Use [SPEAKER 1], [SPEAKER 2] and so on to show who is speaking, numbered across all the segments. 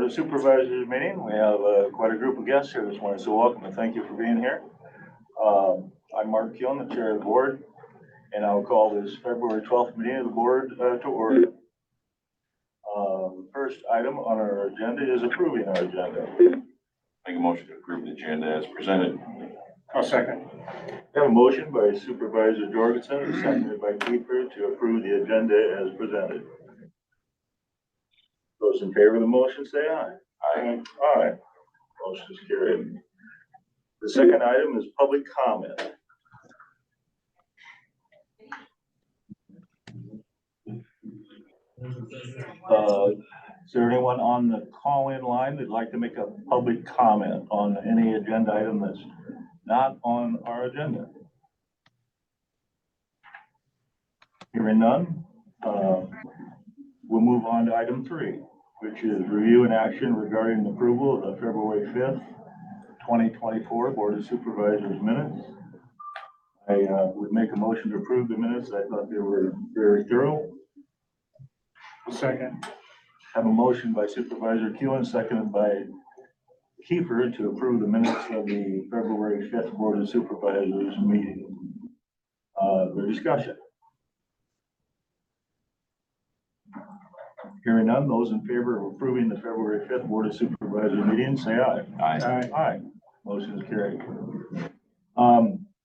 [SPEAKER 1] Board of Supervisors meeting. We have quite a group of guests here this morning, so welcome and thank you for being here. I'm Mark Keown, the chair of the board, and I'll call this February 12th meeting of the board to order. The first item on our agenda is approving our agenda.
[SPEAKER 2] Make a motion to approve the agenda as presented.
[SPEAKER 3] I'll second.
[SPEAKER 1] We have a motion by Supervisor Jorgensen, seconded by Kiefer, to approve the agenda as presented. Those in favor of the motion say aye.
[SPEAKER 2] Aye.
[SPEAKER 1] Aye. Motion is carried. The second item is public comment. Is there anyone on the call-in line that'd like to make a public comment on any agenda item that's not on our agenda? Hearing none, we'll move on to item 3, which is review and action regarding the approval of the February 5th, 2024 Board of Supervisors minutes. I would make a motion to approve the minutes. I thought they were very thorough.
[SPEAKER 3] Second.
[SPEAKER 1] Have a motion by Supervisor Keown, seconded by Kiefer, to approve the minutes of the February 5th Board of Supervisors meeting. For discussion. Hearing none, those in favor of approving the February 5th Board of Supervisors meeting, say aye.
[SPEAKER 2] Aye.
[SPEAKER 1] Aye. Aye. Motion is carried.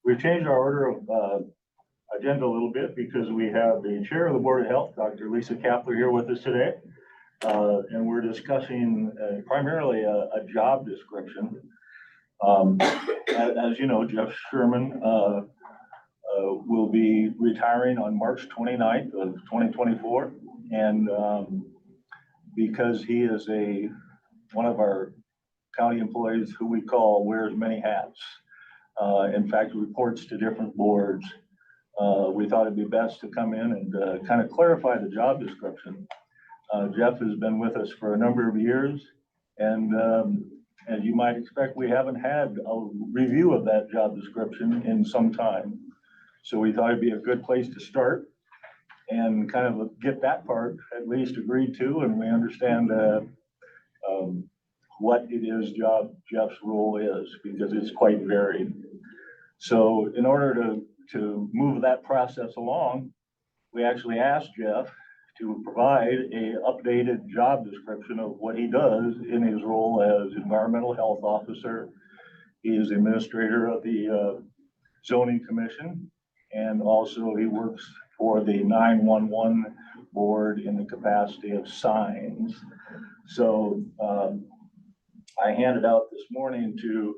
[SPEAKER 1] We've changed our order of agenda a little bit because we have the chair of the Board of Health, Dr. Lisa Kapler, here with us today. And we're discussing primarily a job description. As you know, Jeff Sherman will be retiring on March 29th of 2024. And because he is one of our county employees who we call wears many hats, in fact, reports to different boards, we thought it'd be best to come in and kind of clarify the job description. Jeff has been with us for a number of years, and as you might expect, we haven't had a review of that job description in some time. So we thought it'd be a good place to start and kind of get that part at least agreed to, and we understand what it is Jeff's role is, because it's quite varied. So in order to move that process along, we actually asked Jeff to provide a updated job description of what he does in his role as environmental health officer. He is the administrator of the zoning commission, and also he works for the 911 board in the capacity of signs. So I handed out this morning to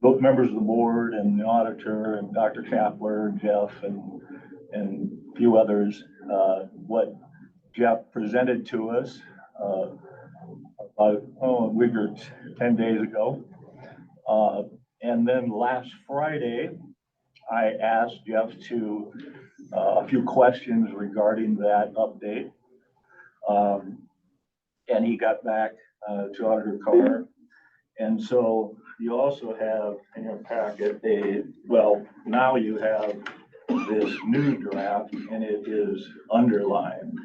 [SPEAKER 1] both members of the board and the auditor and Dr. Kapler, Jeff, and a few others, what Jeff presented to us about a week or 10 days ago. And then last Friday, I asked Jeff to a few questions regarding that update. And he got back to Auditor Carr. And so you also have in your packet now you have this new draft, and it is underlined.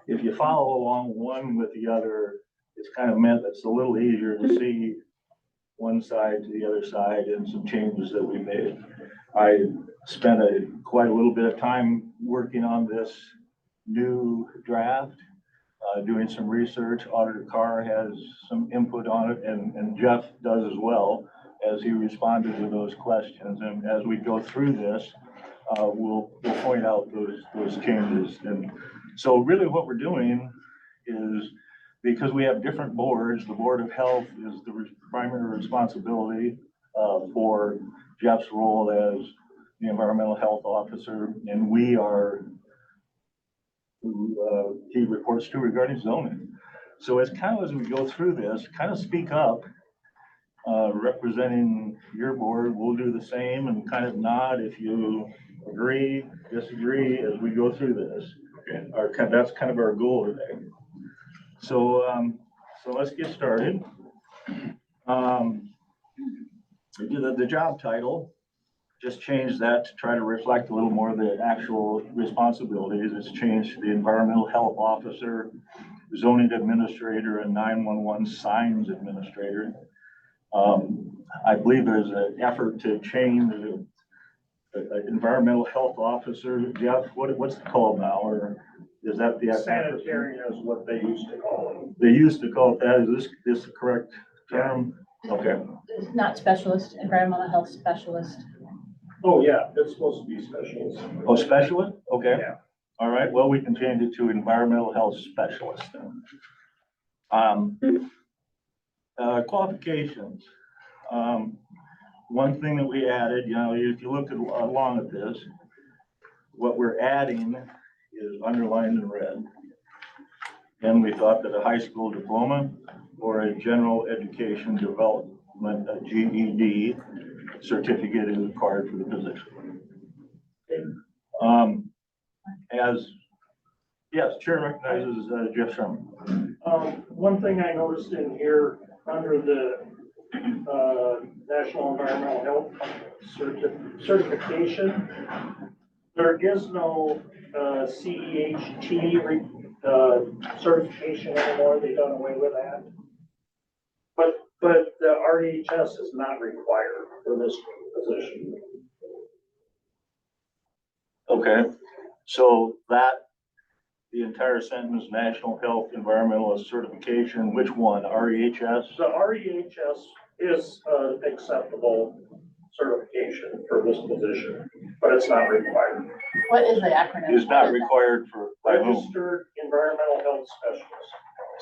[SPEAKER 1] If you follow along one with the other, it's kind of meant it's a little easier to see one side to the other side and some changes that we made. I spent quite a little bit of time working on this new draft, doing some research. Auditor Carr has some input on it, and Jeff does as well, as he responded to those questions. And as we go through this, we'll point out those changes. And so really what we're doing is, because we have different boards, the Board of Health is the primary responsibility for Jeff's role as the environmental health officer, and we are who he reports to regarding zoning. So as we go through this, kind of speak up, representing your board. We'll do the same and kind of nod if you agree, disagree as we go through this. Okay. That's kind of our goal today. So let's get started. The job title just changed that to try to reflect a little more of the actual responsibilities. It's changed to the environmental health officer, zoning administrator, and 911 signs administrator. I believe there's an effort to change the environmental health officer. Jeff, what's it called now? Or is that the
[SPEAKER 3] Sanitarian is what they used to call it.
[SPEAKER 1] They used to call it that. Is this the correct term? Okay.
[SPEAKER 4] It's not specialist, environmental health specialist.
[SPEAKER 3] Oh, yeah, it's supposed to be specialist.
[SPEAKER 1] Oh, specialist? Okay.
[SPEAKER 3] Yeah.
[SPEAKER 1] All right. Well, we can change it to environmental health specialist then. Qualifications. One thing that we added, you know, if you look along at this, what we're adding is underlined in red. And we thought that a high school diploma or a general education development, a GED certificate is required for the position. Yes, Chair recognizes Jeff Sherman.
[SPEAKER 3] One thing I noticed in here, under the National Environmental Health certification, there is no CEHT certification anymore. They've done away with that. But the REHS is not required for this position.
[SPEAKER 1] Okay, so that, the entire sentence, National Health Environmental Certification, which one, REHS?
[SPEAKER 3] The REHS is acceptable certification for this position, but it's not required.
[SPEAKER 4] What is the acronym?
[SPEAKER 1] Is not required for, by whom?
[SPEAKER 3] Registered Environmental Health Specialist.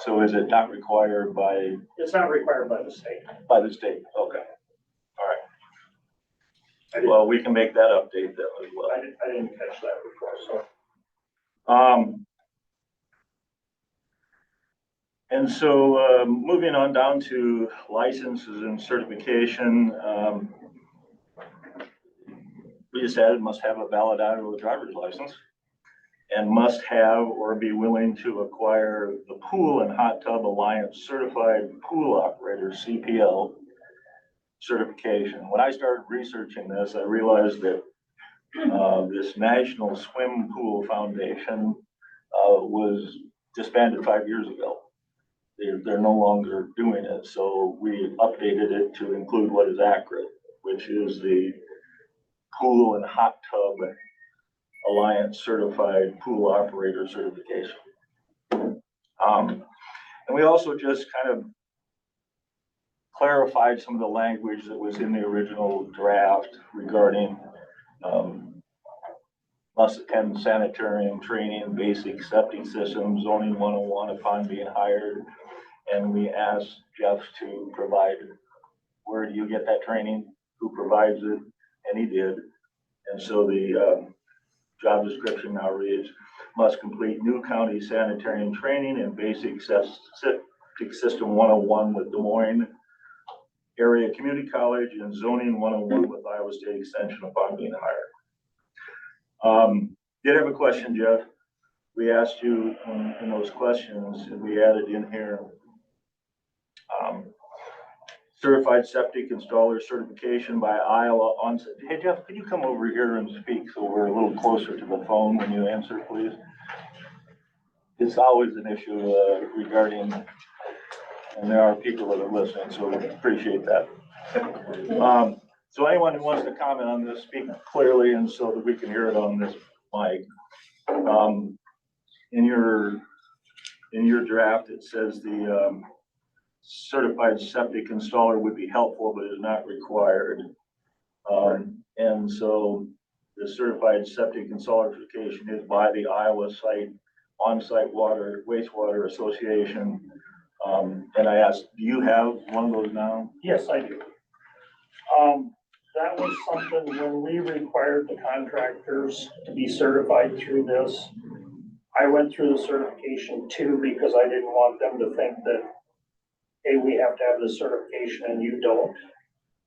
[SPEAKER 1] So is it not required by
[SPEAKER 3] It's not required by the state.
[SPEAKER 1] the state? Okay, all right. Well, we can make that update then as well.
[SPEAKER 3] I didn't catch that before, so.
[SPEAKER 1] And so, moving on down to licenses and certification, we just added must have a valid Iowa driver's license and must have or be willing to acquire the Pool and Hot Tub Alliance Certified Pool Operator, CPL certification. When I started researching this, I realized that this National Swim Pool Foundation was disbanded 5 years ago. They're no longer doing it, so we updated it to include what is accurate, which is the Pool and Hot Tub Alliance Certified Pool Operator certification. And we also just kind of clarified some of the language that was in the original draft regarding must attend sanitarium training, basic septic systems, zoning 101 upon being hired. And we asked Jeff to provide, where do you get that training? Who provides it? And he did. And so the job description now reads, must complete new county sanitarium training and basic septic system 101 with Des Moines Area Community College and zoning 101 with Iowa State Extension upon being hired. Did have a question, Jeff. We asked you in those questions, and we added in here certified septic installer certification by Iowa onset. Hey, Jeff, could you come over here and speak so we're a little closer to the phone when you answer, please? It's always an issue regarding, and there are people that are listening, so we appreciate that. So anyone who wants to comment on this, speak clearly and so that we can hear it on this mic. In your draft, it says the certified septic installer would be helpful, but is not required. And so the certified septic installer certification is by the Iowa site on-site water wastewater association. And I asked, do you have one of those now?
[SPEAKER 3] Yes, I do. That was something when we required the contractors to be certified through this. I went through the certification too, because I didn't want them to think that, hey, we have to have the certification and you don't.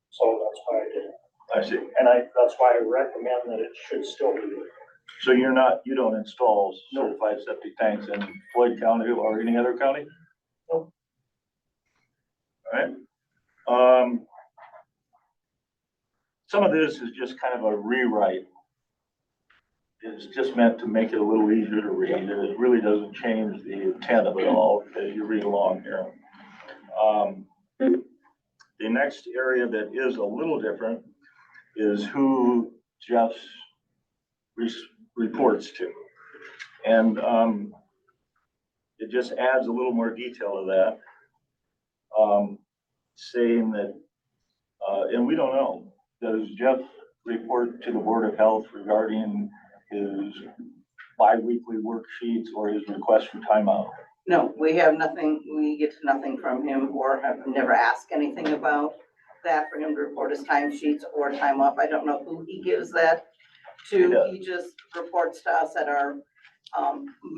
[SPEAKER 3] So that's why I did it.
[SPEAKER 1] I see.
[SPEAKER 3] And that's why I recommend that it should still be there.
[SPEAKER 1] So you don't install certified septic tanks in Floyd County or any other county?
[SPEAKER 3] Nope.
[SPEAKER 1] All right. some of this is just kind of a rewrite. It's just meant to make it a little easier to read, and it really doesn't change the intent of it all as you read along here. The next area that is a little different is who Jeff's reports to. And it just adds a little more detail to that, saying that, and we don't know, does Jeff report to the Board of Health regarding his bi-weekly worksheets or his request for timeout?
[SPEAKER 5] No, we have nothing, we get nothing from him or have never asked anything about that for him to report his timesheets or time off. I don't know who he gives that to. He just reports to us at our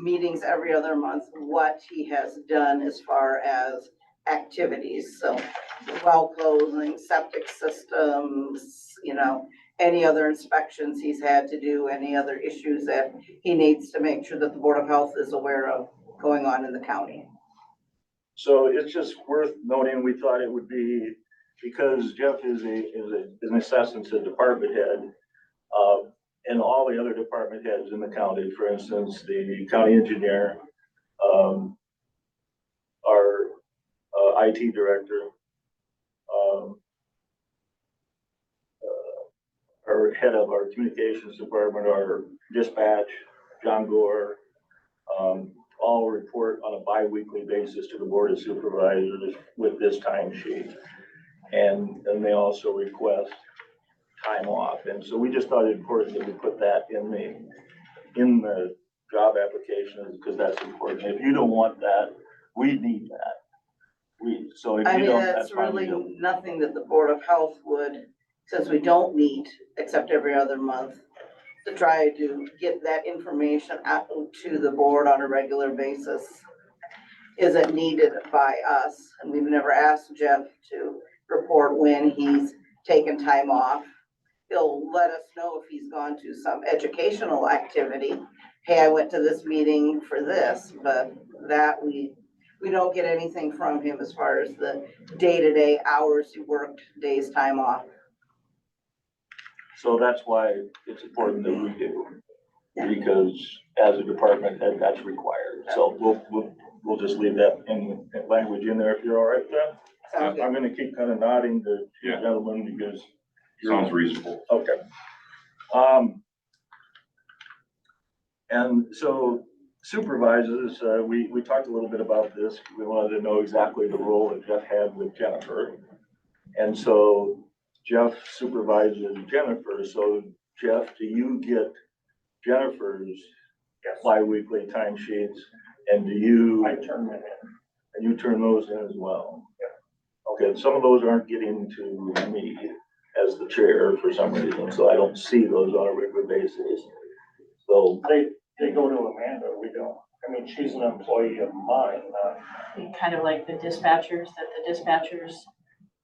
[SPEAKER 5] meetings every other month what he has done as far as activities. So well closing, septic systems, you know, any other inspections he's had to do, any other issues that he needs to make sure that the Board of Health is aware of going on in the county.
[SPEAKER 1] So it's just worth noting, we thought it would be, because Jeff is in essence a department head, and all the other department heads in the county, for instance, the county engineer, our IT director, our head of our communications department, our dispatch, John Gore, all report on a bi-weekly basis to the Board of Supervisors with this timesheet. And then they also request time off. And so we just thought it important that we put that in the job application, because that's important. If you don't want that, we need that. So if
[SPEAKER 5] I
[SPEAKER 1] you
[SPEAKER 5] mean,
[SPEAKER 1] don't,
[SPEAKER 5] that's
[SPEAKER 1] fine, we
[SPEAKER 5] really
[SPEAKER 1] don't.
[SPEAKER 5] nothing that the Board of Health would, since we don't meet except every other month, to try to get that information out to the board on a regular basis isn't needed by us. And we've never asked Jeff to report when he's taken time off. He'll let us know if he's gone to some educational activity. Hey, I went to this meeting for this, but that we don't get anything from him as far as the day-to-day hours he worked, days time off.
[SPEAKER 1] So that's why it's important that we do, because as a department head, that's required. So we'll just leave that in language in there if you're all right with that.
[SPEAKER 5] Sounds good.
[SPEAKER 1] I'm gonna keep kind of nodding to you
[SPEAKER 2] Yeah.
[SPEAKER 1] gentlemen because.
[SPEAKER 2] Sounds reasonable.
[SPEAKER 1] Okay. And so supervisors, we talked a little bit about this. We wanted to know exactly the role that Jeff had with Jennifer. And so Jeff supervises Jennifer. So Jeff, do you get Jennifer's
[SPEAKER 3] Yes,
[SPEAKER 1] bi-weekly timesheets? And do you,
[SPEAKER 3] I turn them in.
[SPEAKER 1] and you turn those in as well? Yeah. Okay, some of those aren't getting to me as the chair for some reason, so I don't see those on a regular basis. So,
[SPEAKER 3] They go to Amanda, we don't. I mean, she's an employee of mine,
[SPEAKER 4] Kind of like the dispatchers, that the dispatchers,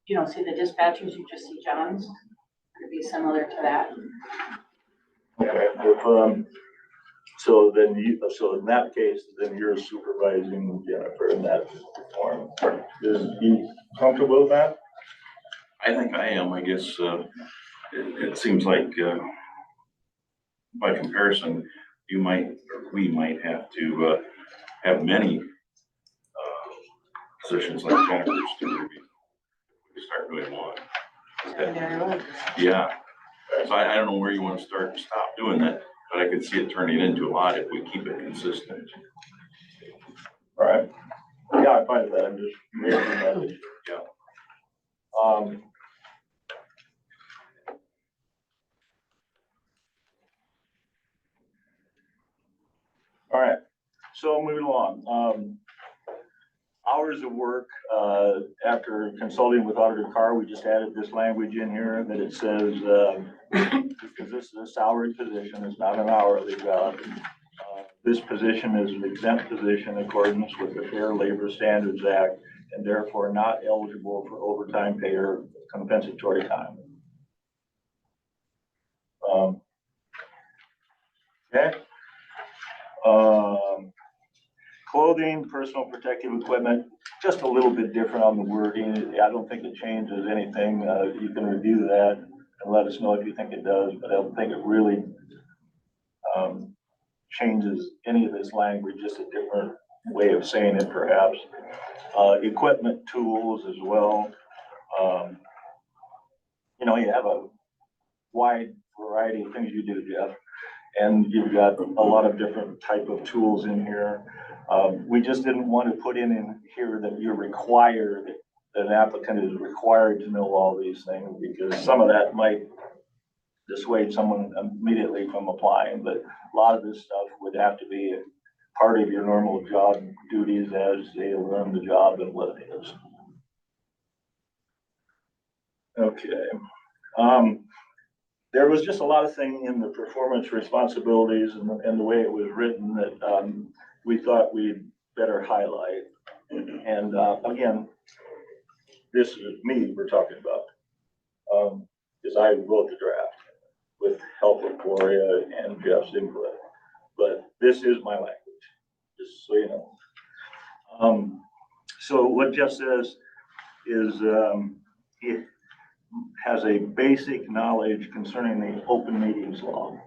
[SPEAKER 4] you don't see the dispatchers, you just see John's. Could be similar to that.
[SPEAKER 1] okay, if, so then so in that case, then you're supervising Jennifer in that form. Is he comfortable with that?
[SPEAKER 2] I think I am. I guess it seems like by comparison, you might, or we might have to have many positions like Jennifer's to review. We start doing one. Yeah. So I don't know where you want to start and stop doing that, but I could see it turning into a lot if we keep it consistent.
[SPEAKER 1] All right. Yeah, I'm fine with that. I'm just raising that issue.
[SPEAKER 2] Yeah.
[SPEAKER 1] All right, so moving along. Hours of work, after consulting with Auditor Carr, we just added this language in here that it says, because this is a salaried position, it's not an hourly job. This position is an exempt position in accordance with the Fair Labor Standards Act and therefore not eligible for overtime pay or compensatory time. Okay. Clothing, personal protective equipment, just a little bit different on the wording. I don't think it changes anything. You can review that. and let us know if you think it does, but I don't think it really changes any of this language, just a different way of saying it perhaps. Equipment, tools as well. You know, you have a wide variety of things you do, Jeff, and you've got a lot of different type of tools in here. We just didn't want to put in here that you're required, that an applicant is required to know all these things, because some of that might dissuade someone immediately from applying, but a lot of this stuff would have to be part of your normal job duties as they learn the job and what it is. Okay. There was just a lot of things in the performance responsibilities and the way it was written that we thought we'd better highlight. And again, this is me we're talking about, because I wrote the draft with help of Gloria and Jeff's input. But this is my language, just so you know. So what Jeff says is he has a basic knowledge concerning the open meetings law,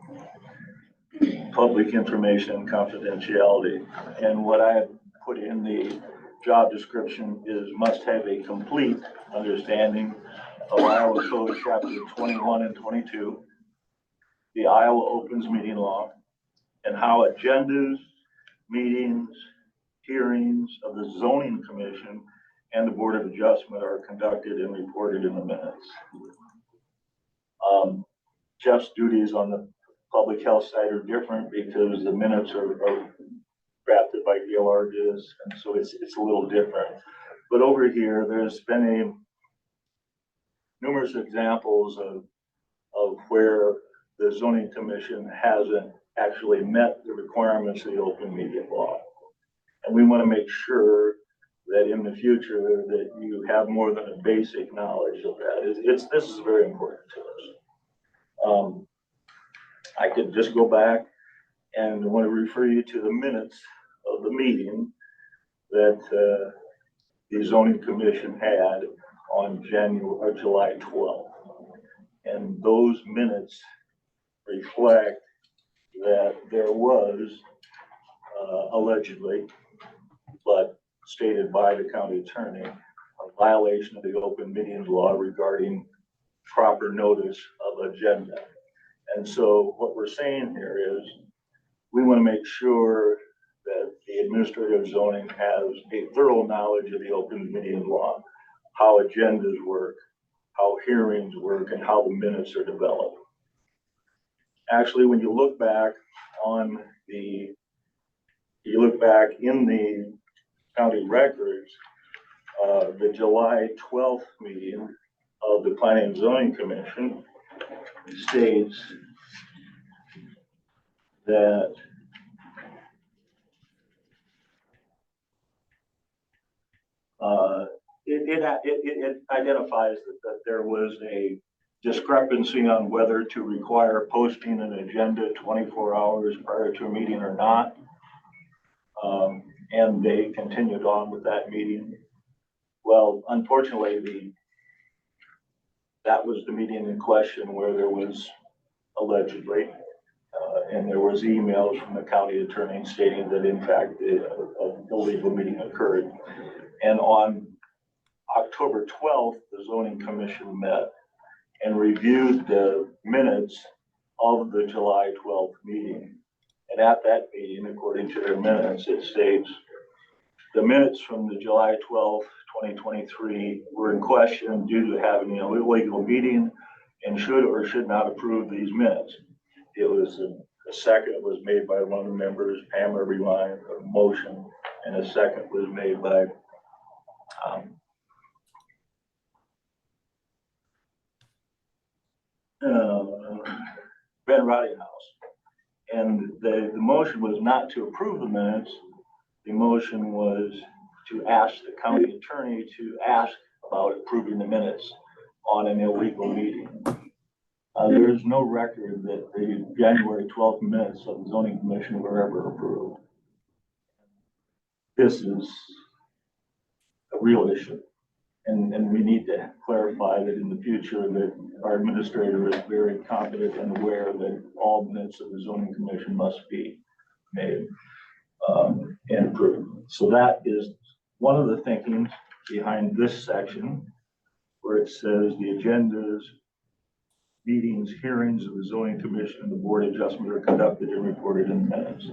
[SPEAKER 1] public information, confidentiality. And what I have put in the job description is must have a complete understanding of Iowa Code Chapter 21 and 22, the Iowa Opens Meeting Law, and how agendas, meetings, hearings of the Zoning Commission and the Board of Adjustment are conducted and reported in the minutes. Jeff's duties on the public health side are different because the minutes are drafted by Gail Argus, and so it's a little different. But over here, there's been numerous examples of where the Zoning Commission hasn't actually met the requirements of the open meeting law. And we want to make sure that in the future that you have more than a basic knowledge of that. This is very important to us. I could just go back and want to refer you to the minutes of the meeting that the Zoning Commission had on July 12th. And those minutes reflect that there was allegedly, but stated by the county attorney, a violation of the open meetings law regarding proper notice of agenda. And so what we're saying here is we want to make sure that the administrative zoning has a thorough knowledge of the open meetings law, how agendas work, how hearings work, and how the minutes are developed. Actually, when you look back in the county records, the July 12th meeting of the Planning and Zoning Commission states that it identifies that there was a discrepancy on whether to require posting an agenda 24 hours prior to a meeting or not. And they continued on with that meeting. Well, unfortunately, that was the meeting in question where there was allegedly, and there was emails from the county attorney stating that in fact an illegal meeting occurred. And on October 12th, the Zoning Commission met and reviewed the minutes of the July 12th meeting. And at that meeting, according to their minutes, it states, the minutes from the July 12th, 2023 were in question due to having an illegal meeting and should or should not approve these minutes. It was a second was made by one of the members, Pam Irvine, a motion, and a second was made by Ben Roddyhouse. And the motion was not to approve the minutes. The motion was to ask the county attorney to ask about approving the minutes on an illegal meeting. There is no record that the January 12th minutes of the Zoning Commission were ever approved. This is a real issue. And we need to clarify that in the future that our administrator is very competent and aware that all minutes of the zoning commission must be made and approved. So that is one of the thinkings behind this section, where it says the agendas, meetings, hearings of the zoning commission and the board adjustment are conducted and reported in minutes.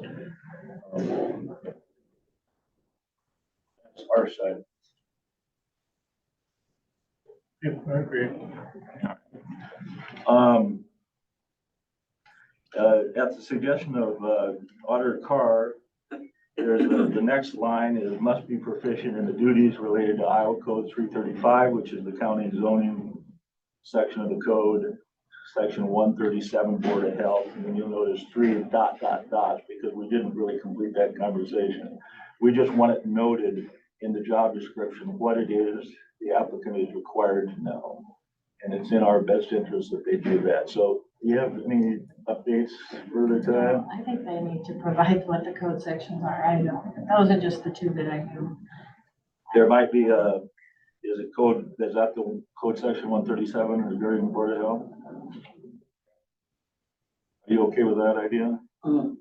[SPEAKER 1] That's our side.
[SPEAKER 6] Yeah, I agree.
[SPEAKER 1] At the suggestion of Auditor Carr, there's the next line is must be proficient in the duties related to Iowa Code 335, which is the county zoning section of the code, section 137, Board of Health. And then you'll notice 3 ... because we didn't really complete that conversation. We just want it noted in the job description what it is the applicant is required to know. And it's in our best interest that they do that. So do you have any updates further to that?
[SPEAKER 4] I think they need to provide what the code sections are. I know, those are just the two that I do.
[SPEAKER 1] There might be a, is that the code section 137 regarding the Board of Health? Are you okay with that idea?
[SPEAKER 5] Mm.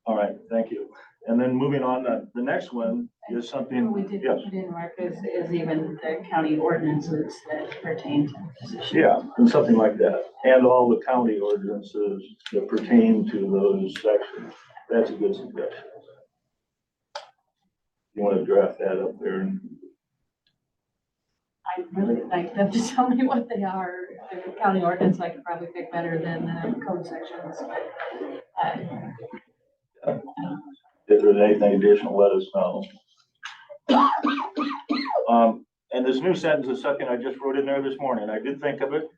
[SPEAKER 1] All right, thank you. And then moving on, the next one is something,
[SPEAKER 4] We did
[SPEAKER 1] yes,
[SPEAKER 4] put in, Mark, is even the county ordinances that pertain to position.
[SPEAKER 1] yeah, and something like that. And all the county ordinances that pertain to those sections. That's a good suggestion. You want to draft that up there?
[SPEAKER 4] I'd really like them to tell me what they are. The county ordinance I could probably pick better than the code sections, but
[SPEAKER 1] If there's anything additional, let us know. And this new sentence is something I just wrote in there this morning. I did think of it,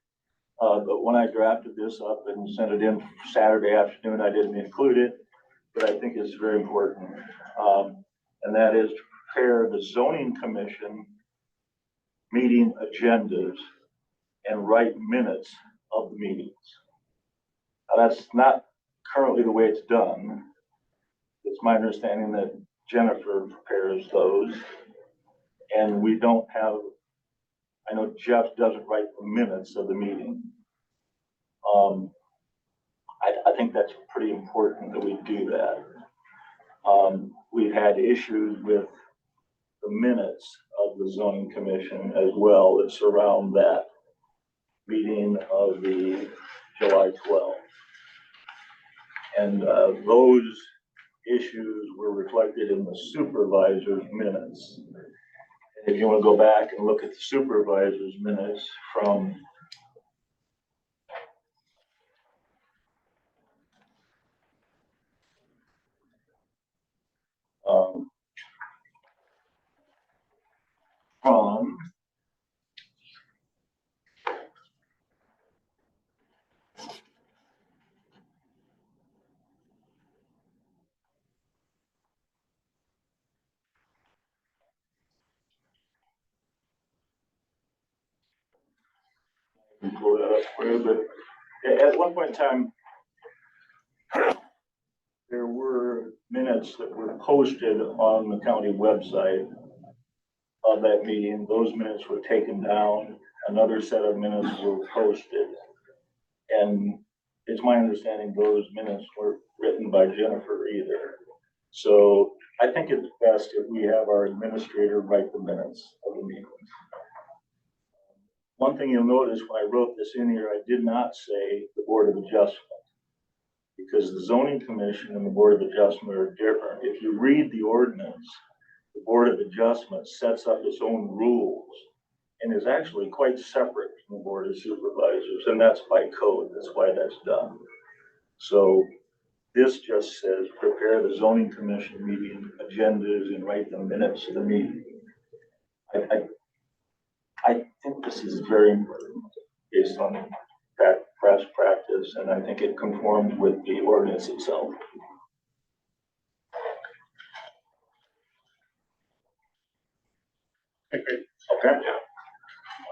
[SPEAKER 1] but when I drafted this up and sent it in Saturday afternoon, I didn't include it, but I think it's very important. And that is to prepare the zoning commission meeting agendas and write minutes of the meetings. Now, that's not currently the way it's done. It's my understanding that Jennifer prepares those, and we don't have, I know Jeff doesn't write the minutes of the meeting. I think that's pretty important that we do that. We've had issues with the minutes of the zoning commission as well that surround that meeting of the July 12th. And those issues were reflected in the supervisor's minutes. And if you want to go back and look at the supervisor's minutes from pull that up for you, but at one point in time, there were minutes that were posted on the county website of that meeting. Those minutes were taken down. Another set of minutes were posted. And it's my understanding those minutes weren't written by Jennifer either. So I think it's best if we have our administrator write the minutes of the meetings. One thing you'll notice when I wrote this in here, I did not say the Board of Adjustment, because the zoning commission and the Board of Adjustment are different. If you read the ordinance, the Board of Adjustment sets up its own rules and is actually quite separate from the Board of Supervisors, and that's by code. That's why that's done. So this just says prepare the zoning commission meeting agendas and write the minutes of the meeting. I think this is very important based on past practice, and I think it conforms with the ordinance itself. Okay.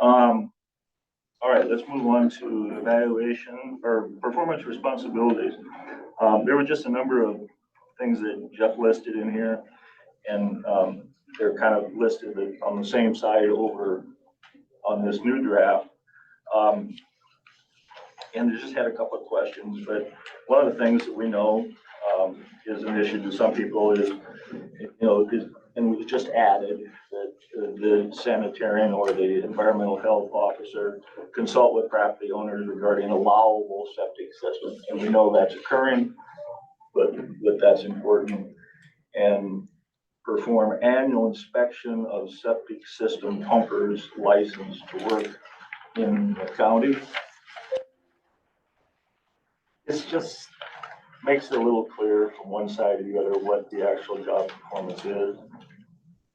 [SPEAKER 1] All right, let's move on to evaluation or performance responsibilities. There were just a number of things that Jeff listed in here, and they're kind of listed on the same side over on this new draft. And I just had a couple of questions, but one of the things that we know is an issue to some people is, and we just added that the sanitarian or the environmental health officer consult with property owners regarding allowable septic systems. And we know that's occurring, but that's important. And perform annual inspection of septic system pumpers licensed to work in the county. It's just makes it a little clearer from one side to the other what the actual job performance is.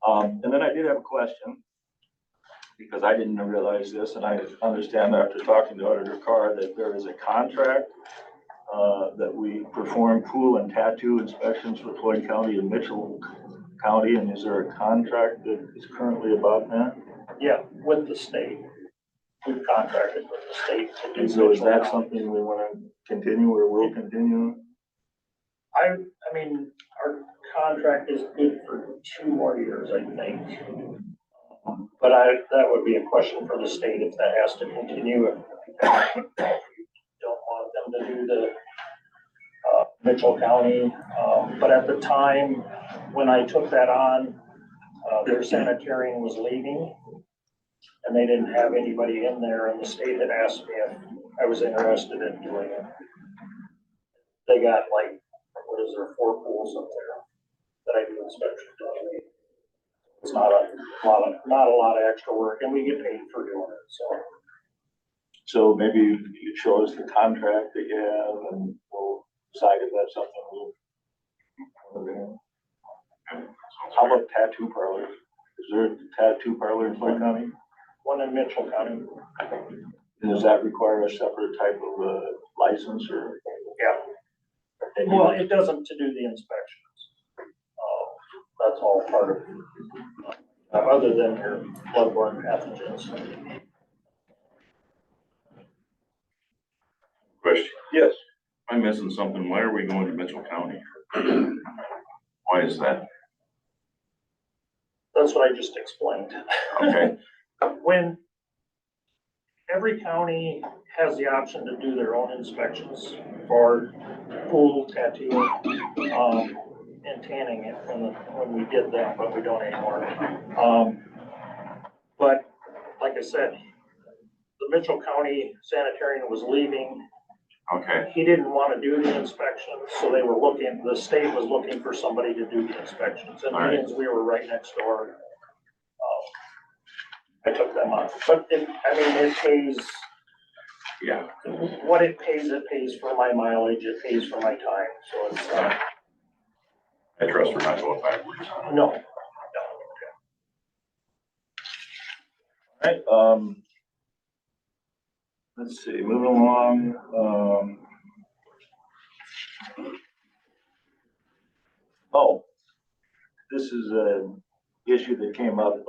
[SPEAKER 1] And then I did have a question, because I didn't realize this, and I understand after talking to Auditor Carr that there is a contract that we perform pool and tattoo inspections for Floyd County and Mitchell County, and is there a contract that is currently about that?
[SPEAKER 3] Yeah, with the state. We've contracted with the state to do.
[SPEAKER 1] And so is that
[SPEAKER 3] Mitchell County.
[SPEAKER 1] something we want to continue or will continue?
[SPEAKER 3] I mean, our contract is good for 2 more years, I think. But that would be a question for the state if that has to continue. Don't want them to do the Mitchell County. But at the time when I took that on, their sanitarian was leaving. And they didn't have anybody in there, and the state had asked me if I was interested in doing it. They got like, what is there, 4 pools up there that I do inspections on. It's not a lot of extra work, and we get paid for doing it,
[SPEAKER 1] So maybe you show us the contract that you have and we'll decide if that's something we'll do. How about tattoo parlors? Is there a tattoo parlor in Floyd County?
[SPEAKER 3] One in Mitchell County.
[SPEAKER 1] And does that require a separate type of license or?
[SPEAKER 3] Yeah. Well, it doesn't to do the inspections. That's all part of, other than your bloodborne pathogens.
[SPEAKER 2] Question,
[SPEAKER 1] Yes.
[SPEAKER 2] am I missing something? Why are we going to Mitchell County? Why is that?
[SPEAKER 3] That's what I just explained.
[SPEAKER 2] Okay,
[SPEAKER 3] When every county has the option to do their own inspections for pool, tattoo, and tanning it when we did that, but we don't anymore. But like I said, the Mitchell County sanitarian was leaving.
[SPEAKER 2] okay,
[SPEAKER 3] He didn't want to do the inspections, so the state was looking for somebody to do the inspections. And
[SPEAKER 2] All right.
[SPEAKER 3] we were right next door. I took them on, but it pays,
[SPEAKER 2] yeah.
[SPEAKER 3] what it pays for my mileage, it pays for my time, so it's,
[SPEAKER 2] I trust we're not going backwards.
[SPEAKER 3] no.
[SPEAKER 1] All right, let's see, moving along, this is an issue that came up,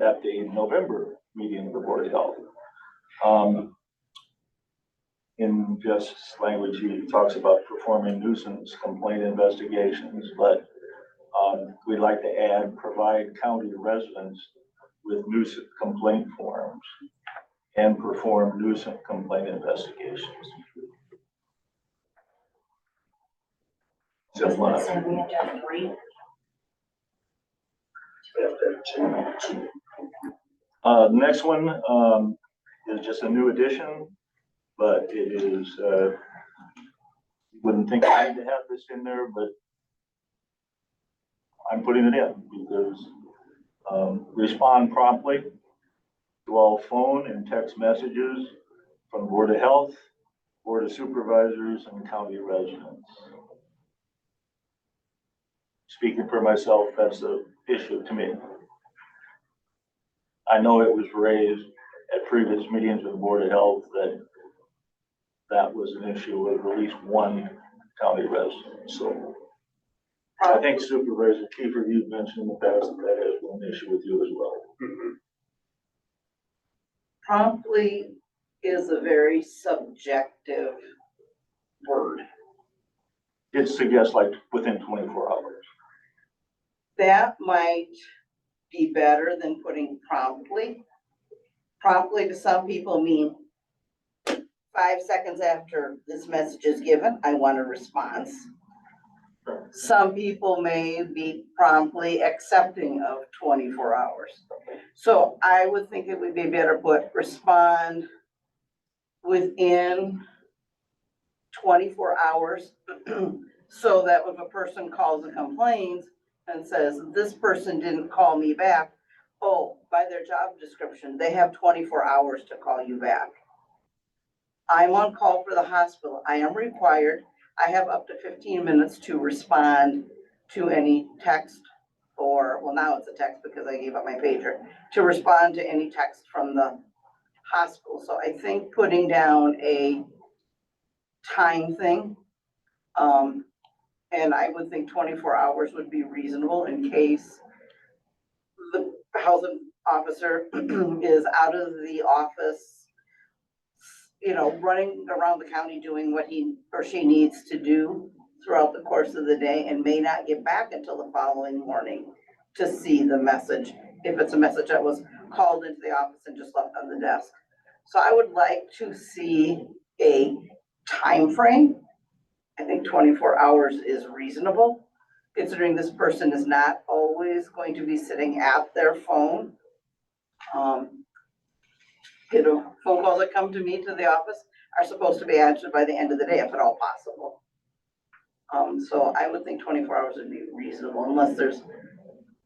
[SPEAKER 1] at the November meeting of the Board of Health. In Jeff's language, he talks about performing nuisance complaint investigations, but we'd like to add, provide county residents with nuisance complaint forms and perform nuisance complaint investigations.
[SPEAKER 4] Doesn't it say we have to have 3?
[SPEAKER 1] The next one is just a new addition, but it is, you wouldn't think I need to have this in there, but I'm putting it in because respond promptly to all phone and text messages from Board of Health, Board of Supervisors, and county residents. Speaking for myself, that's an issue to me. I know it was raised at previous meetings with the Board of Health that was an issue with at least one county resident. So I think Supervisor Kiefer, you've mentioned in the past that has been an issue with you as well.
[SPEAKER 5] Promptly is a very subjective word.
[SPEAKER 1] It suggests like within 24 hours.
[SPEAKER 5] That might be better than putting promptly. Promptly to some people mean 5 seconds after this message is given, I want a response. Some people may be promptly accepting of 24 hours. So I would think it would be better put respond within 24 hours. So that if a person calls and complains and says, this person didn't call me back, oh, by their job description, they have 24 hours to call you back. I'm on call for the hospital. I am required. I have up to 15 minutes to respond to any text or, well, now it's a text because I gave up my pager, to respond to any text from the hospital. So I think putting down a time thing, and I would think 24 hours would be reasonable in case the health officer is out of the office, you know, running around the county doing what he or she needs to do throughout the course of the day and may not get back until the following morning to see the message, if it's a message that was called into the office and just left on the desk. So I would like to see a time frame. I think 24 hours is reasonable, considering this person is not always going to be sitting at their phone. You know, phone calls that come to me to the office are supposed to be answered by the end of the day, if at all possible. So I would think 24 hours would be reasonable, unless there's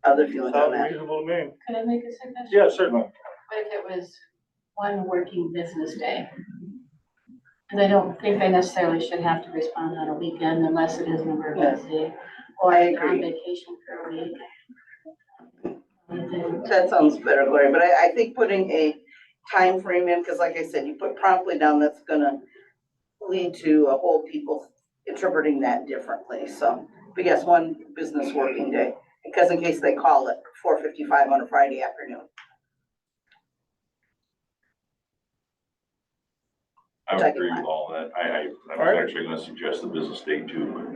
[SPEAKER 5] other feelings on
[SPEAKER 1] Sounds
[SPEAKER 5] that.
[SPEAKER 1] reasonable to me.
[SPEAKER 4] Could I make a suggestion?
[SPEAKER 1] Yeah, certainly.
[SPEAKER 4] What if it was one working business day? Because I don't think they necessarily should have to respond on a weekend unless it is an emergency. Or
[SPEAKER 5] I
[SPEAKER 4] if they're on
[SPEAKER 5] agree.
[SPEAKER 4] vacation for a week.
[SPEAKER 5] That sounds better, Gloria, but I think putting a time frame in, because like I said, you put promptly down, that's gonna lead to a whole people interpreting that differently. So, but yes, one business working day, because in case they call it 4:55 on a Friday afternoon.
[SPEAKER 2] I would agree with all that. I was actually gonna suggest the business day too, but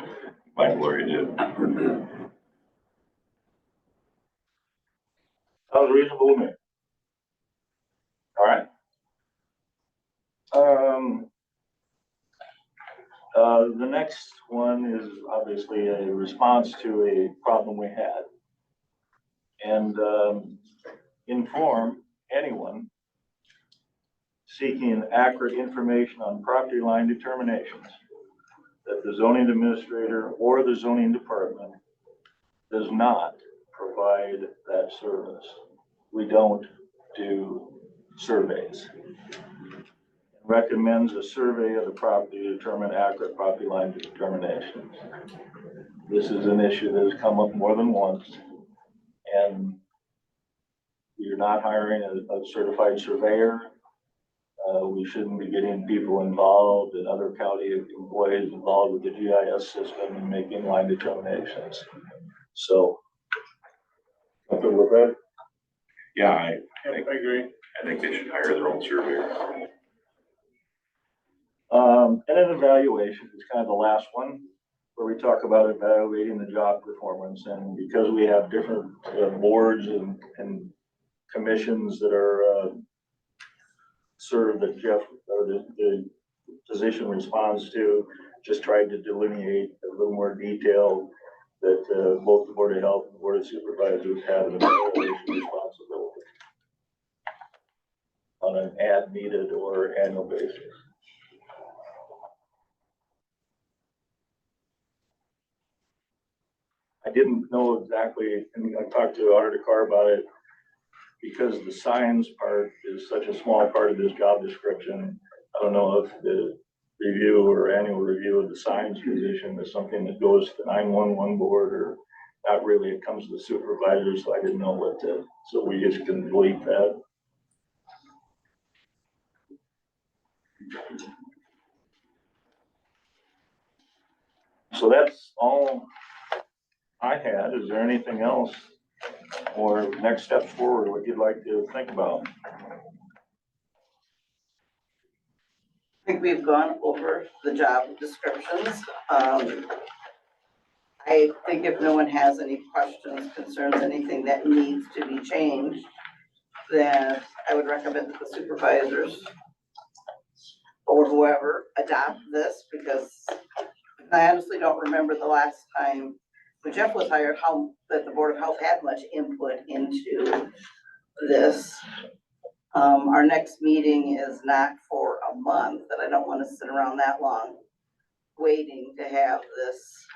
[SPEAKER 2] glad Gloria did.
[SPEAKER 1] Sounds reasonable to me. All right. The next one is obviously a response to a problem we had. And inform anyone seeking accurate information on property line determinations that the zoning administrator or the zoning department does not provide that service. We don't do surveys. Recommends a survey of the property to determine accurate property line determinations. This is an issue that has come up more than once, and you're not hiring a certified surveyor. We shouldn't be getting people involved and other county employees involved with the GIS system and making line determinations. So, something with that?
[SPEAKER 2] Yeah, I
[SPEAKER 6] agree.
[SPEAKER 2] think they should hire their own surveyor.
[SPEAKER 1] And an evaluation is kind of the last one, where we talk about evaluating the job performance. And because we have different boards and commissions that are served that Jeff, or the position responds to, just tried to delineate a little more detail that both the Board of Health and the Board of Supervisors have an evaluation responsibility on an as needed or annual basis. I didn't know exactly, and I talked to Auditor Carr about it, because the signs part is such a small part of this job description. I don't know if the review or annual review of the signs position is something that goes to the 911 board or not really. It comes to the supervisors, so I didn't know what to, so we just can delete that. So that's all I had. Is there anything else or next steps forward, what you'd like to think about?
[SPEAKER 5] I think we've gone over the job descriptions. I think if no one has any questions, concerns, anything that needs to be changed, then I would recommend that the supervisors or whoever adopt this, because I honestly don't remember the last time when Jeff was hired, how, that the Board of Health had much input into this. Our next meeting is not for a month, but I don't want to sit around that long waiting to have this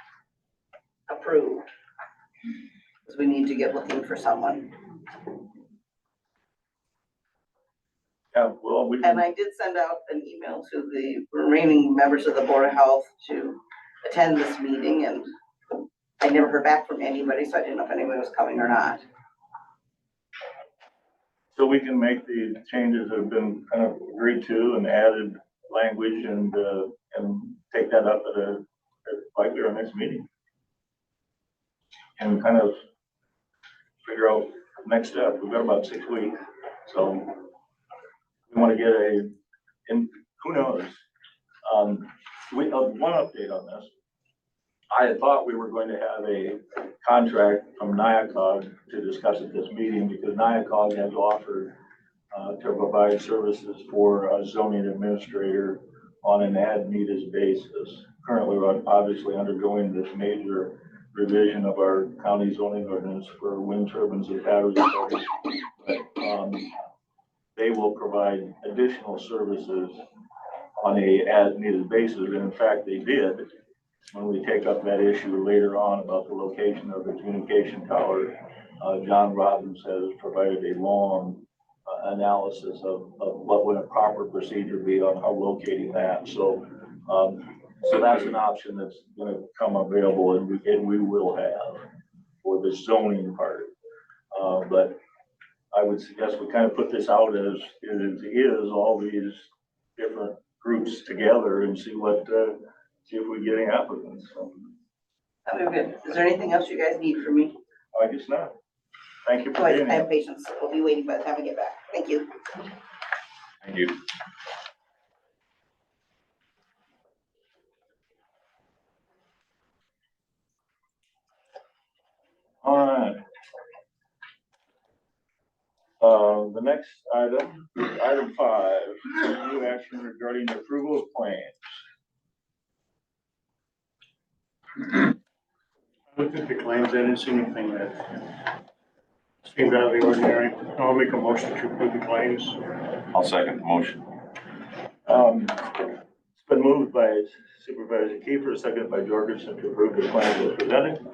[SPEAKER 5] approved. Because we need to get looking for someone.
[SPEAKER 1] Yeah, well, we
[SPEAKER 5] And
[SPEAKER 1] can,
[SPEAKER 5] I did send out an email to the remaining members of the Board of Health to attend this meeting, and I never heard back from anybody, so I didn't know if anyone was coming or not.
[SPEAKER 1] so we can make the changes that have been kind of agreed to and added language and take that up at likely our next meeting. And kind of figure out next step. We've got about 6 weeks, so we want to get and who knows? One update on this. I had thought we were going to have a contract from NIACOG to discuss at this meeting, because NIACOG has offered to provide services for a zoning administrator on an as-needed basis. Currently, we're obviously undergoing this major revision of our county zoning ordinance for wind turbines and battery storage. But they will provide additional services on a as-needed basis, and in fact, they did. When we take up that issue later on about the location of the communication tower, John Robbins has provided a long analysis of what would a proper procedure be on how locating that. So, so that's an option that's going to come available, and we will have for the zoning part. But I would suggest we kind of put this out as is, all these different groups together, and see what. See if we get any applicants. So,
[SPEAKER 5] That'd be good. Is there anything else you guys need from me?
[SPEAKER 1] I guess not. Thank you for
[SPEAKER 5] Otherwise,
[SPEAKER 1] being
[SPEAKER 5] I
[SPEAKER 1] here.
[SPEAKER 5] have patience. We'll be waiting by the time I get back. Thank you.
[SPEAKER 2] Thank you.
[SPEAKER 1] All right. The next item, item 5, review action regarding the approval of claims.
[SPEAKER 6] I looked at the claims, I didn't see anything that seemed out of the ordinary. I'll make a motion to approve the claims.
[SPEAKER 2] I'll second the motion.
[SPEAKER 1] It's been moved by Supervisor Kiefer, seconded by Jorgensen, to approve the claims as presented.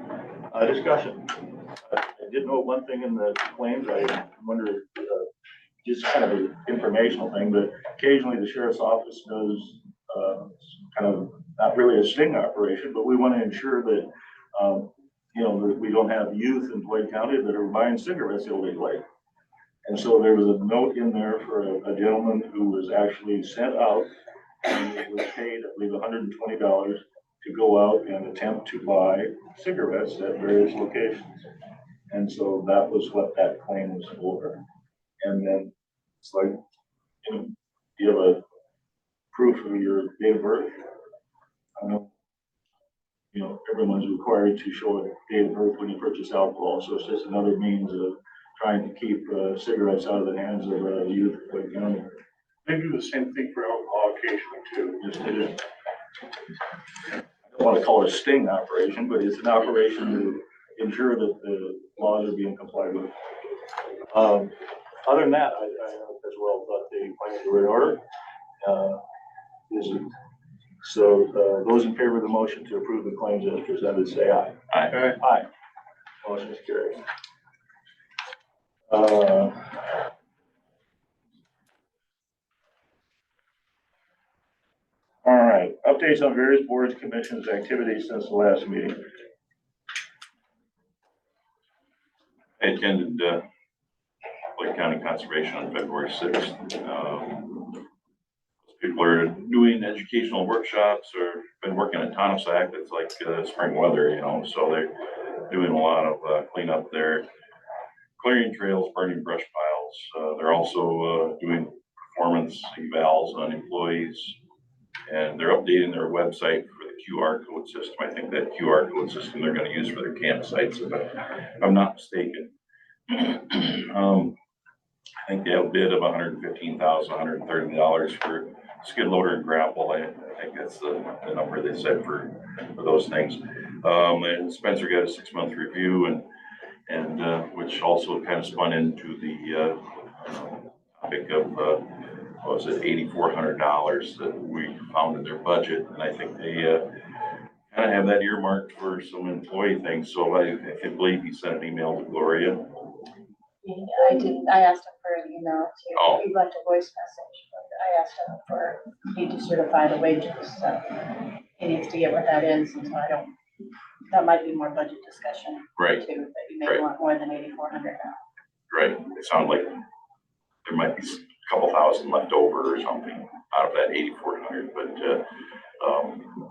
[SPEAKER 1] Discussion. I did note one thing in the claims. I wonder, just kind of an informational thing, but occasionally the sheriff's office does kind of not really a sting operation, but we want to ensure that you know, that we don't have youth in Floyd County that are buying cigarettes illegally. And so there was a note in there for a gentleman who was actually sent out and was paid, I believe, $120 to go out and attempt to buy cigarettes at various locations. And so that was what that claim was for. And then it's like, you know, do you have a proof of your date of birth? I know, you know, everyone's required to show a date of birth when you purchase alcohol. So it's just another means of trying to keep cigarettes out of the hands of youth. County.
[SPEAKER 6] They do the same thing for alcohol occasionally too.
[SPEAKER 1] Yes, they do. I don't want to call it a sting operation, but it's an operation to ensure that the laws are being complied with. Other than that, I as well thought the claims were in order. So those in favor of the motion to approve the claims as presented, say aye.
[SPEAKER 2] Aye.
[SPEAKER 1] Aye. Motion is carried. All right, updates on various boards, commissions, activities since the last meeting.
[SPEAKER 2] I attended Floyd County Conservation on February 6th. People are doing educational workshops or been working at Tonosac. It's like spring weather, you know, so they're doing a lot of cleanup there, clearing trails, burning brush piles. They're also doing performance evals on employees, and they're updating their website for the QR code system. I think that QR code system they're gonna use for their campsites, if I'm not mistaken. I think they have a bid of $115,000, $130 for skid loader and grapple. I think that's the number they said for those things. And Spencer got a 6-month review and which also kind of spun into the topic of what was it, $8,400 that we found in their budget, and I think they kind of have that earmarked for some employee things. So I believe he sent an email to Gloria.
[SPEAKER 4] I asked him for an email too.
[SPEAKER 2] Oh.
[SPEAKER 4] He left a voice message, but I asked him for, need to certify the wages, so he needs to get with that in, since I don't, that might be more budget discussion.
[SPEAKER 2] Right.
[SPEAKER 4] Too, that you may
[SPEAKER 2] Right.
[SPEAKER 4] want more than 8,400 now.
[SPEAKER 2] Right. It sounded like there might be a couple thousand left over or something out of that 8,400, but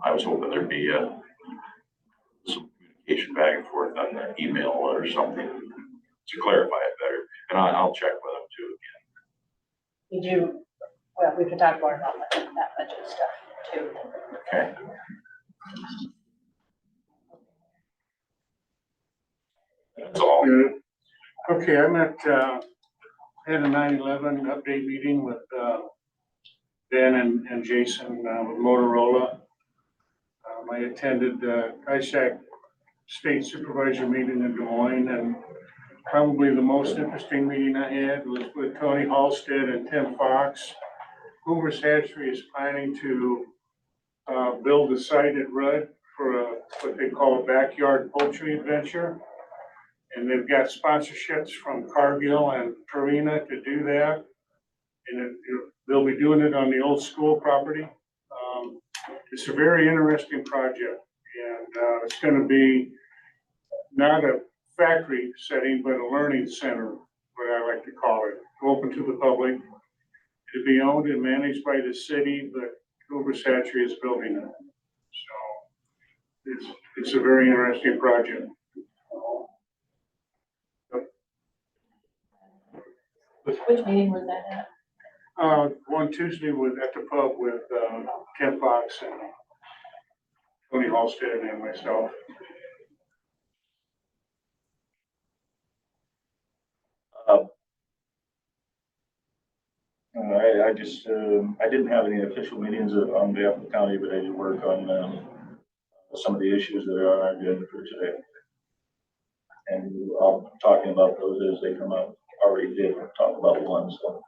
[SPEAKER 2] I was hoping there'd be some communication back and forth on the email or something to clarify it better. And I'll check with them too
[SPEAKER 4] Did you, well, we can talk more about that budget stuff too.
[SPEAKER 2] again. Okay. That's all.
[SPEAKER 6] Good. Okay, I'm at, had a 9/11 update meeting with, Ben and Jason, with Motorola. I attended the ISAC State Supervisor meeting in Des Moines, and probably the most interesting meeting I had was with Tony Halstead and Tim Fox. Hoover's Hatchery is planning to build a site at Rudd for what they call a backyard poultry adventure. And they've got sponsorships from Cargill and Purina to do that. And they'll be doing it on the old school property. It's a very interesting project, and it's going to be not a factory setting, but a learning center, what I like to call it, open to the public. It'll be owned and managed by the city, but Hoover's Hatchery is building it. So it's a very interesting project.
[SPEAKER 4] Which meeting was that at?
[SPEAKER 6] One Tuesday at the pub with Tim Fox and Tony Halstead and myself.
[SPEAKER 1] I just, I didn't have any official meetings on behalf of the county, but I did work on some of the issues that are on our agenda for today. And I'll be talking about those as they come up. Already did talk about one, so.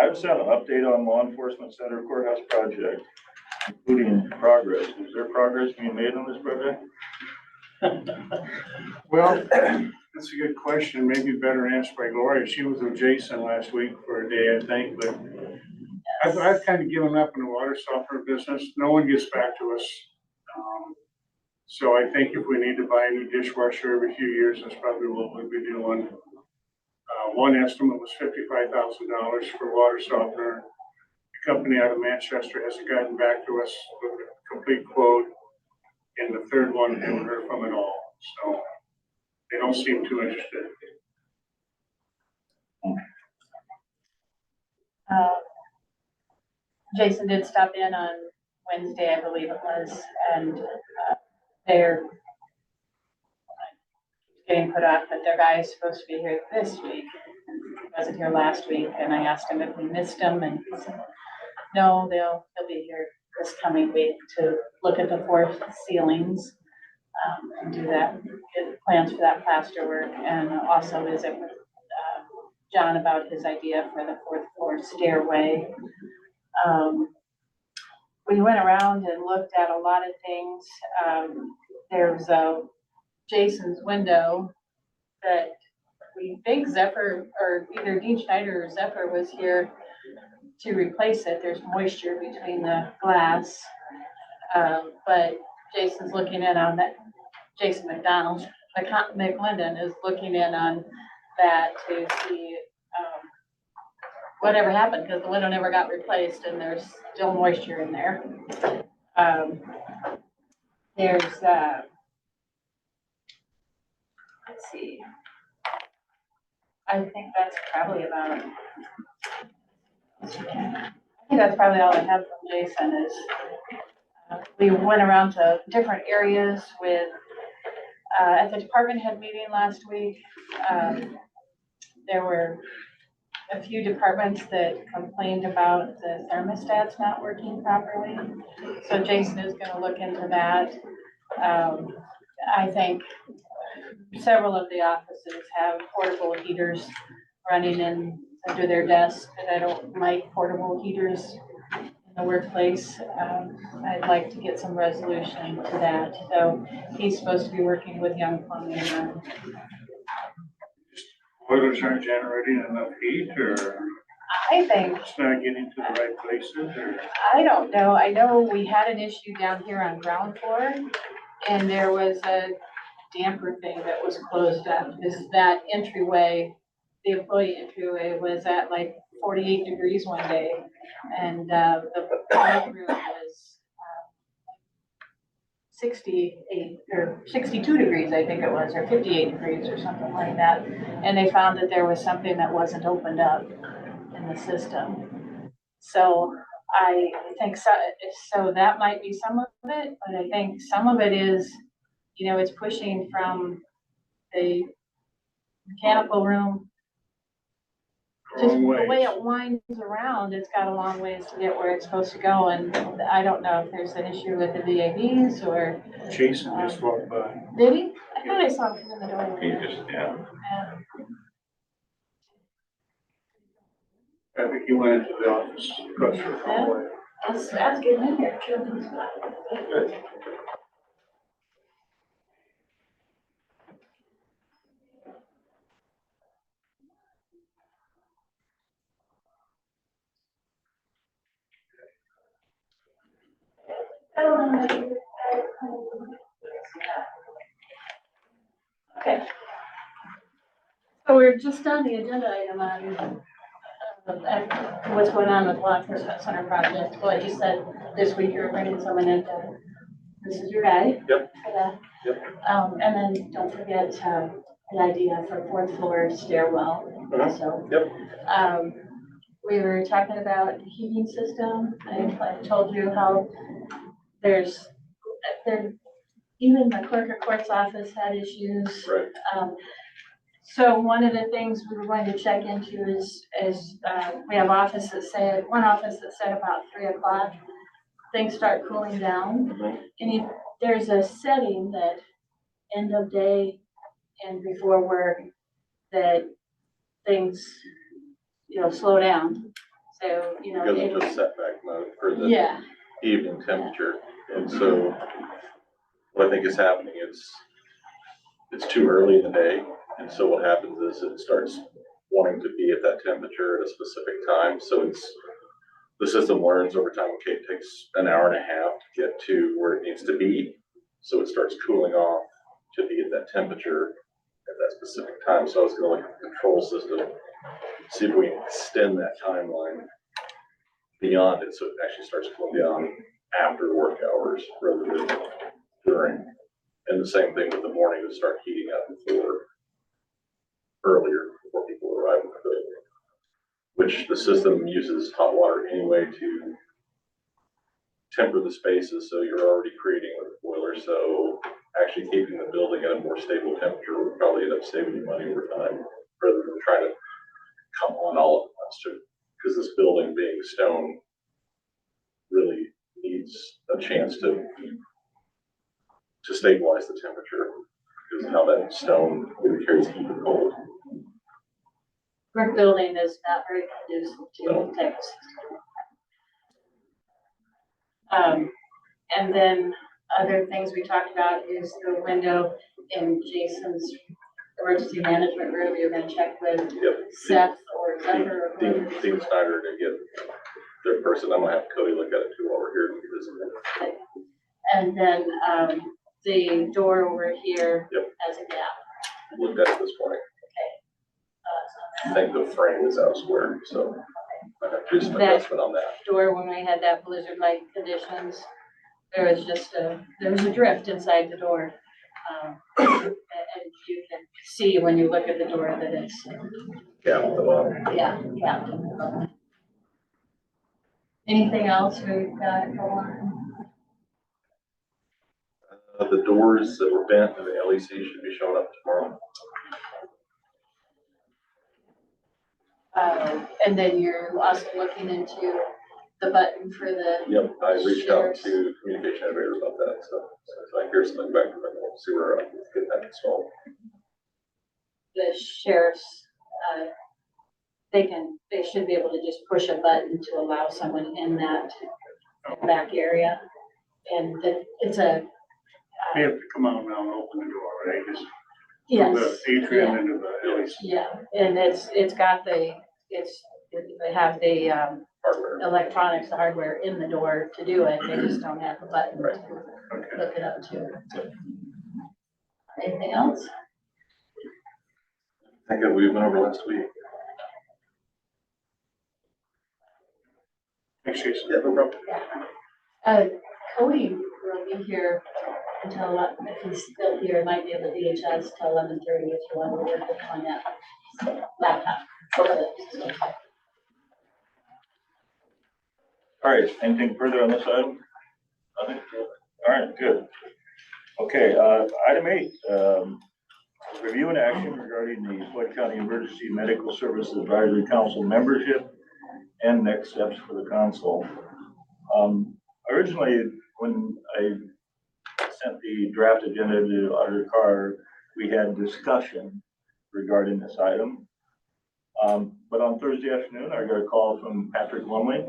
[SPEAKER 1] I just have an update on law enforcement center courthouse project, including progress. Is there progress being made on this project?
[SPEAKER 6] Well, that's a good question. Maybe better answered by Gloria. She was with Jason last week for a day, I think, but I've kind of given up in the water softener business. No one gets back to us. So I think if we need to buy a new dishwasher every few years, that's probably what we'll be doing. One estimate was $55,000 for water softener. The company out of Manchester hasn't gotten back to us with a complete quote. And the third one, haven't heard from at all. So they don't seem too interested.
[SPEAKER 4] Jason did stop in on Wednesday, I believe it was, and they're getting put off, but their guy is supposed to be here this week. He wasn't here last week, and I asked him if we missed him, and he said, no, they'll be here this coming week to look at the fourth ceilings, and do that, get plans for that plaster work, and also visit with John about his idea for the fourth floor stairway. We went around and looked at a lot of things. There's Jason's window that we think Zephyr, or either Dean Schneider or Zephyr was here to replace it. There's moisture between the glass. But Jason's looking in on that, Jason McDonald, McLendon is looking in on that to see whatever happened, because the window never got replaced and there's still moisture in there. There's, let's see. I think that's probably about, I think that's probably all I have from Jason is, we went around to different areas with, at the department head meeting last week, there were a few departments that complained about the thermostats not working properly. So Jason is gonna look into that. I think several of the offices have portable heaters running in under their desks, and I don't like portable heaters in the workplace. I'd like to get some resolution to that. So he's supposed to be working with Young Plumbing on.
[SPEAKER 6] Boilers aren't generating enough heat, or
[SPEAKER 4] I think,
[SPEAKER 6] it's not getting to the right places, or?
[SPEAKER 4] I don't know. I know we had an issue down here on ground floor, and there was a damper thing that was closed up. That entryway, the employee entryway was at like 48 degrees one day. And, the break room was, 68 or 62 degrees, I think it was, or 58 degrees or something like that. And they found that there was something that wasn't opened up in the system. So I think so that might be some of it, but I think some of it is, you know, it's pushing from the mechanical room. Just the way it winds around, it's got a long ways to get where it's supposed to go, and I don't know if there's an issue with the VAVs or.
[SPEAKER 6] Jason just walked by.
[SPEAKER 4] Did he? I thought I saw him in the door.
[SPEAKER 2] He just, yeah.
[SPEAKER 6] I think he went into the office across the hallway.
[SPEAKER 4] That's getting in here. Okay. So we're just on the agenda item on what's going on with law enforcement center project. Well, you said this week you're bringing someone in. This is your guy.
[SPEAKER 2] Yep.
[SPEAKER 4] For that.
[SPEAKER 2] Yep.
[SPEAKER 4] And then don't forget the idea for fourth floor stairwell. So.
[SPEAKER 2] Yep.
[SPEAKER 4] We were talking about heating system. I told you how there, even the clerk of court's office had issues.
[SPEAKER 2] Right.
[SPEAKER 4] So one of the things we were going to check into is we have offices said, one office that said about 3 o'clock, things start cooling down. And there's a setting that end of day and before work that things, you know, slow down. So, you know.
[SPEAKER 7] Because of the setback mode for the
[SPEAKER 4] Yeah.
[SPEAKER 7] evening temperature. And so what I think is happening is it's too early in the day. And so what happens is it starts wanting to be at that temperature at a specific time. So the system learns over time, okay, it takes an hour and a half to get to where it needs to be. So it starts cooling off to be at that temperature at that specific time. So I was gonna look at the control system, see if we can extend that timeline beyond it, so it actually starts cooling down after work hours rather than during. And the same thing with the morning, to start heating up earlier before people arrive in the building, which the system uses hot water anyway to temper the spaces, so you're already creating with the boiler. So actually keeping the building at a more stable temperature would probably end up saving you money over time, rather than trying to come on all at once, too, because this building being stone really needs a chance to stabilize the temperature, because of how that stone really carries heat and cold.
[SPEAKER 4] Brick building is not very conducive to Texas. And then other things we talked about is the window in Jason's emergency management room. You're gonna check with Seth or Zephyr.
[SPEAKER 7] Dean Snyder to get their person. I'm gonna have Cody look at it too while we're here because
[SPEAKER 4] And then the door over here has a gap.
[SPEAKER 7] looked at it this morning. I think the frame is out square, so I have to do some adjustment on that.
[SPEAKER 4] Door, when we had that blizzard-like conditions, there was a drift inside the door. And you can see when you look at the door that it's, capped. Anything else we've got going on?
[SPEAKER 7] The doors that were bent and the LEC should be showing up tomorrow.
[SPEAKER 4] And then you're also looking into the button for the,
[SPEAKER 7] Yep, I reached out
[SPEAKER 4] Shares.
[SPEAKER 7] to communication elevator about that, so I hear something back from them, we'll see where I can get that installed.
[SPEAKER 4] the sheriff's, they should be able to just push a button to allow someone in that back area. And it's a,
[SPEAKER 6] They have to come out now and open the door, right? Just
[SPEAKER 4] yes.
[SPEAKER 6] the atrium into the LEC.
[SPEAKER 4] Yeah, and it's got they have the,
[SPEAKER 7] Hardware.
[SPEAKER 4] electronics, the hardware in the door to do it, they just don't have the button
[SPEAKER 7] Right.
[SPEAKER 4] to hook it up to. Anything else?
[SPEAKER 7] I think that we went over last week.
[SPEAKER 6] Thanks, Jason.
[SPEAKER 7] Yeah, no problem.
[SPEAKER 4] Cody will be here until 11, if he's still here, it might be able to DHS till 11:30 if you want to work on that laptop. Okay.
[SPEAKER 1] All right, anything further on this item? Nothing? All right, good. Okay, item 8, review and action regarding the Floyd County Emergency Medical Services Advisory Council membership and next steps for the council. Originally, when I sent the draft agenda to Auditor Carr, we had discussion regarding this item. But on Thursday afternoon, I got a call from Patrick Lumley,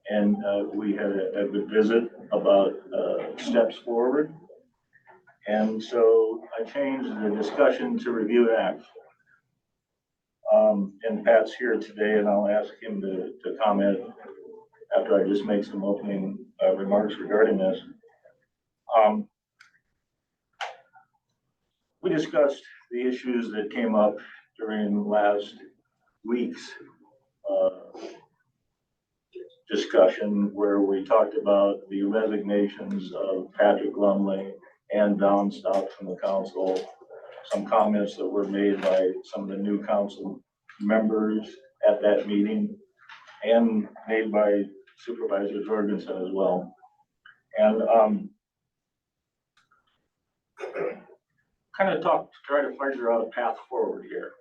[SPEAKER 1] and we had a good visit about steps forward. And so I changed the discussion to review and act. And Pat's here today, and I'll ask him to comment after I just make some opening remarks regarding this. We discussed the issues that came up during last week's discussion, where we talked about the resignations of Patrick Lumley and Don Stout from the council, some comments that were made by some of the new council members at that meeting, and made by Supervisor Jorgensen as well. And kind of try to figure out a path forward here.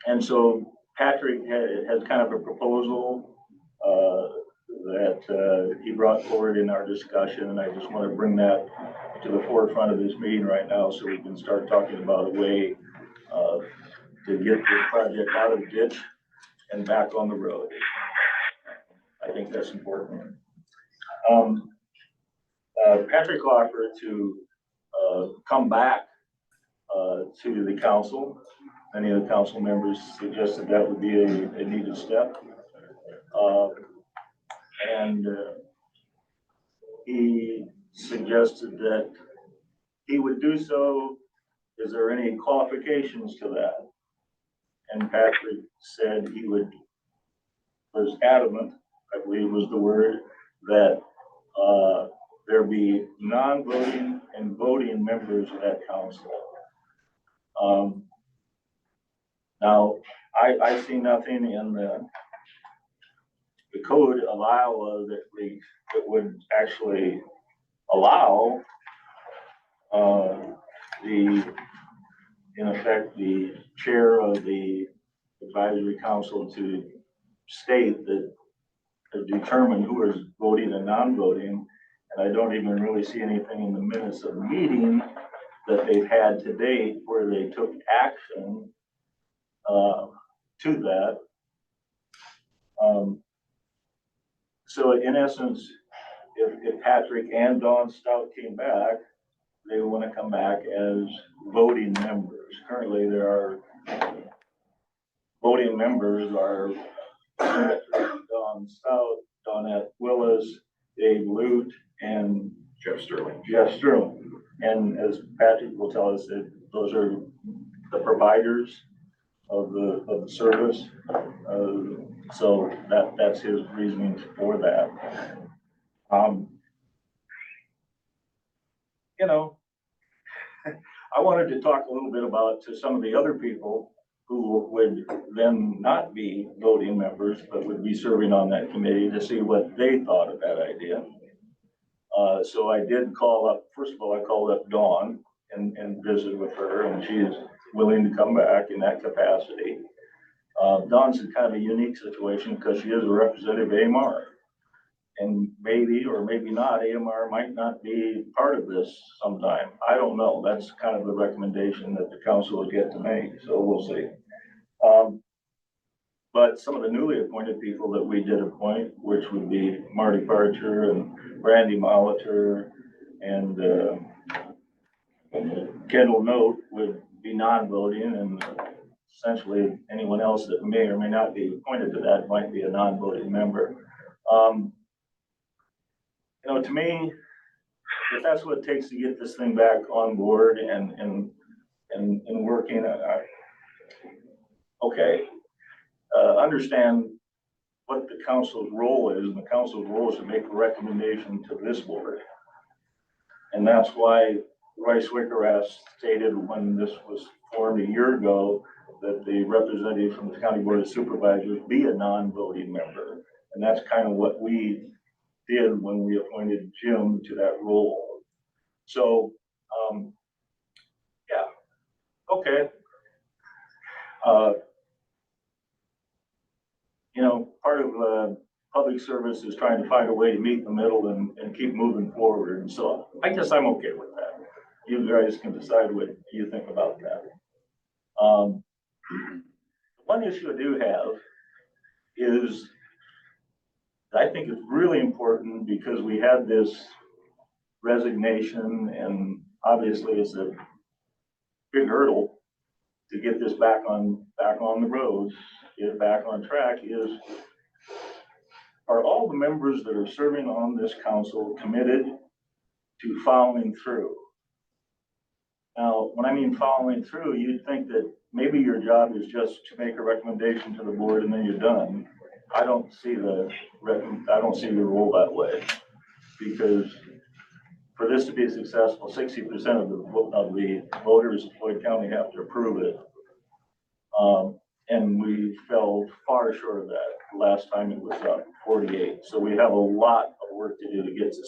[SPEAKER 1] And so Patrick has kind of a proposal that he brought forward in our discussion, and I just want to bring that to the forefront of this meeting right now so we can start talking about a way to get this project out of the ditch and back on the road. I think that's important. Patrick offered to come back to the council. Many of the council members suggested that would be a needed step. And he suggested that he would do so. Is there any qualifications to that? And Patrick said he was adamant, I believe was the word, that there be non-voting and voting members of that council. Now, I see nothing in the code of Iowa that would actually allow in effect, the chair of the advisory council to state that to determine who is voting and non-voting. And I don't even really see anything in the minutes of the meeting that they've had to date where they took action to that. So in essence, if Patrick and Don Stout came back, they want to come back as voting members. Currently, there are voting members are Don Stout, Donette Willis, Dave Lute, and
[SPEAKER 2] Jeff Sterling.
[SPEAKER 1] And as Patrick will tell us, that those are the providers of the service. So that's his reasoning for that. You know, I wanted to talk a little bit about to some of the other people who would then not be voting members, but would be serving on that committee to see what they thought of that idea. So I did call up, first of all, I called up Dawn and visited with her, and she's willing to come back in that capacity. Dawn's in kind of a unique situation because she is a representative of AMR. And maybe or maybe not, AMR might not be part of this sometime. I don't know. That's kind of the recommendation that the council will get to make, so we'll see. But some of the newly appointed people that we did appoint, which would be Marty Parcher and Brandy Molitor and Kendall Note would be non-voting, and essentially anyone else that may or may not be appointed to that might be a non-voting member. You know, to me, if that's what it takes to get this thing back on board and working, okay. Understand what the council's role is, and the council's role is to make a recommendation to this board. And that's why Rice Wickerass stated when this was formed a year ago that the representative from the County Board of Supervisors be a non-voting member. And that's kind of what we did when we appointed Jim to that role. So, yeah, okay. You know, part of public service is trying to find a way to meet in the middle and keep moving forward. And so I guess I'm okay with that. You guys can decide what you think about that. One issue I do have is I think it's really important because we had this resignation, and obviously it's a big hurdle to get this back on the roads, get it back on track. Are all the members that are serving on this council committed to following through? Now, when I mean following through, you'd think that maybe your job is just to make a recommendation to the board and then you're done. I don't see the role that way, because for this to be successful, 60% of the voters of Floyd County have to approve it. And we fell far short of that. Last time it was 48. So we have a lot of work to do to get to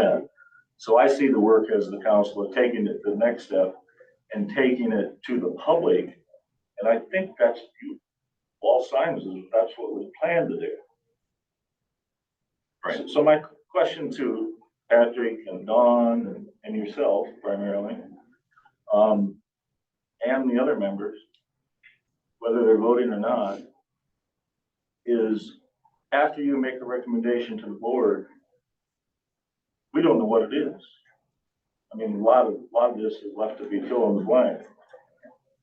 [SPEAKER 1] 60%. So I see the work as the council of taking it to the next step and taking it to the public. And I think that's, all signs is that's what we plan to do.
[SPEAKER 2] Right.
[SPEAKER 1] So my question to Patrick and Dawn and yourself primarily, and the other members, whether they're voting or not, is after you make a recommendation to the board, we don't know what it is. I mean, a lot of this is left to be fill in the blank.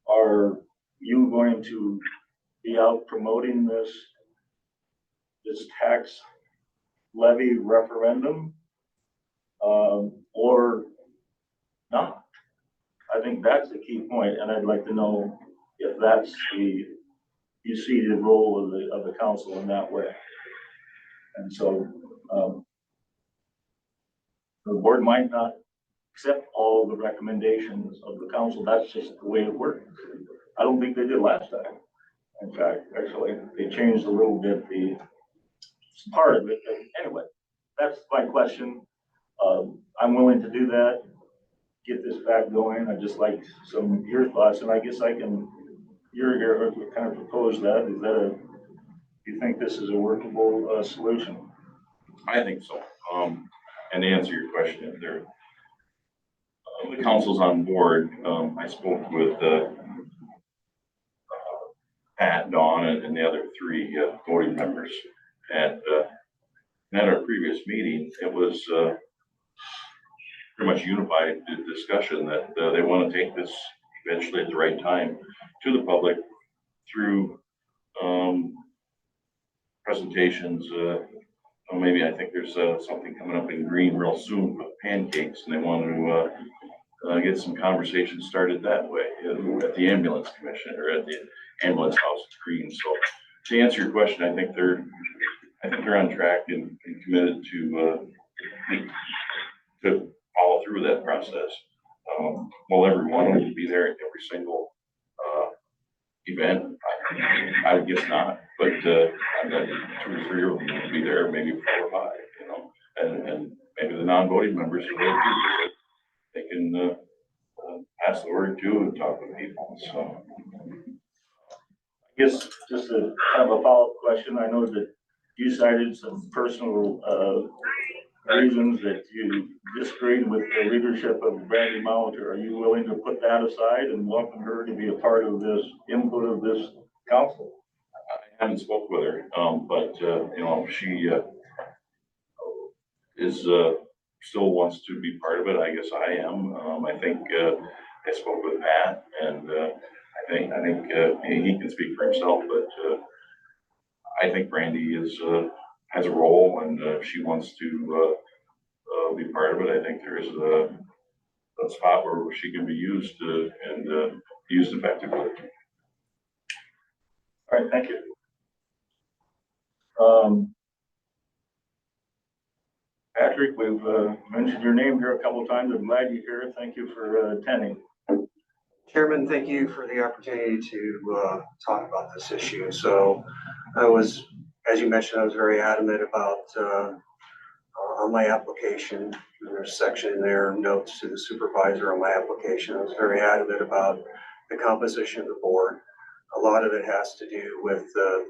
[SPEAKER 1] Are you going to be out promoting this tax levy referendum, or not? I think that's the key point, and I'd like to know if that's you see the role of the council in that way. And so the board might not accept all the recommendations of the council. That's just the way it works. I don't think they did last time. In fact, actually, they changed a little bit the part of it. But anyway, that's my question. I'm willing to do that, get this back going. I just like some of your thoughts, and I guess you're here to kind of propose that. Is that do you think this is a workable solution?
[SPEAKER 2] I think so. And to answer your question, if there, the council's on board. I spoke with Pat, Dawn, and the other three voting members at our previous meeting. It was pretty much unified discussion that they want to take this eventually at the right time to the public through presentations. Maybe I think there's something coming up in Green real soon with pancakes, and they want to get some conversation started that way at the ambulance commission or at the ambulance house at Green. So to answer your question, I think they're on track and committed to follow through that process. Will everyone will be there at every single event? I would guess not, but 2 or 3 of them will be there, maybe 4 or 5, you know, and maybe the non-voting members are there too. They can, pass the word too and talk with people, so.
[SPEAKER 1] I guess just a kind of a follow-up question. I know that you cited some personal, reasons that you disagreed with the leadership of Brandy Mount. Are you willing to put that aside and welcome her to be a part of this input of this council?
[SPEAKER 2] I haven't spoke with her, but, you know, she, is, still wants to be part of it. I guess I am. I think, I spoke with Matt and, I think, he can speak for himself, but, I think Brandy is, has a role and, if she wants to, be part of it, I think there is a spot where she can be used, and, used effectively.
[SPEAKER 1] All right, thank you. Patrick, we've mentioned your name here a couple of times. I'm glad you're here. Thank you for attending.
[SPEAKER 8] Chairman, thank you for the opportunity to talk about this issue. So I was, as you mentioned, I was very adamant about on my application. There's a section in there, notes to the supervisor on my application. I was very adamant about the composition of the board. A lot of it has to do with the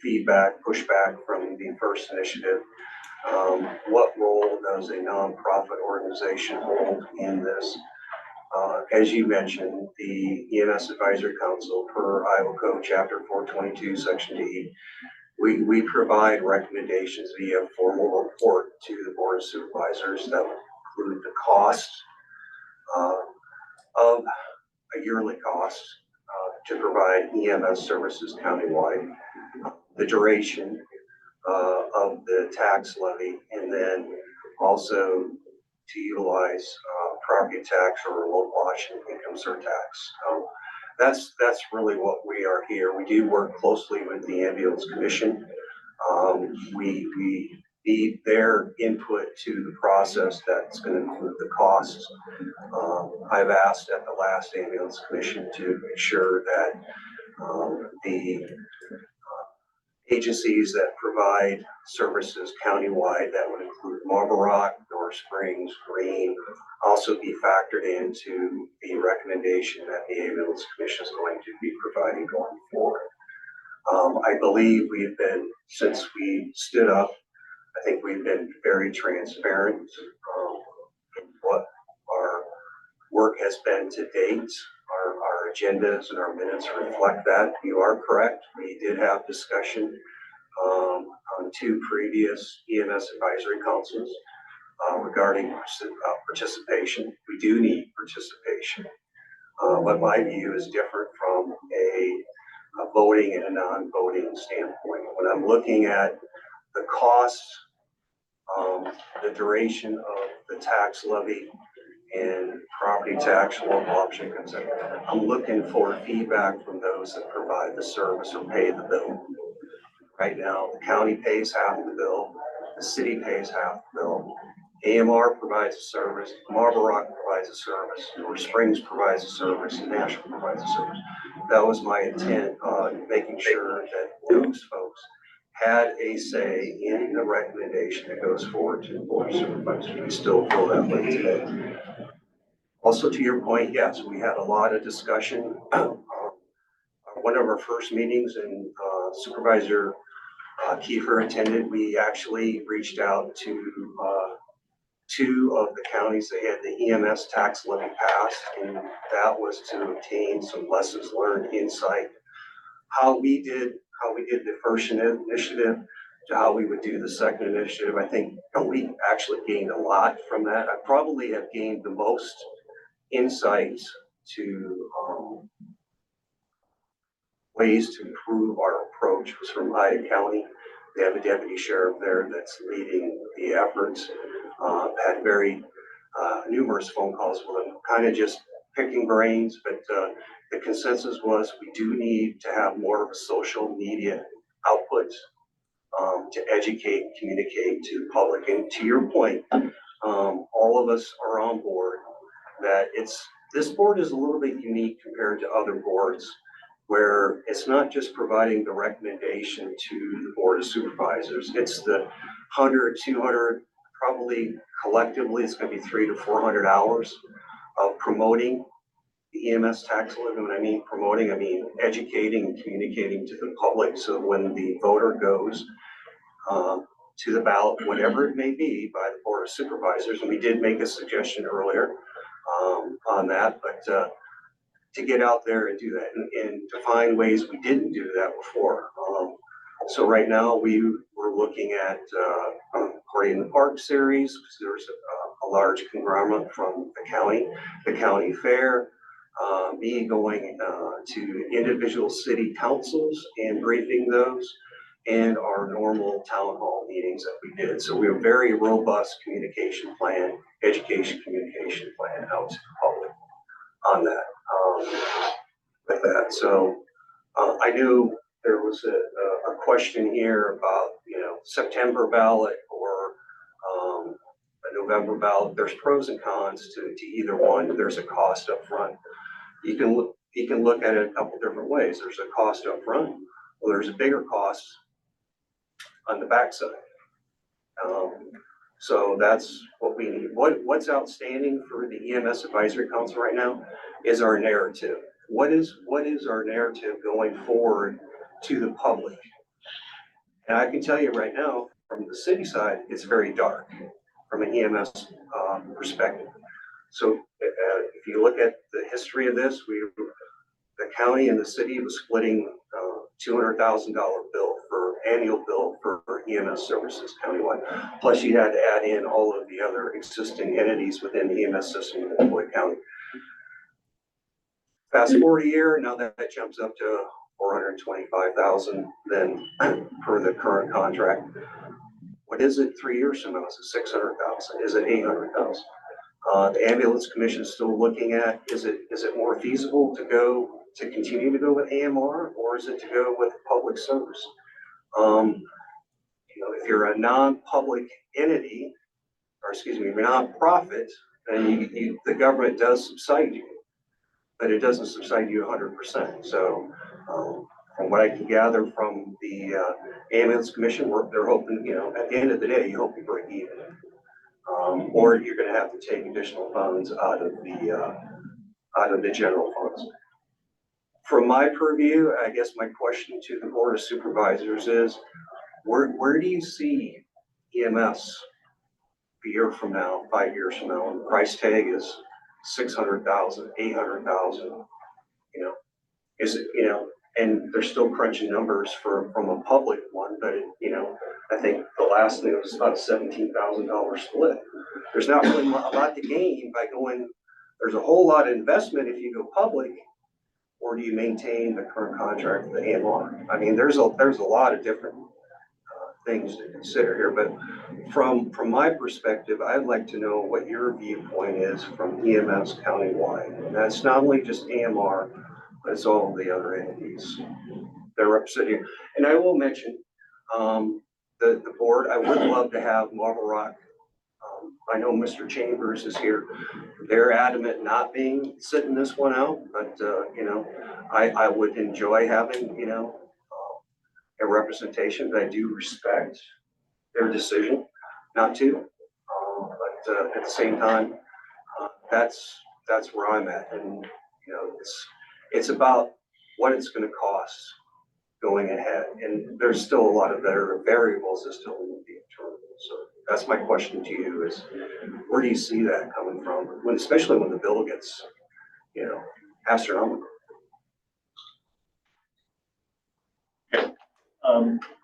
[SPEAKER 8] feedback, pushback from the first initiative. What role does a nonprofit organization hold in this? As you mentioned, the EMS Advisory Council per Iowa Code Chapter 422, Section D, we provide recommendations via formal report to the Board of Supervisors that would include the cost of a yearly cost to provide EMS services countywide, the duration of the tax levy, and then also to utilize property tax or local option income surtax. That's really what we are here. We do work closely with the Ambulance Commission. We need their input to the process that's going to include the costs. I've asked at the last Ambulance Commission to make sure that the agencies that provide services countywide, that would include Marble Rock, North Springs, Green, also be factored into the recommendation that the Ambulance Commission is going to be providing going forward. I believe we've been, since we stood up, I think we've been very transparent in what our work has been to date. Our agendas and our minutes reflect that. You are correct. We did have discussion on 2 previous EMS advisory councils regarding participation. We do need participation. But my view is different from a voting and a non-voting standpoint. When I'm looking at the costs, the duration of the tax levy, and property tax, local option consent, I'm looking for feedback from those that provide the service or pay the bill. Right now, the county pays half the bill, the city pays half the bill. AMR provides a service, Marble Rock provides a service, North Springs provides a service, and Nashville provides a service. That was my intent on making sure that those folks had a say in the recommendation that goes forward to the Board of Supervisors. We still feel that way today. Also, to your point, yes, we had a lot of discussion. One of our first meetings, and Supervisor Kiefer attended, we actually reached out to 2 of the counties that had the EMS tax levy passed, and that was to obtain some lessons learned insight. How we did the first initiative to how we would do the second initiative. I think we actually gained a lot from that. I probably have gained the most insights to ways to improve our approach was from Ida County. They have a deputy sheriff there that's leading the efforts. Had very numerous phone calls with them, kind of just picking brains, but the consensus was we do need to have more of a social media output to educate and communicate to the public. And to your point, all of us are on board that this board is a little bit unique compared to other boards, where it's not just providing the recommendation to the Board of Supervisors. It's the 100, 200, probably collectively, it's gonna be 300 to 400 hours of promoting the EMS tax levy. When I mean promoting, I mean educating and communicating to the public. So when the voter goes to the ballot, whatever it may be, by the Board of Supervisors, and we did make a suggestion earlier on that, but to get out there and do that and to find ways we didn't do that before. So right now we're looking at Party in the Park series, because there's a large conglomerate from the county fair, me going to individual city councils and briefing those, and our normal town hall meetings that we did. So we have a very robust communication plan, education communication plan out to the public on that. With that, so I knew there was a question here about, you know, September ballot or a November ballot. There's pros and cons to either one. There's a cost up front. You can look at it a couple different ways. There's a cost up front, or there's a bigger cost on the backside. So that's what we need. What's outstanding for the EMS Advisory Council right now is our narrative. What is our narrative going forward to the public? And I can tell you right now, from the city side, it's very dark from an EMS perspective. So if you look at the history of this, the county and the city was splitting $200,000 annual bill for EMS services countywide. Plus you had to add in all of the other existing entities within the EMS system in Floyd County. Fast forward a year, now that jumps up to $425,000 then per the current contract. What is it 3 years from now? Is it $600,000? Is it $800,000? The ambulance commission is still looking at, is it more feasible to continue to go with AMR, or is it to go with public service? You know, if you're a non-public entity, or excuse me, a non-profit, then the government does subside you, but it doesn't subside you 100%. So from what I can gather from the ambulance commission, they're hoping, you know, at the end of the day, you hope you break even. Or you're going to have to take additional funds out of the general funds. From my purview, I guess my question to the Board of Supervisors is, where do you see EMS a year from now, 5 years from now, and the price tag is $600,000, $800,000, you know, is it, you know, and they're still crunching numbers from a public one, but you know, I think the last thing was about a $17,000 split. There's not really a lot to gain by going, there's a whole lot of investment if you go public, or do you maintain the current contract with the AMR? I mean, there's a lot of different things to consider here, but from my perspective, I'd like to know what your viewpoint is from EMS countywide. And that's not only just AMR, but it's all the other entities that are represented here. And I will mention the board, I would love to have Marble Rock. I know Mr. Chambers is here. They're adamant not sitting this one out, but you know, I would enjoy having, you know, a representation, but I do respect their decision not to. But at the same time, that's where I'm at, and you know, it's about what it's going to cost going ahead, and there's still a lot of better variables that still need to be determined. So that's my question to you: is where do you see that coming from, especially when the bill gets, you know, astronomical?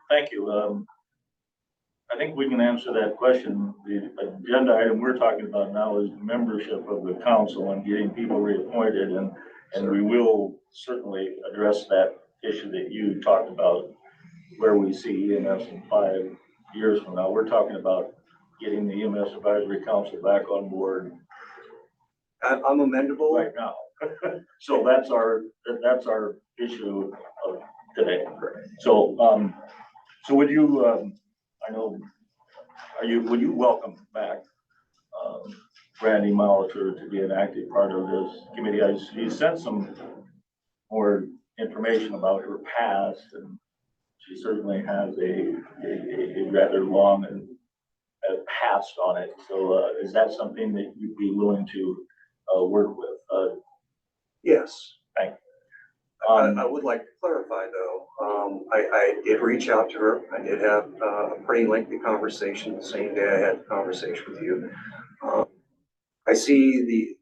[SPEAKER 1] Thank you. I think we can answer that question. The agenda item we're talking about now is membership of the council and getting people reappointed, and we will certainly address that issue that you talked about, where we see EMS in 5 years from now. We're talking about getting the EMS Advisory Council back on board.
[SPEAKER 8] I'm amendable
[SPEAKER 1] right now. So that's our issue of today. So so would you I know, would you welcome back Randy Molitor to be an active part of this committee? He sent some more information about her past, and she certainly has a rather long and past on it. So, is that something that you'd be willing to, work with?
[SPEAKER 8] Yes.
[SPEAKER 1] Thank
[SPEAKER 8] I would like to clarify though, I did reach out to her. I did have a pretty lengthy conversation the same day I had the conversation with you. I see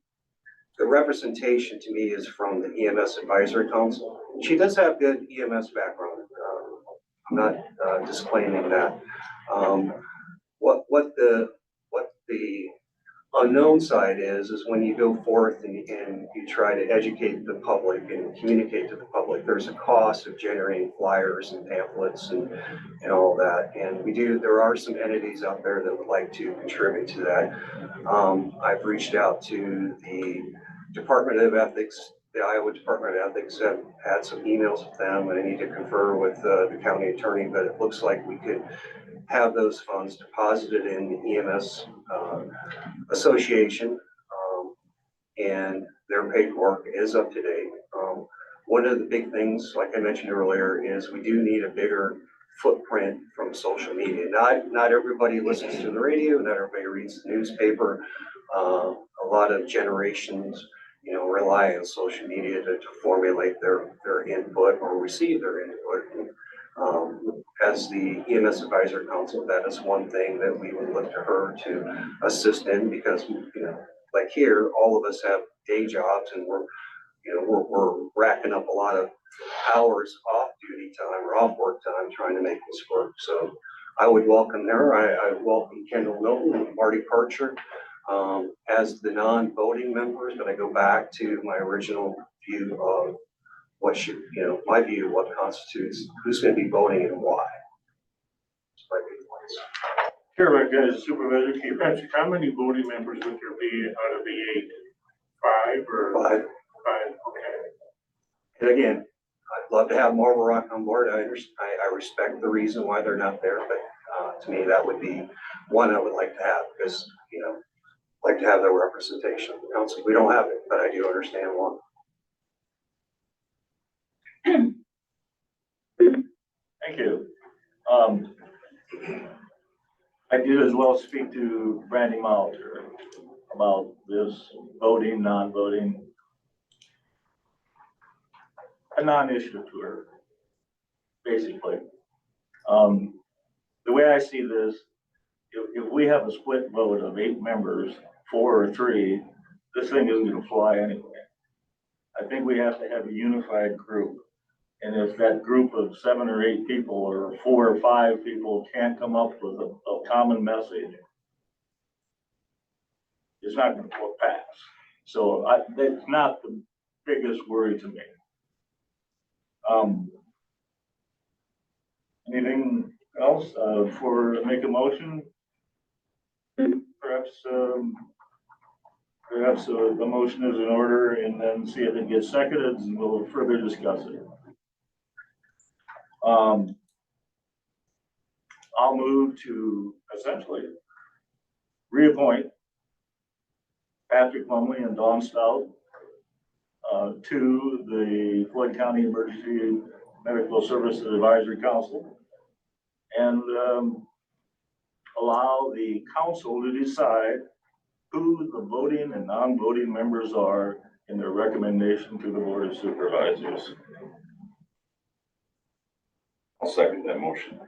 [SPEAKER 8] the representation to me is from the EMS Advisory Council. She does have good EMS background. I'm not disclaiming that. What the unknown side is when you go forth and you try to educate the public and communicate to the public, there's a cost of generating flyers and pamphlets and all that. And there are some entities out there that would like to contribute to that. I've reached out to the Department of Ethics. The Iowa Department of Ethics have had some emails with them, and I need to confer with the county attorney, but it looks like we could have those funds deposited in the EMS association, and their paperwork is up to date. One of the big things, like I mentioned earlier, is we do need a bigger footprint from social media. Not everybody listens to the radio, not everybody reads the newspaper. A lot of generations, rely on social media to formulate their input or receive their input. As the EMS Advisory Council, that is one thing that we would look to her to assist in, because, like here, all of us have day jobs and we're racking up a lot of hours off duty time or off work time trying to make this work. So I would welcome her. I welcome Kendall Milton and Marty Parcher as the non-voting members, but I go back to my original view of my view of what constitutes who's going to be voting and why. That's my big points.
[SPEAKER 6] Here, as Supervisor Keith, Patrick, how many voting members would there be out of the 8? 5 or?
[SPEAKER 8] 5.
[SPEAKER 6] 5, okay.
[SPEAKER 8] And again, I'd love to have Marble Rock on board. I respect the reason why they're not there, but to me, that would be one I would like to have, because, like to have their representation of the council. We don't have it, but I do understand why.
[SPEAKER 1] Thank you. I did as well speak to Brandy Malter about this voting, non-voting. A non-issue to her, basically. The way I see this, if we have a split vote of 8 members, 4 or 3, this thing isn't gonna fly anyway. I think we have to have a unified group. And if that group of 7 or 8 people or 4 or 5 people can't come up with a common message, it's not gonna pass. So that's not the biggest worry to me. Anything else make a motion? Perhaps the motion is in order, and then see if it gets seconded, and we'll further discuss it. I'll move to essentially reappoint Patrick Lumley and Dawn Stout to the Floyd County Emergency Medical Services Advisory Council, and allow the council to decide who the voting and non-voting members are in their recommendation to the Board of Supervisors.
[SPEAKER 2] I'll second that motion.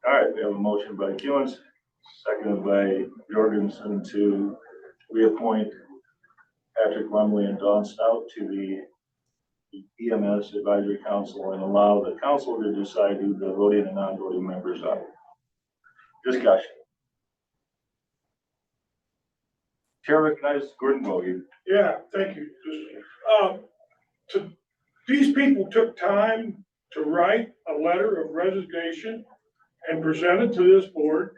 [SPEAKER 1] All right, we have a motion by Kewens, seconded by Jorgensen to reappoint Patrick Lumley and Dawn Stout to the EMS Advisory Council and allow the council to decide who the voting and non-voting members are. Discussion. Chair recognizes Gordon Bogie.
[SPEAKER 9] Yeah, thank you. These people took time to write a letter of resignation and present it to this board.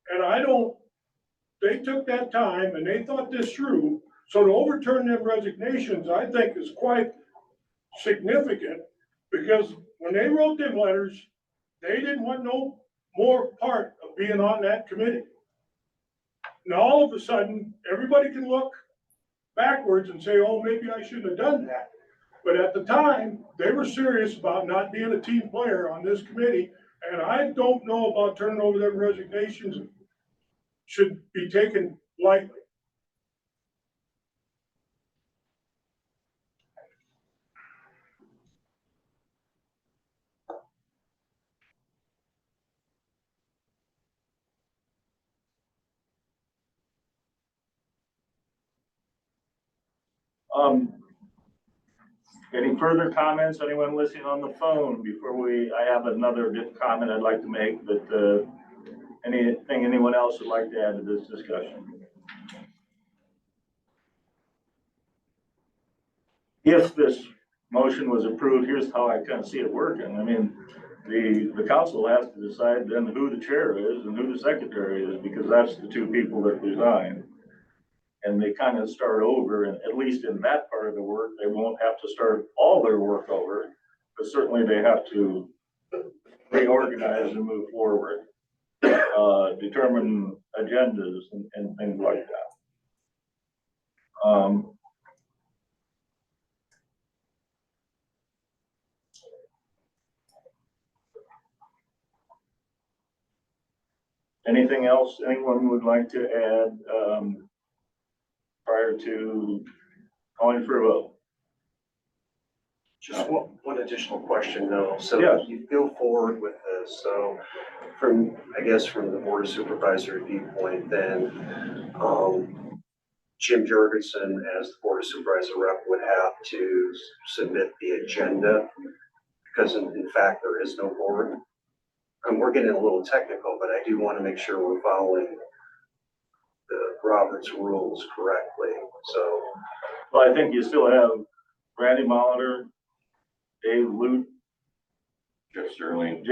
[SPEAKER 9] And they took that time and they thought this through. So to overturn them resignations, I think is quite significant, because when they wrote them letters, they didn't want no more part of being on that committee. Now, all of a sudden, everybody can look backwards and say, oh, maybe I shouldn't have done that. But at the time, they were serious about not being a team player on this committee. And I don't know about turning over their resignations should be taken lightly.
[SPEAKER 1] Any further comments? Anyone listening on the phone before I have another comment I'd like to make, but, anything anyone else would like to add to this discussion? If this motion was approved, here's how I kind of see it working. I mean, the council has to decide then who the chair is and who the secretary is, because that's the two people that resign. And they kind of start over, and at least in that part of the work, they won't have to start all their work over, but certainly they have to reorganize and move forward, determine agendas and things like that. Anything else anyone would like to add prior to calling for a vote?
[SPEAKER 8] Just one additional question though. So
[SPEAKER 1] Yes.
[SPEAKER 8] you go forward with this, so I guess from the Board of Supervisor viewpoint, then, Jim Jorgensen as the Board of Supervisor rep would have to submit the agenda because in fact, there is no board. And we're getting a little technical, but I do want to make sure we're following the Robert's rules correctly, so.
[SPEAKER 1] Well, I think you still have Randy Molitor, Dave Lute,
[SPEAKER 2] Jeff Sterling,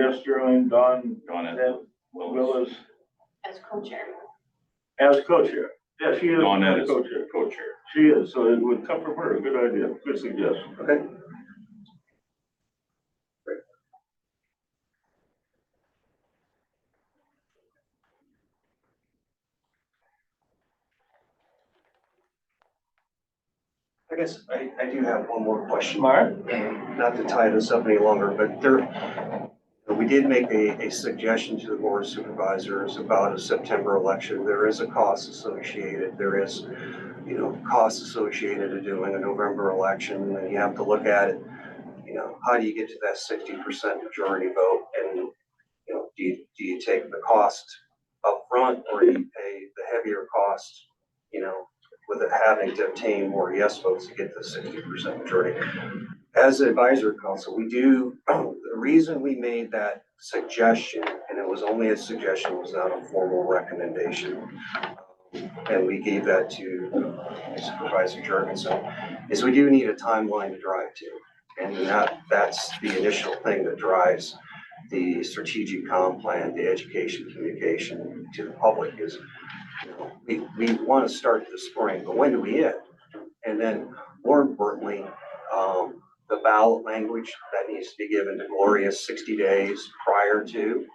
[SPEAKER 1] Don
[SPEAKER 2] Dawnette
[SPEAKER 1] Willis
[SPEAKER 4] As co-chair.
[SPEAKER 1] as co-chair. Yeah, she is
[SPEAKER 2] Dawnette is
[SPEAKER 1] co-chair.
[SPEAKER 2] co-chair.
[SPEAKER 1] She is, so it would come from her. Good idea, good suggestion.
[SPEAKER 8] Okay. I guess I do have one more question.
[SPEAKER 1] Mark?
[SPEAKER 8] Not to tie this up any longer, but we did make a suggestion to the Board of Supervisors about a September election. There is a cost associated. There is, costs associated to doing a November election, and you have to look at it, how do you get to that 60% majority vote? And, do you take the cost up front, or do you pay the heavier cost, with it having to obtain more yes votes to get the 60% majority? As an advisory council, the reason we made that suggestion, and it was only a suggestion, was not a formal recommendation, and we gave that to Supervisor Jorgensen, is we do need a timeline to drive to. And that's the initial thing that drives the strategic comm plan, the education communication to the public is, we want to start this spring, but when do we end? And then more importantly, the ballot language that needs to be given to Gloria 60 days prior to,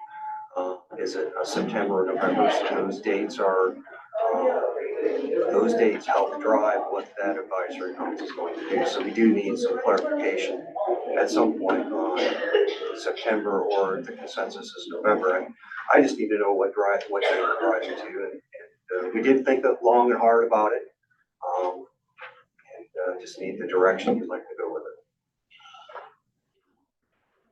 [SPEAKER 8] is it September or November? So those dates help drive what that advisory council is going to do. So we do need some clarification at some point on September, or the consensus is November. And I just need to know what day we're driving to. And we did think long and hard about it. And just need the direction you'd like to go with it.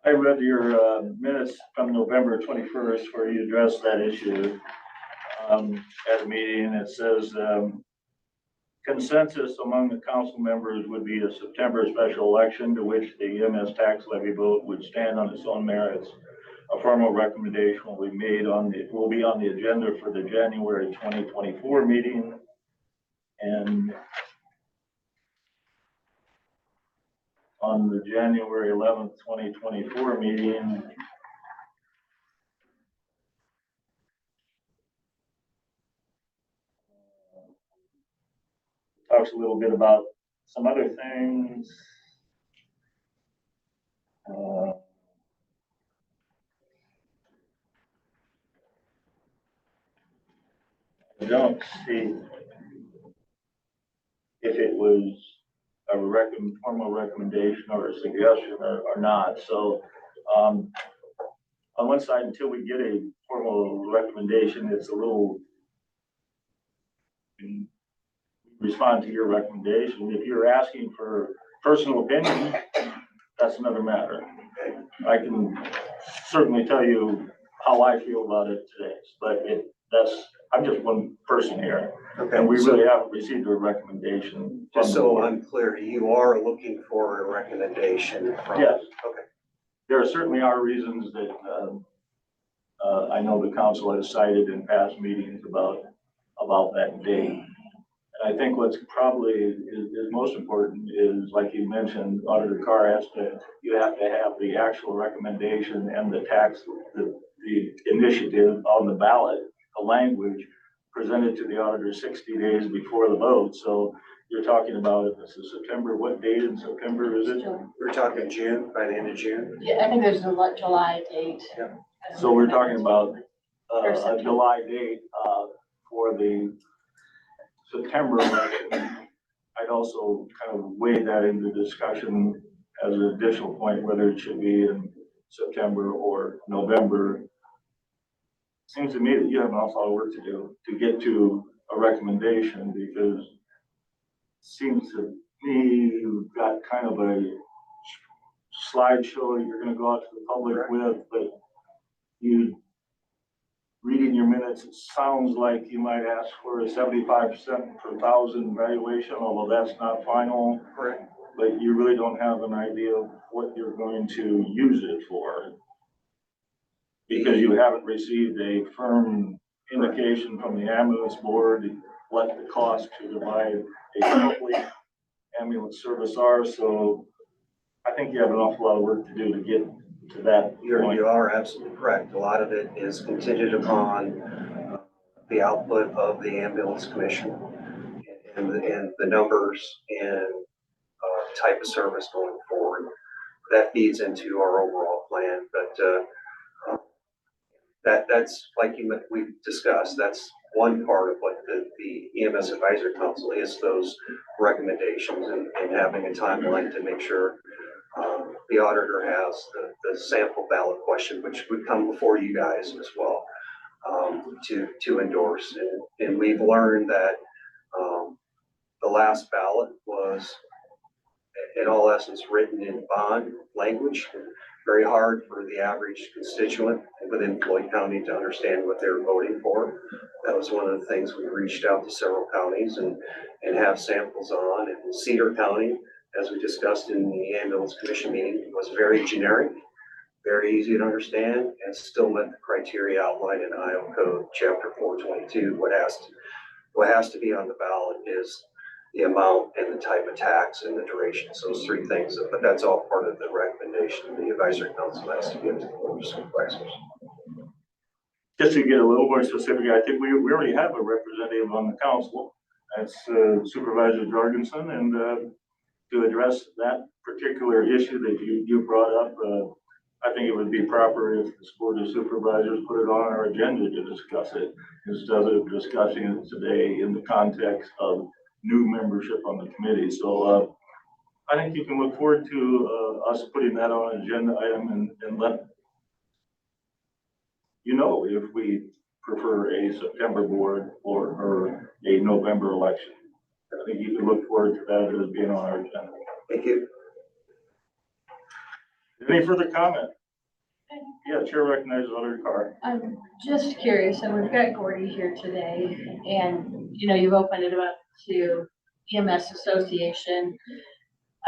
[SPEAKER 1] I read your minutes from November 21st where you addressed that issue at a meeting. It says consensus among the council members would be a September special election to which the EMS tax levy vote would stand on its own merits. A formal recommendation will be on the agenda for the January 2024 meeting. And on the January 11th, 2024 meeting, talks a little bit about some other things. I don't see if it was a formal recommendation or a suggestion or not. So on one side, until we get a formal recommendation, it's a little respond to your recommendation. If you're asking for personal opinion, that's another matter. I can certainly tell you how I feel about it today, but I'm just one person here.
[SPEAKER 8] Okay,
[SPEAKER 1] And we
[SPEAKER 8] so
[SPEAKER 1] really haven't received a recommendation. from
[SPEAKER 8] just
[SPEAKER 1] the
[SPEAKER 8] so
[SPEAKER 1] board.
[SPEAKER 8] I'm clear, you are looking for a recommendation from?
[SPEAKER 1] Yes.
[SPEAKER 8] Okay.
[SPEAKER 1] There certainly are reasons that, I know the council has cited in past meetings about that date. And I think what's probably is most important is, like you mentioned, Auditor Carr you have to have the actual recommendation and the initiative on the ballot, the language presented to the auditor 60 days before the vote. So you're talking about, this is September, what date in September is it?
[SPEAKER 8] We're talking June, by the end of June?
[SPEAKER 4] Yeah, I think there's a July date.
[SPEAKER 8] Yeah.
[SPEAKER 1] So we're talking about
[SPEAKER 4] Or
[SPEAKER 1] a
[SPEAKER 4] September.
[SPEAKER 1] July date for the September election. I'd also kind of weigh that into discussion as an additional point, whether it should be in September or November. Seems to me that you have an awful lot of work to do to get to a recommendation, because it seems to me you've got kind of a slideshow you're gonna go out to the public with, but reading your minutes, it sounds like you might ask for a 75% per thousand valuation, although that's not final.
[SPEAKER 8] Correct.
[SPEAKER 1] But you really don't have an idea of what you're going to use it for, because you haven't received a firm indication from the ambulance board what the cost to provide a complete ambulance service are. So I think you have an awful lot of work to do to get to that point.
[SPEAKER 8] You are absolutely correct. A lot of it is contingent upon the output of the ambulance commission and the numbers and type of service going forward. That feeds into our overall plan, but that's like we've discussed. That's one part of what the EMS Advisory Council is, those recommendations and having a timeline to make sure the auditor has the sample ballot question, which would come before you guys as well, to endorse. And we've learned that the last ballot was, in all essence, written in bond language. Very hard for the average constituent within Floyd County to understand what they're voting for. That was one of the things we reached out to several counties and have samples on. And Cedar County, as we discussed in the ambulance commission meeting, was very generic, very easy to understand, and still met the criteria outlined in Iowa Code Chapter 422. What has to be on the ballot is the amount and the type of tax and the duration. So those three things, but that's all part of the recommendation the advisory council has to give to the board of supervisors.
[SPEAKER 1] Just to get a little more specific, I think we already have a representative on the council. That's Supervisor Jorgensen, and to address that particular issue that you brought up, I think it would be proper if the board of supervisors put it on our agenda to discuss it, instead of discussing it today in the context of new membership on the committee. So I think you can look forward to us putting that on an agenda item and let you know if we prefer a September board or a November election. I think you can look forward to that as being on our agenda.
[SPEAKER 8] Thank you.
[SPEAKER 1] Any further comment? Yeah, Chair recognizes Auditor Carr.
[SPEAKER 4] I'm just curious, and we've got Gordy here today, and you've opened it up to EMS Association.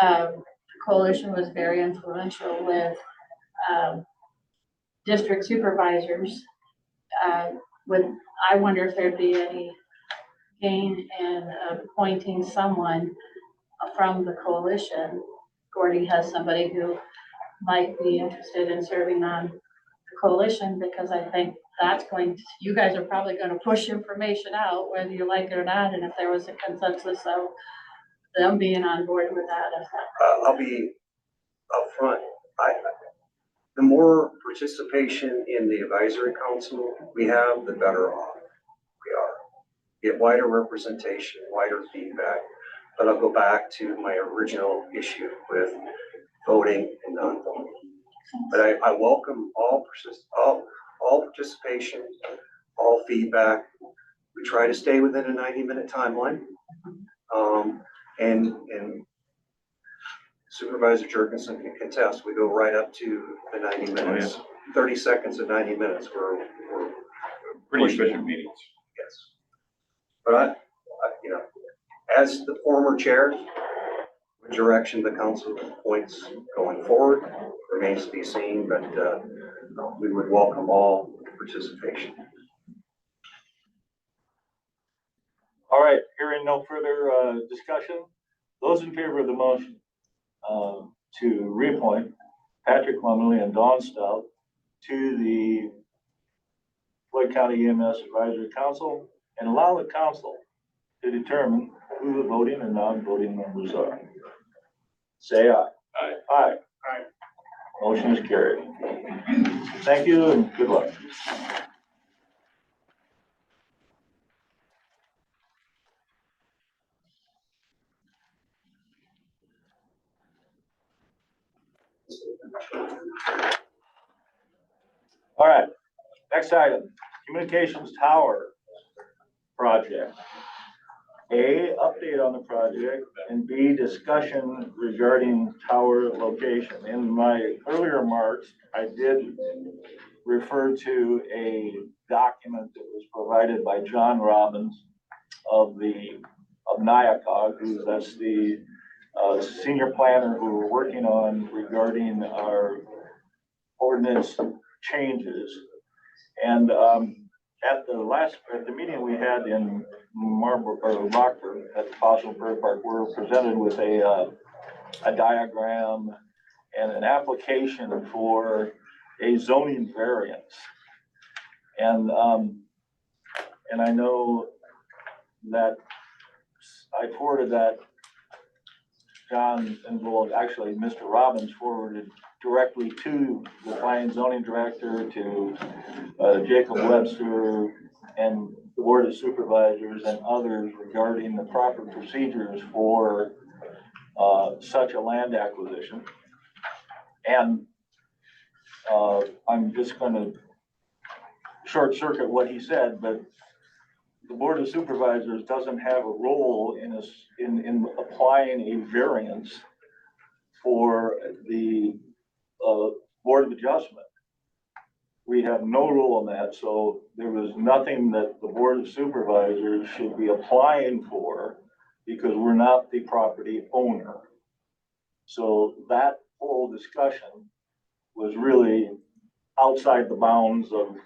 [SPEAKER 4] The coalition was very influential with district supervisors. I wonder if there'd be any gain in appointing someone from the coalition. Gordy has somebody who might be interested in serving on the coalition, because I think that's you guys are probably going to push information out whether you like it or not, and if there was a consensus of them being on board with that.
[SPEAKER 8] I'll be upfront. The more participation in the advisory council we have, the better off we are. Get wider representation, wider feedback. But I'll go back to my original issue with voting and non-voting. But I welcome all participation, all feedback. We try to stay within a 90-minute timeline. And Supervisor Jurgensen can contest, we go right up to the 90 minutes, 30 seconds to 90 minutes. We're
[SPEAKER 2] Pretty
[SPEAKER 8] pushing.
[SPEAKER 2] efficient meetings.
[SPEAKER 8] Yes. But I, you know, as the former chair, the direction the council points going forward remains to be seen, but we would welcome all participation.
[SPEAKER 1] All right, hearing no further discussion, those in favor of the motion to reappoint Patrick Lumley and Dawn Stout to the Floyd County EMS Advisory Council and allow the council to determine who the voting and non-voting members are. Say aye.
[SPEAKER 2] Aye.
[SPEAKER 1] Aye. Aye. Motion is carried. Thank you and good luck. All right, next item, communications tower project. A, update on the project, and B, discussion regarding tower location. In my earlier remarks, I did refer to a document that was provided by John Robbins of NIACOG, that's the senior planner who we're working on regarding our ordinance changes. And at the meeting we had in Rockford at the Fossil Bird Park, we were presented with a diagram and an application for a zoning variance. And I know that I forwarded that John, and well, actually Mr. Robbins forwarded directly to the planning zoning director, to Jacob Webster and the board of supervisors and others regarding the proper procedures for such a land acquisition. And I'm just going to short circuit what he said, but the board of supervisors doesn't have a role in applying a variance for the board of adjustment. We have no role in that, so there was nothing that the board of supervisors should be applying for because we're not the property owner. So that whole discussion was really outside the bounds of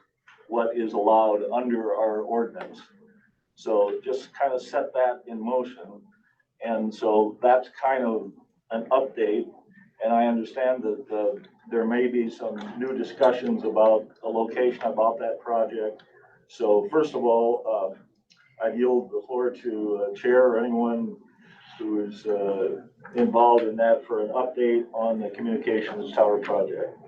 [SPEAKER 1] what is allowed under our ordinance. So just kind of set that in motion. And so that's kind of an update. And I understand that there may be some new discussions about the location about that project. So first of all, I yield the floor to chair or anyone who is involved in that for an update on the communications tower project.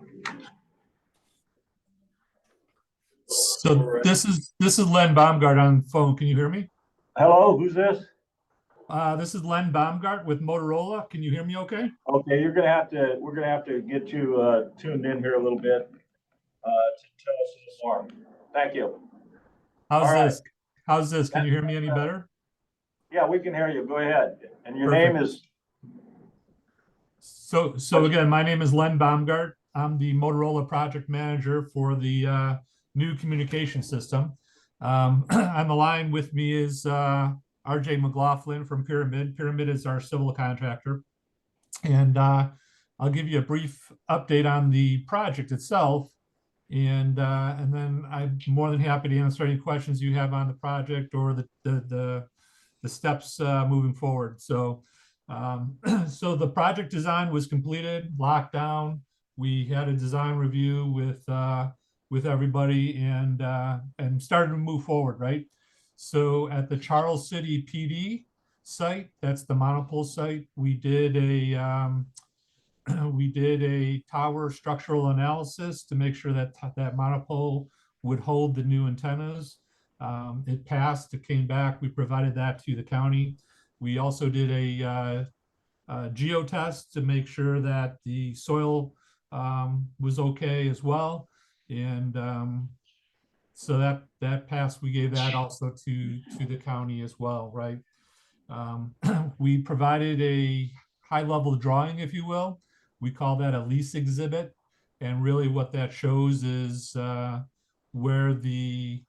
[SPEAKER 10] So this is Len Baumgart on the phone. Can you hear me?
[SPEAKER 1] Hello, who's this?
[SPEAKER 10] This is Len Baumgart with Motorola. Can you hear me okay?
[SPEAKER 1] Okay, we're gonna have to get you tuned in here a little bit to tell us a little more. Thank you.
[SPEAKER 10] How's
[SPEAKER 1] All right.
[SPEAKER 10] this? How's this? Can you hear me any better?
[SPEAKER 1] Yeah, we can hear you. Go ahead. And your
[SPEAKER 10] Perfect.
[SPEAKER 1] name is?
[SPEAKER 10] So again, my name is Len Baumgart. I'm the Motorola project manager for the new communication system. On the line with me is RJ McLaughlin from Pyramid. Pyramid is our civil contractor. And I'll give you a brief update on the project itself. And then I'm more than happy to answer any questions you have on the project or the steps moving forward. So so the project design was completed, locked down. We had a design review with everybody and started to move forward, right? So at the Charles City PD site, that's the monopole site, we did a tower structural analysis to make sure that that monopole would hold the new antennas. It passed, it came back, we provided that to the county. We also did a geotest to make sure that the soil was okay as well. And so that passed, we gave that also to the county as well, right? We provided a high-level drawing, if you will. We call that a lease exhibit. And really what that shows is where the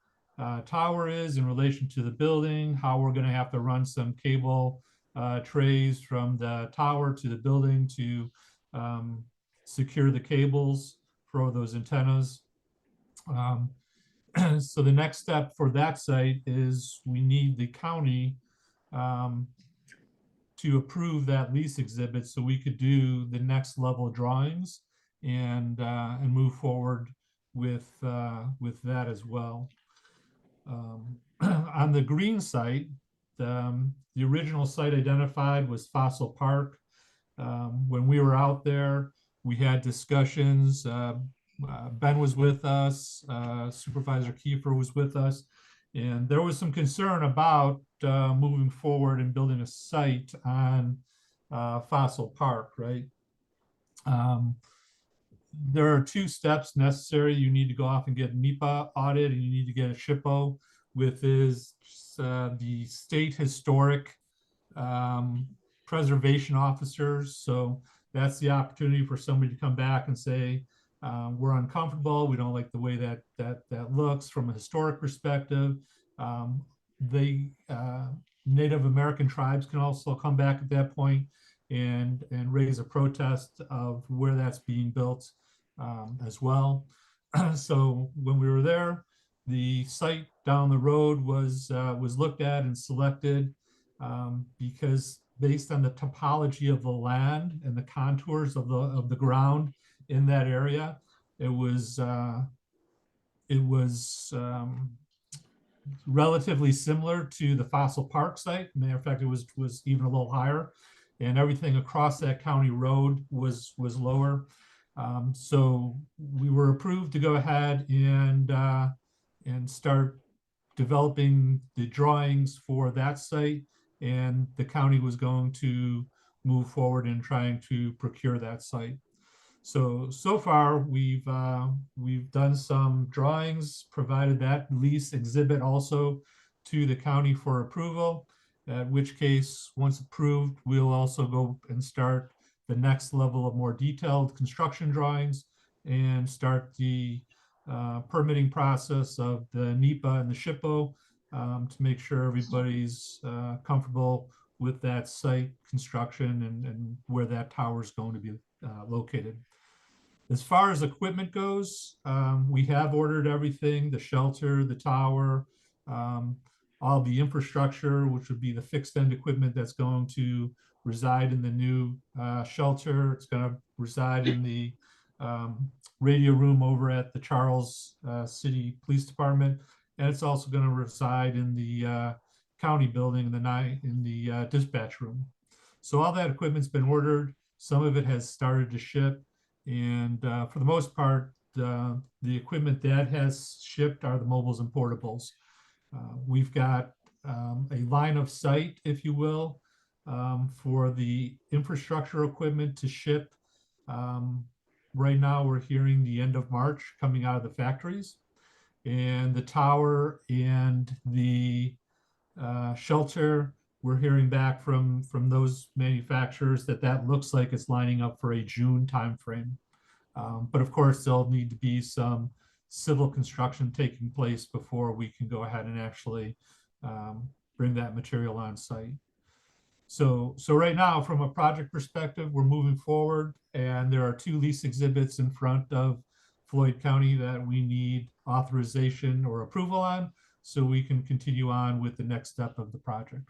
[SPEAKER 10] tower is in relation to the building, how we're going to have to run some cable trays from the tower to the building to secure the cables for those antennas. So the next step for that site is we need the county to approve that lease exhibit so we could do the next level drawings and move forward with that as well. On the green site, the original site identified was Fossil Park. When we were out there, we had discussions. Ben was with us, Supervisor Kiefer was with us, and there was some concern about moving forward and building a site on Fossil Park, right? There are 2 steps necessary. You need to go off and get NEPA audit, and you need to get a SHPO, with the state historic preservation officers. So that's the opportunity for somebody to come back and say, we're uncomfortable. We don't like the way that looks from a historic perspective. Native American tribes can also come back at that point and raise a protest of where that's being built as well. So when we were there, the site down the road was looked at and selected because based on the topology of the land and the contours of the ground in that area, it was relatively similar to the Fossil Park site. Matter of fact, it was even a little higher, and everything across that county road was lower. So we were approved to go ahead and start developing the drawings for that site, and the county was going to move forward in trying to procure that site. So far, we've done some drawings, provided that lease exhibit also to the county for approval, at which case, once approved, we'll also go and start the next level of more detailed construction drawings and start the permitting process of the NEPA and the SHPO to make sure everybody's comfortable with that site construction and where that tower is going to be located. As far as equipment goes, we have ordered everything, the shelter, the tower, all the infrastructure, which would be the fixed end equipment that's going to reside in the new shelter. It's going to reside in the radio room over at the Charles City Police Department. And it's also going to reside in the county building in the dispatch room. So all that equipment's been ordered. Some of it has started to ship. And for the most part, the equipment that has shipped are the mobiles and portables. We've got a line of sight, if you will, for the infrastructure equipment to ship. Right now, we're hearing the end of March coming out of the factories. And the tower and the shelter, we're hearing back from those manufacturers that looks like it's lining up for a June timeframe. But of course, there'll need to be some civil construction taking place before we can go ahead and actually bring that material on site. So right now, from a project perspective, we're moving forward, and there are 2 lease exhibits in front of Floyd County that we need authorization or approval on, so we can continue on with the next step of the project.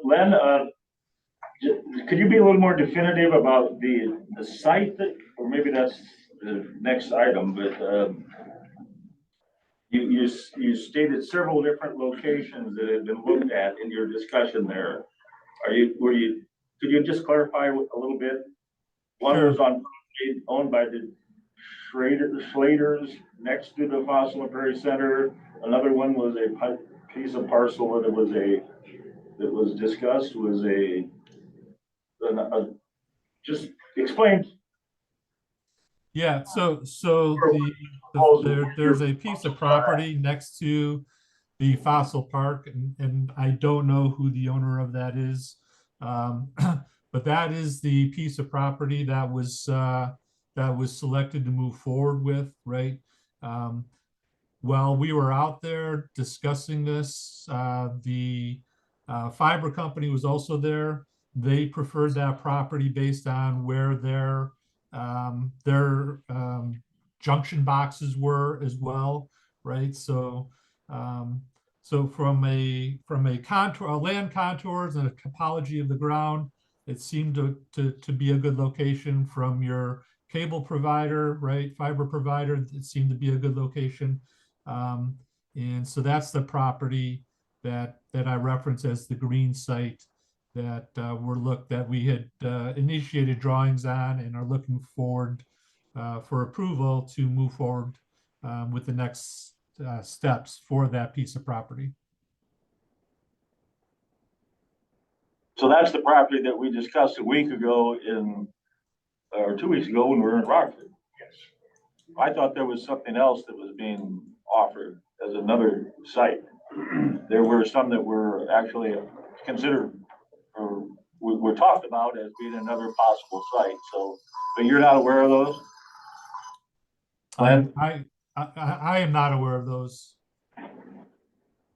[SPEAKER 1] Len, could you be a little more definitive about the site that, or maybe that's the next item, but you stated several different locations that have been looked at in your discussion there. Could you just clarify a little bit? One
[SPEAKER 10] Sure.
[SPEAKER 1] was on owned by the Schladers next to the Fossil Prairie Center. Another one was a piece of parcel that was discussed was just explain.
[SPEAKER 10] Yeah, there's a piece of property next to the fossil park, and I don't know who the owner of that is. But that is the piece of property that was selected to move forward with, right? While we were out there discussing this, the fiber company was also there. They preferred that property based on where their junction boxes were as well, right? So from a contour, land contours and a topology of the ground, it seemed to be a good location. From your cable provider, right, fiber provider, it seemed to be a good location. And so that's the property that I reference as the green site that we had initiated drawings on and are looking forward for approval to move forward with the next steps for that piece of property.
[SPEAKER 1] So that's the property that we discussed a week ago or 2 weeks ago when we were in Rockford.
[SPEAKER 9] Yes.
[SPEAKER 1] I thought there was something else that was being offered as another site. There were some that were actually considered or were talked about as being another possible site. So, but you're not aware of those?
[SPEAKER 10] I am not aware of those.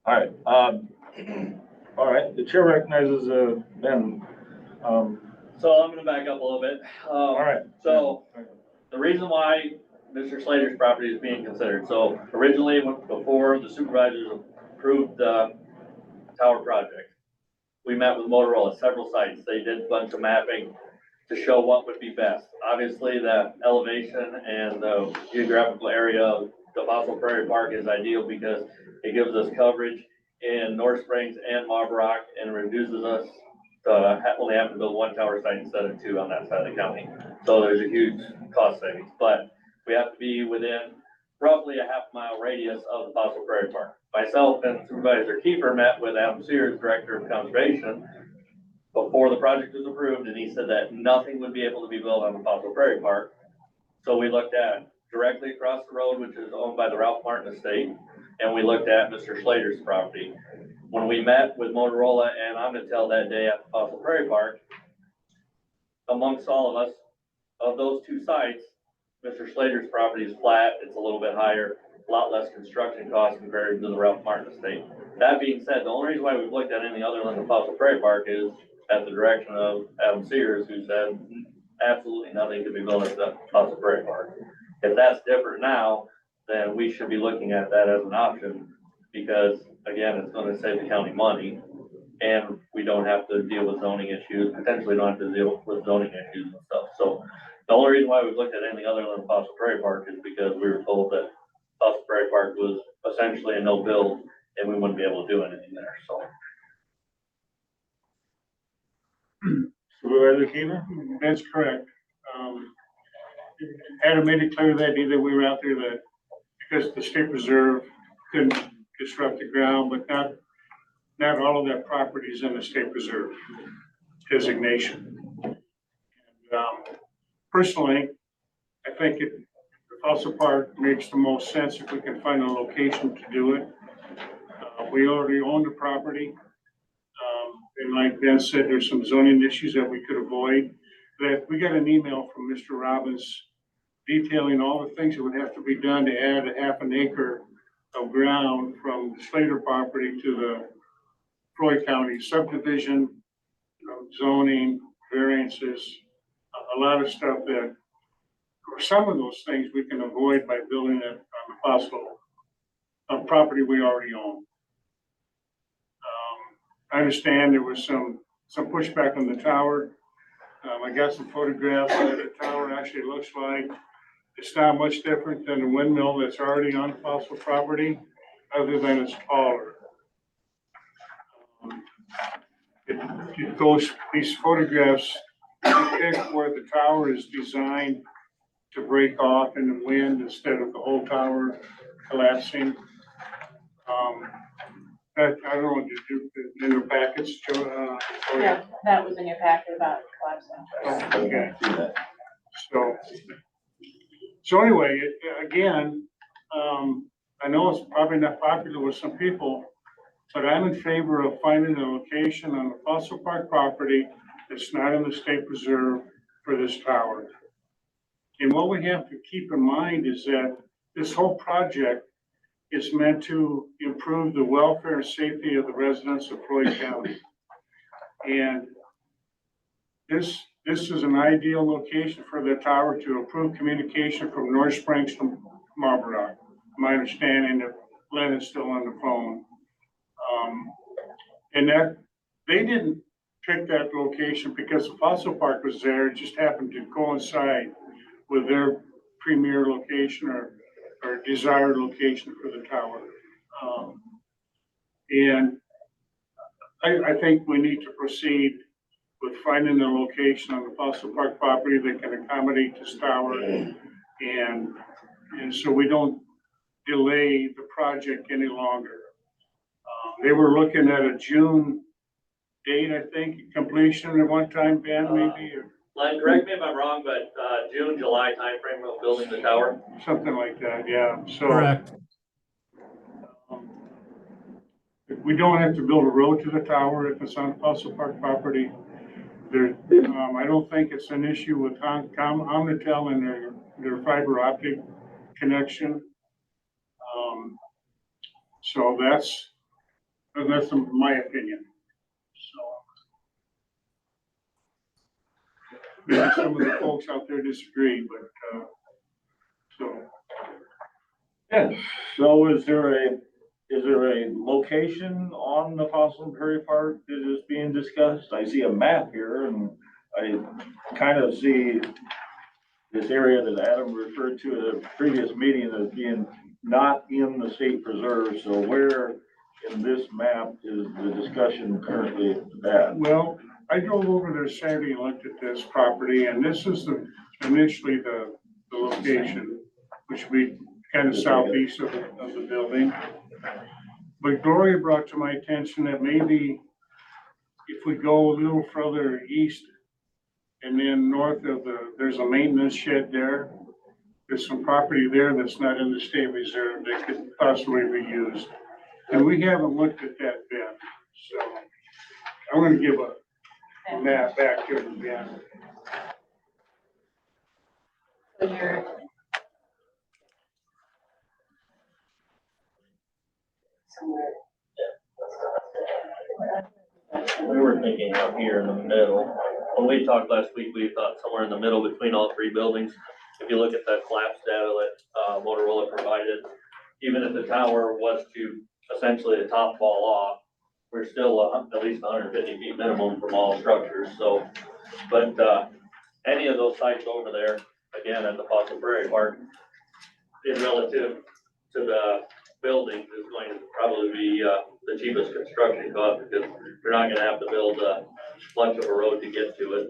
[SPEAKER 1] All right. All right. The chair recognizes Ben.
[SPEAKER 11] So I'm gonna back up a little bit.
[SPEAKER 1] All right.
[SPEAKER 11] So the reason why Mr. Slater's property is being considered. So originally, before the supervisors approved the tower project, we met with Motorola, several sites. They did a bunch of mapping to show what would be best. Obviously, the elevation and the geographical area of the Fossil Prairie Park is ideal because it gives us coverage in North Springs and Marble Rock and reduces us to only having to build one tower site instead of two on that side of the county. So there's a huge cost savings, but we have to be within roughly a half-mile radius of the Fossil Prairie Park. Myself and Supervisor Kiefer met with Adam Sears, Director of Conservation, before the project was approved, and he said that nothing would be able to be built on the Fossil Prairie Park. So we looked at directly across the road, which is owned by the Ralph Martin Estate, and we looked at Mr. Slater's property. When we met with Motorola and Omnitel that day at the Fossil Prairie Park, amongst all of us, of those two sites, Mr. Slater's property is flat, it's a little bit higher, a lot less construction costs compared to the Ralph Martin Estate. That being said, the only reason why we've looked at any other than the Fossil Prairie Park is at the direction of Adam Sears, who said absolutely nothing to be built at the Fossil Prairie Park. If that's different now, then we should be looking at that as an option, because again, it's gonna save the county money, and we don't have to deal with zoning issues, potentially don't have to deal with zoning issues and stuff. So the only reason why we've looked at anything other than Fossil Prairie Park is because we were told that Fossil Prairie Park was essentially a no build and we wouldn't be able to do anything there, so.
[SPEAKER 1] Supervisor Kiefer?
[SPEAKER 6] That's correct. Adam made it clear that day that we were out there that because the state reserve couldn't disrupt the ground, but not all of that property is in the state reserve designation. And, personally, I think the Fossil Park makes the most sense if we can find a location to do it. We already own the property. And like Ben said, there's some zoning issues that we could avoid. That we got an email from Mr. Robbins detailing all the things that would have to be done to add a half an acre of ground from the Slater property to the Floyd County subdivision, zoning, variances, a lot of stuff that, or some of those things we can avoid by building it on the fossil property we already own. I understand there was some pushback on the tower. I got some photographs that the tower actually looks like. It's not much different than the windmill that's already on fossil property, other than it's taller. These photographs depict where the tower is designed to break off in the wind instead of the whole tower collapsing. I don't know what you do in your packets, Joe.
[SPEAKER 4] Yeah, that was in your packet about collapsing.
[SPEAKER 6] Okay. So So anyway, again, I know it's probably not popular with some people, but I'm in favor of finding a location on the Fossil Park property that's not in the state preserve for this tower. And what we have to keep in mind is that this whole project is meant to improve the welfare and safety of the residents of Floyd County. And this is an ideal location for the tower to improve communication from North Springs to Marble Rock. My understanding that Len is still on the phone. And that they didn't pick that location because the Fossil Park was there. It just happened to coincide with their premier location or desired location for the tower. And I think we need to proceed with finding a location on the Fossil Park property that can accommodate this tower. And so we don't delay the project any longer. They were looking at a June date, I think, completion at one time, Ben, maybe, or
[SPEAKER 11] Len, correct me if I'm wrong, but, June, July timeframe of building the tower?
[SPEAKER 6] something like that, yeah. So
[SPEAKER 10] Correct.
[SPEAKER 6] we don't have to build a road to the tower if it's on Fossil Park property. There, I don't think it's an issue with Omnitel and their fiber optic connection. So that's my opinion. So maybe some of the folks out there disagree, but so.
[SPEAKER 1] Yeah, so is there a location on the Fossil Prairie Park that is being discussed? I see a map here and I kind of see this area that Adam referred to at a previous meeting as being not in the state preserve. So where in this map is the discussion currently at?
[SPEAKER 6] Well, I drove over there Saturday and looked at this property, and this is initially the location, which would be kind of southeast of the building. But Gloria brought to my attention that maybe if we go a little further east and then north of there's a maintenance shed there. There's some property there that's not in the state reserve that could possibly be used. And we haven't looked at that yet. So I'm gonna give a map back here to Ben.
[SPEAKER 4] So you're. Somewhere.
[SPEAKER 11] We were thinking out here in the middle. When we talked last week, we thought somewhere in the middle between all three buildings. If you look at that collapse data that Motorola provided, even if the tower was to essentially the top fall off, we're still at least 150 feet minimum from all structures. So, but any of those sites over there, again, at the Fossil Prairie Park, in relative to the buildings is going to probably be the cheapest construction cost because you're not gonna have to build much of a road to get to it.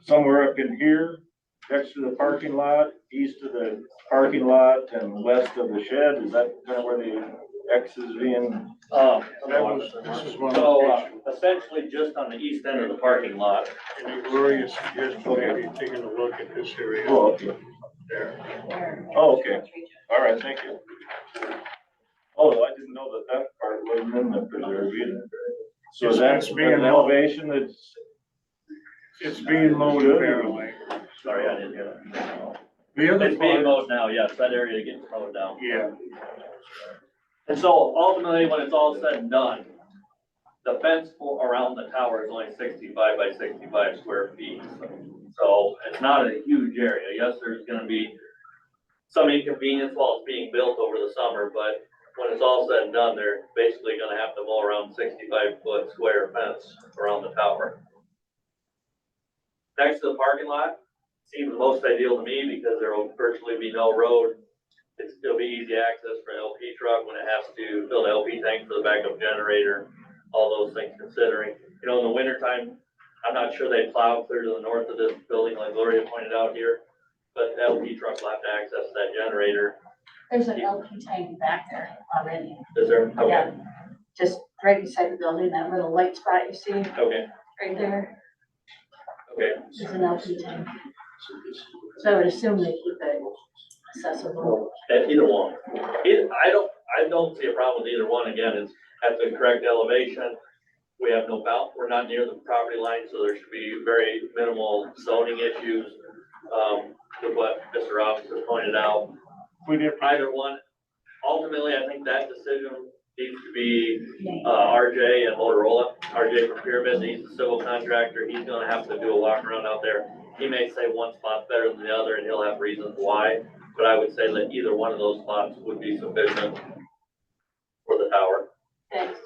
[SPEAKER 1] Somewhere up in here, next to the parking lot, east of the parking lot and west of the shed, is that kind of where the X is being?
[SPEAKER 6] This is one
[SPEAKER 11] So
[SPEAKER 6] location.
[SPEAKER 11] essentially just on the east end of the parking lot.
[SPEAKER 6] And Gloria suggested maybe taking a look at this area.
[SPEAKER 1] Oh, okay.
[SPEAKER 6] There.
[SPEAKER 1] Oh, okay. All right, thank you. Oh, I didn't know that that part wasn't in the preserve either. So
[SPEAKER 6] It's
[SPEAKER 1] that's
[SPEAKER 6] being
[SPEAKER 1] an elevation that's.
[SPEAKER 6] It's being mowed apparently.
[SPEAKER 11] Sorry, I didn't hear that.
[SPEAKER 6] The other
[SPEAKER 11] It's being
[SPEAKER 6] part,
[SPEAKER 11] mowed now, yes, that area gets mowed down.
[SPEAKER 6] yeah,
[SPEAKER 11] And so ultimately, when it's all said and done, the fence around the tower is only 65 by 65 square feet. So it's not a huge area. Yes, there's gonna be some inconvenience while it's being built over the summer, but when it's all said and done, they're basically gonna have to mow around 65-foot square fence around the tower. Next to the parking lot seems the most ideal to me because there will virtually be no road. It'll be easy access for an LP truck when it has to fill the LP tank for the backup generator, all those things considering. You know, in the wintertime, I'm not sure they plow clear to the north of this building like Gloria pointed out here, but the LP truck will have to access that generator.
[SPEAKER 4] There's an LP tank back there already.
[SPEAKER 11] Is there? Okay.
[SPEAKER 4] Yeah. Just right beside the building, that little light spot you see
[SPEAKER 11] Okay,
[SPEAKER 4] right there
[SPEAKER 11] okay.
[SPEAKER 4] is an LP tank. So I would assume they keep it accessible.
[SPEAKER 11] At either one. I don't see a problem with either one. Again, it's at the correct elevation. We have no we're not near the property line, so there should be very minimal zoning issues, with what Mr. Robbins has pointed out. Either one. Ultimately, I think that decision needs to be, RJ and Motorola. RJ from Pyramid, he's a civil contractor. He's gonna have to do a walk around out there. He may say one spot's better than the other, and he'll have reasons why, but I would say that either one of those spots would be sufficient for the tower.
[SPEAKER 4] Thanks.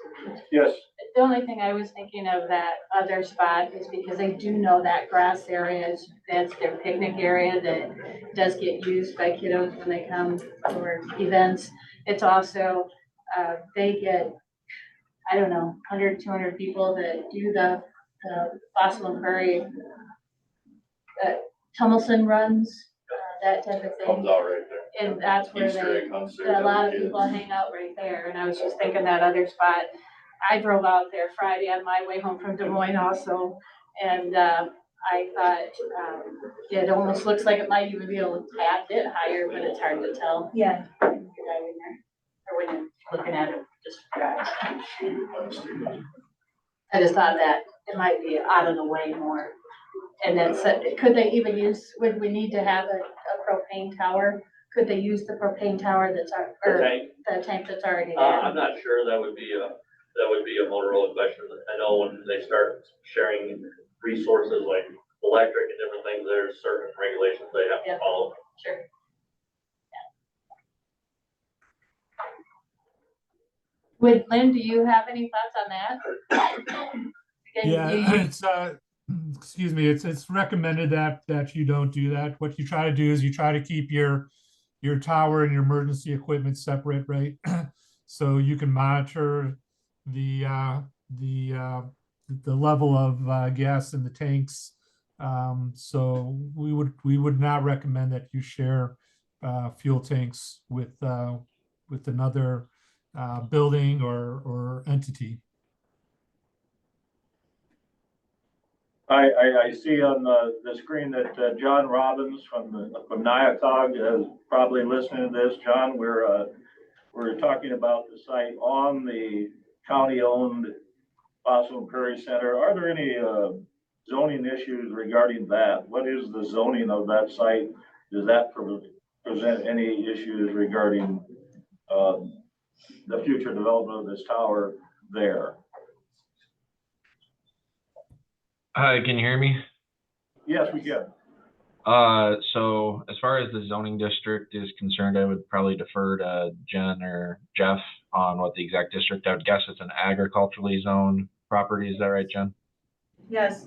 [SPEAKER 1] Yes,
[SPEAKER 4] The only thing I was thinking of that other spot is because I do know that grass area is, that's their picnic area that does get used by kiddos when they come for events. It's also, they get, I don't know, 100, 200 people that do the Fossil and Prairie, Tummelson runs, that type of
[SPEAKER 11] Comes
[SPEAKER 4] thing.
[SPEAKER 11] out right there.
[SPEAKER 4] And that's where
[SPEAKER 11] Easter egg hunts there.
[SPEAKER 4] a lot of people hang out right there. And I was just thinking that other spot. I drove out there Friday on my way home from Des Moines also. And I thought it almost looks like it might even be a tad bit higher, but it's hard to tell. Yeah. Or when you're looking at it, just drive. I just thought that it might be out of the way more. And then, could they even use, would we need to have a propane tower? Could they use the propane tower that's, or the tank that's already there?
[SPEAKER 11] I'm not sure. That would be a Motorola question. I know when they start sharing resources like electric and different things, there's certain regulations they have to follow.
[SPEAKER 4] Sure. Lynn, do you have any thoughts on that?
[SPEAKER 10] Yeah, it's excuse me, it's recommended that you don't do that. What you try to do is you try to keep your tower and your emergency equipment separate, right? So you can monitor the level of gas in the tanks. So we would not recommend that you share fuel tanks with another building or entity.
[SPEAKER 1] I see on the screen that John Robbins from Nyakog is probably listening to this. John, we're talking about the site on the county-owned Fossil and Prairie Center. Are there any zoning issues regarding that? What is the zoning of that site? Does that present any issues regarding the future development of this tower there?
[SPEAKER 12] Hi, can you hear me?
[SPEAKER 1] Yes, we can.
[SPEAKER 12] So as far as the zoning district is concerned, I would probably defer to Jen or Jeff on what the exact district. I would guess it's an agriculturally zoned property. Is that right, Jen?
[SPEAKER 4] Yes.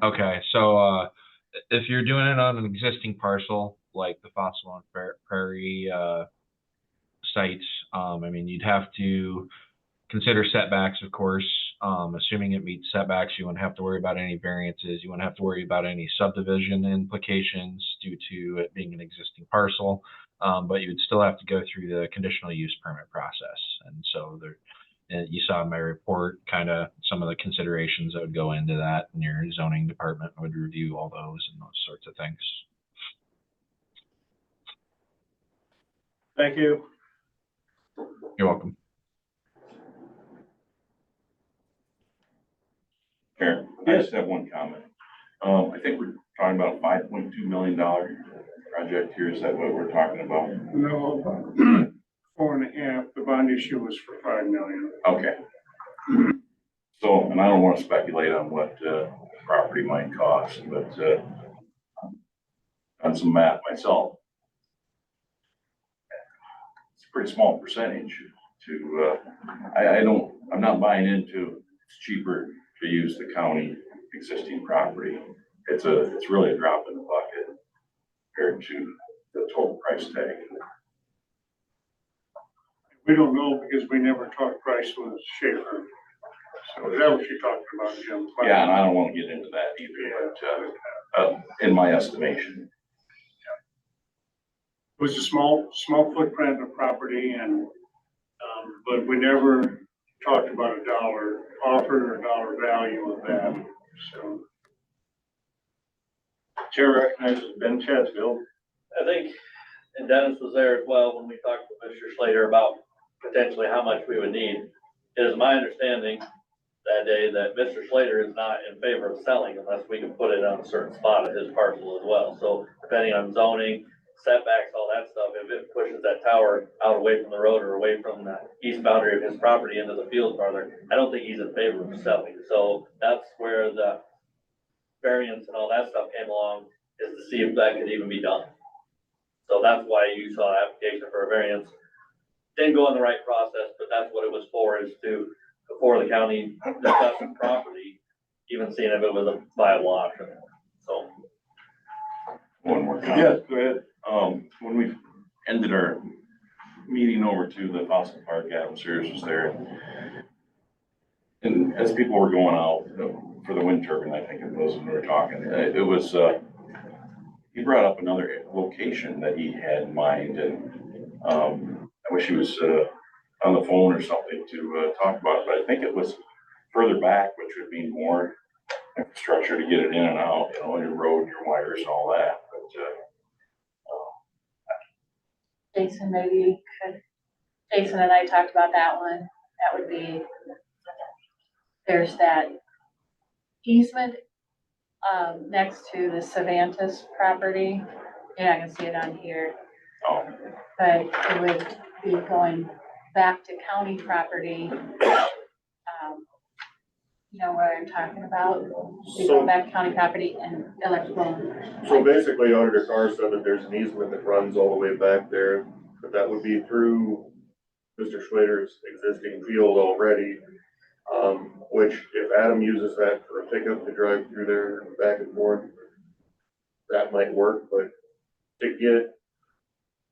[SPEAKER 12] Okay, so if you're doing it on an existing parcel like the Fossil and Prairie sites, I mean, you'd have to consider setbacks, of course. Assuming it meets setbacks, you wouldn't have to worry about any variances. You wouldn't have to worry about any subdivision implications due to it being an existing parcel. But you would still have to go through the conditional use permit process. And so you saw in my report kind of some of the considerations that would go into that, and your zoning department would review all those and those sorts of things.
[SPEAKER 1] Thank you.
[SPEAKER 12] You're welcome.
[SPEAKER 2] Karen, I just have one comment. I think we're talking about a $5.2 million project here. Is that what we're talking about?
[SPEAKER 6] No, 4.5. The bond issue was for $5 million.
[SPEAKER 2] Okay. So, and I don't want to speculate on what property might cost, but done some math myself. It's a pretty small percentage to, I'm not buying into it's cheaper to use the county existing property. It's really a drop in the bucket compared to the total price tag.
[SPEAKER 6] We don't know because we never talked price with Schaefer. So is that what you're talking about, Jim?
[SPEAKER 2] Yeah, and I don't want to get into that either, but in my estimation.
[SPEAKER 6] It was a small footprint of property, and but we never talked about a dollar offer or dollar value of that. So
[SPEAKER 1] Chair recognizes Ben Chadsfield.
[SPEAKER 11] I think, and Dennis was there as well when we talked to Mr. Slater about potentially how much we would need. It is my understanding that day that Mr. Slater is not in favor of selling unless we can put it on a certain spot of his parcel as well. So depending on zoning, setbacks, all that stuff, if it pushes that tower out away from the road or away from the east boundary of his property into the field farther, I don't think he's in favor of selling. So that's where the variance and all that stuff came along, is to see if that could even be done. So that's why you saw an application for a variance. Didn't go in the right process, but that's what it was for, is to, before the county discussed the property, even seeing if it was a viable option, so.
[SPEAKER 2] One more comment.
[SPEAKER 1] Yes, go ahead.
[SPEAKER 2] When we ended our meeting over to the Fossil Park, Adam Sears was there. And as people were going out for the wind turbine, I think it was, when we were talking, it was, he brought up another location that he had in mind, and I wish he was on the phone or something to talk about it, but I think it was further back, which would be more infrastructure to get it in and out, you know, your road, your wires and all that, but
[SPEAKER 4] Jason, maybe could, Jason and I talked about that one. That would be, there's that easement next to the Cervantes property. You're not gonna see it on here,
[SPEAKER 2] oh,
[SPEAKER 4] but it would be going back to county property. You know what I'm talking about? We go back to county property and electrical.
[SPEAKER 13] So basically, Auditor Carr said that there's an easement that runs all the way back there, but that would be through Mr. Schlater's existing field already. Which if Adam uses that for a pickup to drive through there back and forth, that might work, but to get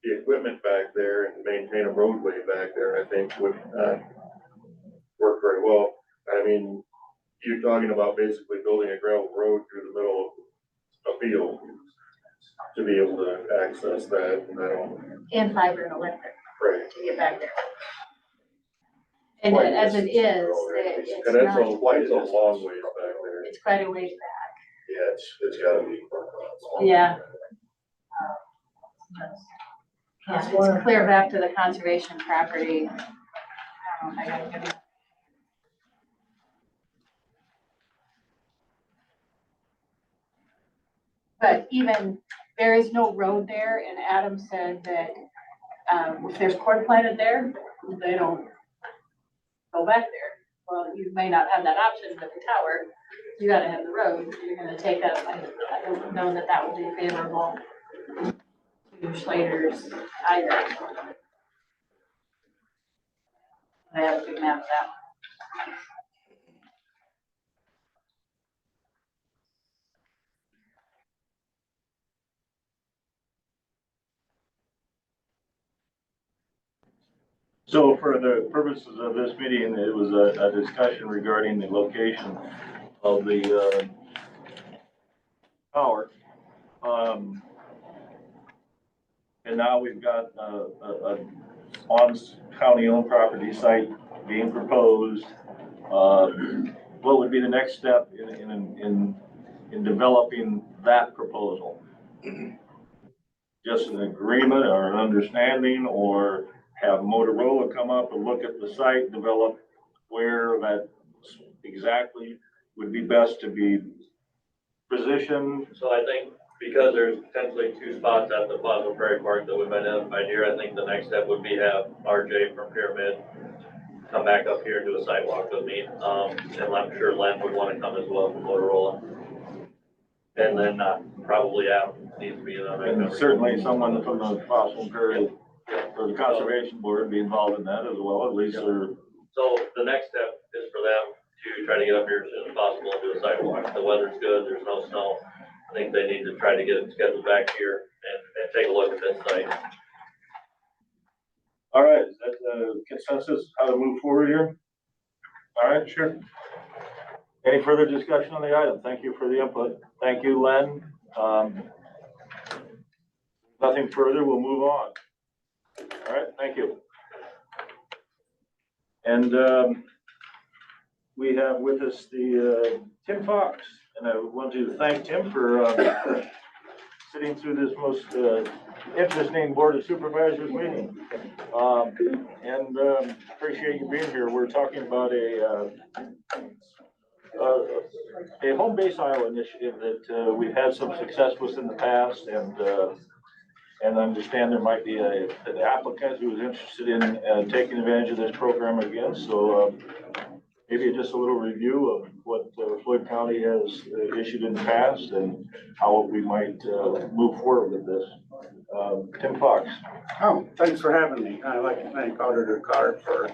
[SPEAKER 13] the equipment back there and maintain a roadway back there, I think would not work very well. I mean, you're talking about basically building a gravel road through the middle of a field to be able to access that, and I don't.
[SPEAKER 4] And fiber and electric
[SPEAKER 13] Right.
[SPEAKER 4] to get back there. And then as it is, it's
[SPEAKER 13] And it's
[SPEAKER 4] not,
[SPEAKER 13] a long ways back there.
[SPEAKER 4] it's quite a ways back.
[SPEAKER 13] Yeah, it's gotta be.
[SPEAKER 4] Yeah. Yeah, it's clear back to the conservation property. I gotta get it. But even, there is no road there, and Adam said that, if there's corn planted there, they don't go back there. Well, you may not have that option with the tower, you gotta have the road, you're gonna take that, I don't know that that would be favorable to Schlater's either. I have a good map of that.
[SPEAKER 1] So for the purposes of this meeting, it was a discussion regarding the location of the tower. And now we've got a on county-owned property site being proposed. What would be the next step in developing that proposal? Just an agreement or an understanding, or have Motorola come up and look at the site, develop where that exactly would be best to be positioned?
[SPEAKER 11] So I think because there's potentially two spots at the Plaza Prairie Park that we've identified here, I think the next step would be have RJ from Pyramid come back up here and do a sidewalk with me. And I'm sure Len would want to come as well from Motorola. And then probably Adam needs to be in on that.
[SPEAKER 1] And certainly someone from the Fossil Prairie or the Conservation Board be involved in that as well, at least. Or
[SPEAKER 11] so the next step is for them to try to get up here as soon as possible and do a sidewalk. The weather's good, there's no snow. I think they need to try to get it scheduled back here and take a look at this site.
[SPEAKER 1] all right, is that the consensus how to move forward here? All right, sure. Any further discussion on the item? Thank you for the input. Thank you, Len. Nothing further, we'll move on. All right, thank you. And we have with us the Tim Fox. And I want to thank Tim for sitting through this most interesting Board of Supervisors meeting. Appreciate you being here. We're talking about a home-based Iowa initiative that we've had some success with in the past, and understand there might be an applicant who is interested in taking advantage of this program again. So maybe just a little review of what Floyd County has issued in the past and how we might move forward with this. Tim Fox.
[SPEAKER 6] Oh, thanks for having me. I'd like to thank Auditor Carr for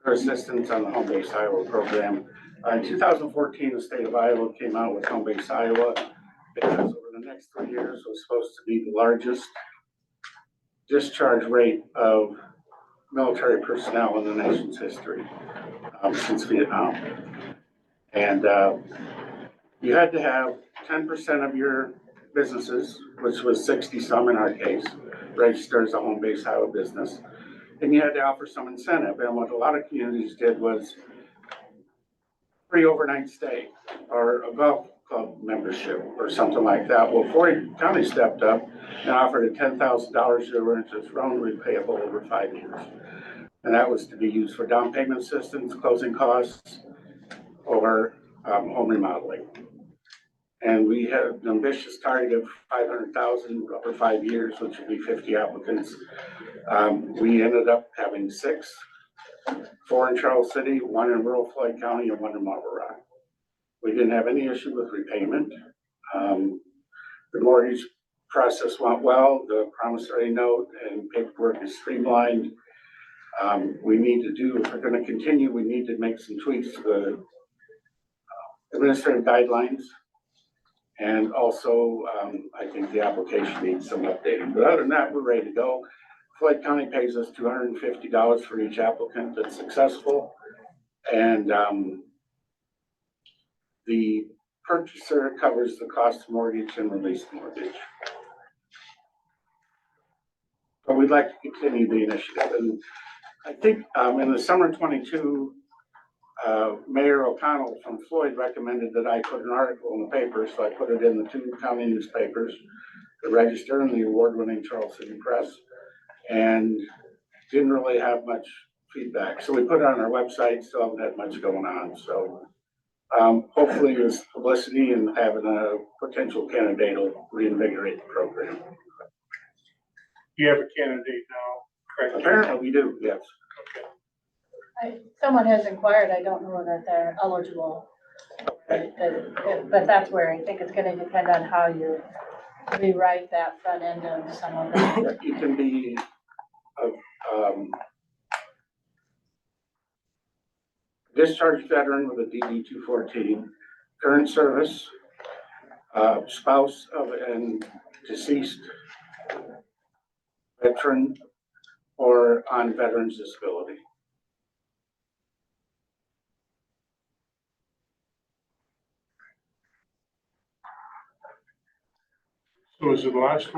[SPEAKER 6] her assistance on the Home-Based Iowa program. In 2014, the state of Iowa came out with Home-Based Iowa because over the next 3 years was supposed to be the largest discharge rate of military personnel in the nation's history since Vietnam. And you had to have 10% of your businesses, which was 60 some in our case, registered as a home-based Iowa business. And you had to offer some incentive. And what a lot of communities did was free overnight stay or a golf club membership or something like that. Well, Floyd County stepped up and offered a $10,000 that interest loan repayable over 5 years. And that was to be used for down payment assistance, closing costs, or home remodeling. And we had an ambitious target of 500,000 over 5 years, which would be 50 applicants. We ended up having 6, 4 in Charles City, 1 in rural Floyd County, and 1 in Marble Rock. We didn't have any issue with repayment. The mortgage process went well. The promissory note and paperwork is streamlined. We need to do, if we're going to continue, we need to make some tweaks to the administrative guidelines. And also, I think the application needs some updating. But other than that, we're ready to go. Floyd County pays us $250 for each applicant that's successful. And the purchaser covers the cost of mortgage and release mortgage. But we'd like to continue the initiative. And I think in the summer of 22, Mayor O'Connell from Floyd recommended that I put an article in the paper, so I put it in the 2 county newspapers, the Register and the award-winning Charles City Press, and didn't really have much feedback. So we put it on our website, still haven't had much going on. So hopefully this publicity and having a potential candidate will reinvigorate the program.
[SPEAKER 9] You have a candidate now, correct?
[SPEAKER 6] Apparently we do, yes.
[SPEAKER 4] Someone has inquired, I don't know that they're eligible. But that's where I think it's gonna depend on how you rewrite that front end of some of them.
[SPEAKER 6] You can be discharged veteran with a DD 214, current service, spouse of an deceased veteran, or on veterans disability.
[SPEAKER 9] So was it the last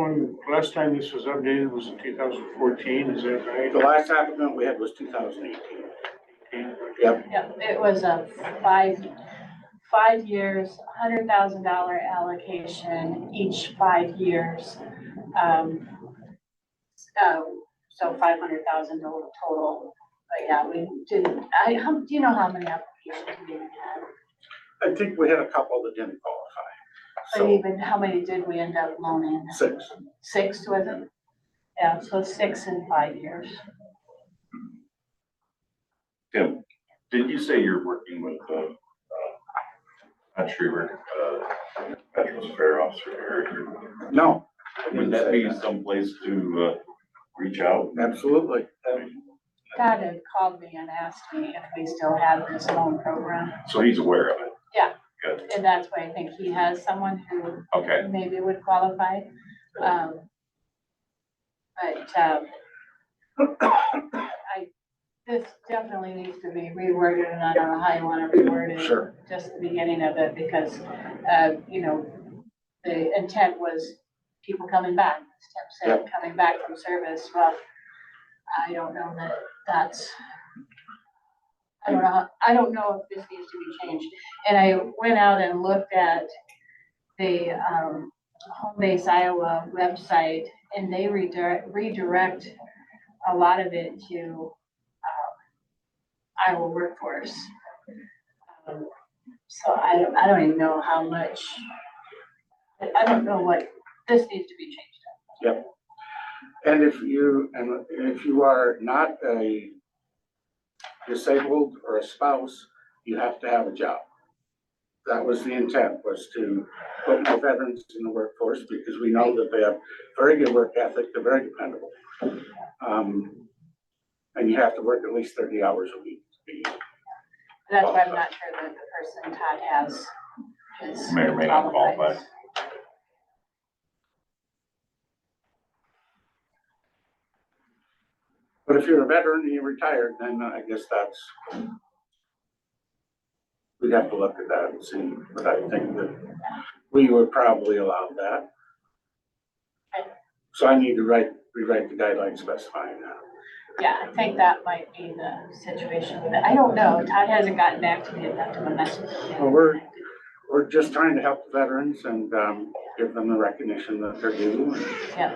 [SPEAKER 9] time this was updated was in 2014, is that right?
[SPEAKER 6] The last applicant we had was 2018. Yep.
[SPEAKER 4] Yep, it was a 5 years, $100,000 allocation each 5 years. So 500,000 total. But yeah, we didn't. Do you know how many applications we even had?
[SPEAKER 6] I think we had a couple that didn't qualify.
[SPEAKER 4] But
[SPEAKER 6] So
[SPEAKER 4] even how many did we end up loaning?
[SPEAKER 6] 6.
[SPEAKER 4] 6 was it? Yeah, so 6 in 5 years.
[SPEAKER 2] Tim, did you say you're working with, not sure you're, Veterans Affairs Officer here?
[SPEAKER 6] No.
[SPEAKER 2] Would that be someplace to, reach out?
[SPEAKER 6] Absolutely.
[SPEAKER 4] Todd had called me and asked me if we still had this loan program.
[SPEAKER 2] So he's aware of it?
[SPEAKER 4] Yeah.
[SPEAKER 2] Good.
[SPEAKER 4] And that's why I think he has someone who
[SPEAKER 2] Okay.
[SPEAKER 4] maybe would qualify. This definitely needs to be reworded, and I don't know how you want to reword it.
[SPEAKER 6] Sure.
[SPEAKER 4] Just the beginning of it, because, you know, the intent was people coming back, as Tim said, coming back from service. Well, I don't know that that's, I don't know if this needs to be changed. And I went out and looked at the, Home Base Iowa website, and they redirect a lot of it to, Iowa workforce. So I don't even know how much, I don't know what, this needs to be changed.
[SPEAKER 6] Yep. And if you are not a disabled or a spouse, you have to have a job. That was the intent, was to put more veterans in the workforce, because we know that they have very good work ethic, they're very dependable. And you have to work at least 30 hours a week to be.
[SPEAKER 4] That's why I'm not sure that the person Todd has is.
[SPEAKER 2] May or may not qualify.
[SPEAKER 6] But if you're a veteran and you're retired, then I guess that's, we'd have to look at that and see, but I think that we would probably allow that. So I need to rewrite the guidelines specifying that.
[SPEAKER 4] Yeah, I think that might be the situation, but I don't know. Todd hasn't gotten back to me if that's a message.
[SPEAKER 6] Well, we're just trying to help the veterans and give them the recognition that they're due.
[SPEAKER 4] Yeah.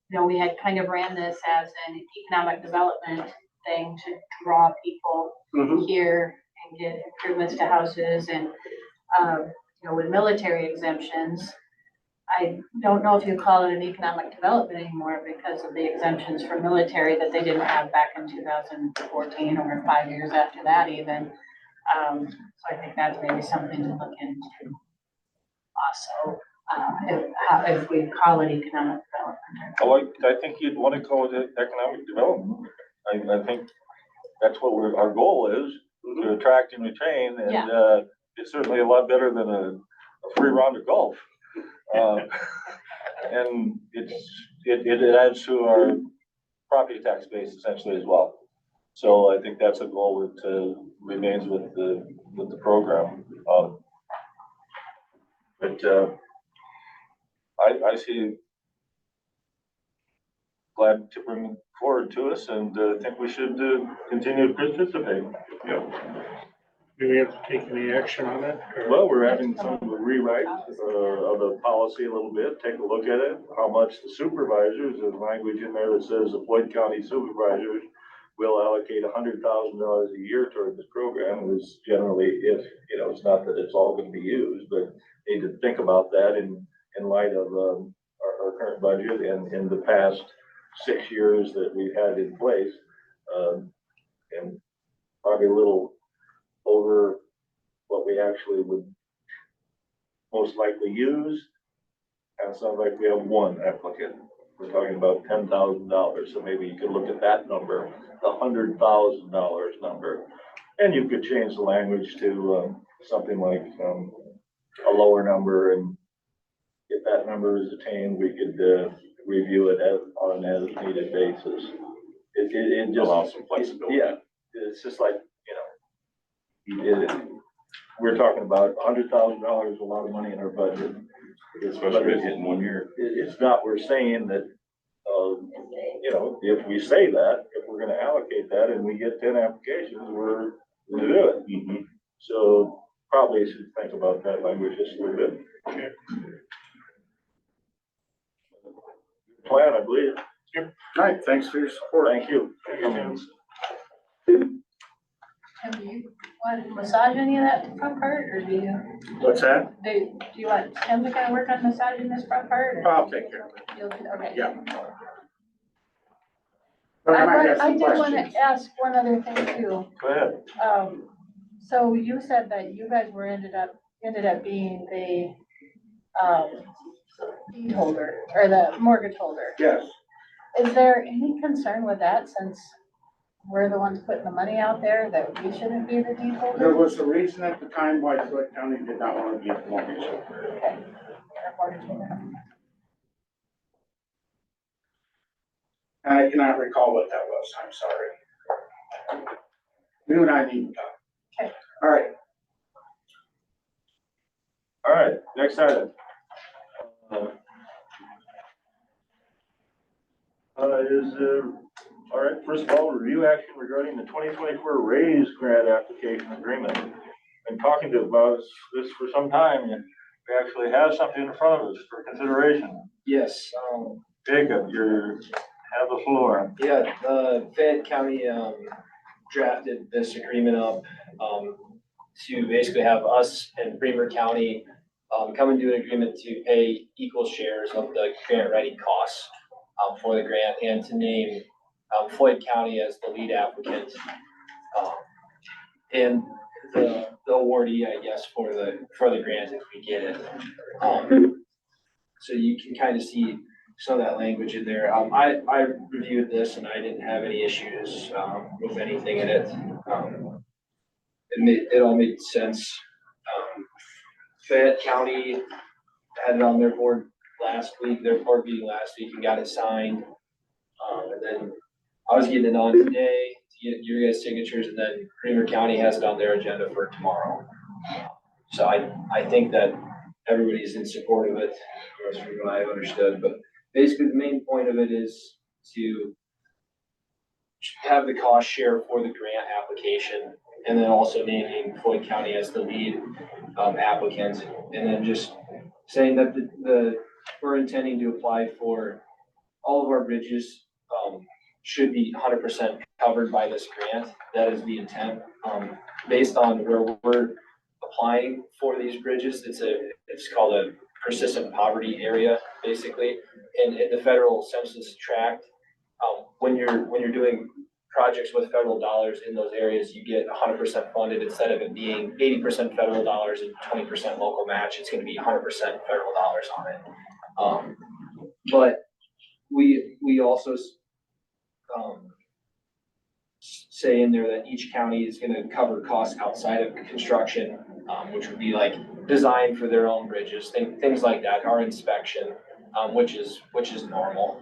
[SPEAKER 4] You know, we had kind of ran this as an economic development thing to draw people here and get improvements to houses and, you know, with military exemptions, I don't know if you call it an economic development anymore because of the exemptions for military that they didn't have back in 2014 or 5 years after that even. So I think that's maybe something to look into also, if we call it economic development.
[SPEAKER 1] Oh, I think you'd want to call it economic development. I think that's what our goal is, to attract and retain, and it's certainly a lot better than a free round of golf. And it adds to our property tax base essentially as well. So I think that's a goal that remains with the program. But I see glad to bring it forward to us, and think we should continue to participate.
[SPEAKER 2] Yeah.
[SPEAKER 6] Do we have to take any action on it?
[SPEAKER 1] Well, we're having some of the rewrite of the policy a little bit, take a look at it, how much the supervisors, there's language in there that says the Floyd County supervisors will allocate $100,000 a year toward this program. Is generally, if, you know, it's not that it's all going to be used, but need to think about that in light of our current budget and in the past 6 years that we've had in place, and probably a little over what we actually would most likely use. And it sounds like we have one applicant. We're talking about $10,000. So maybe you could look at that number, the $100,000 number. And you could change the language to something like a lower number. And if that number is attained, we could review it on an as needed basis. It just
[SPEAKER 2] allows some flexibility.
[SPEAKER 1] Yeah, it's just like, we're talking about $100,000, a lot of money in our budget.
[SPEAKER 2] Especially if hitting 1 year.
[SPEAKER 1] It's not, we're saying that, you know, if we say that, if we're gonna allocate that and we get 10 applications, we're gonna do it. So probably should think about that language just a little bit.
[SPEAKER 6] Okay.
[SPEAKER 1] Plan, I believe.
[SPEAKER 6] Yep. All right, thanks for your support.
[SPEAKER 1] Thank you.
[SPEAKER 4] And do you want to massage any of that front part, or do you?
[SPEAKER 6] What's that?
[SPEAKER 4] Do you want him to kind of work on massaging this front part? Or?
[SPEAKER 6] I'll take care of it.
[SPEAKER 4] Okay.
[SPEAKER 6] Yeah. But
[SPEAKER 4] I did want to ask one other thing too.
[SPEAKER 1] Go ahead.
[SPEAKER 4] So you said that you guys were ended up being the deed holder or the mortgage holder.
[SPEAKER 6] Yes.
[SPEAKER 4] Is there any concern with that, since we're the ones putting the money out there, that we shouldn't be the deed holder?
[SPEAKER 6] There was a reason at the time why Floyd County did not want to be the mortgage.
[SPEAKER 4] Okay. Mortgage holder.
[SPEAKER 6] And I cannot recall what that was, I'm sorry. You and I need to talk.
[SPEAKER 4] Okay.
[SPEAKER 6] All right.
[SPEAKER 1] All right, next item. All right, first First of all, review action regarding the 2024 raise grant application agreement. Been talking to about this for some time, and we actually have something in front of us for consideration.
[SPEAKER 14] Yes,
[SPEAKER 1] Jacob, you have the floor.
[SPEAKER 14] yeah, Fayette County, drafted this agreement up, to basically have us and Bremer County, come into an agreement to pay equal shares of the grant writing costs, for the grant, and to name, Floyd County as the lead applicant. And the awardee, I guess, for the grant if we get it. So you can kind of see some of that language in there. I reviewed this and I didn't have any issues, with anything in it. It all made sense. Fayette County had it on their board last week, their board meeting last week, and got it signed. And then I was getting it on today to get your guys' signatures, and then Bremer County has it on their agenda for tomorrow. So I think that everybody's in support of it, that's from what I've understood. But basically, the main point of it is to have the cost share for the grant application, and then also naming Floyd County as the lead applicant, and then just saying that we're intending to apply for all of our bridges should be 100% covered by this grant. That is the intent. Based on where we're applying for these bridges, it's called a persistent poverty area, basically. And in the federal census tract, when you're doing projects with federal dollars in those areas, you get 100% funded instead of it being 80% federal dollars and 20% local match. It's going to be 100% federal dollars on it. But we also say in there that each county is going to cover costs outside of construction, which would be like design for their own bridges, things like that, our inspection, which is normal.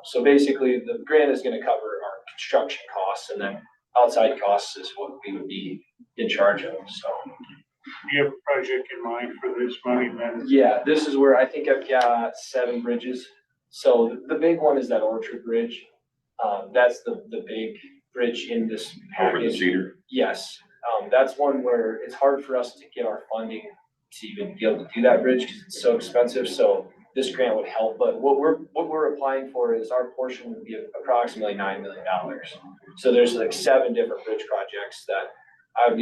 [SPEAKER 14] So basically, the grant is going to cover our construction costs, and then outside costs is what we would be in charge of. So,
[SPEAKER 6] Do you have a project in mind for this money then?
[SPEAKER 14] yeah, this is where I think I've got 7 bridges. So the big one is that Orchard Bridge. That's the big bridge in this
[SPEAKER 2] Over the
[SPEAKER 14] package.
[SPEAKER 2] cedar.
[SPEAKER 14] Yes, that's one where it's hard for us to get our funding to even be able to do that bridge because it's so expensive. So this grant would help, but what we're applying for is our portion would be approximately $9 million. So there's like 7 different bridge projects that I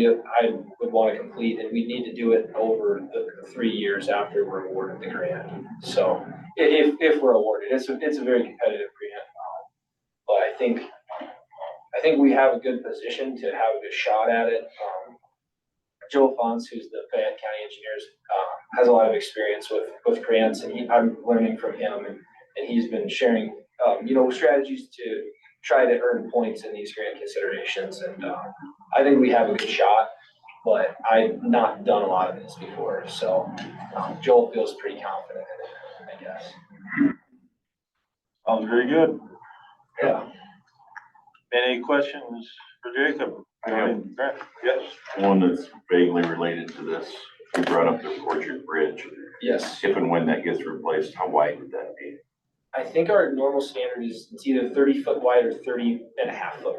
[SPEAKER 14] would want to complete, and we need to do it over the 3 years after we're awarded the grant. So if we're awarded, it's a very competitive grant. But I think we have a good position to have a good shot at it. Joe Fons, who's the Fayette County Engineers, has a lot of experience with grants, and I'm learning from him, and he's been sharing, strategies to try to earn points in these grant considerations. And I think we have a good shot, but I've not done a lot of this before, so Joel feels pretty confident in it, I guess.
[SPEAKER 1] Sounds very good.
[SPEAKER 14] Yeah.
[SPEAKER 1] Any questions for Jacob?
[SPEAKER 2] Yes. One that's vaguely related to this. You brought up the Orchard Bridge.
[SPEAKER 14] Yes.
[SPEAKER 2] If and when that gets replaced, how wide would that be?
[SPEAKER 14] I think our normal standard is it's either 30 foot wide or 30.5 foot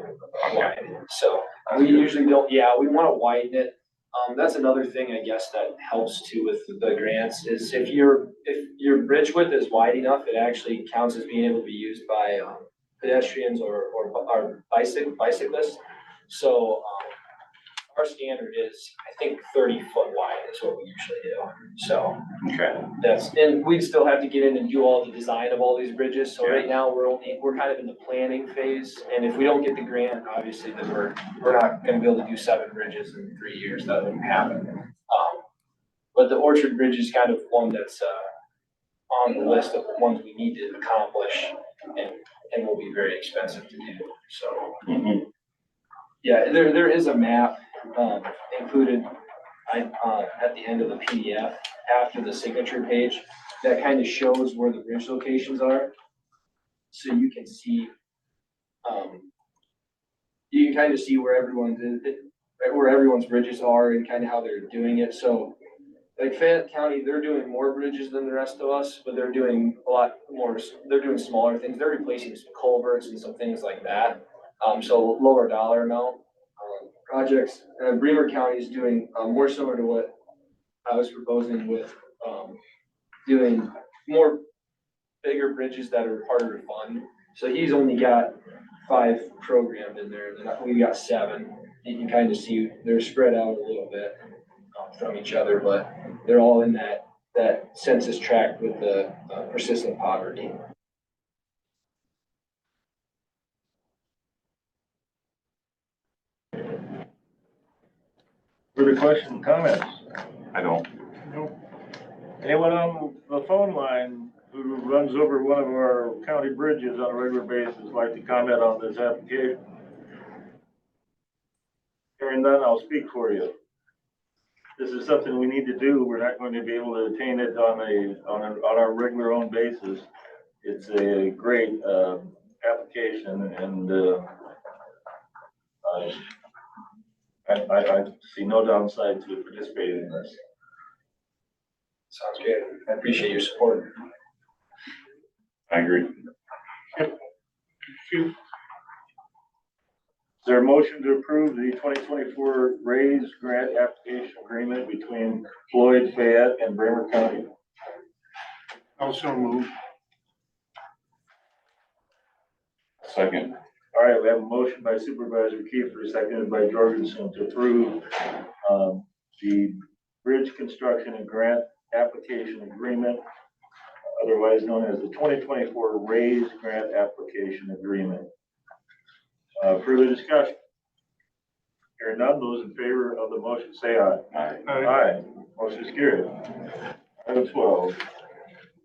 [SPEAKER 14] wide. So we usually don't, we want to widen it. That's another thing, I guess, that helps too with the grants is if your bridge width is wide enough, it actually counts as being able to be used by pedestrians or bicyclists. So our standard is, I think, 30 foot wide is what we usually do. So
[SPEAKER 2] Okay.
[SPEAKER 14] and we'd still have to get in and do all the design of all these bridges. So right now we're kind of in the planning phase. And if we don't get the grant, obviously then we're not going to be able to do 7 bridges in 3 years. That wouldn't happen. But the Orchard Bridge is kind of one that's on the list of the ones we need to accomplish and will be very expensive to do. So yeah, there is a map included at the end of the PDF after the signature page that kind of shows where the bridge locations are. So you can see, kind of see where everyone's bridges are and kind of how they're doing it. So like Fayette County, they're doing more bridges than the rest of us, but they're doing a lot more. They're doing smaller things. They're replacing some culverts and some things like that. So lower dollar amount, projects. And Bremer County is doing, more similar to what I was proposing with, doing more bigger bridges that are harder to fund. So he's only got 5 programmed in there, and then we got 7. You can kind of see they're spread out a little bit from each other, but they're all in that census tract with the persistent poverty.
[SPEAKER 1] Further questions, comments?
[SPEAKER 2] I don't.
[SPEAKER 1] Anyone on the phone line who runs over one of our county bridges on a regular basis like to comment on this application? Hearing none, I'll speak for you. This is something we need to do. We're not going to be able to attain it on our regular own basis. It's a great application, and I see no downside to participating in this.
[SPEAKER 14] Sounds good. I appreciate your support.
[SPEAKER 2] I agree.
[SPEAKER 1] Is there a motion to approve the 2024 RAISE grant application agreement between Floyd, Fayette, and Bremer County?
[SPEAKER 6] Also move.
[SPEAKER 2] Second.
[SPEAKER 1] All right, we have a motion by Supervisor Kiefer, seconded by Jorgensen, to approve the bridge construction and grant application agreement, otherwise known as the 2024 RAISE grant application agreement. Further discussion? Hearing none, those in favor of the motion say aye.
[SPEAKER 2] Aye.
[SPEAKER 1] Aye. Motion is carried. Item 12,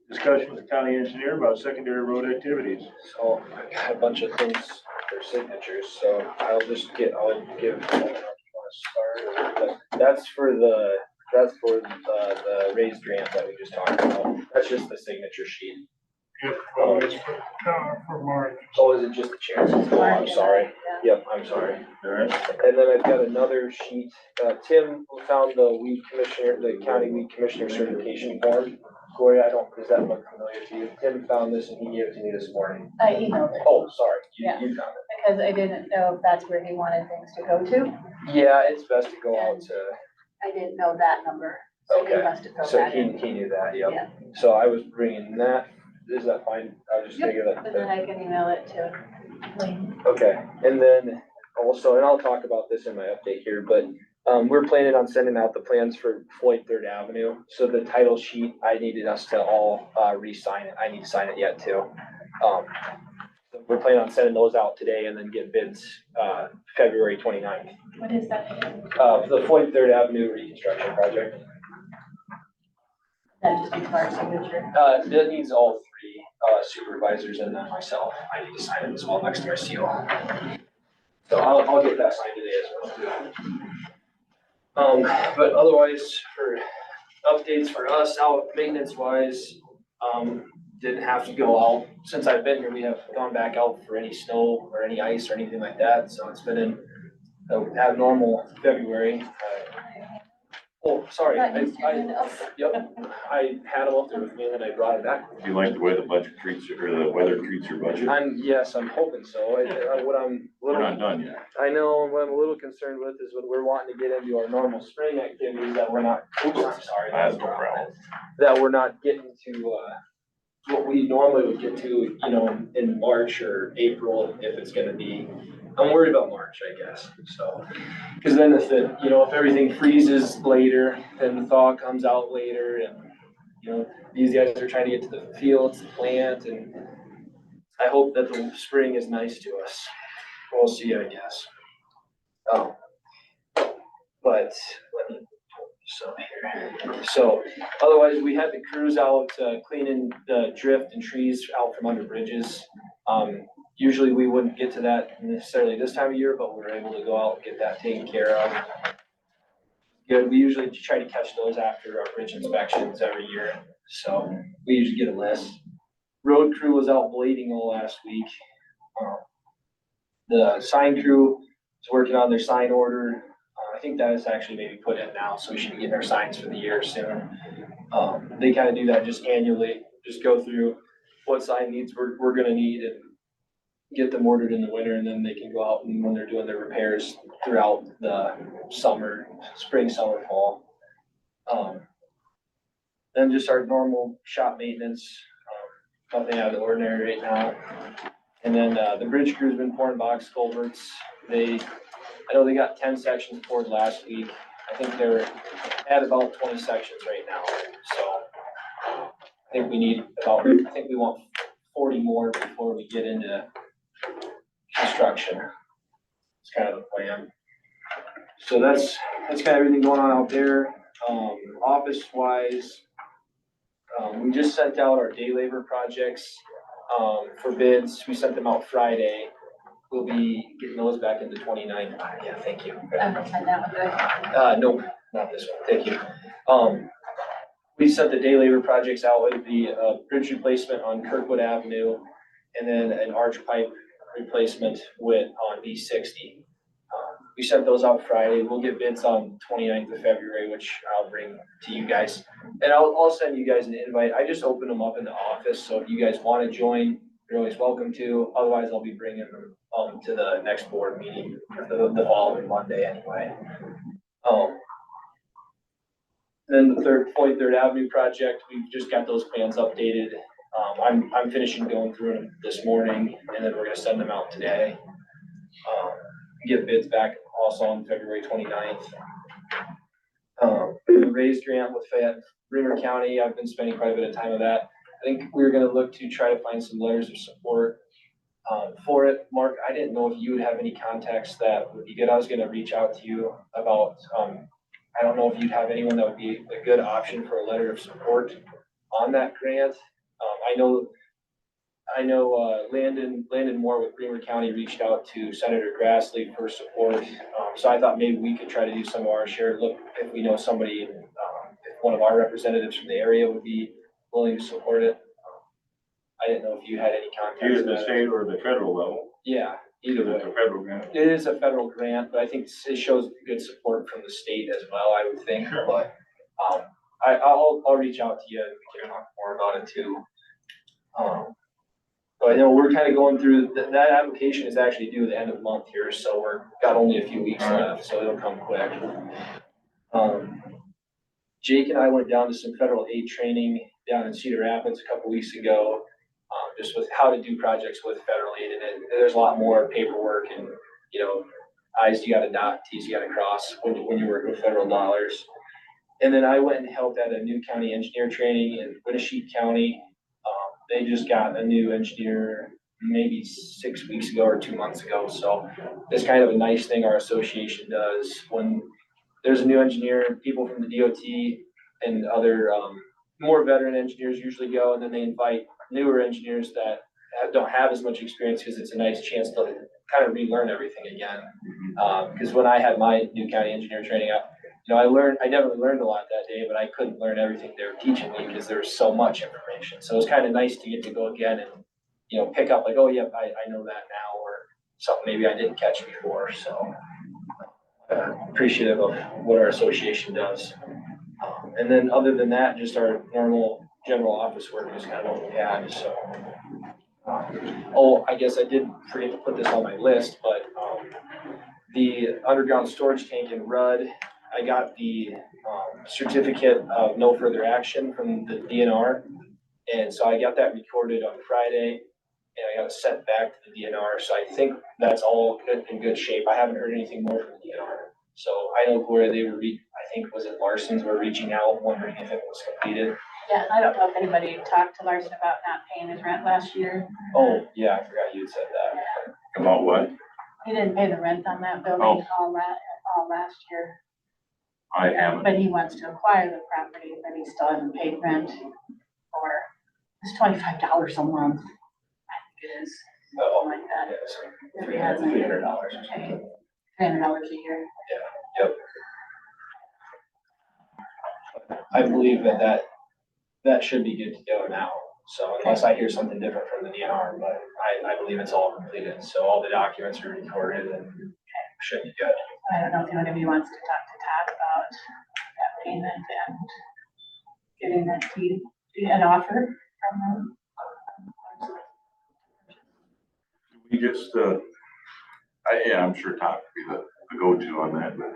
[SPEAKER 1] discussion with the county engineer about secondary road activities.
[SPEAKER 14] So I've got a bunch of things for signatures, so I'll give. That's for the raised grant that we just talked about. That's just the signature sheet.
[SPEAKER 6] It's for Mark.
[SPEAKER 14] Oh, is it just the chair? Oh, I'm sorry. Yep, I'm sorry.
[SPEAKER 1] All right.
[SPEAKER 14] And then I've got another sheet. Tim found the county weed commissioner certification form. Corey, does that look familiar to you? Tim found this and he gave it to me this morning.
[SPEAKER 4] I emailed it.
[SPEAKER 14] Oh, sorry.
[SPEAKER 4] Yeah.
[SPEAKER 14] You found it.
[SPEAKER 4] Because I didn't know if that's where he wanted things to go to.
[SPEAKER 14] Yeah, it's best to go out to.
[SPEAKER 4] I didn't know that number, so he
[SPEAKER 14] Okay.
[SPEAKER 4] must have filled
[SPEAKER 14] So
[SPEAKER 4] that in.
[SPEAKER 14] he knew that, yep.
[SPEAKER 4] Yeah.
[SPEAKER 14] So I was bringing that. Is that fine? I'll just figure that.
[SPEAKER 4] But then I can email it to Lane.
[SPEAKER 14] Okay, and then also, and I'll talk about this in my update here, but we're planning on sending out the plans for Floyd 3rd Avenue. So the title sheet, I needed us to all re-sign it. I need to sign it yet too. So we're planning on sending those out today and then get bids February 29th.
[SPEAKER 4] What is that?
[SPEAKER 14] The Floyd 3rd Avenue reconstruction project.
[SPEAKER 4] That just needs our signature.
[SPEAKER 14] That needs all 3 supervisors and then myself. I need to sign it as well next to my seal. So I'll get that signed today as well. But otherwise, for updates for us, out maintenance wise, didn't have to go out. Since I've been here, we have gone back out for any snow or any ice or anything like that. So it's been in abnormal February. Oh, sorry.
[SPEAKER 4] Not used to it.
[SPEAKER 14] Yep, I had them up there with me and then I brought it back.
[SPEAKER 2] Do you like the way the budget treats you, or the weather treats your budget?
[SPEAKER 14] Yes, I'm hoping so. What I'm
[SPEAKER 2] We're not done yet.
[SPEAKER 14] I know what I'm a little concerned with is when we're wanting to get into our normal spring activities that we're not, oops, I'm sorry.
[SPEAKER 2] That's no problem.
[SPEAKER 14] That we're not getting to, what we normally would get to, in March or April, if it's gonna be, I'm worried about March, I guess, so. Cause then if everything freezes later, then the thaw comes out later and, these guys are trying to get to the fields, to plant, and I hope that the spring is nice to us. We'll see, I guess. But let me pull this up here. So otherwise, we had the crews out cleaning the drift and trees out from under bridges. Usually we wouldn't get to that necessarily this time of year, but we were able to go out and get that taken care of. Good. We usually try to catch those after our bridge inspections every year, so we usually get a list. Road crew was out blading all last week. The sign crew is working on their sign order. I think that is actually maybe put in now, so we should be getting our signs for the year soon. They kind of do that just annually, just go through what sign needs we're gonna need and get them ordered in the winter, and then they can go out and when they're doing their repairs throughout the summer, spring, summer, fall. Then just our normal shop maintenance, nothing out of the ordinary right now. And then, the bridge crew's been pouring box culverts. I know they got 10 sections poured last week. I think they're at about 20 sections right now, so I think we want 40 more before we get into construction. It's kind of the plan. So that's kind of everything going on out there. Office wise, we just sent out our day labor projects, for bids. We sent them out Friday. We'll be getting those back into 29. Yeah, thank you.
[SPEAKER 4] That one good.
[SPEAKER 14] Nope, not this one. Thank you. We sent the day labor projects out with the bridge replacement on Kirkwood Avenue and then an arch pipe replacement on B60. We sent those out Friday. We'll get bids on 29th of February, which I'll bring to you guys. And I'll send you guys an invite. I just opened them up in the office, so if you guys want to join, you're always welcome to. Otherwise, I'll be bringing them to the next board meeting the following Monday anyway. Then the 43rd Avenue project, we've just got those plans updated. I'm finishing going through them this morning, and then we're gonna send them out today. Get bids back also on February 29th. The raised grant with Bremer County, I've been spending quite a bit of time with that. I think we're gonna look to try to find some letters of support for it. Mark, I didn't know if you would have any contacts that would be good. I was gonna reach out to you about, I don't know if you'd have anyone that would be a good option for a letter of support on that grant. I know Landon Moore with Bremer County reached out to Senator Grassley for support. So I thought maybe we could try to do some of our shared look if we know somebody, if one of our representatives from the area would be willing to support it. I didn't know if you had any contacts.
[SPEAKER 1] Either the state or the federal level.
[SPEAKER 14] Yeah, either way.
[SPEAKER 1] It's a federal grant.
[SPEAKER 14] It is a federal grant, but I think it shows good support from the state as well, I would think.
[SPEAKER 1] Sure.
[SPEAKER 14] But I'll reach out to you and we can talk more about it too. But I know we're kind of going through, that application is actually due the end of the month here, so we're got only a few weeks left, so it'll come quick. Jake and I went down to some federal aid training down in Cedar Rapids a couple weeks ago, just with how to do projects with federal aid, and there's a lot more paperwork and, I's you gotta dot, T's you gotta cross when you work with federal dollars. And then I went and helped at a new county engineer training in Winneshiek County. They just got a new engineer maybe 6 weeks ago or 2 months ago. So it's kind of a nice thing our association does. When there's a new engineer, people from the DOT and other more veteran engineers usually go, and then they invite newer engineers that don't have as much experience because it's a nice chance to kind of relearn everything again. Because when I had my new county engineer training, I definitely learned a lot that day, but I couldn't learn everything they were teaching me because there was so much information. So it was kind of nice to get to go again and, pick up like, oh, yeah, I know that now, or something maybe I didn't catch before. So appreciative of what our association does. And then other than that, just our normal general office work is kind of what we had, so. I guess I did forget to put this on my list, but the underground storage tank in Rudd, I got the certificate of no further action from the DNR. And so I got that recorded on Friday and I got it sent back to the DNR. So I think that's all good in good shape. I haven't heard anything more from the DNR. So I know Gloria, I think was it Larson's were reaching out, wondering if it was completed.
[SPEAKER 4] Yeah, I don't know if anybody talked to Larson about not paying his rent last year.
[SPEAKER 14] Oh, yeah, I forgot you had said that.
[SPEAKER 2] About what?
[SPEAKER 4] He didn't pay the rent on that building all last year.
[SPEAKER 2] I haven't.
[SPEAKER 4] But he wants to acquire the property, but he still hasn't paid rent for, it's $25 a month. I think it is, something like that.
[SPEAKER 14] Yes.
[SPEAKER 4] If he hasn't
[SPEAKER 14] $300.
[SPEAKER 4] paid $300 a year.
[SPEAKER 14] Yeah, yep. I believe that should be good to go now. So unless I hear something different from the DNR, but I believe it's all completed. So all the documents are recorded and should be good.
[SPEAKER 4] I don't know if one of you wants to talk to Todd about that payment and getting that deed, an offer from them.
[SPEAKER 2] You just, I'm sure Todd would be the go-to on that, but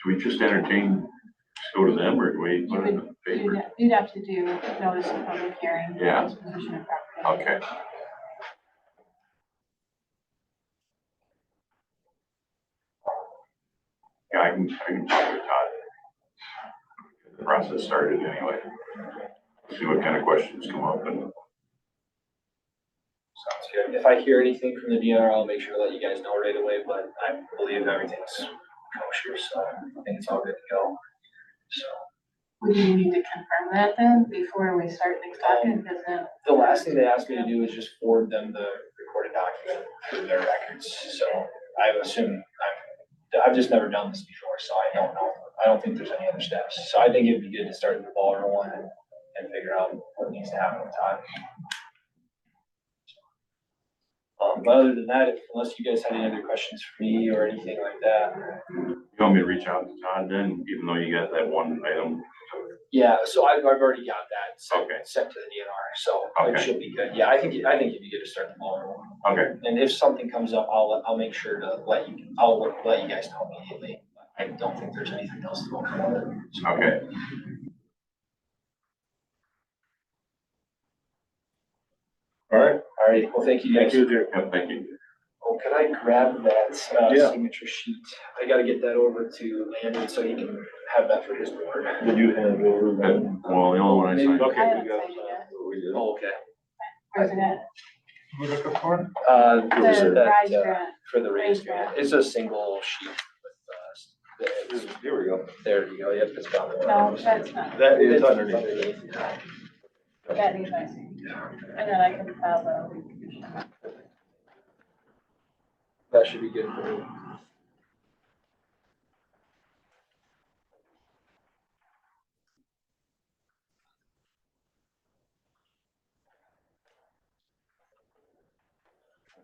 [SPEAKER 2] do we just entertain, just go to them, or do we put it in the paper?
[SPEAKER 4] You'd have to do notice of public hearing.
[SPEAKER 2] Yeah.
[SPEAKER 4] Disposition of property.
[SPEAKER 2] Okay. Yeah, I can check with Todd. Get the process started anyway. See what kind of questions come up and.
[SPEAKER 14] Sounds good. If I hear anything from the DNR, I'll make sure to let you guys know right away, but I believe everything's kosher, so I think it's all good to go. So.
[SPEAKER 4] Would you need to confirm that then before we start things talking? Because then.
[SPEAKER 14] The last thing they asked me to do is just forward them the recorded document for their records, so I assume I've just never done this before, so I don't know. I don't think there's any other steps, so I think it'd be good to start the ball rolling and figure out what needs to happen with time. But other than that, unless you guys had any other questions for me or anything like that.
[SPEAKER 2] You want me to reach out to Todd then, even though you got that one item?
[SPEAKER 14] Yeah, so I've already got that
[SPEAKER 2] Okay.
[SPEAKER 14] sent to the DNR, so it
[SPEAKER 2] Okay.
[SPEAKER 14] should be good. Yeah, I think it'd be good to start the ball rolling.
[SPEAKER 2] Okay.
[SPEAKER 14] And if something comes up, I'll make sure to let you guys know immediately. I don't think there's anything else to go forward.
[SPEAKER 2] Okay.
[SPEAKER 1] All right.
[SPEAKER 14] All right, well, thank you guys.
[SPEAKER 1] Thank you, Jerry.
[SPEAKER 2] Yeah, thank you.
[SPEAKER 14] Oh, can I grab that,
[SPEAKER 1] Yeah.
[SPEAKER 14] signature sheet? I gotta get that over to Landon so he can have that for his board.
[SPEAKER 1] Did you hand it over then?
[SPEAKER 2] Well, the only one I signed.
[SPEAKER 4] I
[SPEAKER 1] Okay,
[SPEAKER 4] haven't
[SPEAKER 1] we got
[SPEAKER 4] signed it yet.
[SPEAKER 1] we did.
[SPEAKER 14] Oh, okay.
[SPEAKER 4] Where's it at?
[SPEAKER 6] We're looking for?
[SPEAKER 4] The
[SPEAKER 14] That,
[SPEAKER 4] RISE grant.
[SPEAKER 14] for the raise
[SPEAKER 4] Raise
[SPEAKER 14] grant.
[SPEAKER 4] grant.
[SPEAKER 14] It's a single sheet with,
[SPEAKER 1] Here we go.
[SPEAKER 14] there you go. Yep, it's got it.
[SPEAKER 4] No, that's not.
[SPEAKER 1] That is
[SPEAKER 14] It's
[SPEAKER 1] underneath.
[SPEAKER 4] That needs my signature. And then I can file the recommission.
[SPEAKER 14] That should be good for me.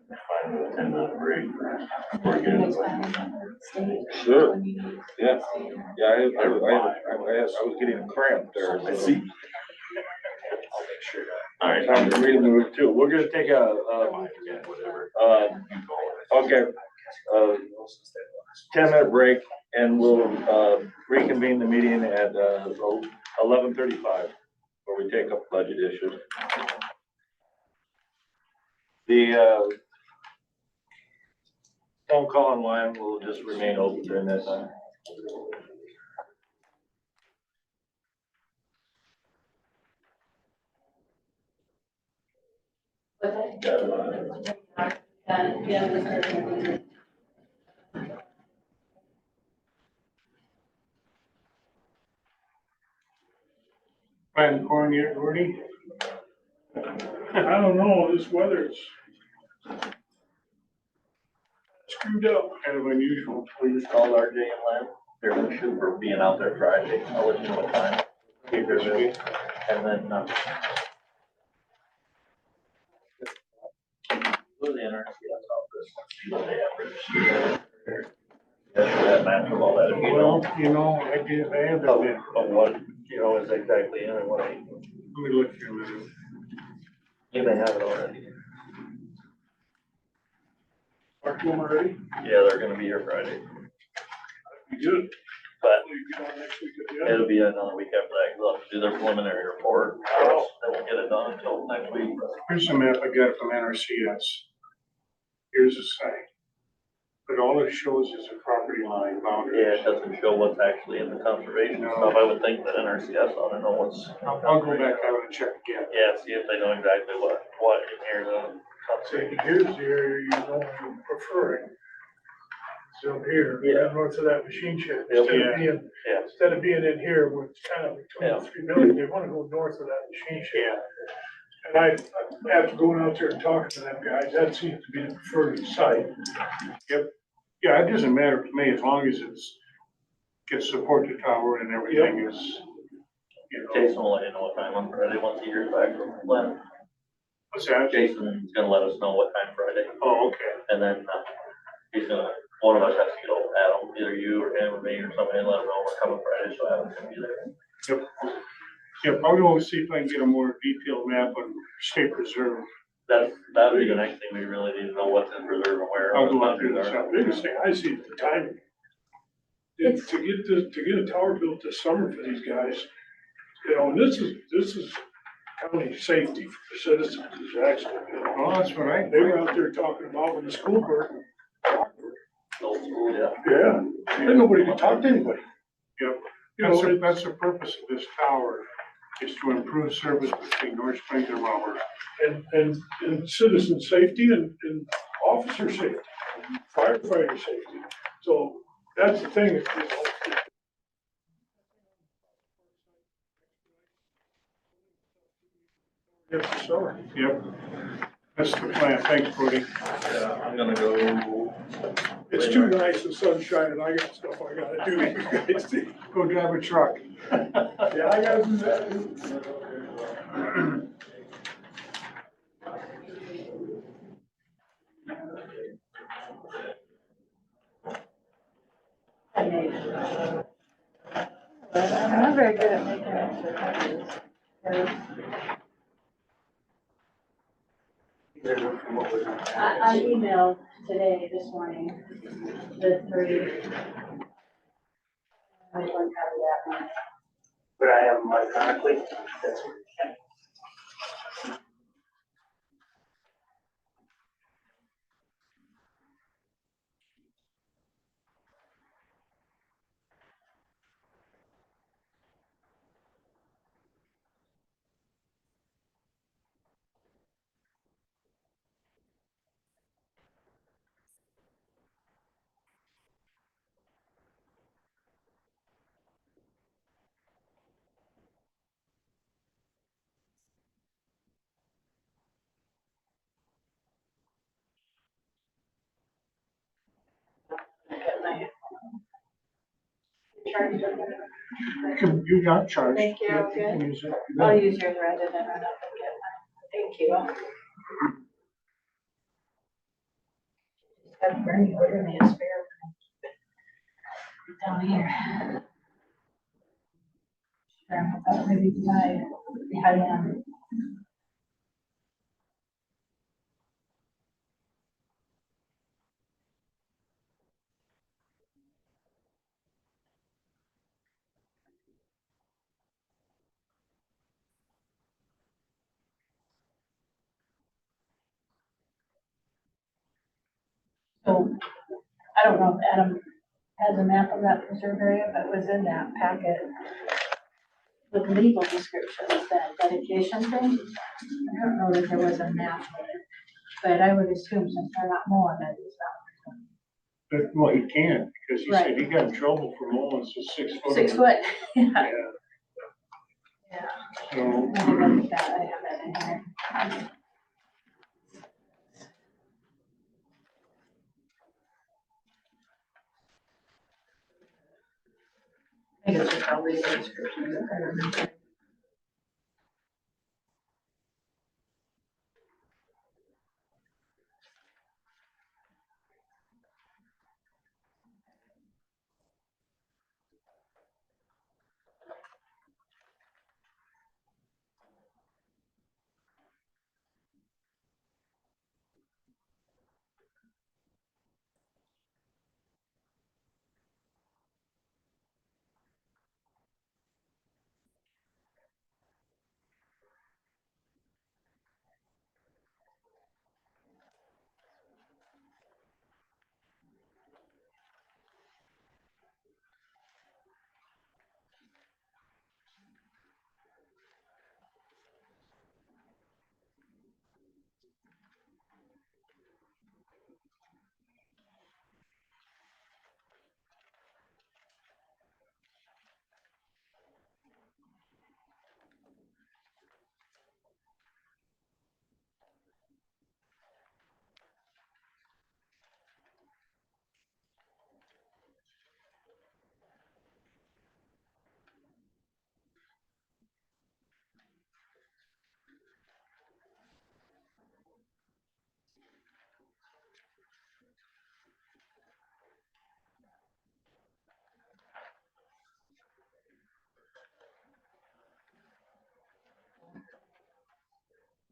[SPEAKER 1] Find a 10-minute break. We're good.
[SPEAKER 4] Next time.
[SPEAKER 1] Sure. Yeah. Yeah, I was getting a cramp there. I see.
[SPEAKER 14] I'll make sure to.
[SPEAKER 2] All right.
[SPEAKER 1] Time for me to move too. We're gonna take
[SPEAKER 2] Whatever.
[SPEAKER 1] okay, 10-minute break and we'll, reconvene the meeting at, 11:35, where we take up budget issues. The, phone call line will just remain open during that time.
[SPEAKER 6] Plan corn yet, Gordy?
[SPEAKER 9] I don't know, this weather's screwed up.
[SPEAKER 6] Kind of unusual.
[SPEAKER 1] We just called RJ and Len. They're gonna shoot for being out there Friday. I'll let you know what time. And then, go to the NRCS office, see what they have. That match of all that, if you
[SPEAKER 6] Well,
[SPEAKER 1] know,
[SPEAKER 6] you know, I haven't been.
[SPEAKER 1] of what, is exactly in it, what
[SPEAKER 6] Let me look here a minute.
[SPEAKER 1] you may have it already.
[SPEAKER 9] Talk to them already?
[SPEAKER 1] Yeah, they're gonna be here Friday,
[SPEAKER 9] We good.
[SPEAKER 1] but
[SPEAKER 9] We get on next week at the end.
[SPEAKER 1] it'll be another week after that, they'll have to do their preliminary report. They won't get it done until next week.
[SPEAKER 6] Here's a map I got from NRCS. Here's a site. But all it shows is a property line boundary.
[SPEAKER 1] Yeah, it doesn't show what's actually in the conservation stuff. I would think that NRCS ought to know what's.
[SPEAKER 6] I'll go back out and check again.
[SPEAKER 1] Yeah, see if they know exactly what in here the
[SPEAKER 9] See,
[SPEAKER 1] conservation.
[SPEAKER 9] here's the area you're going to preferring. It's up here,
[SPEAKER 1] Yeah.
[SPEAKER 9] north of that machine shed.
[SPEAKER 1] Yep. Yeah.
[SPEAKER 9] Instead of being in here, where it's kind of between
[SPEAKER 1] Yeah.
[SPEAKER 9] the three buildings, they wanna go north of that machine shed. And after going out there and talking to them guys, that seems to be the preferred site.
[SPEAKER 6] Yeah, it doesn't matter to me as long as it's, gets support the tower and everything is, you know.
[SPEAKER 1] Jason will let you know what time on Friday, once he hears back from Glenn.
[SPEAKER 6] What's that?
[SPEAKER 1] Jason's gonna let us know what time Friday,
[SPEAKER 6] Oh, okay.
[SPEAKER 1] and then, he's gonna, one of us has to get hold of Adam, either you or him or me or somebody, and let him know we're coming Friday, so Adam can be there.
[SPEAKER 6] Yep, I'll go see if I can get a more detailed map on state preserve
[SPEAKER 11] that would be the next thing, we really need to know what's in reserve and where.
[SPEAKER 9] I'll
[SPEAKER 11] what
[SPEAKER 9] go out there
[SPEAKER 11] boundaries
[SPEAKER 9] this
[SPEAKER 11] are.
[SPEAKER 9] afternoon. Biggest thing I see is the timing. To get a tower built this summer for these guys, you know, and this is county safety for the citizens is excellent. You know?
[SPEAKER 6] Well, that's what I,
[SPEAKER 9] They were out there talking about when the school burned.
[SPEAKER 11] Old school, yeah.
[SPEAKER 9] Yeah, and nobody could talk to anybody.
[SPEAKER 6] yep,
[SPEAKER 9] You know,
[SPEAKER 6] that's the purpose of this tower, is to improve service between North Springs and Marlboro.
[SPEAKER 9] and citizen safety and officer safety, firefighter safety. So that's the thing, you know. Yes, the summer.
[SPEAKER 6] Yep, that's the plan. Thanks, Brody.
[SPEAKER 11] Yeah, I'm gonna go.
[SPEAKER 9] It's too nice, the sun's shining, I got stuff I gotta do, you guys see.
[SPEAKER 6] Go drive a truck.
[SPEAKER 9] Yeah, I gotta do that too.
[SPEAKER 4] I'm not very good at making extra copies. I emailed today, this morning, the 3. I just want to cover that one.
[SPEAKER 3] But I have them electronically, that's what.
[SPEAKER 6] You got charged.
[SPEAKER 4] Thank you,
[SPEAKER 6] Yep,
[SPEAKER 4] okay.
[SPEAKER 6] can use it.
[SPEAKER 4] I'll use yours rather than run up and get mine. Thank you. Just have Bernie order me a spare. Down here. Sure, I thought maybe tonight, behind them. So, I don't know if Adam has a map of that preserve area, but it was in that packet. With legal descriptions, that dedication thing. I don't know that there was a map of it, but I would assume since they're not mowing it, it's not.
[SPEAKER 6] But, well, he can't, because he said
[SPEAKER 4] Right.
[SPEAKER 6] he got in trouble for mowing so 6 foot.
[SPEAKER 4] 6 foot, yeah.
[SPEAKER 6] Yeah,
[SPEAKER 4] Yeah.
[SPEAKER 6] so,
[SPEAKER 4] I think I got that, I have that in here. I think it's just probably the description that I remember.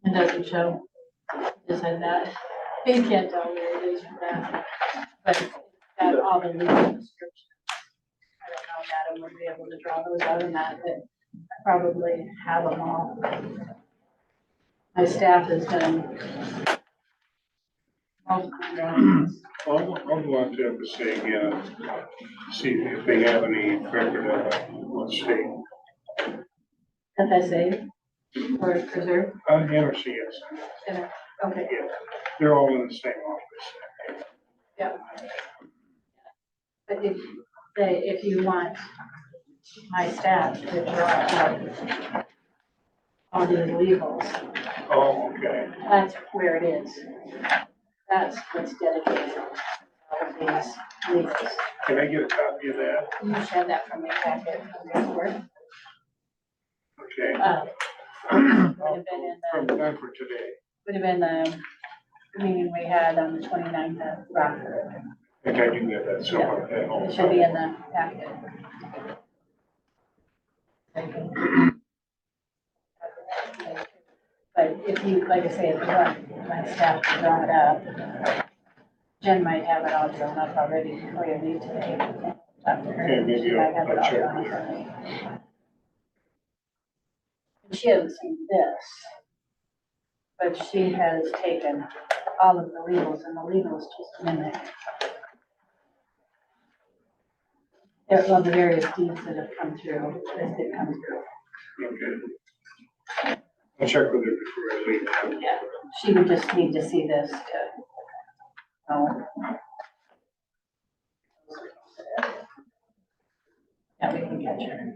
[SPEAKER 4] It doesn't show. Just had that, you can't tell where it is from that, but it's got all the legal descriptions. I don't know if Adam would be able to draw those out of that, but I probably have them all. My staff has done multiple drawings.
[SPEAKER 6] I'll go out to embassy again, see if they have any record of it, let's see.
[SPEAKER 4] FSA or preserve,
[SPEAKER 6] NRCS,
[SPEAKER 4] okay,
[SPEAKER 6] yeah, they're all in the same office.
[SPEAKER 4] yeah. But if you want my staff to draw out all these legals,
[SPEAKER 6] Oh, okay.
[SPEAKER 4] that's where it is. That's what's dedicated to all of these legals.
[SPEAKER 6] Can I get a copy of that?
[SPEAKER 4] You should have that from your packet from your work.
[SPEAKER 6] Okay.
[SPEAKER 4] Would have been in
[SPEAKER 6] From
[SPEAKER 4] the,
[SPEAKER 6] time for today.
[SPEAKER 4] would have been the meeting we had on the 29th of Rockford.
[SPEAKER 6] I think I do get that somewhere at home.
[SPEAKER 4] It should be in the packet. But if you, like I say, if you want my staff to draw it up, Jen might have it all drawn up already before you leave today.
[SPEAKER 6] Okay, maybe
[SPEAKER 4] She might have it
[SPEAKER 6] I'll
[SPEAKER 4] all
[SPEAKER 6] check
[SPEAKER 4] drawn
[SPEAKER 6] with
[SPEAKER 4] up
[SPEAKER 6] her.
[SPEAKER 4] for me. She hasn't seen this, but she has taken all of the legals, and the legals just mimic. Of the various deeds that have come through, as they come through.
[SPEAKER 6] Okay. I'll check with her before I leave.
[SPEAKER 4] Yeah, she would just need to see this to know. Yeah, we can catch her.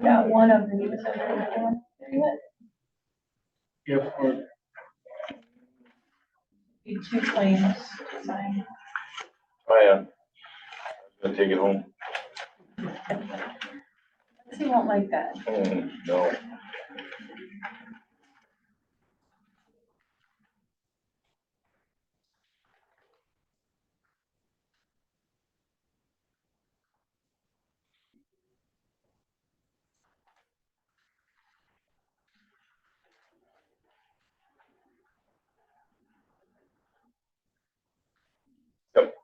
[SPEAKER 4] Got one of these.
[SPEAKER 6] Yep, or
[SPEAKER 4] Need 2 claims to sign.
[SPEAKER 2] I am gonna take it home.
[SPEAKER 4] He won't like that.
[SPEAKER 2] No. Yep.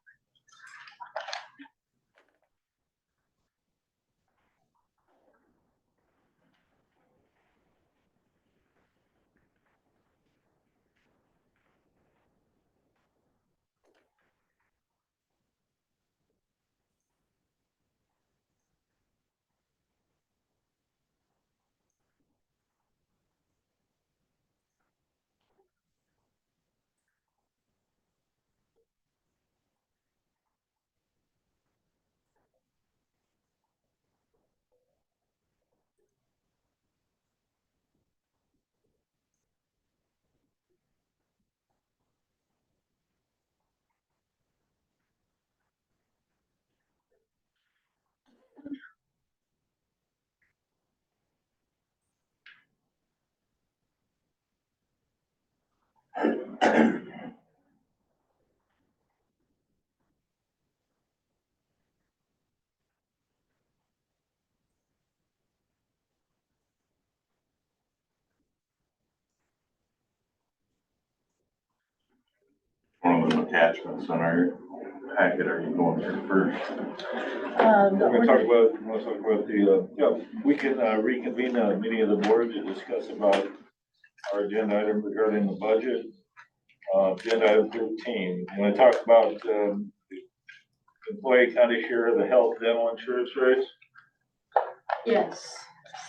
[SPEAKER 2] One of the attachments on our packet, are you going there first?
[SPEAKER 1] We're gonna talk about, you wanna talk about the, yeah, we can reconvene a meeting of the board to discuss about our agenda item regarding the budget. Agenda item 13, you wanna talk about, employee county share of the health dental insurance rates?
[SPEAKER 4] Yes,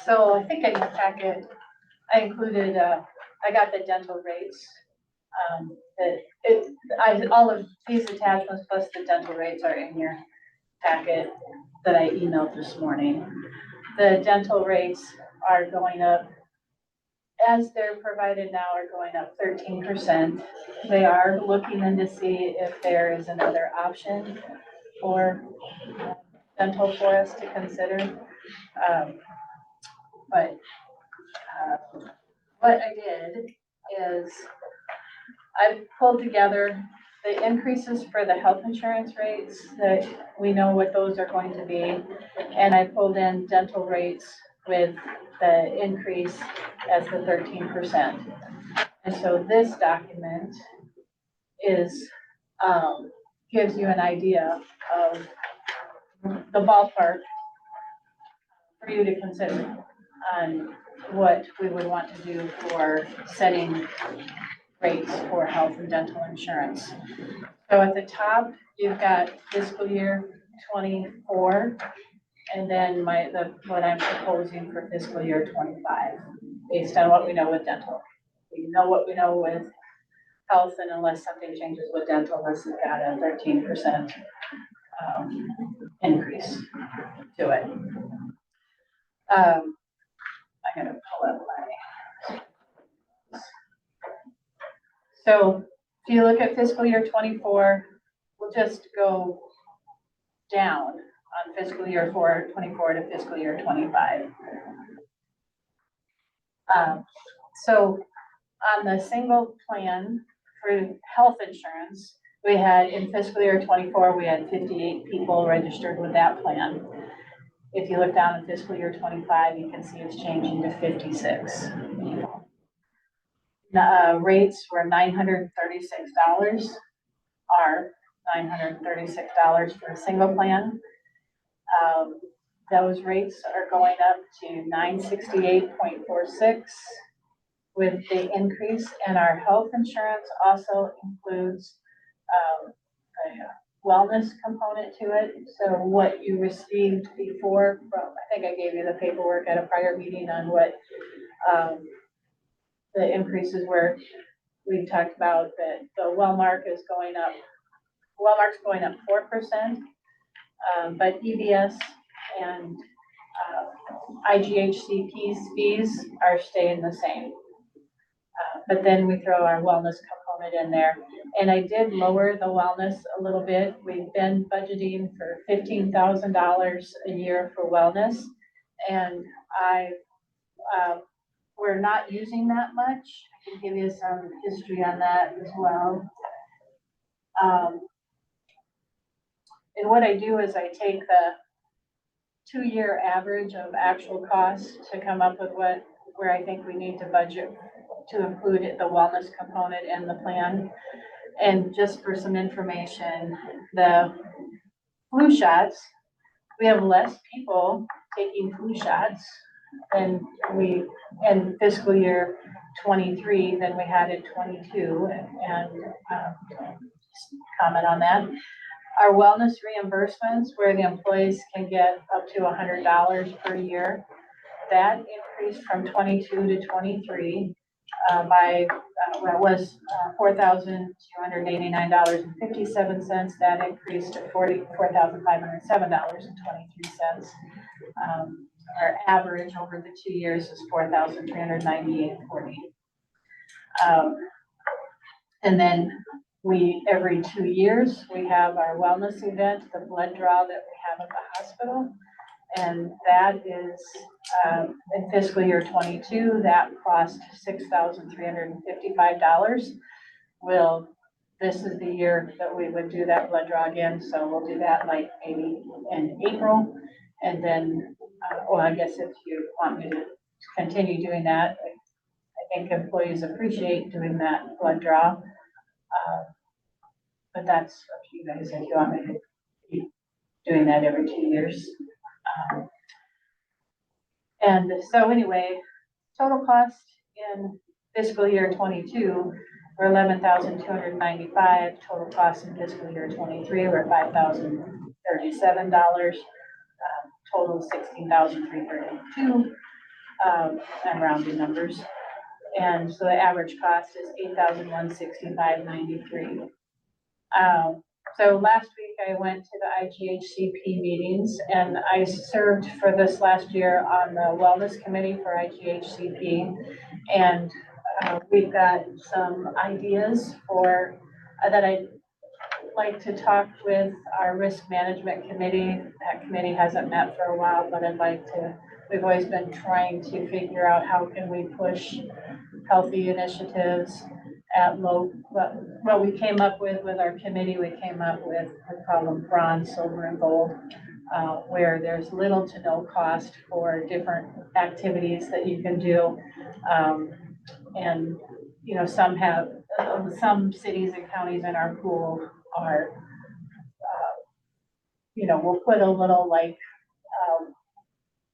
[SPEAKER 4] so I think in your packet, I included, I got the dental rates. All of these attachments plus the dental rates are in your packet that I emailed this morning. The dental rates are going up, as they're provided now, are going up 13%. They are looking in to see if there is another option for dental for us to consider. But what I did is I pulled together the increases for the health insurance rates that we know what those are going to be. And I pulled in dental rates with the increase as the 13%. And so this document is, gives you an idea of the ballpark for you to consider on what we would want to do for setting rates for health and dental insurance. So at the top, you've got fiscal year 24, and then what I'm proposing for fiscal year 25, based on what we know with dental. We know what we know with health, and unless something changes with dental, this has got a 13% increase to it. I gotta pull up my. So if you look at fiscal year 24, we'll just go down on fiscal year 24 to fiscal year 25. So on the single plan for health insurance, we had in fiscal year 24, we had 58 people registered with that plan. If you look down in fiscal year 25, you can see it's changing to 56 people. Rates were $936, are $936 for a single plan. Those rates are going up to $968.46 with the increase, and our health insurance also includes a wellness component to it. So what you received before from, I think I gave you the paperwork at a prior meeting on what the increases were. We talked about that the Wellmark is going up. Wellmark's going up 4%, but EBS and IGHCP's fees are staying the same. But then we throw our wellness component in there. And I did lower the wellness a little bit. We've been budgeting for $15,000 a year for wellness. And we're not using that much. I can give you some history on that as well. And what I do is I take the 2-year average of actual costs to come up with where I think we need to budget to include the wellness component in the plan. And just for some information, the flu shots, we have less people taking flu shots than in fiscal year 23 than we had in 22, and just comment on that. Our wellness reimbursements, where the employees can get up to $100 per year, that increased from 22 to 23 by well, it was $4,289.57. That increased to $44,507.23. Our average over the 2 years is $4,398.40. And then every 2 years, we have our wellness event, the blood draw that we have at the hospital. And that is, in fiscal year 22, that cost $6,355. This is the year that we would do that blood draw again. So we'll do that like maybe in April. And then, well, I guess if you want me to continue doing that, I think employees appreciate doing that blood draw. But that's up to you guys if you want me to keep doing that every 2 years. And so anyway, total cost in fiscal year 22 were $11,295. Total cost in fiscal year 23 were $5,037. Total $16,332. I'm rounding numbers. And so the average cost is $8,165.93. So last week I went to the IGHCP meetings, and I served for this last year on the wellness committee for IGHCP. And we've got some ideas for that I'd like to talk with our risk management committee. That committee hasn't met for a while, but we've always been trying to figure out how can we push healthy initiatives at low, what we came up with our committee, we came up with, we call them bronze, silver, and gold, where there's little to no cost for different activities that you can do. And, you know, some have, some cities and counties in our pool are, you know, we'll put a little like,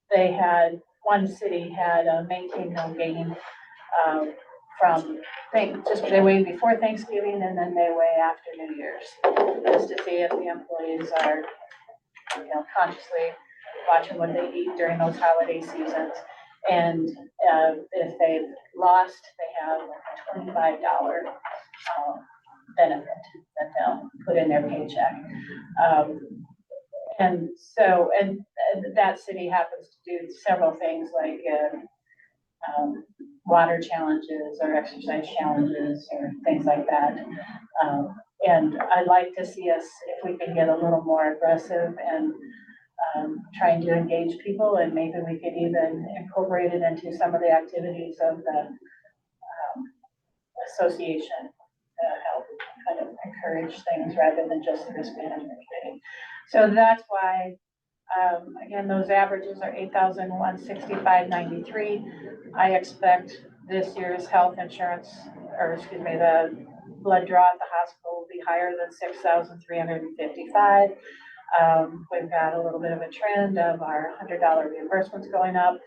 [SPEAKER 4] they had, one city had a maintain no gain, from, just they weigh before Thanksgiving and then they weigh after New Year's, just to see if the employees are, you know, consciously watching what they eat during those holiday seasons. And if they've lost, they have like a $25 benefit that they'll put in their paycheck. And so, and that city happens to do several things like water challenges or exercise challenges or things like that. And I'd like to see us, if we can get a little more aggressive and trying to engage people, and maybe we could even incorporate it into some of the activities of the association to help kind of encourage things rather than just the risk management committee. So that's why, again, those averages are $8,165.93. I expect this year's health insurance, or excuse me, the blood draw at the hospital will be higher than $6,355. We've got a little bit of a trend of our $100 reimbursements going up.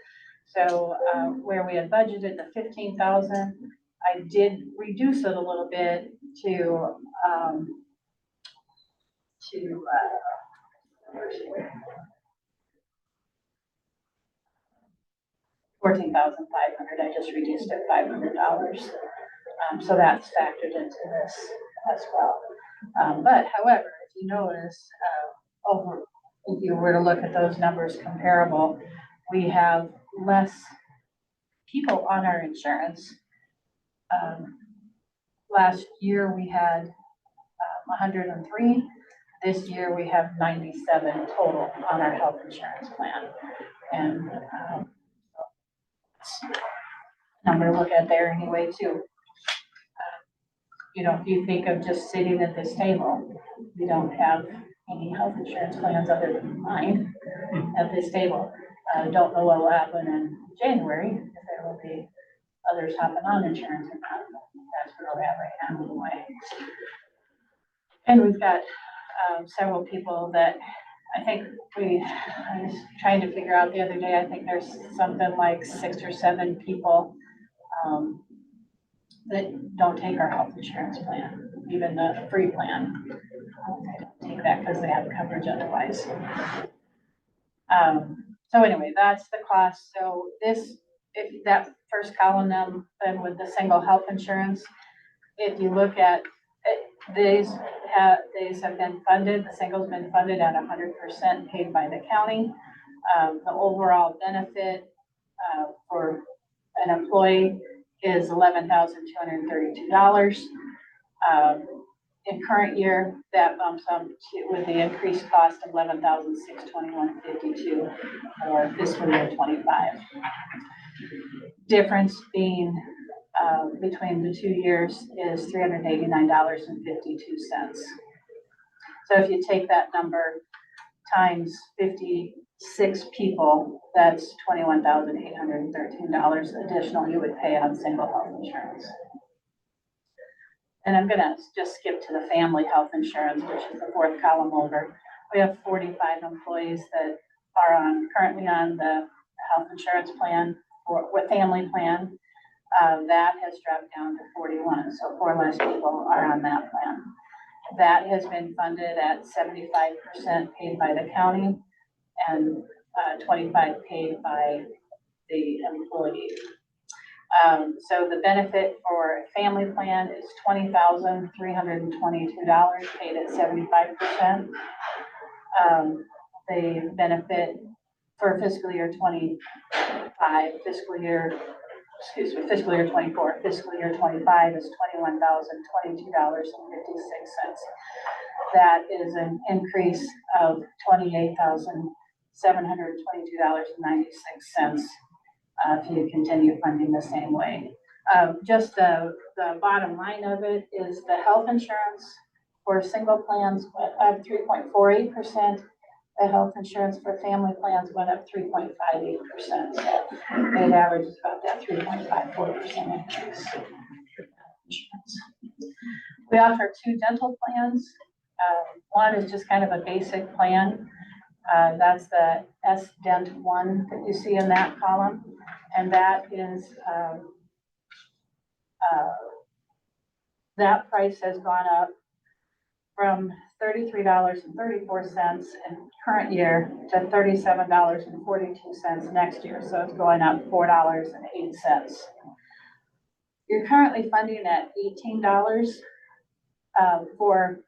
[SPEAKER 4] So where we had budgeted the $15,000, I did reduce it a little bit to $14,500. I just reduced it $500. So that's factored into this as well. But however, if you notice, if you were to look at those numbers comparable, we have less people on our insurance. Last year we had 103. This year we have 97 total on our health insurance plan. And number to look at there anyway too. You know, if you think of just sitting at this table, we don't have any health insurance plans other than mine at this table. Don't know what will happen in January, if there will be others hopping on insurance or not. That's where we're at right now anyway. And we've got several people that I think I was trying to figure out the other day, I think there's something like 6 or 7 people that don't take our health insurance plan, even the free plan. They don't take that because they have coverage otherwise. So anyway, that's the cost. So this, if that first column then with the single health insurance, if you look at it, these have been funded, the single's been funded at 100% paid by the county. The overall benefit for an employee is $11,232. In current year, that bumps up to, with the increased cost, of $11,621.52 for fiscal year 25. Difference being between the 2 years is $389.52. So if you take that number times 56 people, that's $21,813 additional you would pay on single health insurance. And I'm gonna just skip to the family health insurance, which is the 4th column over. We have 45 employees that are currently on the health insurance plan with family plan. That has dropped down to 41, so 4 less people are on that plan. That has been funded at 75% paid by the county and 25 paid by the employee. So the benefit for a family plan is $20,322 paid at 75%. The benefit for fiscal year 25, fiscal year 24, fiscal year 25 is $21,022.56. That is an increase of $28,722.96 if you continue funding the same way. Just the bottom line of it is the health insurance for single plans went up 3.48%. The health insurance for family plans went up 3.58%. So it averages about that 3.54% increase. We offer 2 dental plans. One is just kind of a basic plan. That's the S-Dent 1 that you see in that column. And that is, that price has gone up from $33.34 in current year to $37.42 next year. So it's going up $4.08. You're currently funding at $18 for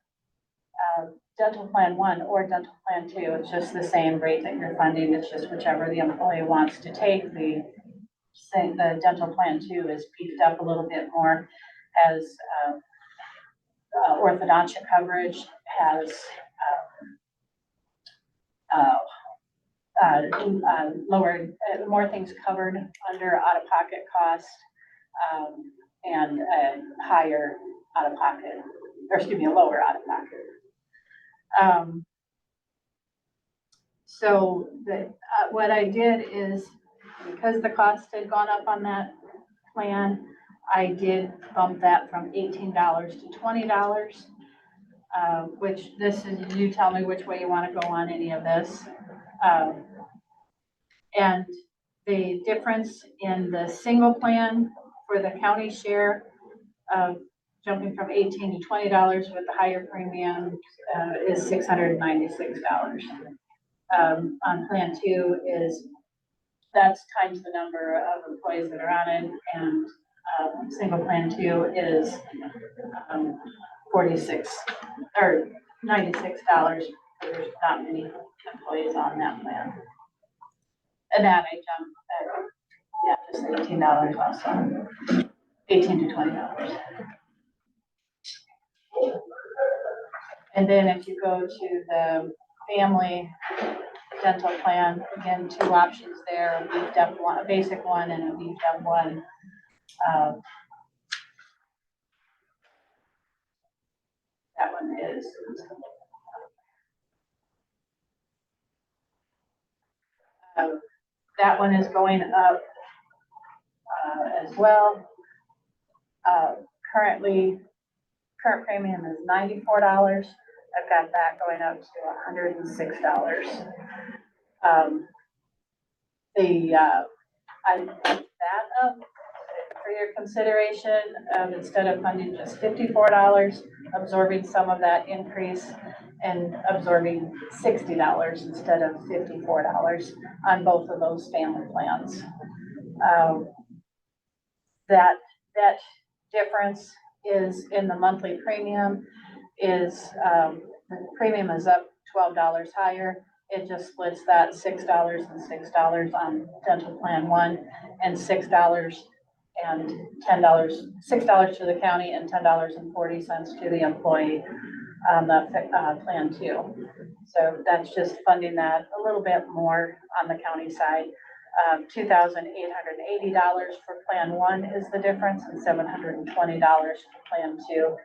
[SPEAKER 4] dental plan 1 or dental plan 2. It's just the same rate that you're funding. It's just whichever the employee wants to take. The dental plan 2 is beefed up a little bit more, as orthodontia coverage, has lowered, more things covered under out-of-pocket cost, and higher out-of-pocket, or excuse me, a lower out-of-pocket. So what I did is, because the cost had gone up on that plan, I did bump that from $18 to $20, which this is, you tell me which way you want to go on any of this. And the difference in the single plan for the county share, jumping from $18 to $20 with the higher premium, is $696. On plan 2 is, that's times the number of employees that are on it, and single plan 2 is 46 or $96. There's not many employees on that plan. And that I jumped just $18 also, $18 to $20. And then if you go to the family dental plan, again, 2 options there: a beefed up one, a basic one, and a beefed up one. That one is that one is going up as well. Current premium is $94. I've got that going up to $106. I put that up for your consideration, instead of funding just $54, absorbing some of that increase and absorbing $60 instead of $54 on both of those family plans. That difference is in the monthly premium. Is the premium is up $12 higher. It just splits that $6 and $6 on dental plan 1, and $6 and $10, $6 to the county and $10.40 to the employee on the plan 2. So that's just funding that a little bit more on the county side. $2,880 for plan 1 is the difference, and $720 for plan 2,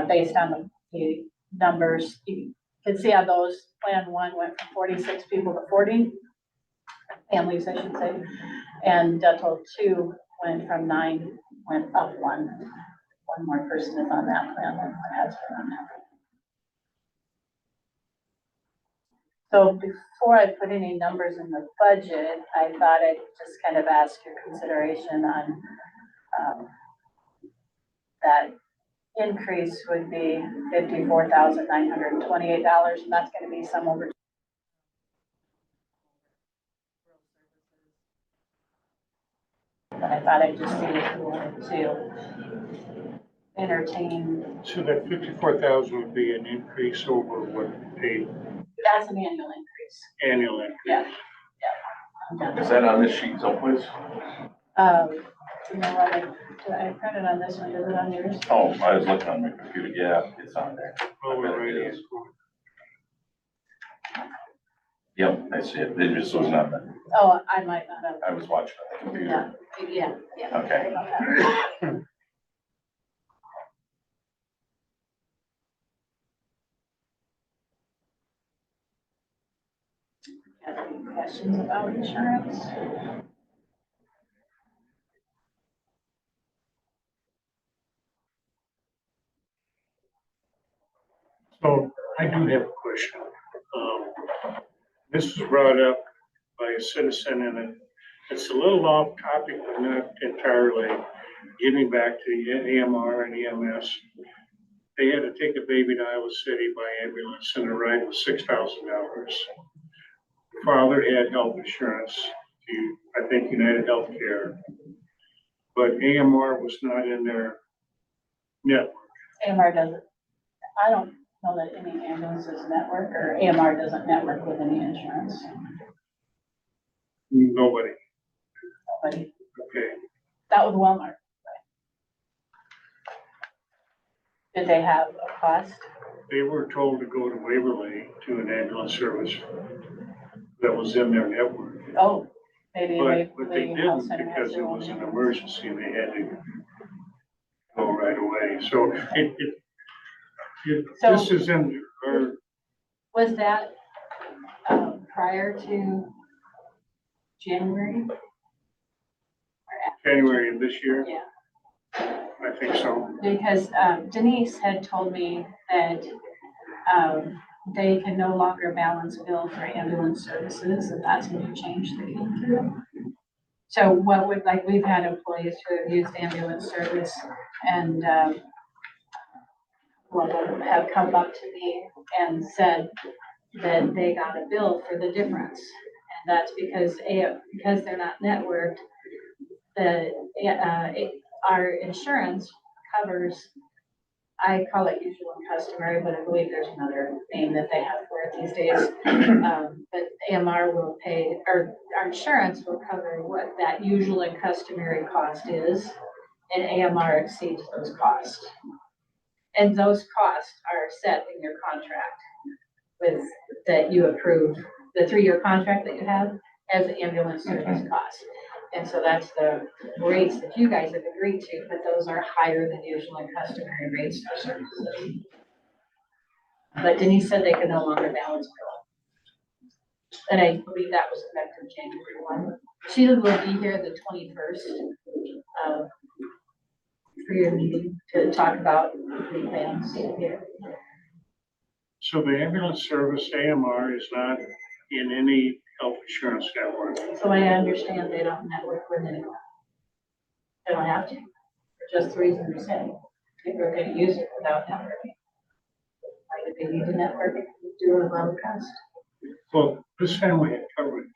[SPEAKER 4] based on the numbers. You can see how those plan 1 went from 46 people to 40 families, I should say, and dental 2 went from 9, went up 1. One more person is on that plan than has been on that. So before I put any numbers in the budget, I thought I'd just kind of ask your consideration on that increase would be $54,928, and that's going to be some over. But I thought I'd just see if you wanted to entertain.
[SPEAKER 6] So that 54,000 would be an increase over what we paid,
[SPEAKER 4] That's an annual increase.
[SPEAKER 6] annual increase.
[SPEAKER 4] Yeah.
[SPEAKER 2] Is that on this sheet someplace?
[SPEAKER 4] You know what, I printed on this one, is it on yours?
[SPEAKER 2] Oh, I was looking on my computer. Yeah, it's on there.
[SPEAKER 6] Oh, we're right here.
[SPEAKER 2] Yep, I see it. It just was not,
[SPEAKER 4] Oh, I might not have.
[SPEAKER 2] I was watching on the computer.
[SPEAKER 4] Yeah.
[SPEAKER 2] Okay.
[SPEAKER 4] Any questions about insurance?
[SPEAKER 6] So I do have a question. This was brought up by a citizen and it's a little off topic, but not entirely. Getting back to the AMR and EMS, they had to take a baby to Iowa City by ambulance and the ride was $6,000. Father had health insurance to, I think, United Healthcare, but AMR was not in their network.
[SPEAKER 4] AMR doesn't, I don't know that any ambulances network or AMR doesn't network with any insurance.
[SPEAKER 6] Nobody.
[SPEAKER 4] Nobody.
[SPEAKER 6] Okay.
[SPEAKER 4] That was Walmart. Did they have a cost?
[SPEAKER 6] They were told to go to Waverly to an ambulance service that was in their network.
[SPEAKER 4] Oh, maybe
[SPEAKER 6] But they
[SPEAKER 4] Waverly Health
[SPEAKER 6] didn't
[SPEAKER 4] Center has
[SPEAKER 6] because it
[SPEAKER 4] their own
[SPEAKER 6] was an
[SPEAKER 4] ambulance.
[SPEAKER 6] emergency and they had to go right away. So
[SPEAKER 4] So-
[SPEAKER 6] this is in, or
[SPEAKER 4] Was that prior to January?
[SPEAKER 6] January of this year,
[SPEAKER 4] Yeah,
[SPEAKER 6] I think so.
[SPEAKER 4] because Denise had told me that they can no longer balance bill for ambulance services, and that's a new change that came through. So what would, like, we've had employees who have used ambulance service and have come up to me and said that they got a bill for the difference. And that's because they're not networked, our insurance covers, I call it usual and customary, but I believe there's another name that they have for it these days. But AMR will pay, or our insurance will cover what that usual and customary cost is, and AMR exceeds those costs. And those costs are set in your contract with, that you approve, the 3-year contract that you have as ambulance service costs. And so that's the rates that you guys have agreed to, but those are higher than usual and customary rates for services. But Denise said they could no longer balance bill. And I believe that was effective January 1. She will be here the 21st for your meeting to talk about the plans here.
[SPEAKER 6] So the ambulance service AMR is not in any health insurance network.
[SPEAKER 4] So I understand they don't network with anyone. They don't have to, for just the reason you said. If we're gonna use it without networking. Why do they need to network it to do a low cost?
[SPEAKER 6] Well, this family had coverage,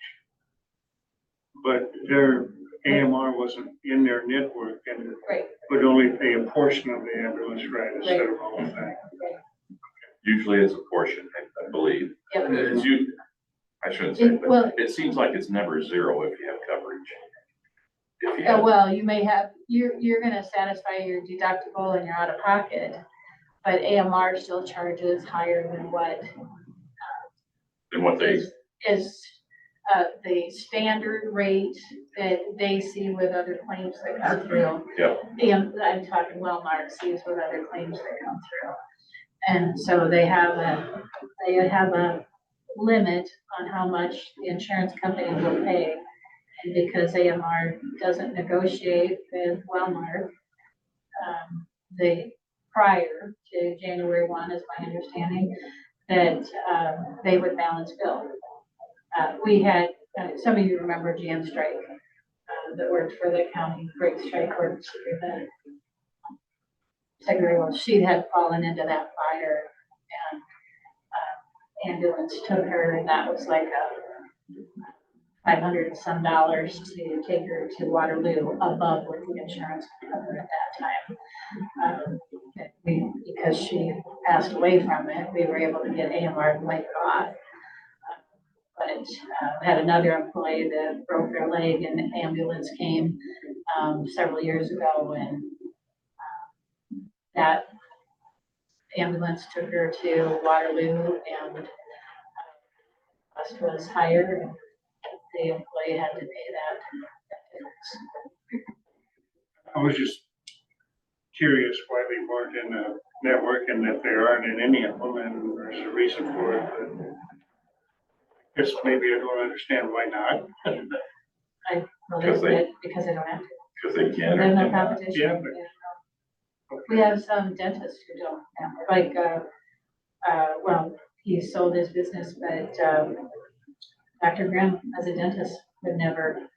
[SPEAKER 6] but their AMR wasn't in their network and
[SPEAKER 4] Right.
[SPEAKER 6] would only pay a portion of the ambulance ride instead of the whole thing.
[SPEAKER 2] Usually it's a portion, I believe.
[SPEAKER 4] Yep.
[SPEAKER 2] It's I shouldn't say, but it seems like it's never zero if you have coverage. If you
[SPEAKER 4] Yeah,
[SPEAKER 2] have,
[SPEAKER 4] well, you may have, you're gonna satisfy your deductible and your out of pocket, but AMR still charges higher than what
[SPEAKER 2] then what they,
[SPEAKER 4] is the standard rate that they see with other claims that come through.
[SPEAKER 2] yeah,
[SPEAKER 4] And I'm talking Wellmark sees with other claims that come through. And so they have a limit on how much the insurance company will pay. And because AMR doesn't negotiate with Wellmark, the prior to January 1 is my understanding, that they would balance bill. We had, some of you remember Jan Strike that worked for the county, Great Strike works for the secretary. Well, she had fallen into that fire and ambulance took her, and that was like a $500 and some to take her to Waterloo above what the insurance covered at that time. Because she passed away from it, we were able to get AMR to wipe it off. But had another employee that broke their leg and the ambulance came several years ago, and that ambulance took her to Waterloo, and cost was higher, and the employee had to pay that difference.
[SPEAKER 6] I was just curious why they weren't in the network and that they aren't in any of them, and there's a reason for it, but I guess maybe I don't understand why not.
[SPEAKER 4] Well,
[SPEAKER 2] Because they-
[SPEAKER 4] because they don't have to.
[SPEAKER 2] Because they can.
[SPEAKER 4] There's no competition.
[SPEAKER 6] Yeah, but-
[SPEAKER 4] We have some dentists who don't have, like, well, he sold his business, but, Dr. Grimm, as a dentist, would never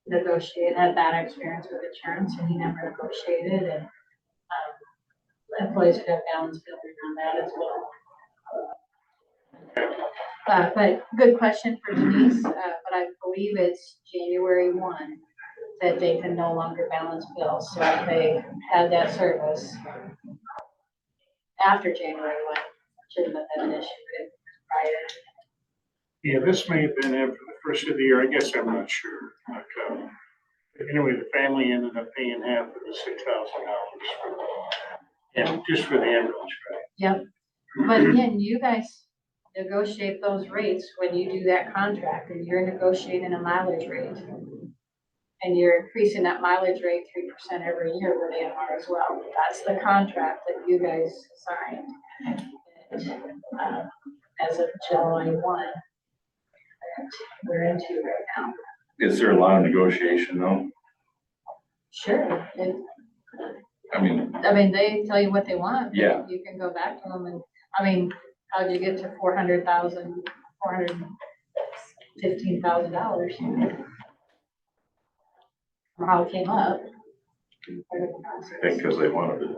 [SPEAKER 4] negotiate, had bad experience with insurance, and he never negotiated, and, employees would have balance billing on that as well. But good question for Denise, but I believe it's January 1 that they can no longer balance bills, so if they had that service after January 1, shouldn't have been an issue, but prior.
[SPEAKER 6] Yeah, this may have been after the first of the year, I guess, I'm not sure. But, anyway, the family ended up paying half of the $6,000 and just for the ambulance, right?
[SPEAKER 4] Yep, but again, you guys negotiate those rates when you do that contract, and you're negotiating a mileage rate. And you're increasing that mileage rate 3% every year with AMR as well. That's the contract that you guys signed. As of July 1, that we're into right now.
[SPEAKER 2] Is there a lot of negotiation though?
[SPEAKER 4] Sure,
[SPEAKER 2] I mean,
[SPEAKER 4] they tell you what they want.
[SPEAKER 2] Yeah.
[SPEAKER 4] You can go back to them and, how'd you get to $415,000? How it came up.
[SPEAKER 2] because they wanted it.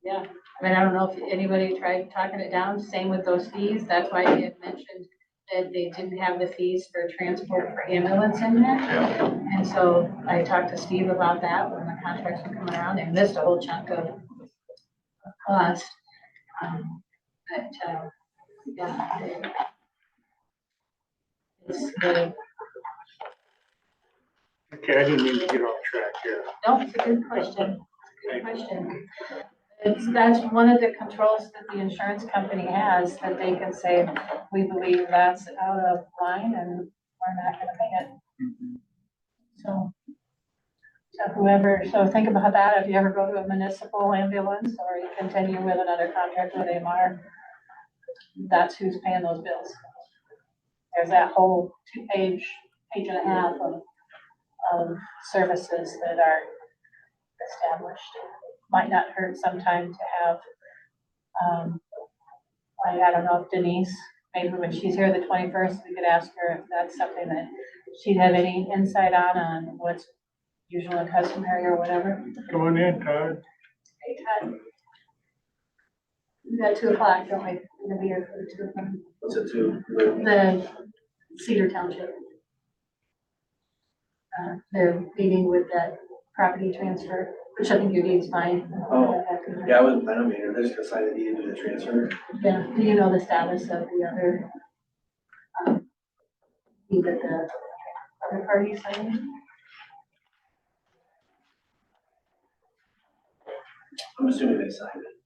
[SPEAKER 4] Yeah, I don't know if anybody tried talking it down, same with those fees, that's why they had mentioned that they didn't have the fees for transport for ambulance in there.
[SPEAKER 2] Yeah.
[SPEAKER 4] And so I talked to Steve about that when the contracts were coming around, they missed a whole chunk of cost. Yeah.
[SPEAKER 6] Okay, I didn't mean to get off track here.
[SPEAKER 4] No, it's a good question. That's one of the controls that the insurance company has, that they can say, we believe that's out of line and we're not gonna pay it. So so think about that if you ever go to a municipal ambulance or you continue with another contract with AMR, that's who's paying those bills. There's that whole page and a half of services that are established. Might not hurt sometime to have, I don't know if Denise, maybe when she's here the 21st, we could ask her if that's something that she'd have any insight on what's usual and customary or whatever.
[SPEAKER 6] Come on in, Todd.
[SPEAKER 4] Hey, Todd. We got 2 o'clock, don't we? We're gonna be here for the 2 o'clock.
[SPEAKER 14] What's it to?
[SPEAKER 4] The Cedar Township. They're meeting with that property transfer, which I think your deed's fine.
[SPEAKER 14] Oh, yeah, I wasn't planning on being here. They're just gonna sign the deed and do the transfer.
[SPEAKER 4] Yeah, do you know the status of the other, deed that the other party signed?
[SPEAKER 14] I'm assuming they signed it.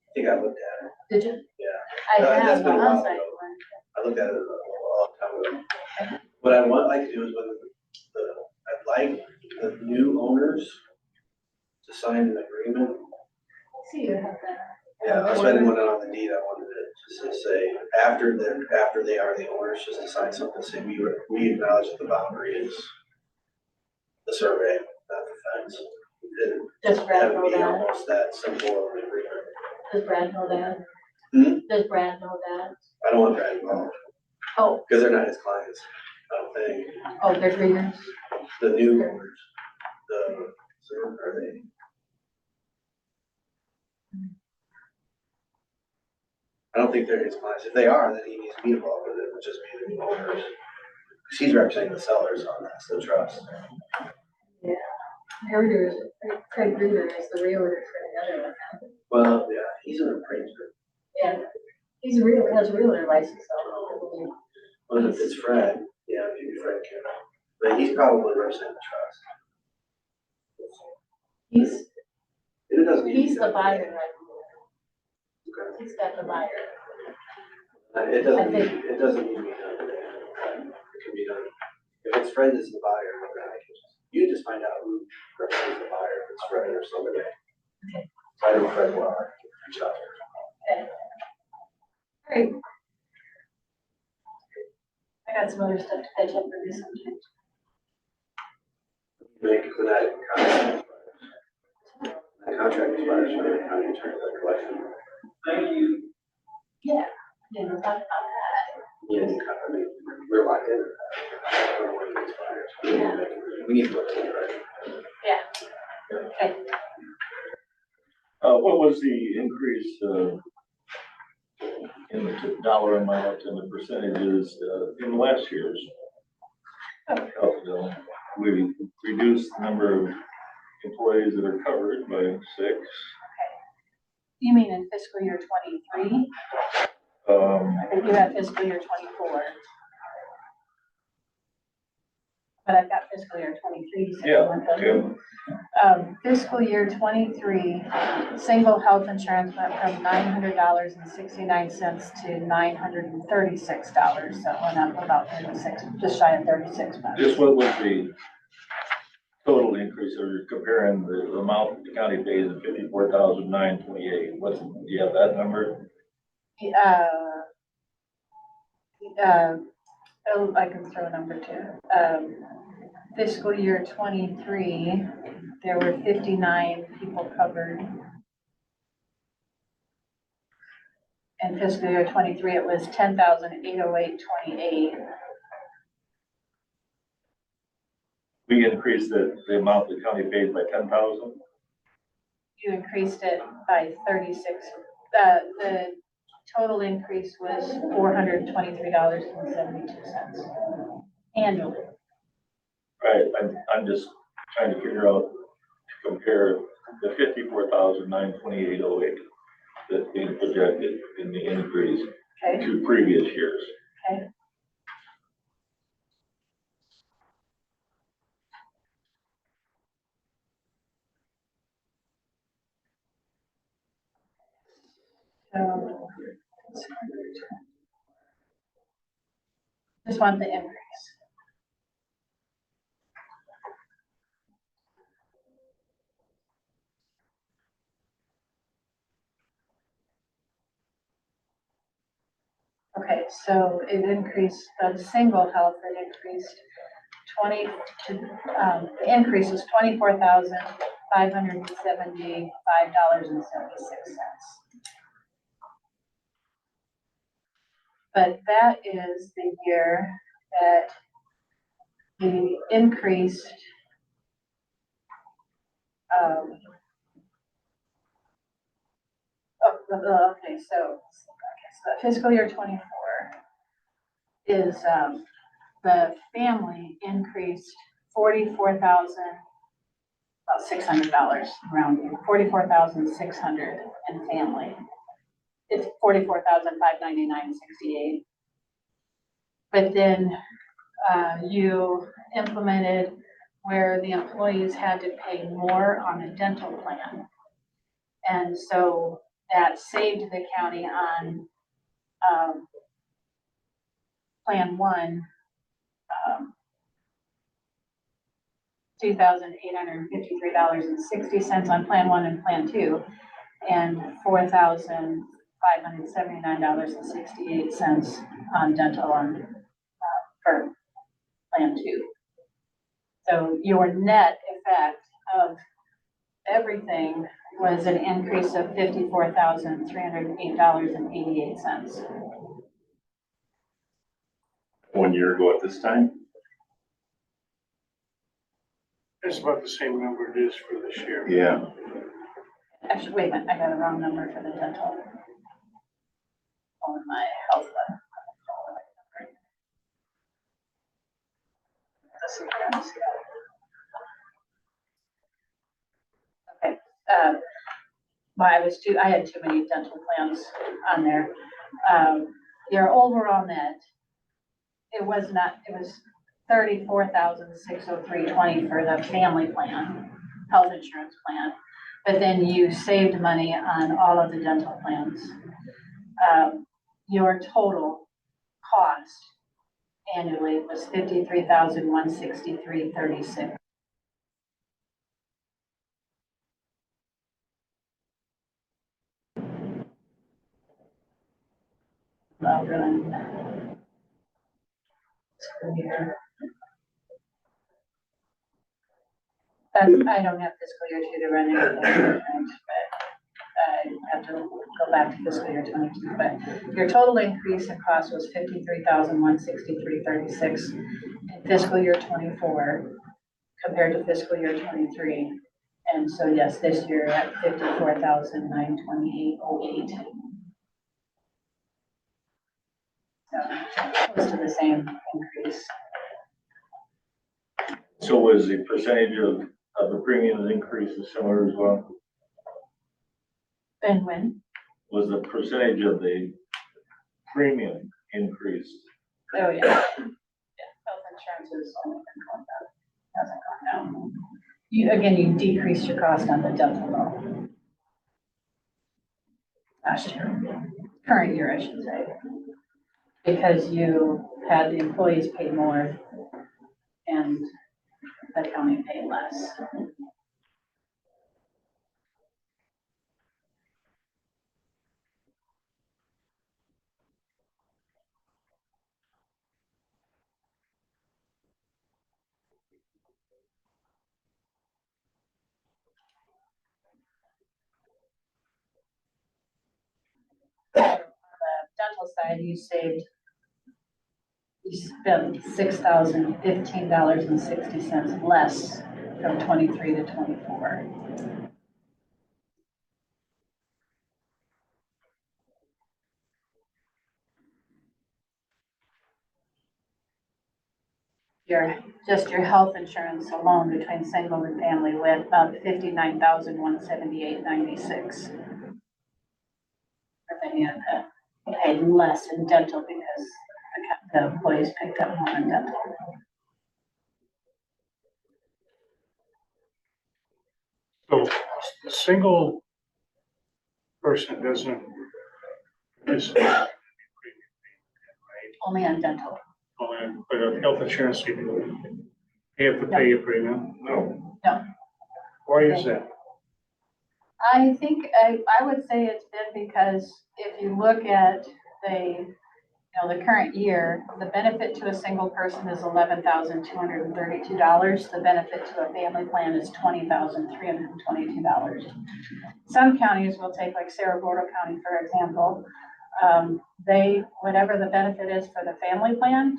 [SPEAKER 14] I think I looked at it.
[SPEAKER 4] Did you?
[SPEAKER 14] Yeah.
[SPEAKER 4] I
[SPEAKER 14] That's
[SPEAKER 4] have the
[SPEAKER 14] been a while
[SPEAKER 4] onsite
[SPEAKER 14] ago.
[SPEAKER 4] one.
[SPEAKER 14] I looked at it a long time ago. What I would like to do is I'd like the new owners to sign an agreement.
[SPEAKER 4] See, you have that.
[SPEAKER 14] Yeah, that's why I didn't want it on the deed. I wanted it just to say, after they are the owners, just to sign something, say we acknowledge that the boundary is the survey, not the fence.
[SPEAKER 4] Does Brad
[SPEAKER 14] That would
[SPEAKER 4] know
[SPEAKER 14] be
[SPEAKER 4] that?
[SPEAKER 14] almost that simple of an agreement.
[SPEAKER 4] Does Brad know that? Does Brad know that?
[SPEAKER 14] I don't want Brad involved,
[SPEAKER 4] Oh,
[SPEAKER 14] because they're not his clients, I don't think.
[SPEAKER 4] they're readers.
[SPEAKER 14] The new owners, are they? I don't think they're his clients. If they are, then he needs to be involved with it, just be the new owners. Because he's representing the sellers on that, so trust.
[SPEAKER 4] Yeah. Craig Reader is the realtor for the other one.
[SPEAKER 14] Well, yeah, he's an appraiser.
[SPEAKER 4] Yeah, he's a realtor, has a realtor license, so.
[SPEAKER 14] Well, if it's Fred, yeah, maybe Fred can. But he's probably representing the trust.
[SPEAKER 4] He's the buyer, right?
[SPEAKER 14] Okay.
[SPEAKER 4] He's got the buyer.
[SPEAKER 14] It doesn't need to be done today. It can be done. If it's Fred is the buyer, you just find out who represents the buyer, if it's Fred or somebody. So I know Fred well, I can reach out to her.
[SPEAKER 4] Great. I got some other stuff to catch up with this sometime.
[SPEAKER 14] Make it for that contract. That contract expires for the county attorney, that collection. Thank you.
[SPEAKER 4] Yeah, didn't talk about that.
[SPEAKER 14] Yeah, I mean, we're locked in. I don't know when it expires. We need to look at it, right?
[SPEAKER 4] Yeah. Okay.
[SPEAKER 1] What was the increase, in the dollar amount and the percentages, in last year's? Health bill? We reduced the number of employees that are covered by 6.
[SPEAKER 4] You mean in fiscal year 23? I think you have fiscal year 24. But I've got fiscal year 23. So
[SPEAKER 1] Yeah.
[SPEAKER 4] Fiscal year 23, single health insurance went from $900.69 to $936. So it went up about 36, just shy of 36 bucks.
[SPEAKER 1] Just what was the total increase, or you're comparing the amount the county pays at $54,928? What's, do you have that number?
[SPEAKER 4] Oh, I can throw a number too. Fiscal year 23, there were 59 people covered. In fiscal year 23, it was 10,808.28.
[SPEAKER 1] We increased the amount the county pays by 10,000?
[SPEAKER 4] You increased it by 36. The total increase was $423.72 annually.
[SPEAKER 1] Right, I'm just trying to figure out, to compare the $54,928.08 that's being projected in the increase to previous years.
[SPEAKER 4] Okay. So, just want the increase. Okay, so it increased, the single health, it increased the increase was $24,575.76. But that is the year that the increased, okay, so fiscal year 24 is, the family increased about $600 rounding, $44,600 in family. It's $44,599.68. But then you implemented where the employees had to pay more on a dental plan. And so that saved the county on Plan 1, $2,853.60 on Plan 1 and Plan 2, and $4,579.68 on dental for Plan 2. So your net effect of everything was an increase of $54,308.88.
[SPEAKER 13] 1 year ago at this time?
[SPEAKER 6] It's about the same number it is for this year.
[SPEAKER 13] Yeah.
[SPEAKER 4] Actually, wait a minute, I got a wrong number for the dental on my health one. Okay, I had too many dental plans on there. Your overall net, it was $34,603.20 for the family plan, health insurance plan. But then you saved money on all of the dental plans. your total cost annually was 53,163.36. Well, then, school year. I don't have fiscal year 2 to run anything, but I have to go back to fiscal year 22. But your total increase in cost was 53,163.36 in fiscal year 24 compared to fiscal year 23. And so yes, this year at 54,928.08. So close to the same increase.
[SPEAKER 1] So was the percentage of the premiums increases similar as well?
[SPEAKER 4] And when?
[SPEAKER 1] Was the percentage of the premium increased?
[SPEAKER 4] Oh, yeah. Yeah, health insurance is only been going up, hasn't gone down. You decreased your cost on the dental though. Last year, current year, I should say. Because you had the employees pay more and the county paid less. On the dental side, you spent $6,015.60 less from 23 to 24. Your health insurance alone between single and family went up 59,178.96. But then you had to pay less in dental because the employees picked up more in dental.
[SPEAKER 6] So the single person doesn't, is, right?
[SPEAKER 4] Only on dental.
[SPEAKER 6] But a health insurance, you have to pay a premium? No.
[SPEAKER 4] No.
[SPEAKER 6] Why is that?
[SPEAKER 4] I think, I would say it's been because if you look at the current year, the benefit to a single person is $11,232. The benefit to a family plan is $20,322. Some counties will take, like Cerro Gordo County, for example, whatever the benefit is for the family plan,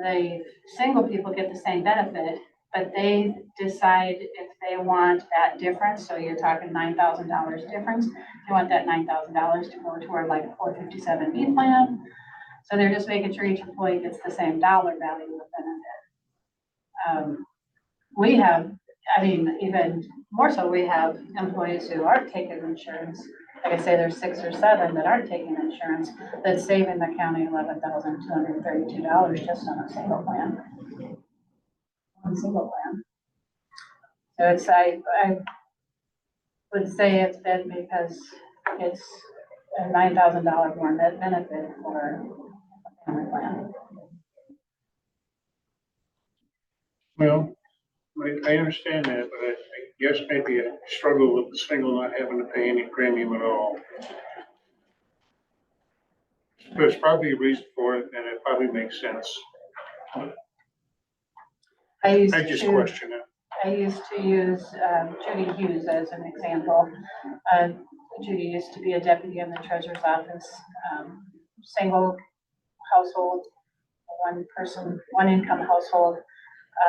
[SPEAKER 4] the single people get the same benefit, but they decide if they want that difference. So you're talking $9,000 difference. You want that $9,000 to go toward like a 457B plan. So they're just making sure each employee gets the same dollar value of benefit. We have, even more so, we have employees who aren't taking insurance. Like I say, there's 6 or 7 that aren't taking insurance, that's saving the county $11,232 just on a single plan. One single plan. So I would say it's been because it's a $9,000 more net benefit for a family plan.
[SPEAKER 6] Well, I understand that, but I guess maybe I struggle with the single not having to pay any premium at all. There's probably a reason for it, and it probably makes sense. I just question it.
[SPEAKER 4] I used to use Judy Hughes as an example. Judy used to be a deputy in the treasurer's office, single household, one income household.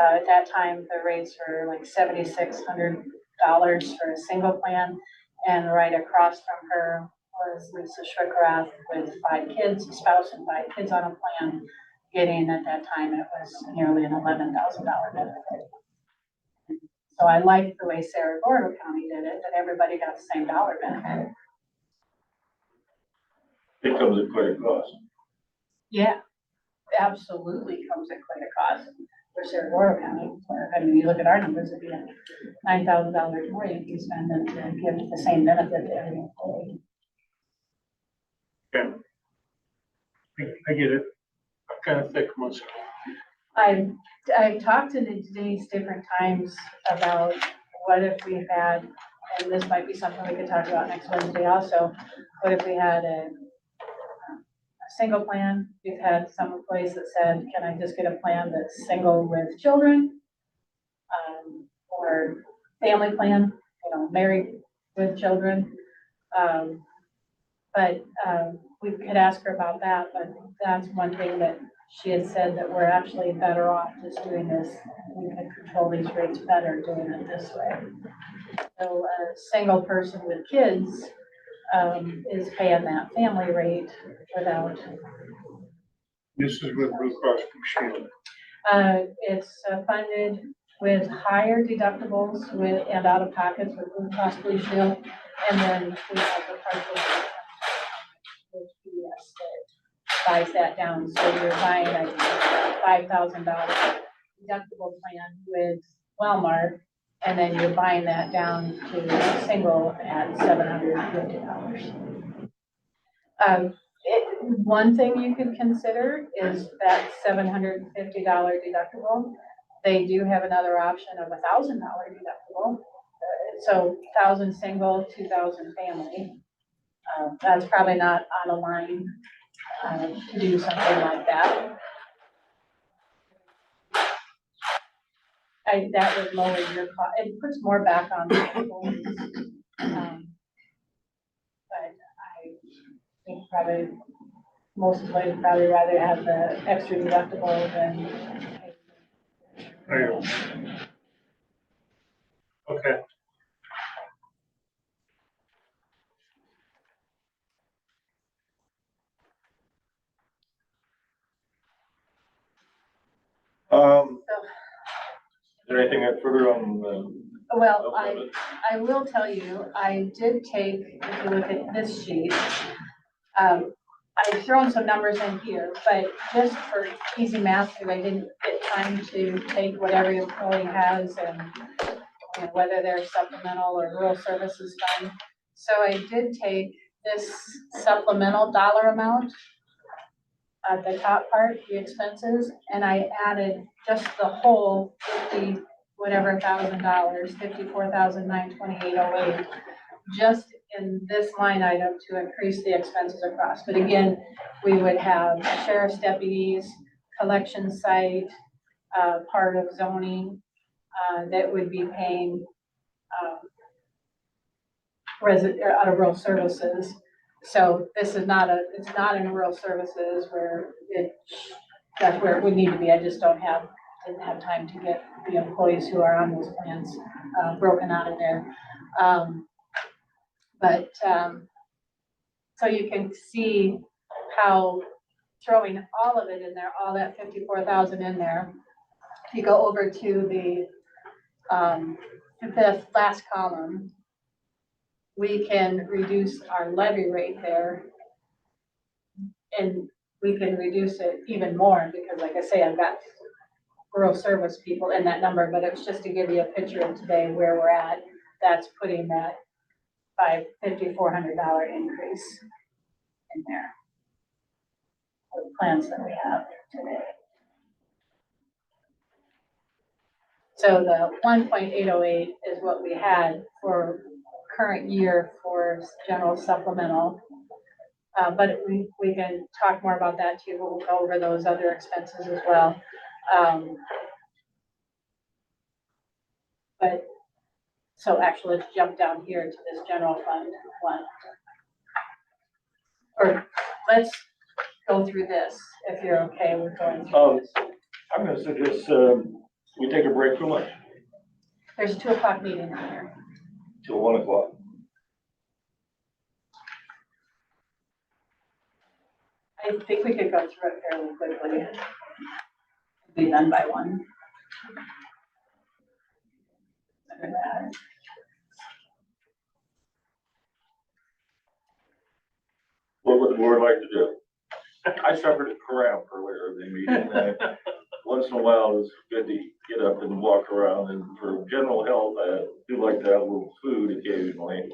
[SPEAKER 4] At that time, the rates were like $7,600 for a single plan. And right across from her was Lisa Schwickrath with 5 kids, a spouse and 5 kids on a plan, getting at that time, it was nearly an $11,000 benefit. So I liked the way Cerro Gordo County did it, that everybody got the same dollar benefit.
[SPEAKER 1] It comes at quite a cost.
[SPEAKER 4] Yeah, absolutely comes at quite a cost for Cerro Gordo County. You look at our numbers, it'd be $9,000 more you can spend and give the same benefit to every employee.
[SPEAKER 6] Yeah. I get it. I'm kind of thick myself.
[SPEAKER 4] I've talked to Denise different times about what if we had, and this might be something we could talk about next Wednesday also, what if we had a single plan? We've had some employees that said, can I just get a plan that's single with children? Or family plan, married with children. We could ask her about that, but that's one thing that she had said, that we're actually better off just doing this. We can control these rates better doing it this way. So a single person with kids is paying that family rate without.
[SPEAKER 6] This is with Blue Cross Blue Shield.
[SPEAKER 4] It's funded with higher deductibles and out of pockets with Blue Cross Blue Shield. And then we have the partial with BS that buys that down. So you're buying a $5,000 deductible plan with Walmart, and then you're buying that down to a single at $750. One thing you could consider is that $750 deductible. They do have another option of $1,000 deductible. So 1,000 single, 2,000 family. That's probably not on a line to do something like that. That would lower your cost. It puts more back on the employees. But I think probably most employees would probably rather have the extra deductible than.
[SPEAKER 6] Okay.
[SPEAKER 1] Is there anything further on the?
[SPEAKER 4] Well, I will tell you, I did take, if you look at this sheet, I've thrown some numbers in here, but just for easy math, because I didn't get time to take what every employee has and whether they're supplemental or rural services fund. So I did take this supplemental dollar amount at the top part, the expenses, and I added just the whole $50,000, $54,928.08, just in this line item to increase the expenses across. But again, we would have sheriff's deputies, collection site, part of zoning, that would be paying out of rural services. So this is not it's not in rural services where that's where it would need to be. I just didn't have time to get the employees who are on those plans broken out of there. So you can see how throwing all of it in there, all that 54,000 in there, if you go over to the last column, we can reduce our levy rate there, and we can reduce it even more because, like I say, I've got rural service people in that number, but it's just to give you a picture of today where we're at. That's putting that $5,400 increase in there. The plans that we have today. So the 1.808 is what we had for current year for general supplemental. But we can talk more about that too. We'll go over those other expenses as well. But so actually, let's jump down here to this general fund one. Or let's go through this if you're okay with going through this.
[SPEAKER 1] I'm gonna suggest we take a break for lunch
[SPEAKER 4] There's a 2 o'clock meeting in here.
[SPEAKER 1] till 1 o'clock.
[SPEAKER 4] I think we could go through it fairly quickly. Be done by 1.
[SPEAKER 1] What would the board like to do? I suffered a cramp earlier in the meeting. Once in a while, it's good to get up and walk around, and for general health, I do like to have a little food occasionally.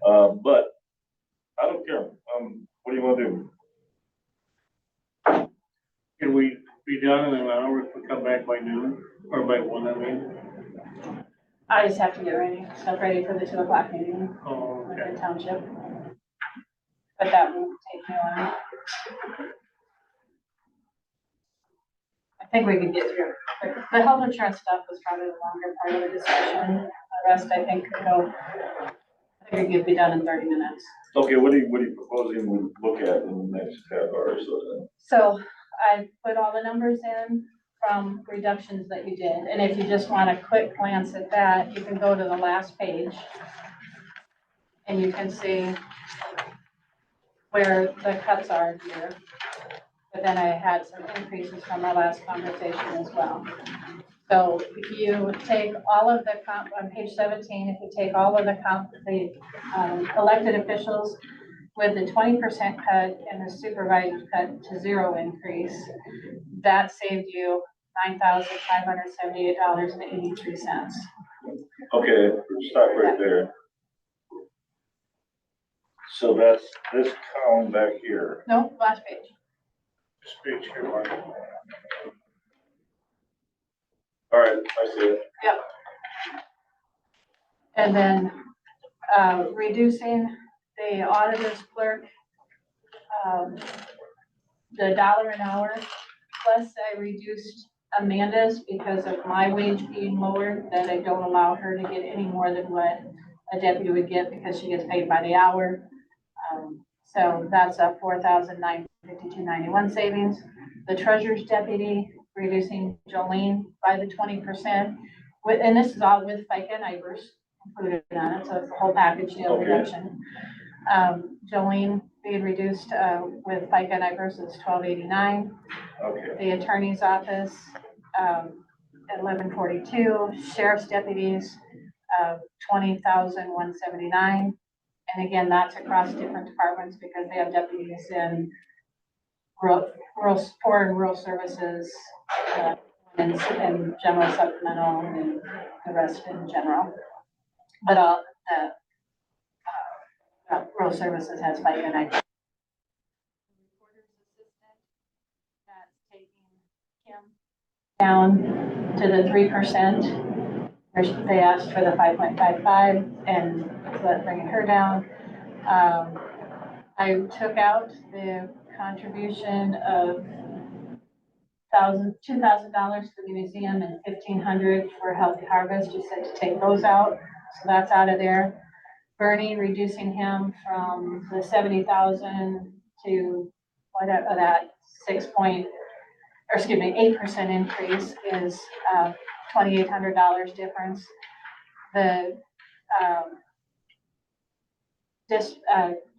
[SPEAKER 1] But I don't care. What do you want to do?
[SPEAKER 6] Can we be done in an hour if we come back by noon, or by 1, I mean?
[SPEAKER 4] I just have to get ready, stuff ready for the 2 o'clock meeting
[SPEAKER 6] Oh,
[SPEAKER 4] with
[SPEAKER 6] okay.
[SPEAKER 4] the township. But that won't take me long. I think we can get through. The health insurance stuff was probably the longer part of the discussion. The rest, I think, I think it could be done in 30 minutes.
[SPEAKER 1] Okay, what are you proposing we look at in the next half hour or so then?
[SPEAKER 4] So I put all the numbers in from reductions that you did. And if you just want a quick glance at that, you can go to the last page. And you can see where the cuts are here. But then I had some increases from our last conversation as well. So if you take all of the comp, on page 17, if you take all of the elected officials with the 20% cut and the supervisor cut to 0 increase, that saved you $9,578.83.
[SPEAKER 1] Okay, stop right there. So that's this column back here.
[SPEAKER 4] No, last page.
[SPEAKER 6] This page here, Mark.
[SPEAKER 1] All right, I see it.
[SPEAKER 4] Yep. And then reducing the auditor's clerk, the $1 an hour, plus I reduced Amanda's because of my wage being lower, that I don't allow her to get any more than what a deputy would get because she gets paid by the hour. So that's a $4,952.91 savings. The treasurer's deputy, reducing Jolene by the 20%, and this is all with FICA and IVERS included on it, so it's the whole package deal reduction. Jolene being reduced with FICA and IVERS is $1,289.
[SPEAKER 1] Okay.
[SPEAKER 4] The attorney's office, $1,142. Sheriff's deputies, $20,179. And again, that's across different departments because they have deputies in rural services, and general supplemental and the rest in general. But all the rural services has FICA and IVERS. Recorder's assistant, that's taking Kim down to the 3%. They asked for the 5.55 and bringing her down. I took out the contribution of $2,000 to the museum and $1,500 for Healthy Harvest. You said to take those out, so that's out of there. Bernie, reducing him from the 70,000 to whatever that 8% increase is $2,800 difference. The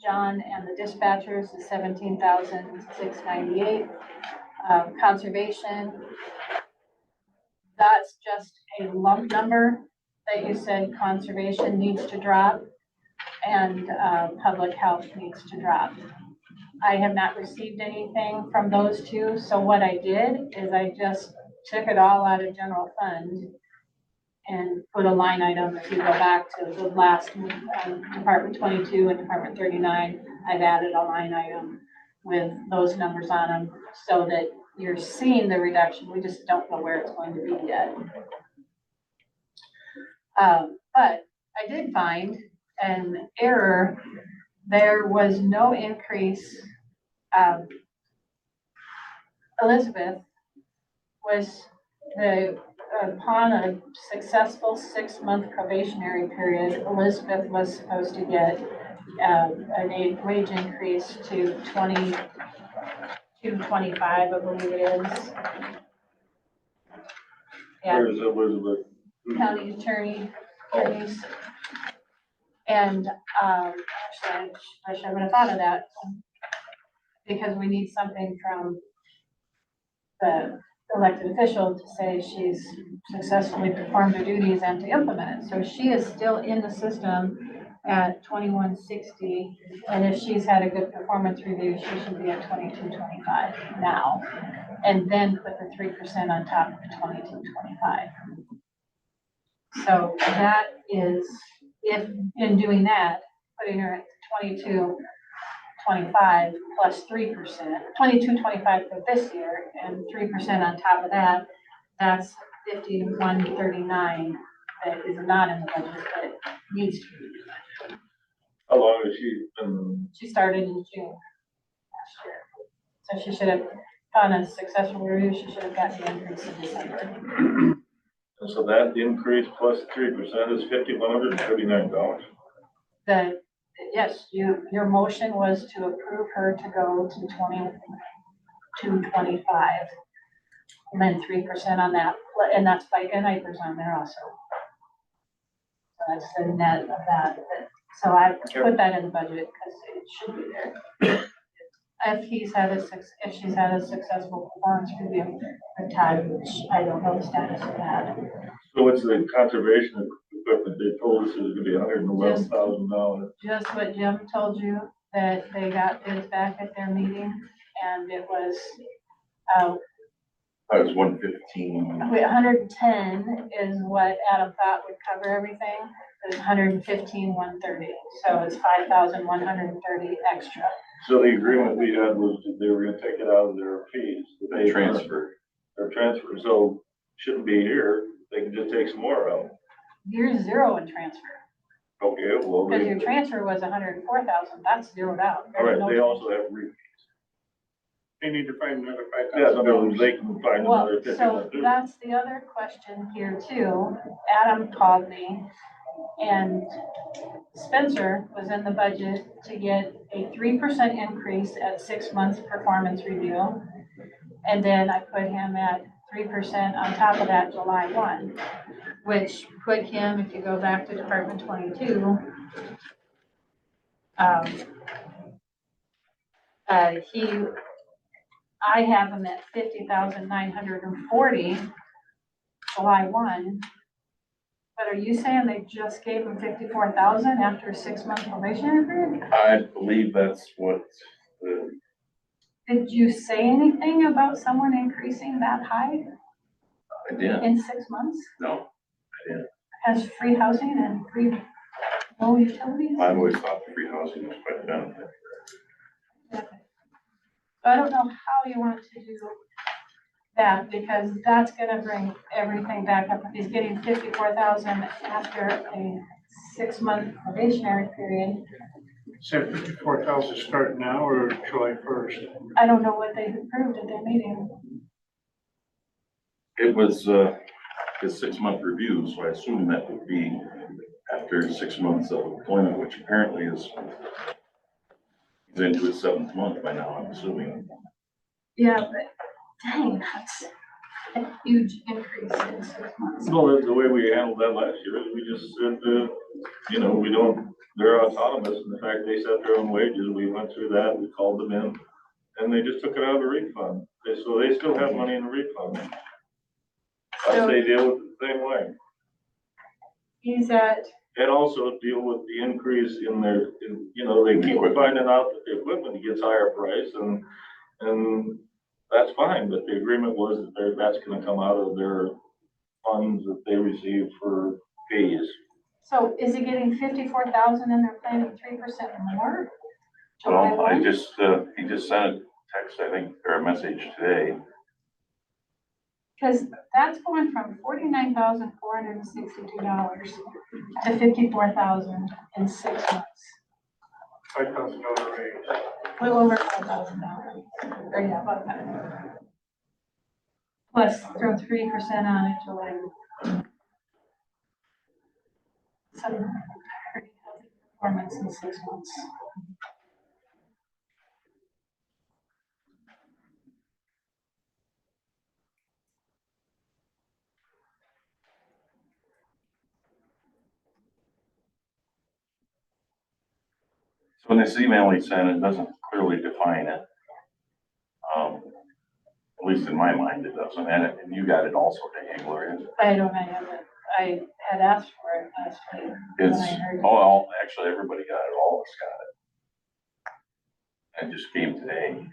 [SPEAKER 4] John and the dispatchers is $17,698. Conservation, that's just a lump number that you said conservation needs to drop and public health needs to drop. I have not received anything from those two, so what I did is I just took it all out of general fund and put a line item. If you go back to the last Department 22 and Department 39, I've added a line item with those numbers on them so that you're seeing the reduction. We just don't know where it's going to be yet. But I did find an error. There was no increase. Elizabeth was upon a successful 6-month probationary period, Elizabeth was supposed to get a wage increase to 22.25, I believe it is. Yeah.
[SPEAKER 1] Where is Elizabeth?
[SPEAKER 4] County attorneys. And actually, I wish I would have thought of that because we need something from the elected official to say she's successfully performed her duties and to implement it. So she is still in the system at 2160, and if she's had a good performance review, she should be at 2225 now, and then put the 3% on top of the 2225. So that is, if in doing that, putting her at 25 plus 3%, 22.25 for this year and 3% on top of that, that's 51.39 that is not in the budget, but needs to be.
[SPEAKER 1] How long has she been?
[SPEAKER 4] She started in June last year. So she should have, on a successful review, she should have got the increase in December.
[SPEAKER 1] So that increase plus 3% is $5,139.
[SPEAKER 4] The, yes, your motion was to approve her to go to 22.25. And then 3% on that, and that's FICA and IFRS on there also. So that's the net of that. So I put that in the budget because it should be there. If she's had a successful performance review for Todd, which I don't know the status of that.
[SPEAKER 1] So what's the conservation equipment? They told us it was gonna be $111,000.
[SPEAKER 4] Just what Jim told you, that they got bids back at their meeting, and it was,
[SPEAKER 2] That was 115.
[SPEAKER 4] 110 is what Adam thought would cover everything. It was 115,130, so it's 5,130 extra.
[SPEAKER 1] So the agreement we had was that they were gonna take it out of their fees.
[SPEAKER 2] They transfer.
[SPEAKER 1] Their transfer, so shouldn't be here. They can just take some more out.
[SPEAKER 4] You're zero in transfer,
[SPEAKER 1] Okay, well,
[SPEAKER 4] because your transfer was 104,000, that's zeroed out.
[SPEAKER 1] all
[SPEAKER 4] There's
[SPEAKER 1] right,
[SPEAKER 4] no
[SPEAKER 1] they also
[SPEAKER 4] transfer.
[SPEAKER 1] have refunds.
[SPEAKER 6] They need to find another
[SPEAKER 1] Yeah, in other
[SPEAKER 6] $5,000.
[SPEAKER 1] words, they can find
[SPEAKER 4] Well,
[SPEAKER 1] another
[SPEAKER 4] so
[SPEAKER 1] 51.
[SPEAKER 4] that's the other question here too. Adam called me and Spencer was in the budget to get a 3% increase at 6 months performance review. And then I put him at 3% on top of that July 1, which put him, if you go back to Department 22, I have him at 50,940 July 1. But are you saying they just gave him 54,000 after a 6-month probationary period?
[SPEAKER 2] I believe that's what the,
[SPEAKER 4] Did you say anything about someone increasing that high
[SPEAKER 2] I did.
[SPEAKER 4] in 6 months?
[SPEAKER 2] No, I didn't.
[SPEAKER 4] Has free housing and free low utilities?
[SPEAKER 2] I always thought the free housing was quite a benefit.
[SPEAKER 4] I don't know how you want to do that, because that's gonna bring everything back up. If he's getting 54,000 after a 6-month probationary period,
[SPEAKER 6] Said 54,000 start now or July 1st?
[SPEAKER 4] I don't know what they approved at their meeting.
[SPEAKER 2] It was, his 6-month review, so I assume that would be after 6 months of employment, which apparently is, he's into his 7th month by now, I'm assuming.
[SPEAKER 4] Yeah, but dang, that's a huge increase in 6 months.
[SPEAKER 1] Well, that's the way we handled that last year. We just said, we don't, they're autonomous in the fact they set their own wages. We went through that, we called them in, and they just took it out of the refund. So they still have money in the refund. Us, they deal with it the same way.
[SPEAKER 4] He's at,
[SPEAKER 1] And also deal with the increase in their, they keep finding out that the equipment gets higher price and that's fine, but the agreement was that that's gonna come out of their funds that they receive for fees.
[SPEAKER 4] so is he getting 54,000 and they're planning 3% more? July
[SPEAKER 2] Well, I
[SPEAKER 4] 1?
[SPEAKER 2] just, he just sent a text, I think, or a message today.
[SPEAKER 4] Because that's going from $49,462 to 54,000 in 6 months.
[SPEAKER 6] $5,000 raise.
[SPEAKER 4] A little over $5,000. Or yeah, about that. Plus throw 3% on it, July. Performance in 6 months.
[SPEAKER 2] So in this email he sent, it doesn't clearly define it. At least in my mind, it doesn't, and you got it also, Dan Gloria.
[SPEAKER 4] I don't have it. I had asked for it last week. when
[SPEAKER 2] It's,
[SPEAKER 4] I heard it.
[SPEAKER 2] actually, everybody got it, all of us got it. It just came today.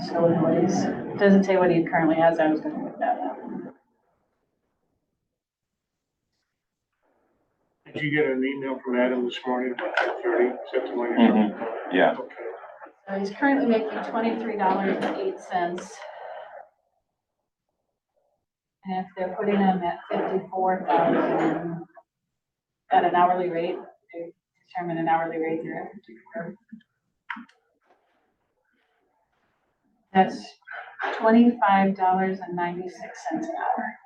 [SPEAKER 4] So anyways, doesn't say what he currently has, I was gonna look that up.
[SPEAKER 6] Did you get an email from Adam this morning about 5:30? Is that the one you're talking about?
[SPEAKER 2] Yeah.
[SPEAKER 6] Okay.
[SPEAKER 4] So he's currently making $23.08. And if they're putting him at 54,000 at an hourly rate, they determine an hourly rate there at 54. That's $25.96 an hour.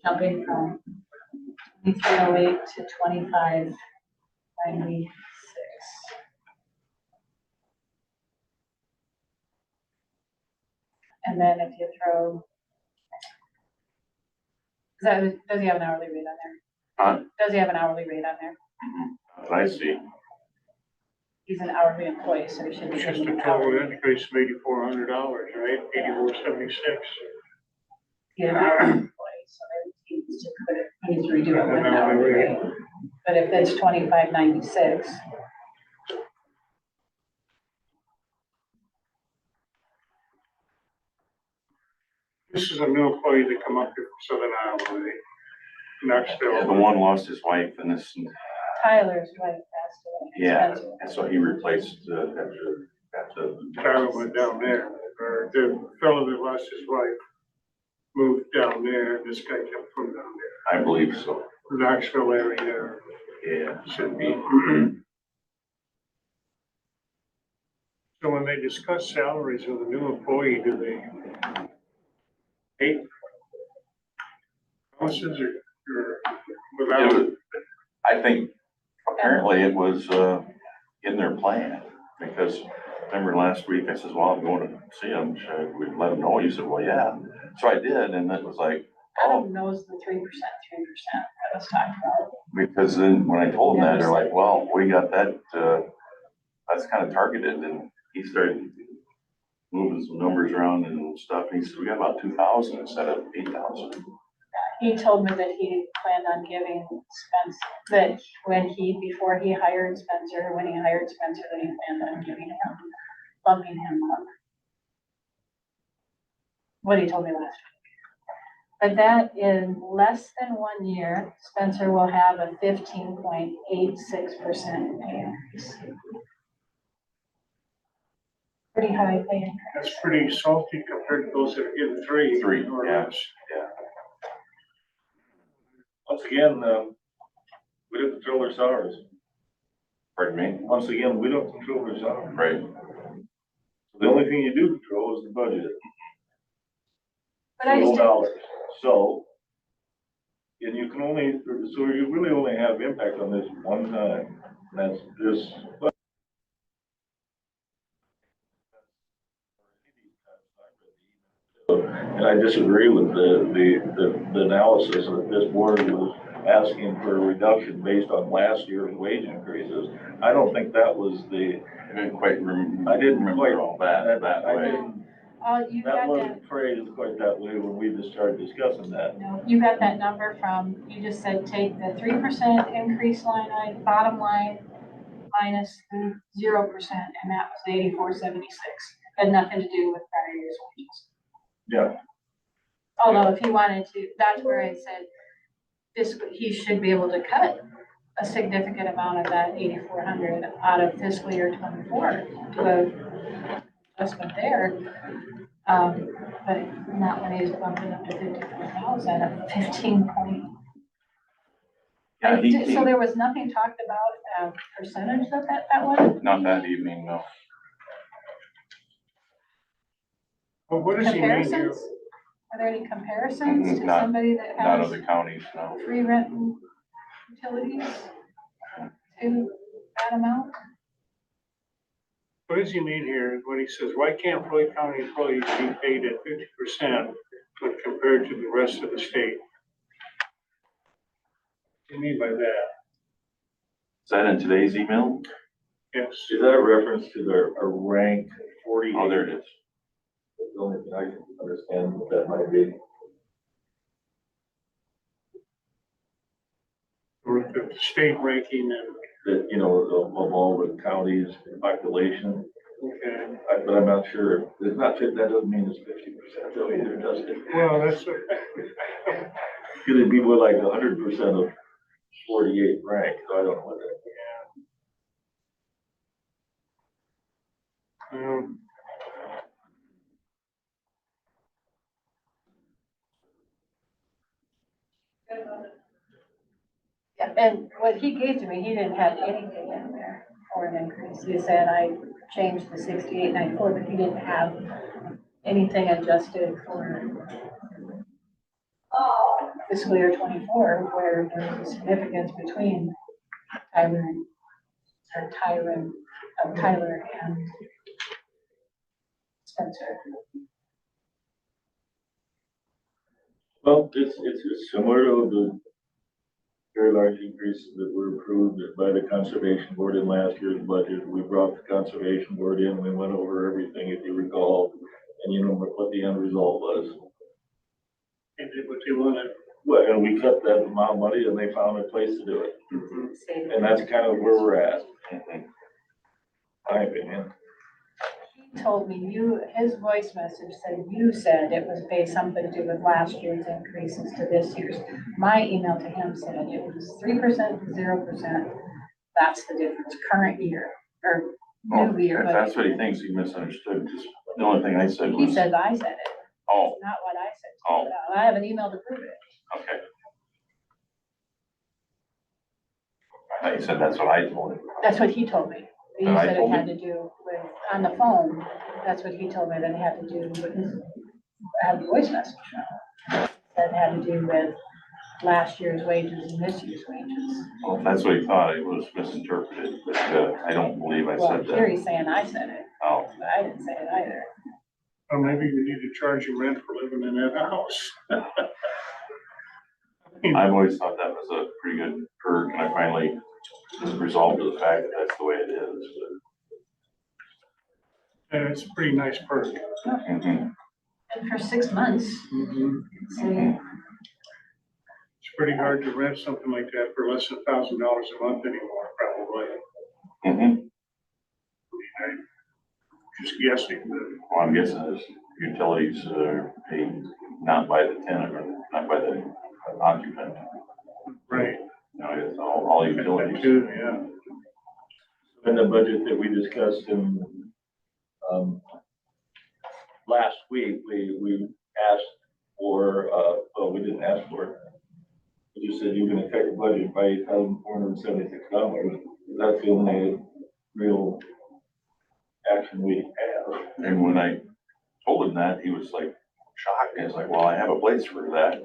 [SPEAKER 4] Jumping from 2308 to 25.96. And then if you throw, does he have an hourly rate on there? Does he have an hourly rate on there?
[SPEAKER 2] I see.
[SPEAKER 4] He's an hourly employee, so he should be
[SPEAKER 6] It's just
[SPEAKER 4] getting
[SPEAKER 6] a
[SPEAKER 4] an
[SPEAKER 6] total
[SPEAKER 4] hourly.
[SPEAKER 6] increase of $8,400, right? $84.76.
[SPEAKER 4] He's an hourly employee, so he needs to put it, he needs to redo it with an hourly rate. But if it's 25.96,
[SPEAKER 6] This is a new employee that come up here from Southern Iowa, right?
[SPEAKER 2] Yeah, the
[SPEAKER 6] Knoxville.
[SPEAKER 2] one lost his wife and this,
[SPEAKER 4] Tyler's wife passed away.
[SPEAKER 2] yeah,
[SPEAKER 4] Spencer.
[SPEAKER 2] and so he replaced, after.
[SPEAKER 6] Tyler went down there, or the fellow that lost his wife moved down there, and this guy kept from down there.
[SPEAKER 2] I believe so.
[SPEAKER 6] Knoxville area,
[SPEAKER 2] Yeah.
[SPEAKER 6] should be. So when they discuss salaries with a new employee, do they pay bonuses or without?
[SPEAKER 2] It was, I think apparently it was, in their plan, because remember last week I says, well, I'm going to see him, should we let him know? You said, well, yeah. So I did, and it was like,
[SPEAKER 4] Adam knows the 3% that was talked about.
[SPEAKER 2] because then when I told them that, they're like, well, we got that, that's kind of targeted, and he started moving some numbers around and stuff, and he said, we got about 2,000 instead of 8,000.
[SPEAKER 4] He told me that he planned on giving Spencer, that before he hired Spencer, that he planned on giving him, bumping him up. What he told me last week. But that in less than 1 year, Spencer will have a 15.86% pay increase. Pretty high pay increase.
[SPEAKER 6] That's pretty salty compared to those that are getting three.
[SPEAKER 2] Three,
[SPEAKER 6] or
[SPEAKER 2] yeah.
[SPEAKER 6] less.
[SPEAKER 1] Once again, we don't control their salaries.
[SPEAKER 2] Pardon me?
[SPEAKER 1] Once again, we don't control their salaries.
[SPEAKER 2] Right.
[SPEAKER 1] The only thing you do control is the budget.
[SPEAKER 4] But I
[SPEAKER 1] No
[SPEAKER 4] still,
[SPEAKER 1] dollars. So, and you can only, so you really only have impact on this one time. And that's this. And I disagree with the analysis that this board was asking for a reduction based on last year's wage increases. I don't think that was the.
[SPEAKER 2] I didn't quite remember.
[SPEAKER 1] I didn't quite
[SPEAKER 2] all that
[SPEAKER 1] I
[SPEAKER 2] way.
[SPEAKER 1] didn't,
[SPEAKER 4] you
[SPEAKER 1] that
[SPEAKER 4] got that,
[SPEAKER 1] wasn't phrased quite that way when we just started discussing that.
[SPEAKER 4] no, you got that number from, you just said take the 3% increase line, bottom line, minus the 0%, and that was the 84.76. Had nothing to do with prior year's wages.
[SPEAKER 1] Yeah.
[SPEAKER 4] Although if he wanted to, that's where I said he should be able to cut a significant amount of that 8,400 out of fiscal year 24 to a adjustment there. But not when he's bumping up to 54,000 at 15 point.
[SPEAKER 2] Yeah,
[SPEAKER 4] So there was nothing talked about percentage of that was?
[SPEAKER 2] Not that evening, no.
[SPEAKER 6] Well, what does he mean here?
[SPEAKER 4] Comparisons? Are there any comparisons to
[SPEAKER 2] Not-
[SPEAKER 4] somebody that
[SPEAKER 2] Not
[SPEAKER 4] has
[SPEAKER 2] other counties, no.
[SPEAKER 4] free rent and utilities to that amount?
[SPEAKER 6] What does he mean here when he says, why can't Floyd County employees be paid at 50% when compared to the rest of the state? What do you mean by that?
[SPEAKER 2] Is that in today's email?
[SPEAKER 6] Yes.
[SPEAKER 1] Is that a reference to their a rank 48?
[SPEAKER 2] Oh, there it is.
[SPEAKER 1] That's the only thing I can understand what that might be.
[SPEAKER 6] Or the state ranking and
[SPEAKER 1] That, you know, of all the counties, population,
[SPEAKER 6] Okay,
[SPEAKER 1] But I'm not sure. It's not, that doesn't mean it's 50% though either, does it?
[SPEAKER 6] well, that's,
[SPEAKER 1] Could it be more like 100% of 48 rank? So I don't know what that.
[SPEAKER 6] um,
[SPEAKER 4] Yeah, and what he gave to me, he didn't have anything in there for an increase. He said I changed the 68.94, but he didn't have anything adjusted for fiscal year 24, where there's a significance between Tyler and Spencer.
[SPEAKER 1] Well, it's similar to the very large increases that were approved by the Conservation Board in last year's budget. We brought the Conservation Board in, we went over everything, if you recall, and you know what the end result was.
[SPEAKER 6] and did what they wanted.
[SPEAKER 1] Well, and we cut that amount of money and they found a place to do it. And that's kind of where we're at. My opinion.
[SPEAKER 4] He told me his voice message said you said it was based something to do with last year's increases to this year's. My email to him said it was 3%, 0%. That's the difference, current year, or new year.
[SPEAKER 2] If
[SPEAKER 4] but
[SPEAKER 2] that's what he thinks, he misunderstood, because the only thing I said was.
[SPEAKER 4] He says I said it,
[SPEAKER 2] Oh,
[SPEAKER 4] not what I said.
[SPEAKER 2] Oh.
[SPEAKER 4] But I have an email to prove it.
[SPEAKER 2] okay. I thought you said that's what I told him.
[SPEAKER 4] That's what he told me. He
[SPEAKER 2] And I
[SPEAKER 4] said it
[SPEAKER 2] told
[SPEAKER 4] had to do with, on the phone, that's what he told me, that it had to do with his, I have a voice message now. That it had to do with last year's wages and this year's wages.
[SPEAKER 2] Well, if that's what he thought, it was misinterpreted, but, I don't believe I
[SPEAKER 4] Well,
[SPEAKER 2] said
[SPEAKER 4] here
[SPEAKER 2] that.
[SPEAKER 4] he's saying I said it,
[SPEAKER 2] Oh,
[SPEAKER 4] but I didn't say it either.
[SPEAKER 6] Or maybe we need to charge you rent for living in that house.
[SPEAKER 2] I've always thought that was a pretty good perk, and I finally resolved to the fact that that's the way it is,
[SPEAKER 6] And it's a pretty nice perk.
[SPEAKER 2] but.
[SPEAKER 4] And for 6 months, so
[SPEAKER 6] It's pretty hard to rent something like that for less than $1,000 a month anymore, probably.
[SPEAKER 2] Mhm.
[SPEAKER 6] I'm just guessing, but
[SPEAKER 2] Well, I'm guessing this utilities are paid not by the tenant or not by the occupant.
[SPEAKER 6] right.
[SPEAKER 2] You know, it's all
[SPEAKER 6] That
[SPEAKER 2] utilities.
[SPEAKER 6] too, yeah.
[SPEAKER 1] In the budget that we discussed last week, we asked for, well, we didn't ask for it. We just said you're gonna cut your budget by $8,476. That's the only real action we have.
[SPEAKER 2] And when I told him that, he was like shocked. And he's like, well, I have a place for that.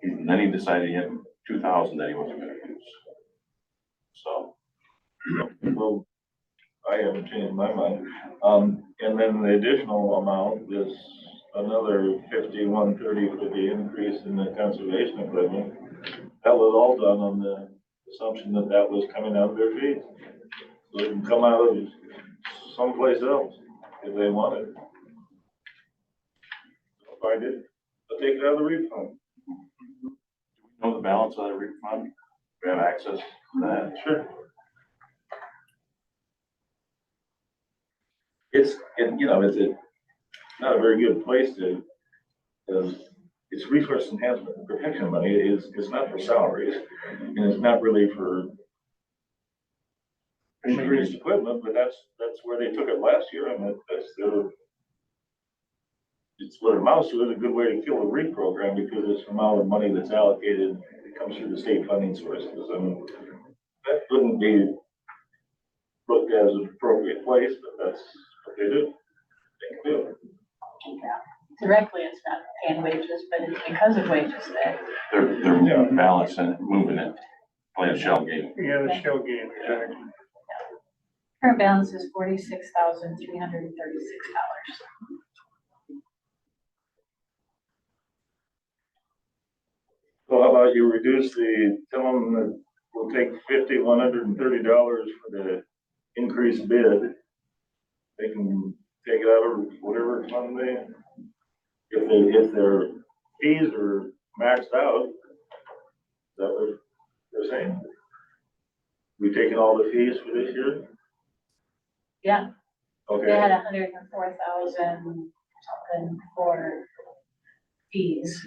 [SPEAKER 2] And then he decided he had 2,000 that he wasn't gonna use. So,
[SPEAKER 1] Well, I haven't changed my mind. And then the additional amount is another 5130 for the increase in the conservation equipment. That was all done on the assumption that that was coming out of their fees. So it can come out of someplace else if they want it. If I did, I'll take it out of the refund.
[SPEAKER 2] know the balance of that refund? We have access to that?
[SPEAKER 1] Sure. It's not a very good place to, it's resource enhancement and protection money. It's not for salaries, and it's not really for increased equipment, but that's where they took it last year, and it's what it amounts to. Is a good way to kill the REAP program, because it's the amount of money that's allocated, it comes through the state funding sources, and that wouldn't be looked at as an appropriate place, but that's what they do. They can do it.
[SPEAKER 4] directly it's not paying wages, but it's because of wages that.
[SPEAKER 2] They're balancing it, moving it, playing a shell game.
[SPEAKER 6] Yeah, the shell game, exactly.
[SPEAKER 4] Current balance is $46,336.
[SPEAKER 1] So how about you reduce tell them that we'll take $5,130 for the increased bid. They can take it out of whatever fund if their fees are maxed out. Is that what they're saying? We taking all the fees for this year?
[SPEAKER 4] Yeah,
[SPEAKER 1] Okay,
[SPEAKER 4] had 104,000 something for fees.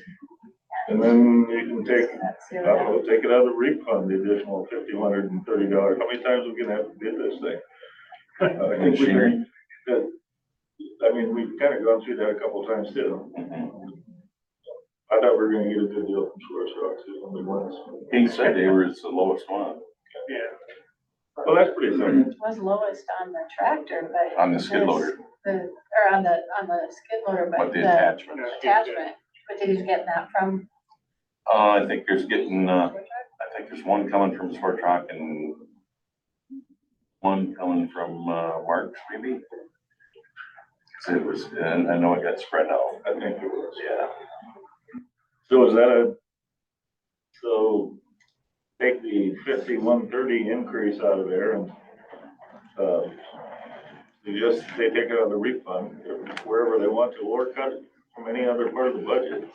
[SPEAKER 1] and then you can take,
[SPEAKER 4] That's zero.
[SPEAKER 1] I'll take it out of the refund, the additional $5,130. How many times are we gonna have to bid this thing? I think we
[SPEAKER 2] Machinery.
[SPEAKER 1] that, I mean, we've kind of gone through that a couple of times too. I thought we were gonna get a good deal from Source Rocks, it only was.
[SPEAKER 2] He said they were the lowest one
[SPEAKER 1] Well, that's pretty simple.
[SPEAKER 4] It was lowest on the tractor, but.
[SPEAKER 2] on the skid loader,
[SPEAKER 4] Or on the skid loader,
[SPEAKER 2] but
[SPEAKER 4] but
[SPEAKER 2] the
[SPEAKER 4] the
[SPEAKER 2] attachment.
[SPEAKER 4] attachment, but did you get that from?
[SPEAKER 2] I think there's one coming from Sport Truck and one coming from, Marks maybe. So it was, and I know it got spread out.
[SPEAKER 1] I think it was.
[SPEAKER 2] Yeah.
[SPEAKER 1] So is that so take the 5,130 increase out of there and, they take it out of the refund, wherever they want to, or cut it from any other part of the budget,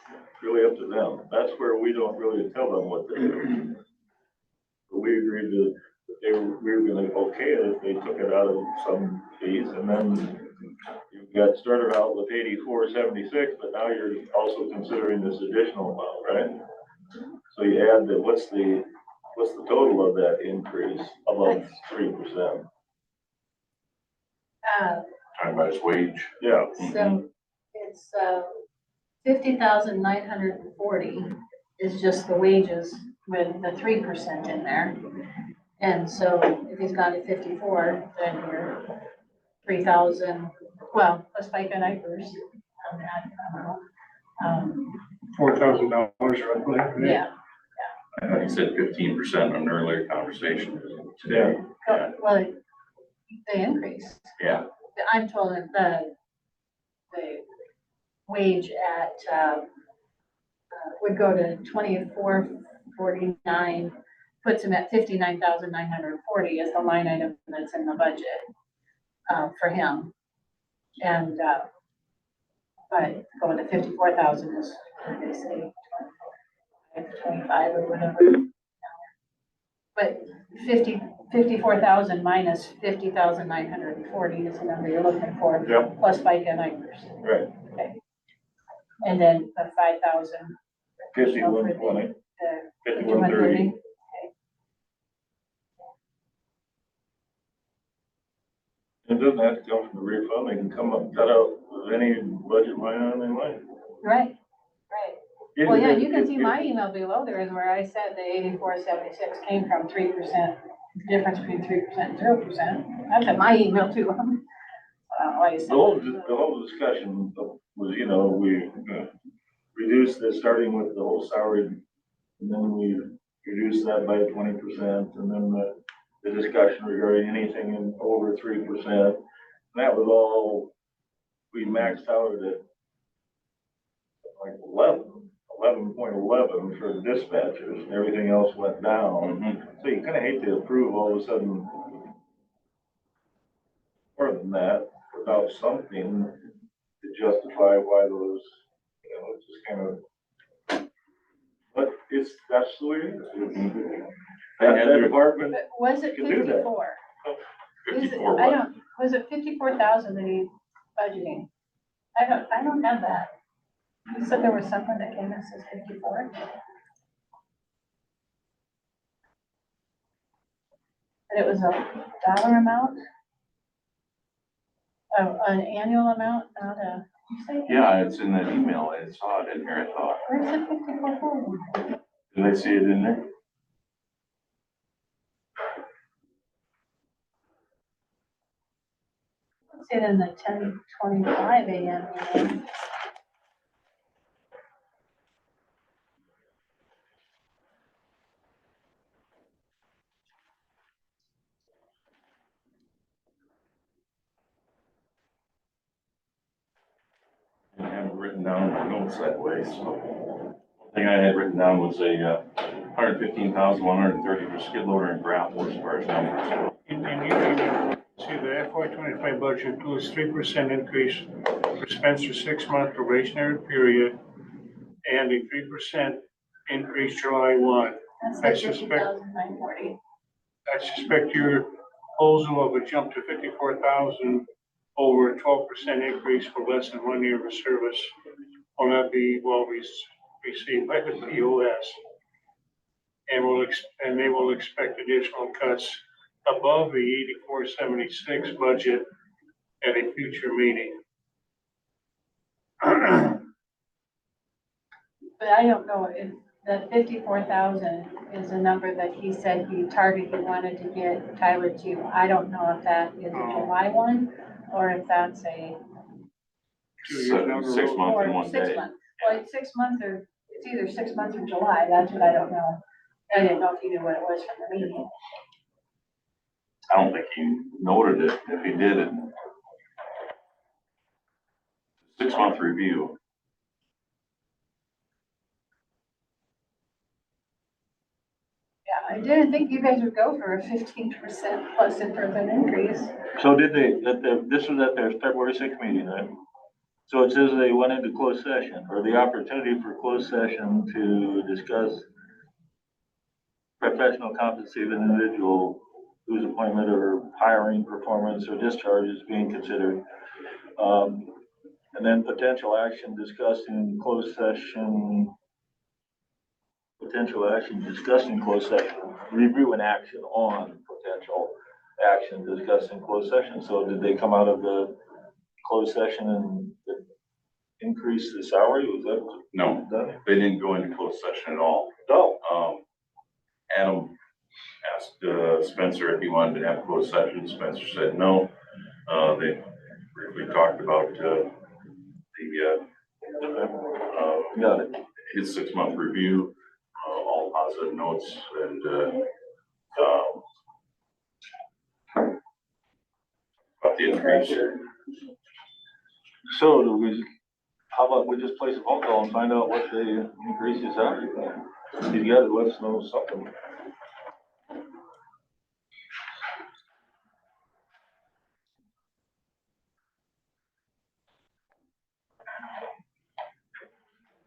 [SPEAKER 1] really up to them. That's where we don't really tell them what to do. But we agreed that we were gonna okay it if they took it out of some fees, and then you got started out with 84.76, but now you're also considering this additional amount, right? So you add what's the total of that increase above 3%?
[SPEAKER 2] Talking about his wage.
[SPEAKER 1] Yeah.
[SPEAKER 4] So it's 50,940 is just the wages with the 3% in there. And so if he's got a 54, then you're 3,000, well, plus FICA and IFRS.
[SPEAKER 6] $4,000 roughly.
[SPEAKER 4] Yeah,
[SPEAKER 2] I know he said 15% on an earlier conversation today. Yeah.
[SPEAKER 4] well, they increased.
[SPEAKER 2] Yeah.
[SPEAKER 4] I'm told that the wage at, would go to 24.49, puts him at 59,940 is the line item that's in the budget, for him. And, but going to 54,000 is, what did they say, 25 or whatever. But 54,000 minus 50,940 is the number you're looking for.
[SPEAKER 1] Yep.
[SPEAKER 4] Plus FICA and IFRS.
[SPEAKER 1] Right.
[SPEAKER 4] Okay. And then the 5,000.
[SPEAKER 1] 5120. 5130.
[SPEAKER 4] 5130.
[SPEAKER 1] It doesn't have to come from the refund, they can come up, cut out of any budget line on their line.
[SPEAKER 4] Right, right. Well, yeah, you can see my email below there is where I said the 84.76 came from 3%, difference between 3% and 0%. That's in my email too. Why you said
[SPEAKER 1] The whole discussion was, we reduced this, starting with the whole salary, and then we reduced that by 20%, and then the discussion regarding anything in over 3%. That was all, we maxed out at like 11.11 for the dispatchers, and everything else went down. So you kind of hate to approve all of a sudden more than that without something to justify why those, it's just kind of, but that's the way it is. That department
[SPEAKER 4] But was it
[SPEAKER 1] can do that.
[SPEAKER 4] 54?
[SPEAKER 2] 54
[SPEAKER 4] I
[SPEAKER 2] what?
[SPEAKER 4] don't, was it 54,000 that he's budgeting? I don't have that. You said there was something that came in says 54. And it was a dollar amount? An annual amount, not a, you say?
[SPEAKER 2] Yeah, it's in that email. I saw it in here, I thought.
[SPEAKER 4] Where's the 54,000?
[SPEAKER 2] Did I see it in there?
[SPEAKER 4] See it in the 10:25 a.m. email.
[SPEAKER 2] I haven't written down my notes that way, so. One thing I had written down was a 115,130 for skid loader and grapple as far as numbers.
[SPEAKER 6] And you can see the FY25 budget includes 3% increase for Spencer 6-month probationary period and a 3% increase July 1.
[SPEAKER 4] That's
[SPEAKER 6] I
[SPEAKER 4] like
[SPEAKER 6] suspect-
[SPEAKER 4] 50,940.
[SPEAKER 6] I suspect your proposal of a jump to 54,000 over a 12% increase for less than 1 year of service will not be well received by the BOS. And they will expect additional cuts above the 8476 budget at a future meeting.
[SPEAKER 4] But I don't know if the 54,000 is a number that he said he targeted, he wanted to get Tyler to. I don't know if that is a July one or if that's a
[SPEAKER 6] 2 years down the
[SPEAKER 2] 6
[SPEAKER 6] road.
[SPEAKER 2] months
[SPEAKER 4] or
[SPEAKER 2] and 1
[SPEAKER 4] 6
[SPEAKER 2] day.
[SPEAKER 4] months. Well, it's 6 months or it's either 6 months or July. That's what I don't know. I didn't know if you knew what it was from the meeting.
[SPEAKER 2] I don't think he noted it. If he did it, 6-month review.
[SPEAKER 4] Yeah, I didn't think you guys would go for a 15% plus improvement increase.
[SPEAKER 1] So did they, this was at their February 6th meeting, right? So it says they went into closed session, or the opportunity for closed session to discuss professional compensated individual whose appointment or hiring, performance, or discharge is being considered. And then potential action discussing closed session, review and action on potential action discussing closed session. So did they come out of the closed session and increase the salary? Was that?
[SPEAKER 2] No, they didn't go into closed session at all.
[SPEAKER 1] No.
[SPEAKER 2] Adam asked Spencer if he wanted to have a closed session. Spencer said no. They briefly talked about
[SPEAKER 1] Got it.
[SPEAKER 2] his 6-month review, all positive notes, and about the increase.
[SPEAKER 1] So how about we just place a phone call and find out what the increase is salary? You gotta let us know something.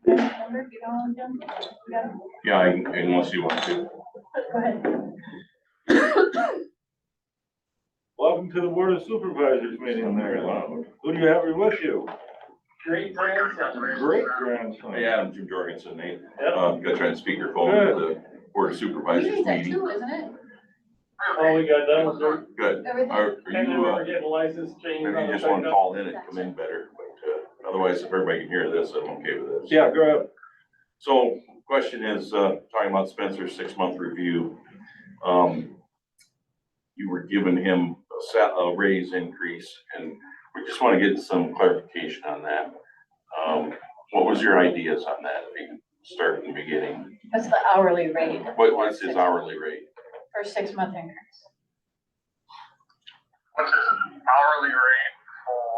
[SPEAKER 4] Number, if you don't want them, yeah,
[SPEAKER 2] Yeah, unless you want to.
[SPEAKER 4] go ahead.
[SPEAKER 1] Welcome to the Board of Supervisors meeting there. Who do you have with you?
[SPEAKER 11] Great grandson.
[SPEAKER 1] Great grandson.
[SPEAKER 2] Hey, Adam, Jim Jorgensen, Nate.
[SPEAKER 11] Yep.
[SPEAKER 2] Got trying to speakerphone at the Board of
[SPEAKER 4] You
[SPEAKER 2] Supervisors
[SPEAKER 4] guys at
[SPEAKER 2] meeting.
[SPEAKER 4] 2, isn't it?
[SPEAKER 11] All we got done was
[SPEAKER 2] Good.
[SPEAKER 4] Everything?
[SPEAKER 2] Are
[SPEAKER 11] and then
[SPEAKER 2] you,
[SPEAKER 11] we're getting license change.
[SPEAKER 2] maybe you just want to call in and come in better, but otherwise, if everybody can hear this, I'm okay with this.
[SPEAKER 1] Yeah, go ahead.
[SPEAKER 2] So question is, talking about Spencer's 6-month review. You were giving him a raise increase, and we just want to get some clarification on that. What was your ideas on that? If you can start in the beginning.
[SPEAKER 4] What's the hourly rate?
[SPEAKER 2] What's his hourly rate?
[SPEAKER 4] For 6-month increase.
[SPEAKER 3] What's his hourly rate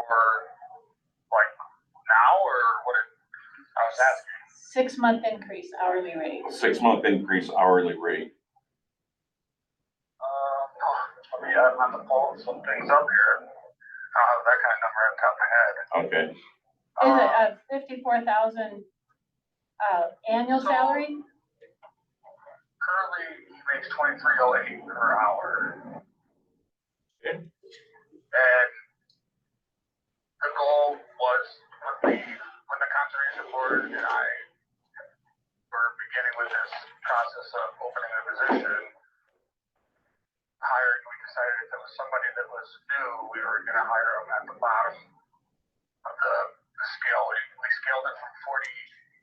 [SPEAKER 3] for, like, now, or what, I was asking?
[SPEAKER 4] 6-month increase hourly rate.
[SPEAKER 2] 6-month increase hourly rate.
[SPEAKER 3] I mean, I'm on the pull some things up here. I don't have that kind of number on top of my head.
[SPEAKER 2] Okay.
[SPEAKER 4] Is it a 54,000 annual salary?
[SPEAKER 3] Currently, he makes $23.08 per hour.
[SPEAKER 1] Okay.
[SPEAKER 3] And the goal was when the conservation board and I were beginning with this process of opening a position, we decided if it was somebody that was new, we were gonna hire them at the bottom of the scale. We scaled it from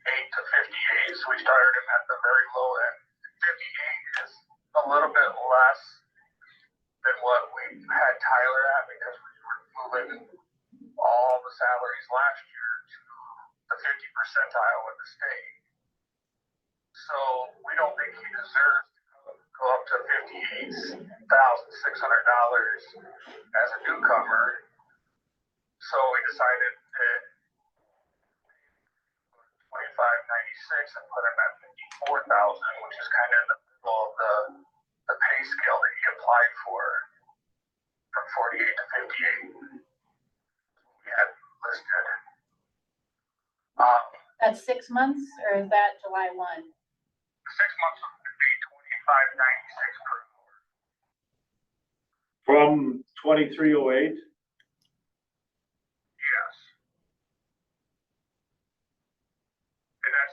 [SPEAKER 3] 48 to 58, so we started him at the very low end. 58 is a little bit less than what we had Tyler at because we were moving all the salaries last year to the 50 percentile of the state. So we don't think he deserves to go up to $58,600 as a newcomer. So we decided that $25.96 and put him at $54,000, which is kind of in the middle of the pay scale that he applied for from 48 to 58. We had listed.
[SPEAKER 4] That's 6 months, or is that July 1?
[SPEAKER 3] 6 months would be $25.96 per hour.
[SPEAKER 1] From 2308?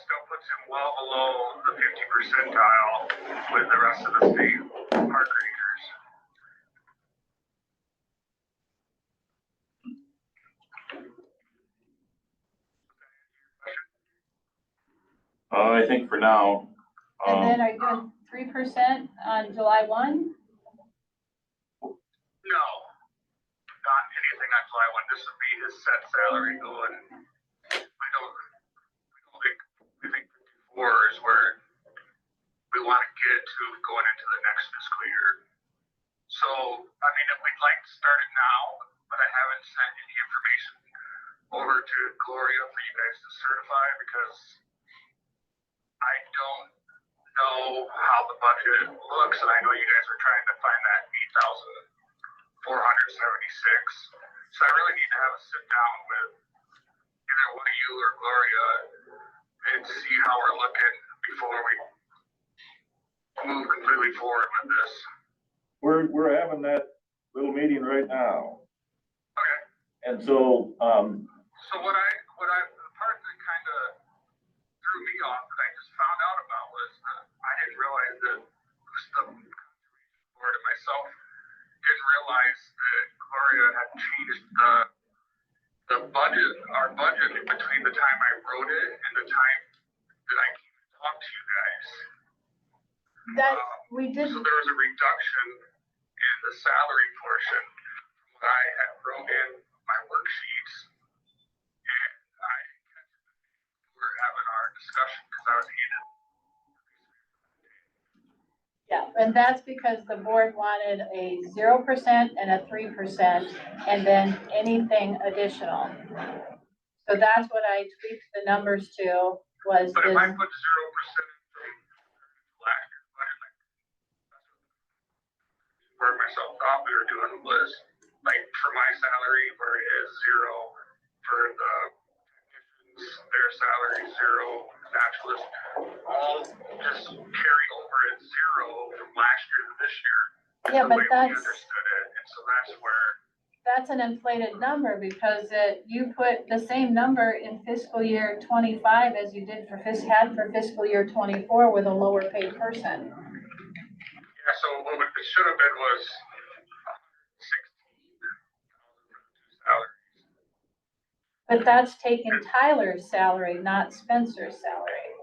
[SPEAKER 15] still puts him well below the 50 percentile with the rest of the state park rangers.
[SPEAKER 2] I think for now,
[SPEAKER 4] And then are you doing 3% on July 1?
[SPEAKER 15] No, not anything on July 1. This would be his set salary going. We think 54 is where we want to get to going into the next fiscal year. So, I mean, if we'd like to start it now, but I haven't sent any information over to Gloria for you guys to certify because I don't know how the budget looks, and I know you guys are trying to find that 8,476. So I really need to have a sit down with either one of you or Gloria and see how we're looking before we move completely forward with this.
[SPEAKER 1] We're having that little meeting right now.
[SPEAKER 15] Okay.
[SPEAKER 1] And so,
[SPEAKER 15] So the part that kind of threw me off that I just found out about was that I didn't realize that the board and myself didn't realize that Gloria had changed the budget, our budget between the time I wrote it and the time that I came to talk to you guys.
[SPEAKER 4] That we did.
[SPEAKER 15] So there was a reduction in the salary portion from what I had wrote in my worksheets. And we're having our discussion because I was handed.
[SPEAKER 4] Yeah, and that's because the board wanted a 0% and a 3% and then anything additional. So that's what I tweaked the numbers to was
[SPEAKER 15] But if
[SPEAKER 4] this.
[SPEAKER 15] I put 0% from last year's budget, where myself thought we were doing was like for my salary where it is 0, for the technicians, their salary 0, naturalist, all just carry over at 0 from last year to this year.
[SPEAKER 4] Yeah, but
[SPEAKER 15] the way we
[SPEAKER 4] that's.
[SPEAKER 15] understood it, and so that's where.
[SPEAKER 4] That's an inflated number because you put the same number in fiscal year 25 as you did for fiscal year 24 with a lower paid person.
[SPEAKER 15] Yeah, so what it should have been was 16,000 salaries.
[SPEAKER 4] But that's taking Tyler's salary, not Spencer's salary.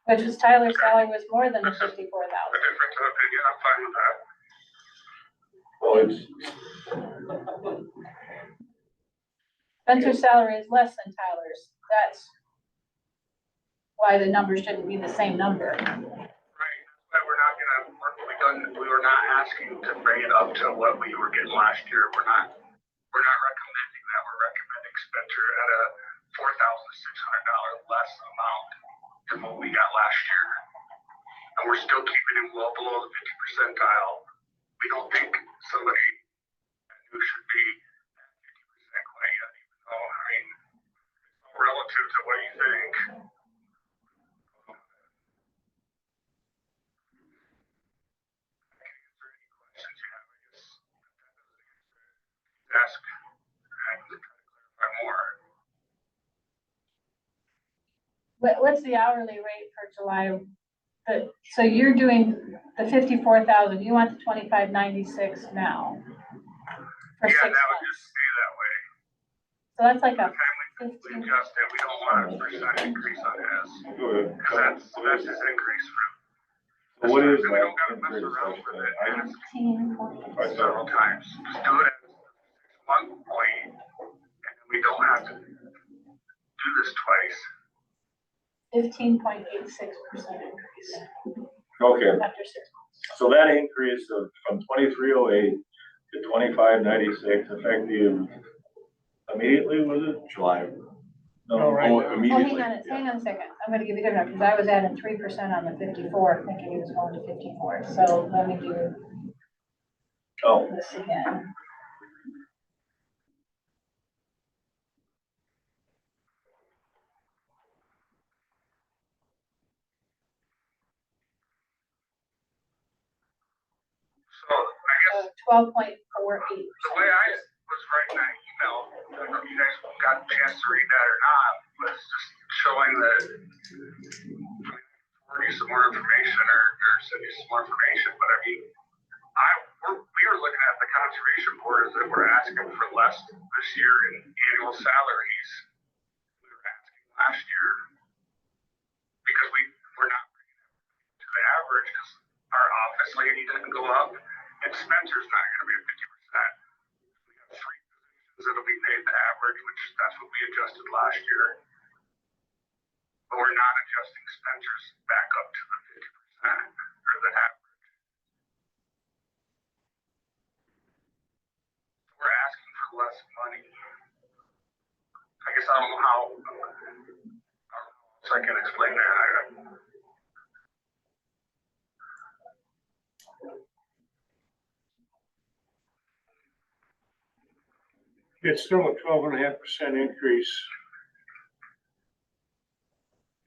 [SPEAKER 4] Which is Tyler's salary was more than the 54,000.
[SPEAKER 15] A difference of opinion, I'm fine with that.
[SPEAKER 1] well, it's,
[SPEAKER 4] Spencer's salary is less than Tyler's. That's why the numbers shouldn't be the same number.
[SPEAKER 15] Right, but we're not gonna, we were not asking to bring it up to what we were getting last year. We're not recommending that. We're recommending Spencer at a $4,600 less amount than what we got last year. And we're still keeping him well below the 50 percentile. We don't think somebody who should be at 50% quite yet, even though, I mean, it's all relative to what you think. Ask and clarify more.
[SPEAKER 4] What's the hourly rate for July? So you're doing the 54,000. You want the 2596 now. For 6
[SPEAKER 15] Yeah, that would
[SPEAKER 4] months.
[SPEAKER 15] just stay that way.
[SPEAKER 4] So that's like a
[SPEAKER 15] We adjust it, we don't want a percent increase on his, because that's his increase from.
[SPEAKER 1] what is
[SPEAKER 15] We
[SPEAKER 1] that?
[SPEAKER 15] don't gotta mess around with it, and
[SPEAKER 4] 15.
[SPEAKER 15] it's several times, just do it at 1 point, and we don't have to do this twice.
[SPEAKER 4] 15.86% increase
[SPEAKER 1] Okay,
[SPEAKER 4] after 6 months.
[SPEAKER 1] so that increase of from 2308 to 2596 effective immediately, was it?
[SPEAKER 7] July.
[SPEAKER 1] No,
[SPEAKER 6] right
[SPEAKER 7] Oh,
[SPEAKER 6] now.
[SPEAKER 7] immediately.
[SPEAKER 4] Hang on a second. I'm gonna give you a different, because I was adding 3% on the 54, thinking he was going to 54. So let me do
[SPEAKER 1] Oh,
[SPEAKER 4] this again.
[SPEAKER 15] So, I guess
[SPEAKER 4] 12.48%.
[SPEAKER 15] the way I was writing that email, I don't know if you guys got a chance to read that or not, was just showing that we some more information or send you some more information, but I mean, we were looking at the conservation board as if we're asking for less this year in annual salaries. We were asking last year because we're not bringing it to the average because our office lady didn't go up and Spencer's not going to be at 50%. We have 3 positions that'll be paid the average, which that's what we adjusted last year. But we're not adjusting Spencer's back up to the 50% or the average. We're asking for less money. I guess I don't know how else I can explain that.
[SPEAKER 6] It's still a 12.5% increase.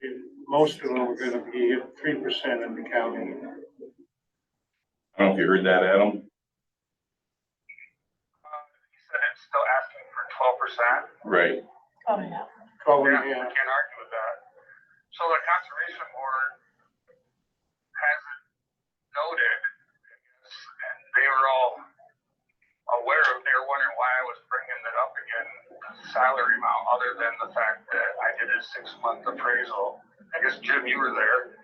[SPEAKER 6] And most of them are gonna be at 3% in the county.
[SPEAKER 2] I don't know if you heard that, Adam.
[SPEAKER 15] He said it's still asking for 12%.
[SPEAKER 2] Right.
[SPEAKER 4] Oh, yeah.
[SPEAKER 6] 12.5.
[SPEAKER 15] Yeah, we can't argue with that. So the conservation board hasn't noted, I guess, and they were all aware of, they were wondering why I was bringing it up again, the salary amount, other than the fact that I did a 6-month appraisal. I guess, Jim, you were there.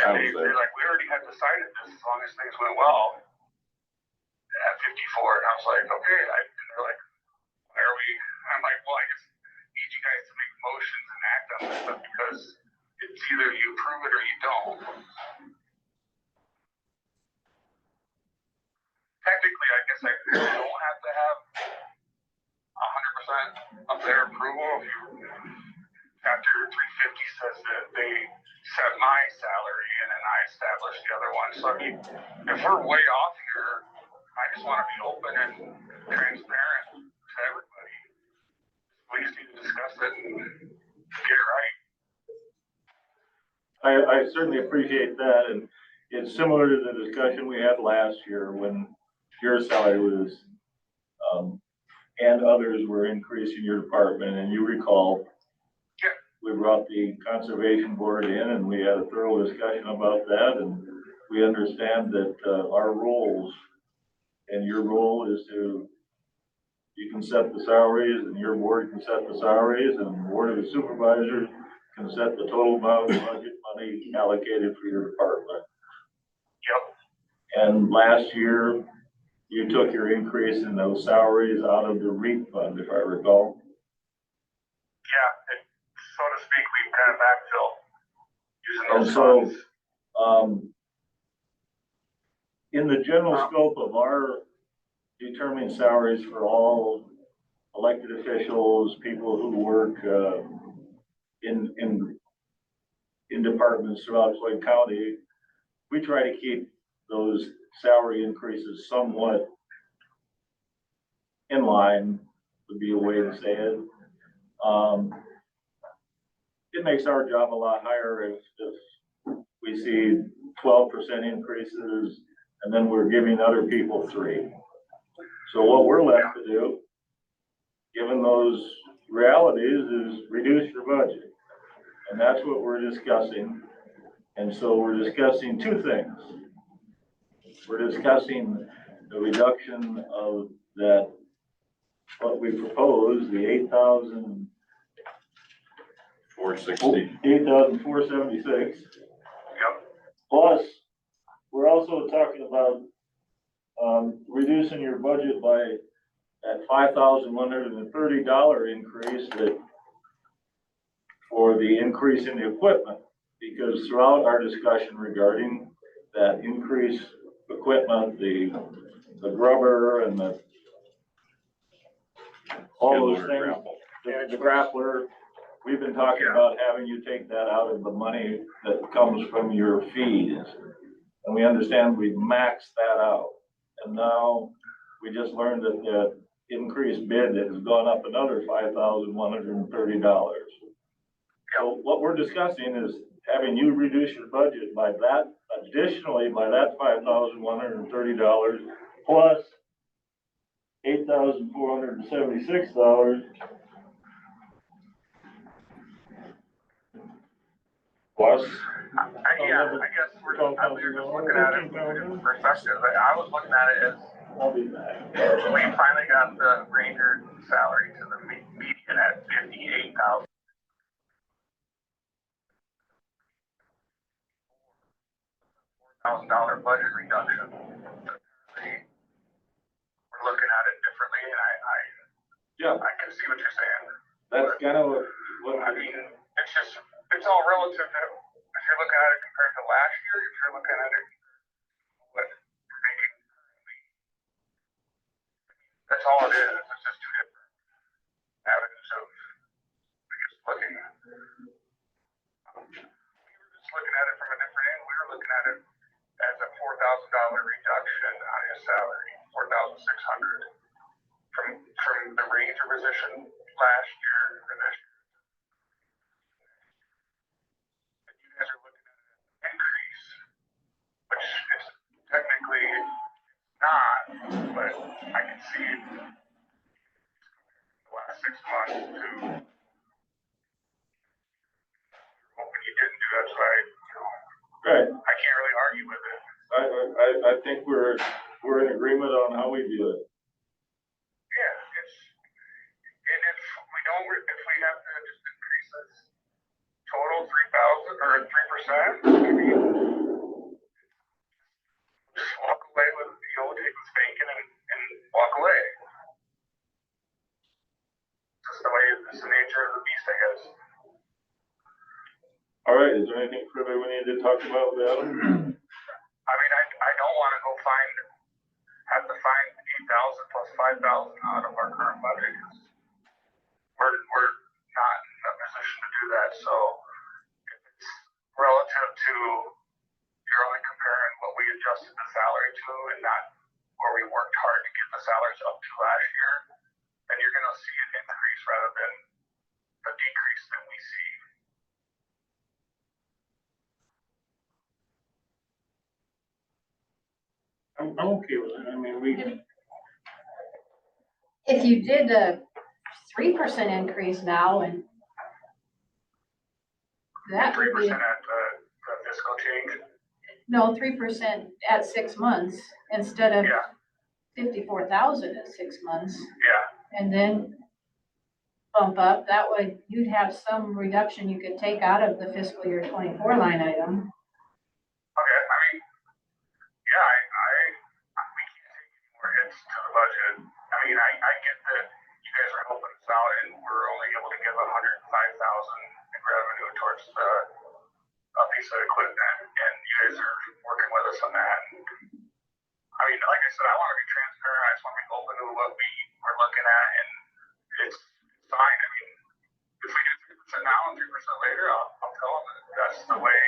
[SPEAKER 15] And they're like, we already had decided this as long as things went well at 54. And I was like, okay. And they're like, why are we? I'm like, well, I just need you guys to make motions and act on this stuff because it's either you approve it or you don't. Technically, I guess I don't have to have 100% of their approval. If you, chapter 350 says that they set my salary and then I establish the other one. So I mean, if we're way off here, I just want to be open and transparent to everybody. We just need to discuss it and get it right.
[SPEAKER 1] I certainly appreciate that, and it's similar to the discussion we had last year when your salary was, and others were increasing your department, and you recall, we brought the conservation board in and we had a thorough discussion about that, and we understand that our roles, and your role is to, you can set the salaries and your board can set the salaries and the board of the supervisors can set the total amount of budget money allocated for your department.
[SPEAKER 15] Yep.
[SPEAKER 1] And last year, you took your increase in those salaries out of the REAP fund, if I recall.
[SPEAKER 15] Yeah, so to speak, we kind of backfill using
[SPEAKER 1] And
[SPEAKER 15] those
[SPEAKER 1] so,
[SPEAKER 15] funds.
[SPEAKER 1] in the general scope of our determining salaries for all elected officials, people who work in departments throughout Floyd County, we try to keep those salary increases somewhat in line, would be a way to say it. It makes our job a lot higher if we see 12% increases and then we're giving other people 3. So what we're left to do, given those realities, is reduce your budget. And that's what we're discussing. And so we're discussing 2 things. We're discussing the reduction of that, what we propose, the 8,476.
[SPEAKER 15] Yep.
[SPEAKER 1] Plus, we're also talking about reducing your budget by that $5,130 increase that for the increase in the equipment, because throughout our discussion regarding that increased equipment, the grubber and all those things, the grappler, we've been talking about having you take that out of the money that comes from your fees. And we understand we've maxed that out. And now we just learned that the increased bid has gone up another $5,130. So what we're discussing is having you reduce your budget by that, additionally by that $5,130 plus $8,476 Plus,
[SPEAKER 15] Yeah, I guess we were just looking at it from a different perspective. I was looking at it as
[SPEAKER 1] I'll be back.
[SPEAKER 15] we finally got the ranger salary to the median at 58,000. $4,000 budget reduction. We're looking at it differently, and I can see what you're saying.
[SPEAKER 1] That's kind of what
[SPEAKER 15] I mean, it's all relative to if you're looking at it compared to last year, if you're looking at it what you're making currently. That's all it is. It's just two different avenues of just looking. We were just looking at it from a different end. We were looking at it as a $4,000 reduction on his salary, $4,600 from the ranger position last year to this year. And you guys are looking at an increase, which is technically not, but I can see the last 6 months to hoping you didn't do that, so
[SPEAKER 1] right.
[SPEAKER 15] I can't really argue with it.
[SPEAKER 1] I think we're in agreement on how we view it.
[SPEAKER 15] Yeah, and if we have to just increase this total 3,000 or 3%, I mean, just walk away with, take what's vacant and walk away. That's the way, it's the nature of the beast, I guess.
[SPEAKER 1] All right, is there anything further we need to talk about with Adam?
[SPEAKER 15] I mean, I don't want to go have to find 8,000 plus 5,000 out of our current budget, because we're not in a position to do that. So if it's relative to, you're only comparing what we adjusted the salary to and not where we worked hard to get the salaries up to last year, then you're going to see an increase rather than a decrease that we see.
[SPEAKER 6] I'm okay with it. I mean,
[SPEAKER 16] If you did a 3% increase now and that would
[SPEAKER 15] 3%
[SPEAKER 16] be,
[SPEAKER 15] at the fiscal change.
[SPEAKER 16] no, 3% at 6 months instead of
[SPEAKER 15] Yeah.
[SPEAKER 16] 54,000 at 6 months.
[SPEAKER 15] Yeah.
[SPEAKER 16] And then bump up, that way you'd have some reduction you could take out of the fiscal year 24 line item.
[SPEAKER 15] Okay, I mean, yeah, we can't take any more hits to the budget. I mean, I get that you guys are helping us out and we're only able to give 105,000 in revenue towards a piece of equipment, and you guys are working with us on that. I mean, like I said, I want to be transparent. I just want to be open to what we're looking at, and it's fine. I mean, if we do 3% now and 3% later, I'll tell them that that's the way.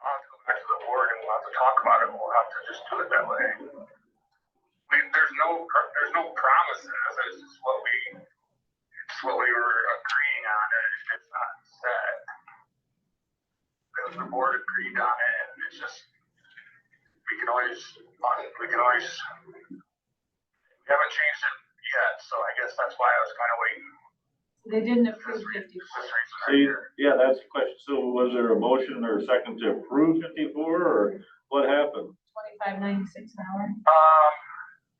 [SPEAKER 15] I'll have to go back to the board and we'll have to talk about it. We'll have to just do it that way. I mean, there's no promises. It's just what we were agreeing on. It's not set. Because the board agreed on it, and it's just we haven't changed it yet. So I guess that's why I was kind of waiting.
[SPEAKER 16] They didn't approve 54.
[SPEAKER 1] See, yeah, that's the question. So was there a motion or a second to approve 54, or what happened?
[SPEAKER 16] 25.96 an hour.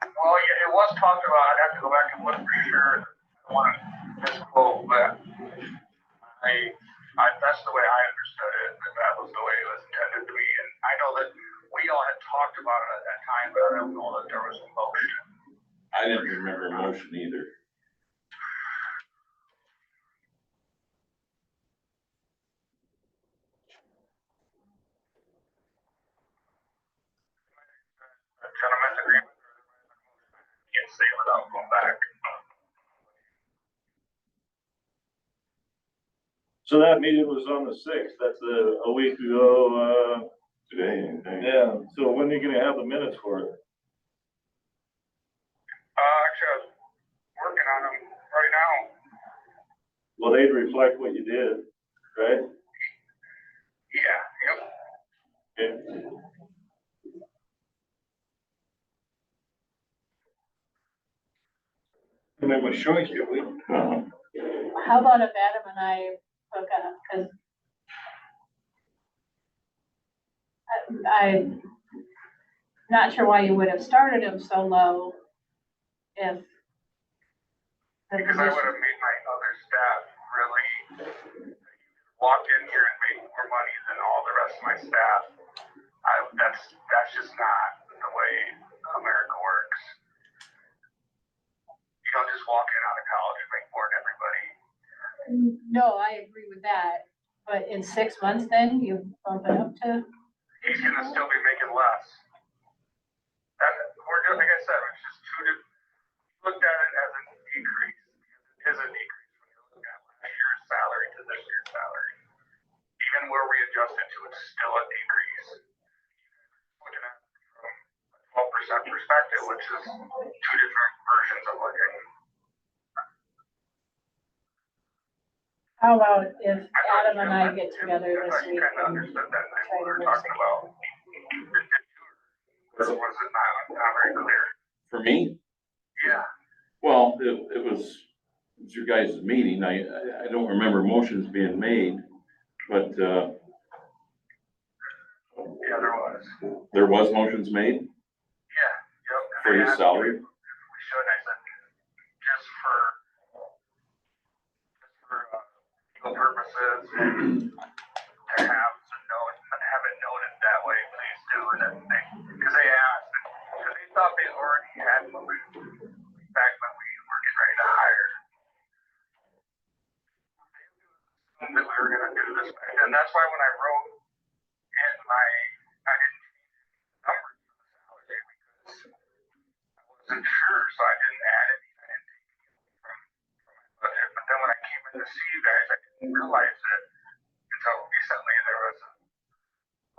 [SPEAKER 15] Well, yeah, it was talked about. I'd have to go back and look for sure. I don't want to misquote, but that's the way I understood it. That was the way it was intended to be. And I know that we all had talked about it at that time, but I don't know that there was a motion.
[SPEAKER 2] I didn't remember a motion either.
[SPEAKER 15] Gentlemen's agreement. Can't say it without going back.
[SPEAKER 1] So that meeting was on the 6th. That's a week ago.
[SPEAKER 2] Today.
[SPEAKER 1] Yeah. So when are you going to have the minutes for it?
[SPEAKER 15] Actually, I was working on them right now.
[SPEAKER 1] Well, they'd reflect what you did, right?
[SPEAKER 15] Yeah. Yep.
[SPEAKER 1] Okay.
[SPEAKER 6] and it was choice, did we?
[SPEAKER 16] How about if Adam and I hook up, because I'm not sure why you would have started him so low if. the
[SPEAKER 15] Because I would
[SPEAKER 16] position-
[SPEAKER 15] have made my other staff really walk in here and make more money than all the rest of my staff. That's just not the way America works. You don't just walk in out of college and make more than everybody.
[SPEAKER 16] No, I agree with that, but in 6 months then you bump it up to,
[SPEAKER 15] He's gonna still be making less. We're just, like I said, it's just two different, looked at it as a decrease. It is a decrease when you look at last year's salary to this year's salary. Even where we adjusted to, it's still a decrease. Looking at it from a 12% perspective, which is two different versions of looking.
[SPEAKER 16] how about if Adam and I get together
[SPEAKER 15] I
[SPEAKER 16] this
[SPEAKER 15] thought you
[SPEAKER 16] week
[SPEAKER 15] kinda
[SPEAKER 16] and
[SPEAKER 15] understood that night
[SPEAKER 16] try
[SPEAKER 15] when we
[SPEAKER 16] to
[SPEAKER 15] were
[SPEAKER 16] mix
[SPEAKER 15] talking
[SPEAKER 16] it.
[SPEAKER 15] about. Or was it not very clear?
[SPEAKER 2] For me,
[SPEAKER 15] Yeah.
[SPEAKER 2] well, it was your guys' meeting. I don't remember motions being made, but,
[SPEAKER 15] Yeah,
[SPEAKER 2] there was motions made
[SPEAKER 15] Yeah, yep.
[SPEAKER 2] for
[SPEAKER 15] They
[SPEAKER 2] his
[SPEAKER 15] asked
[SPEAKER 2] salary.
[SPEAKER 15] if we should, I said, just for legal purposes and to have it noted that way, please do. And then because they asked, because they thought they already had moved back when we were getting ready to hire. That we were gonna do this, and that's why when I wrote in I didn't change numbers for the salary because I wasn't sure, so I didn't add any, I didn't take anything from my budget. But then when I came in to see you guys, I didn't realize it until recently. There was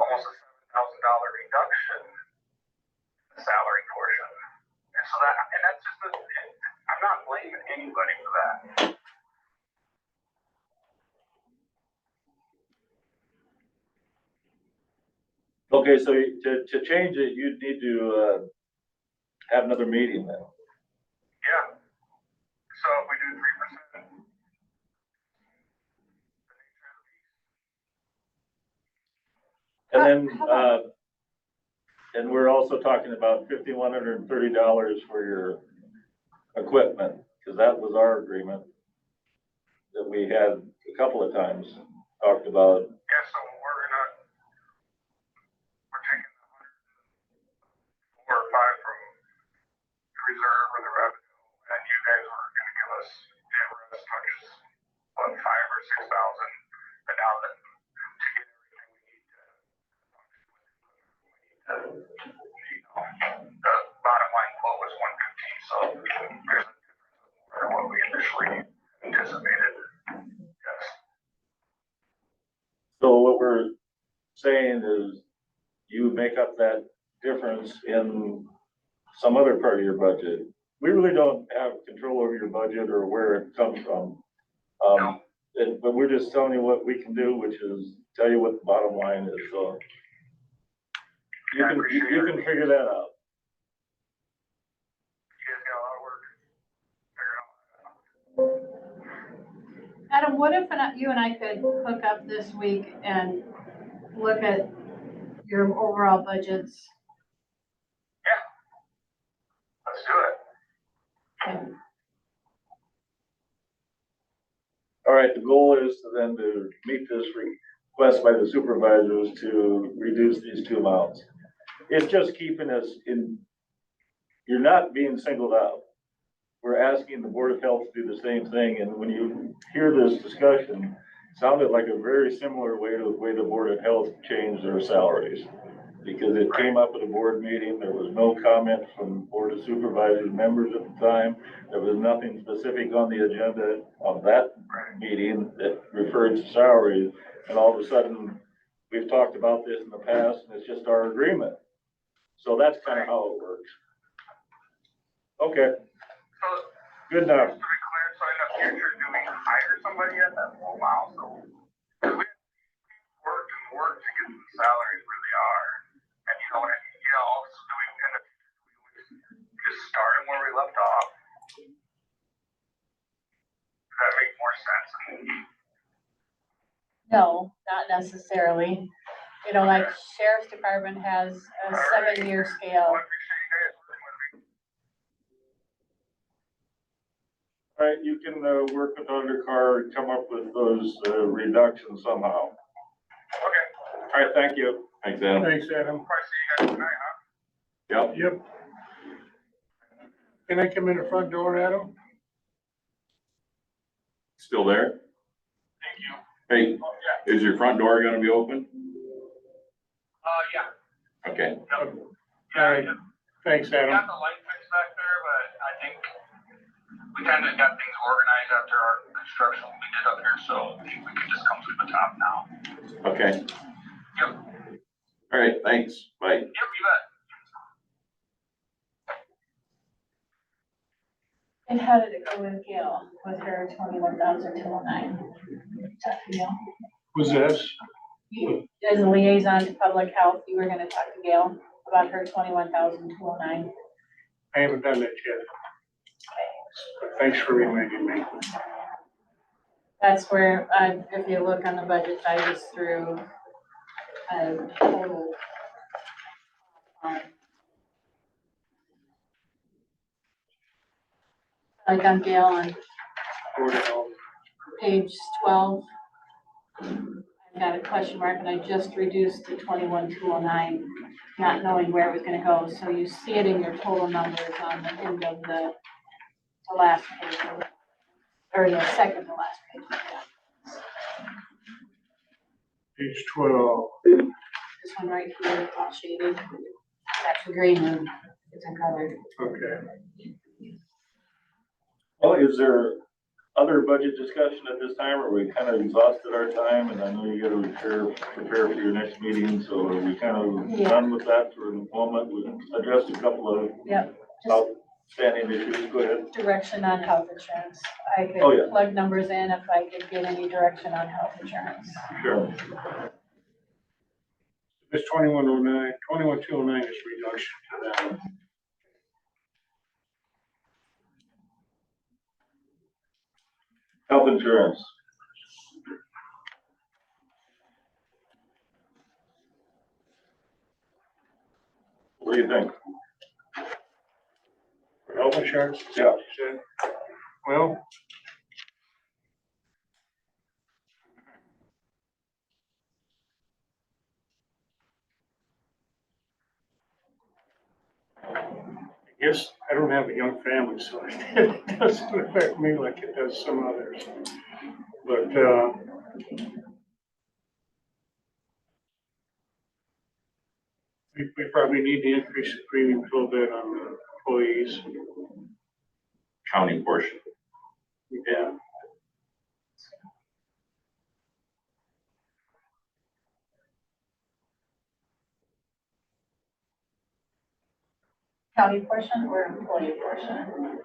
[SPEAKER 15] almost a $7,000 reduction in the salary portion, and so that's just I'm not blaming anybody for that.
[SPEAKER 1] Okay, so to change it, you'd need to, have another meeting then.
[SPEAKER 15] Yeah. So if we do 3%.
[SPEAKER 1] And then, and we're also talking about $5,130 for your equipment, because that was our agreement that we had a couple of times talked about.
[SPEAKER 15] Yeah, so we're taking the 104 or 5 from the reserve or the revenue, and you guys were gonna give us the rest, which is what, 5,000 or 6,000, but now that to get everything we need to the bottom line quote was 115, so there's a difference from what we initially anticipated. Yes.
[SPEAKER 1] So what we're saying is you make up that difference in some other part of your budget. We really don't have control over your budget or where it comes from. But we're just telling you what we can do, which is tell you what the bottom line is, so. You can figure that out.
[SPEAKER 15] You guys got a lot of work figuring all that out.
[SPEAKER 16] Adam, what if you and I could hook up this week and look at your overall budgets?
[SPEAKER 15] Let's do it.
[SPEAKER 16] Okay.
[SPEAKER 1] All right, the goal is then to meet this request by the supervisors to reduce these two amounts. It's just keeping us in, you're not being singled out. We're asking the Board of Health to do the same thing, and when you hear this discussion, it sounded like a very similar way to the way the Board of Health changed their salaries. Because it came up at a board meeting, there was no comment from Board of Supervisors members at the time. There was nothing specific on the agenda of that meeting that referred to salaries. And all of a sudden, we've talked about this in the past, and it's just our agreement. So that's kind of how it works. Okay,
[SPEAKER 15] So,
[SPEAKER 1] good enough.
[SPEAKER 15] just to be clear, so in the future, do we hire somebody at that full amount? So, because we worked and worked to get the salaries where they are. And also do we end up, just start them where we left off? Does that make more sense?
[SPEAKER 16] No, not necessarily.
[SPEAKER 4] You know, like sheriff's department has a 7-year scale.
[SPEAKER 1] All right, you can, work with Undercar and come up with those, reductions somehow.
[SPEAKER 15] Okay.
[SPEAKER 1] All right, thank you.
[SPEAKER 2] Thanks, Adam.
[SPEAKER 6] Thanks, Adam.
[SPEAKER 15] Probably see you guys tonight, huh?
[SPEAKER 2] Yep.
[SPEAKER 6] Yep. Can I come in the front door, Adam?
[SPEAKER 2] Still there?
[SPEAKER 15] Thank you.
[SPEAKER 2] Hey,
[SPEAKER 15] Oh, yeah.
[SPEAKER 2] is your front door gonna be open?
[SPEAKER 15] Yeah.
[SPEAKER 2] Okay.
[SPEAKER 15] Yep.
[SPEAKER 6] All
[SPEAKER 15] Yeah,
[SPEAKER 6] right.
[SPEAKER 15] yeah.
[SPEAKER 6] Thanks,
[SPEAKER 15] We
[SPEAKER 6] Adam.
[SPEAKER 15] got the light fixed back there, but I think we kind of got things organized after our construction we did up here, so I think we can just come through the top now.
[SPEAKER 2] Okay.
[SPEAKER 15] Yep.
[SPEAKER 2] All right, thanks. Bye.
[SPEAKER 15] Yep, you bet.
[SPEAKER 4] And how did it go with Gail, with her 21,209?
[SPEAKER 6] Who's this?
[SPEAKER 4] As a liaison to public health, you were gonna talk to Gail about her 21,209.
[SPEAKER 6] I haven't done that yet. But thanks for reminding me.
[SPEAKER 4] That's where, if you look on the budget, I just threw a total. Like on Gail on page 12. I've got a question mark and I just reduced to 21,209, not knowing where it was gonna go. So you see it in your total numbers on the end of the last page, or the second to last page.
[SPEAKER 6] Page 12.
[SPEAKER 4] This one right here, all shaded. It's actually green and it's uncolored.
[SPEAKER 6] Okay.
[SPEAKER 1] Well, is there other budget discussion at this time, or we kind of exhausted our time? And I know you gotta prepare for your next meeting, so are we kind of done with that for the moment? We addressed a couple of
[SPEAKER 4] Yep.
[SPEAKER 1] outstanding issues. Go ahead.
[SPEAKER 4] Direction on health insurance. I
[SPEAKER 1] Oh, yeah.
[SPEAKER 4] could plug numbers in if I could get any direction on health insurance.
[SPEAKER 1] Sure.
[SPEAKER 6] This 2109, 21,209 is reduction to that.
[SPEAKER 1] Health insurance. What do you think?
[SPEAKER 6] Health insurance?
[SPEAKER 1] Yeah.
[SPEAKER 6] Well, I guess I don't have a young family, so it doesn't affect me like it does some others. But, we probably need to increase the premium a little bit on the employees.
[SPEAKER 2] County portion.
[SPEAKER 6] Yeah.
[SPEAKER 4] County portion or employee portion?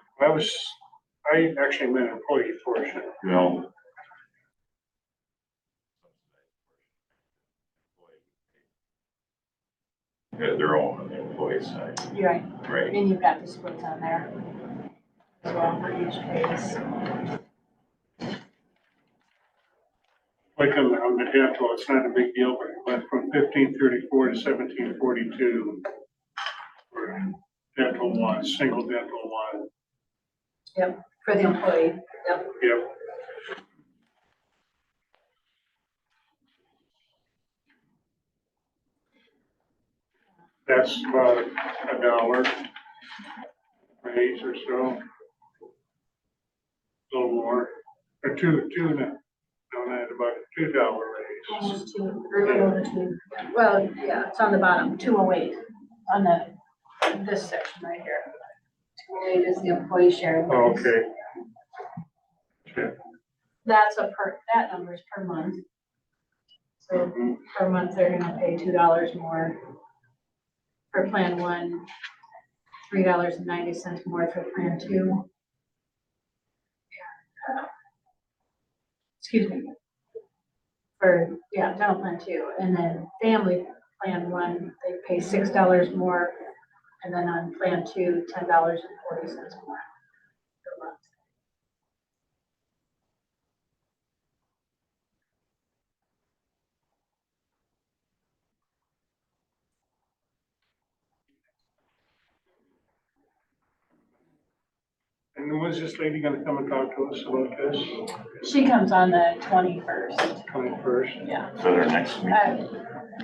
[SPEAKER 6] I actually meant employee portion.
[SPEAKER 2] No. Yeah, their own on the employee side.
[SPEAKER 4] You're right.
[SPEAKER 2] Right.
[SPEAKER 4] And you've got the splits on there as well for each case.
[SPEAKER 6] Like on the dental, it's not a big deal, but it went from 1534 to 1742 for dental one, single dental one.
[SPEAKER 4] Yep, for the employee. Yep.
[SPEAKER 6] Yep. That's about $1 raise or so. A little more, or two, no, not about $2 raise.
[SPEAKER 4] Almost two, or a little over two. Well, yeah, it's on the bottom, 208 on this section right here. 208 is the employee share.
[SPEAKER 6] Oh, okay. Okay.
[SPEAKER 4] That's that number is per month. So per month, they're gonna pay $2 more. For plan one, $3.90 more for plan two. Excuse me. Dental plan two, and then family plan one, they pay $6 more, and then on plan two, $10.40 more per month.
[SPEAKER 6] And when's this lady gonna come and talk to us about this?
[SPEAKER 4] She comes on the 21st,
[SPEAKER 6] 21st?
[SPEAKER 4] yeah.
[SPEAKER 2] So our next meeting.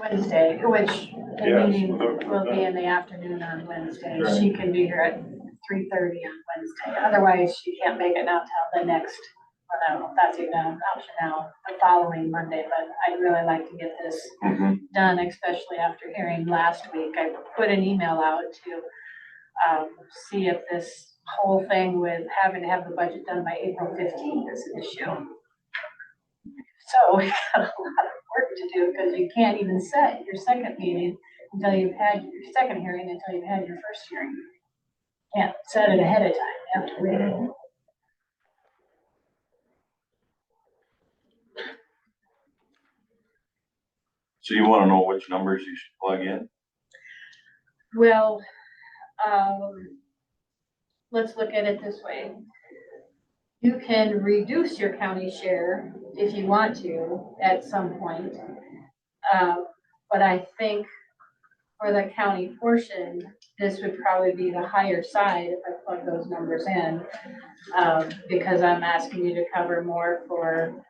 [SPEAKER 4] Wednesday, which the
[SPEAKER 1] Yes,
[SPEAKER 4] meeting
[SPEAKER 1] we'll-
[SPEAKER 4] will be in the afternoon on Wednesday.
[SPEAKER 1] Right.
[SPEAKER 4] She can be here at 3:30 on Wednesday. Otherwise, she can't make it now till the next, I don't know if that's even an option now, the following Monday, but I'd really like to get this done, especially after hearing last week. I put an email out to see if this whole thing with having to have the budget done by April 15th is an issue. So we got a lot of work to do because you can't even set your second meeting until you've had your second hearing, until you've had your first hearing. Can't set it ahead of time, you have to wait.
[SPEAKER 2] So you wanna know which numbers you should plug in?
[SPEAKER 4] Well, let's look at it this way. You can reduce your county share if you want to at some point. But I think for the county portion, this would probably be the higher side if I plug those numbers in. Because I'm asking you to cover more for,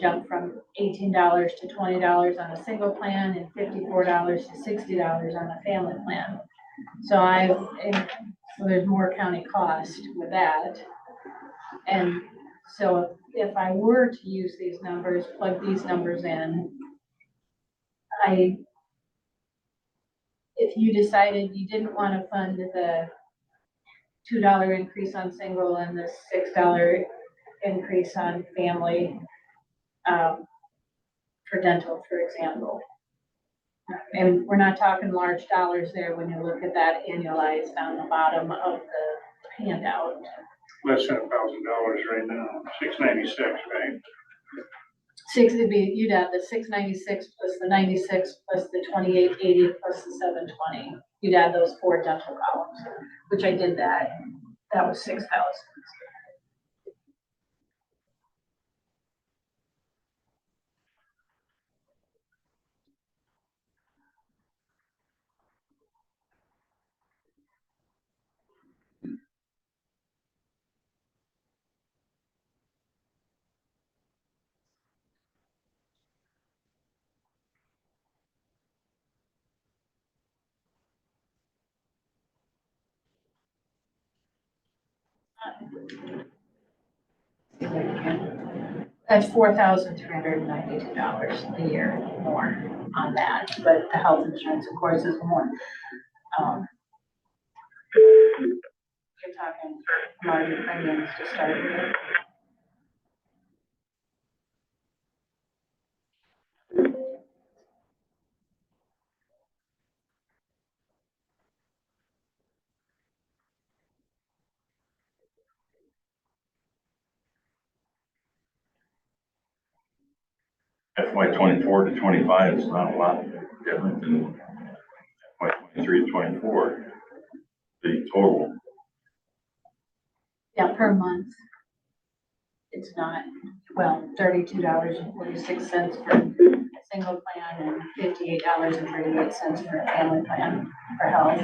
[SPEAKER 4] jump from $18 to $20 on a single plan and $54 to $60 on a family plan. So so there's more county cost with that. And so if I were to use these numbers, plug these numbers in, if you decided you didn't want to fund the $2 increase on single and the $6 increase on family, for dental, for example. And we're not talking large dollars there when you look at that annualized on the bottom of the handout.
[SPEAKER 6] Less than $1,000 right now, $696, right?
[SPEAKER 4] You'd have the 696 plus the 96 plus the 2880 plus the 720. You'd add those 4 dental columns, which I did that. That was 6,000. That's $4,392 a year more on that, but the health insurance, of course, is more. You're talking larger premiums to start with.
[SPEAKER 2] FY 24 to 25 is not a lot different than FY 23 to 24. The total.
[SPEAKER 4] Yeah, per month. It's not, well, $32.46 for a single plan and $58.38 for a family plan for health.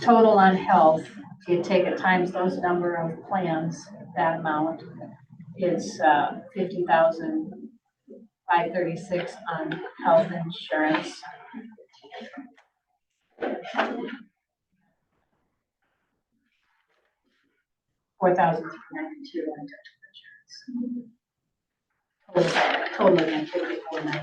[SPEAKER 4] Total on health, if you take it times those number of plans, that amount, it's $50,536 on health insurance. $4,392 on dental insurance. Total again, $54,928.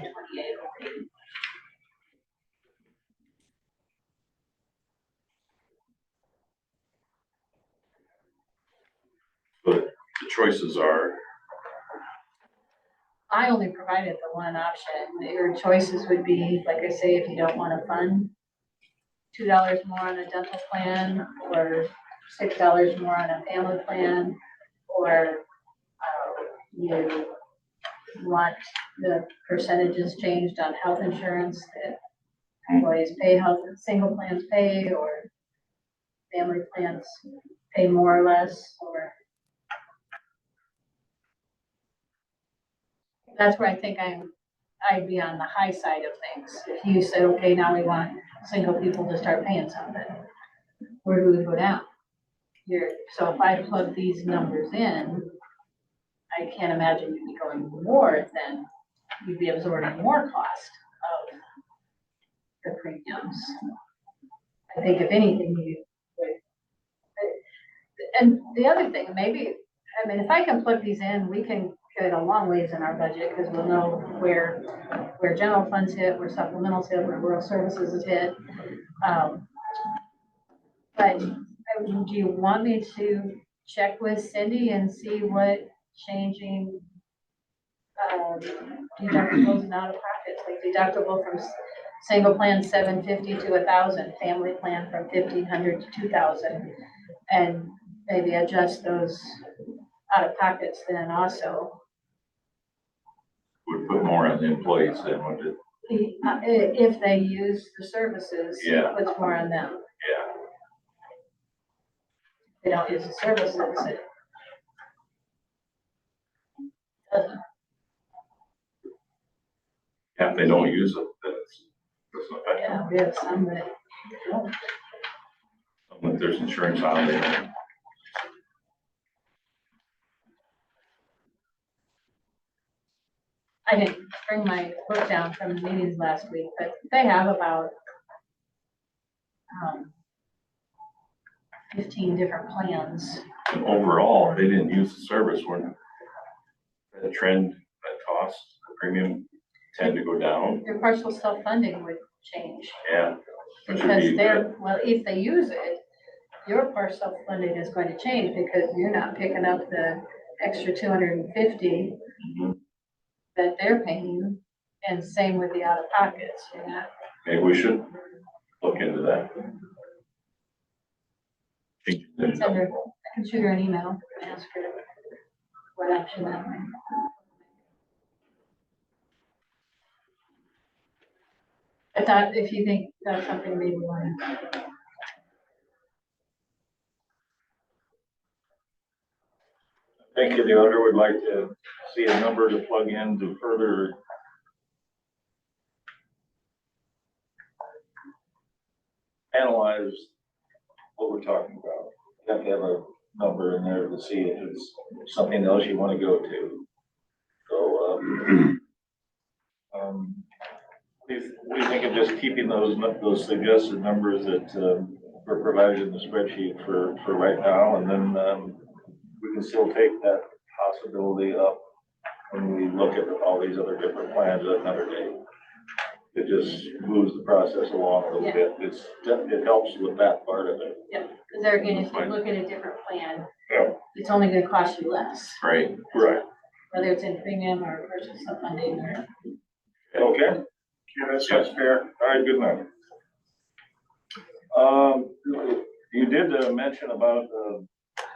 [SPEAKER 2] But the choices are,
[SPEAKER 4] I only provided the one option. Your choices would be, like I say, if you don't want to fund $2 more on a dental plan, or $6 more on a family plan, or you want the percentages changed on health insurance that employees pay, health single plans pay, or family plans pay more or less, or that's where I think I'd be on the high side of things. If you said, okay, now we want single people to start paying something, where do we go down?
[SPEAKER 16] so if I plug these numbers in, I can't imagine you'd be going more than, you'd be absorbing more cost of the premiums. I think if anything, you would. And the other thing, maybe, I mean, if I can plug these in, we can get a long ways in our budget, because we'll know where general funds hit, where supplementals hit, where rural services is hit. But do you want me to check with Cindy and see what changing deductibles and out of pockets, like deductible from single plan 750 to 1,000, family plan from 1,500 to 2,000, and maybe adjust those out of pockets then also.
[SPEAKER 2] Would put more on the employees than would it?
[SPEAKER 16] If they use the services,
[SPEAKER 2] Yeah.
[SPEAKER 16] it puts more on them.
[SPEAKER 2] Yeah.
[SPEAKER 16] If they don't use the services, it doesn't.
[SPEAKER 2] If they don't use it, that's not bad.
[SPEAKER 16] Yeah, we have some that don't.
[SPEAKER 2] If there's insurance on there.
[SPEAKER 16] I didn't bring my book down from the meetings last week, but they have about 15 different plans.
[SPEAKER 2] Overall, if they didn't use the service, wouldn't the trend, that cost, the premium tend to go down?
[SPEAKER 16] Your partial self-funding would change.
[SPEAKER 2] Yeah. That should
[SPEAKER 16] Because
[SPEAKER 2] be
[SPEAKER 16] they're, well, if they use it, your partial self-funding is going to change because you're not picking up the extra 250 that they're paying, and same with the out of pockets, you're not.
[SPEAKER 2] Maybe we should look into that.
[SPEAKER 16] Send her, I can shoot her an email and ask her what action that might. I thought if you think that's something maybe we want to.
[SPEAKER 1] I think the auditor would like to see a number to plug in to further analyze what we're talking about. You have to have a number in there to see if it's something else you want to go to. So, we think of just keeping those suggested numbers that were provided in the spreadsheet for right now, and then we can still take that possibility up when we look at all these other different plans at another day. It just moves the process along a little bit. It helps with that part of it.
[SPEAKER 16] Yeah, because there again, if you look at a different plan,
[SPEAKER 1] Yeah.
[SPEAKER 16] it's only going to cost you less,
[SPEAKER 2] Right.
[SPEAKER 1] Right.
[SPEAKER 16] whether it's in premium or purchase of funding or.
[SPEAKER 1] Okay.
[SPEAKER 6] Yeah, that sounds fair.
[SPEAKER 1] All right, good enough. You did mention about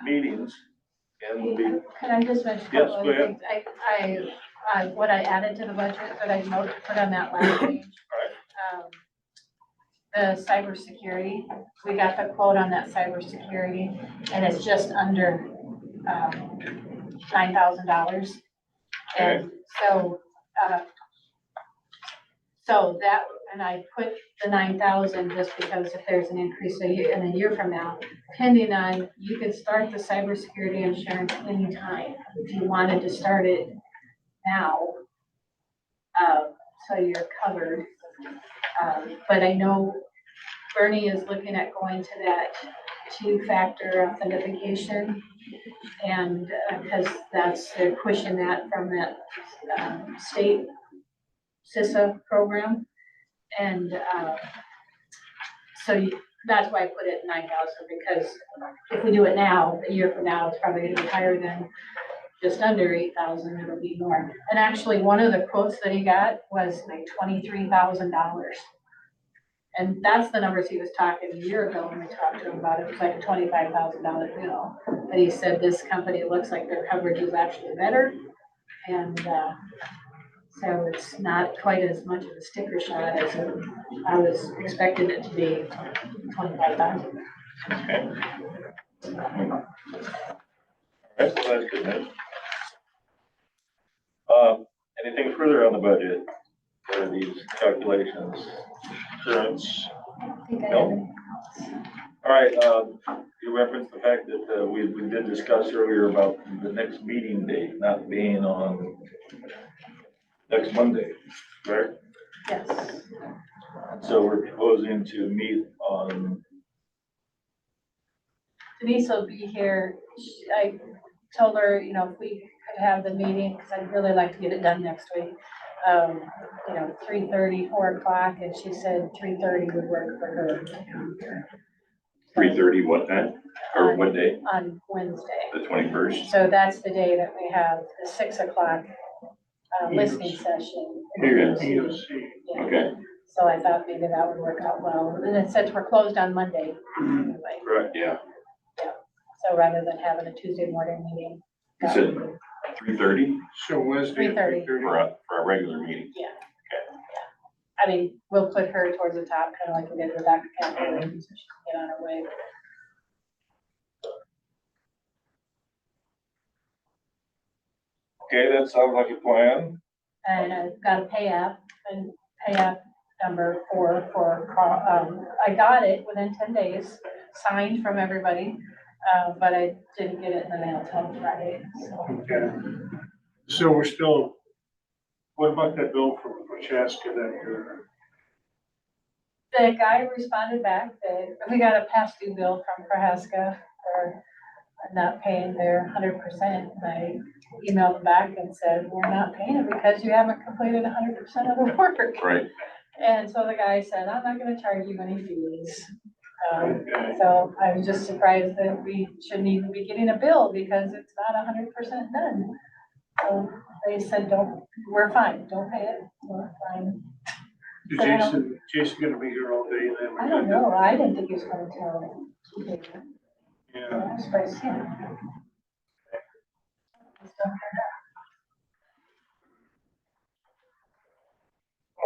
[SPEAKER 1] meetings and the.
[SPEAKER 16] Could I just mention a
[SPEAKER 1] Yes,
[SPEAKER 16] couple
[SPEAKER 1] go
[SPEAKER 16] other
[SPEAKER 1] ahead.
[SPEAKER 16] things? What I added to the budget that I put on that last page. The cybersecurity, we got the quote on that cybersecurity, and it's just under $9,000. And so that, and I put the 9,000 just because if there's an increase in a year from now, depending on, you could start the cybersecurity insurance anytime if you wanted to start it now. So you're covered. But I know Bernie is looking at going to that 2-factor authentication, and because they're pushing that from that state CISA program. And so that's why I put it at 9,000, because if we do it now, a year from now, it's probably gonna be higher than just under 8,000, it'll be more. And actually, one of the quotes that he got was like $23,000. And that's the numbers he was talking a year ago when we talked to him about it. It was like a $25,000 bill. But he said this company looks like their coverage is actually better. And so it's not quite as much of a sticker shot as I was expecting it to be, 25,000.
[SPEAKER 1] Okay. All right, well, that's good news. Anything further on the budget for these calculations? Insurance?
[SPEAKER 16] I think I
[SPEAKER 1] No.
[SPEAKER 16] have
[SPEAKER 1] All right, you referenced the fact that, we did discuss earlier about the next meeting date not being on next Monday, correct?
[SPEAKER 4] Yes.
[SPEAKER 1] So we're proposing to meet on,
[SPEAKER 4] Denise will be here. I told her, you know, if we could have the meeting, because I'd really like to get it done next week. You know, 3:30, 4 o'clock, and she said 3:30 would work for her.
[SPEAKER 2] 3:30, what time? Or what day?
[SPEAKER 4] On Wednesday.
[SPEAKER 2] The 21st?
[SPEAKER 4] So that's the day that we have the 6 o'clock listening session. Yeah.
[SPEAKER 2] Okay.
[SPEAKER 4] So I thought maybe that would work out well. And then since we're closed on Monday,
[SPEAKER 2] Right, yeah.
[SPEAKER 4] so rather than having a Tuesday morning meeting.
[SPEAKER 2] You said 3:30
[SPEAKER 6] So Wednesday.
[SPEAKER 4] 3:30.
[SPEAKER 2] for a regular meeting?
[SPEAKER 4] Yeah. I mean, we'll put her towards the top, kind of like we did with Dr. Kemp, so she can get on her way.
[SPEAKER 1] okay, that sounds like a plan.
[SPEAKER 4] And I've got a pay app number I got it within 10 days, signed from everybody, but I didn't get it in the mail till Friday, so.
[SPEAKER 6] Okay. So we're still, what about that bill from Chaska that,
[SPEAKER 4] The guy responded back that we got a past due bill from Prohaska for not paying their 100%. And I emailed them back and said, we're not paying it because you haven't completed 100% of the work.
[SPEAKER 2] Right.
[SPEAKER 4] And so the guy said, I'm not gonna charge you any fees. So I was just surprised that we shouldn't even be getting a bill because it's not 100% done. So they said, we're fine, don't pay it, we're fine.
[SPEAKER 6] is Jason gonna be here all day then?
[SPEAKER 4] I don't know, I didn't think he was gonna tell.
[SPEAKER 6] Yeah.
[SPEAKER 4] I was surprised, yeah.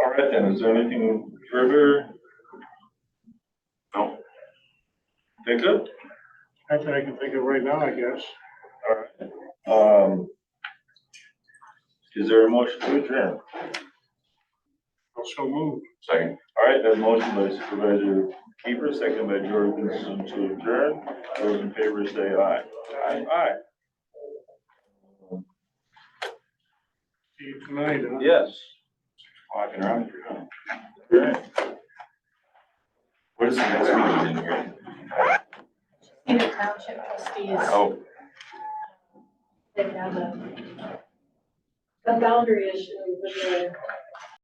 [SPEAKER 1] All right then, is there anything further?
[SPEAKER 2] No.
[SPEAKER 1] Think of?
[SPEAKER 6] Nothing I can think of right now, I guess.
[SPEAKER 1] All right. Is there a motion to adjourn?
[SPEAKER 6] Also move.
[SPEAKER 2] Second.
[SPEAKER 1] All right, that motion by Supervisor Keeper, second by Jorgensen to adjourn. Those in favor say aye. Aye.
[SPEAKER 6] See you tonight, huh?
[SPEAKER 1] Yes.
[SPEAKER 2] Walking around.
[SPEAKER 1] All right.
[SPEAKER 2] What is the next meeting in here?
[SPEAKER 4] Cedar Township trustees,
[SPEAKER 2] Oh,
[SPEAKER 4] they have a boundary issue with the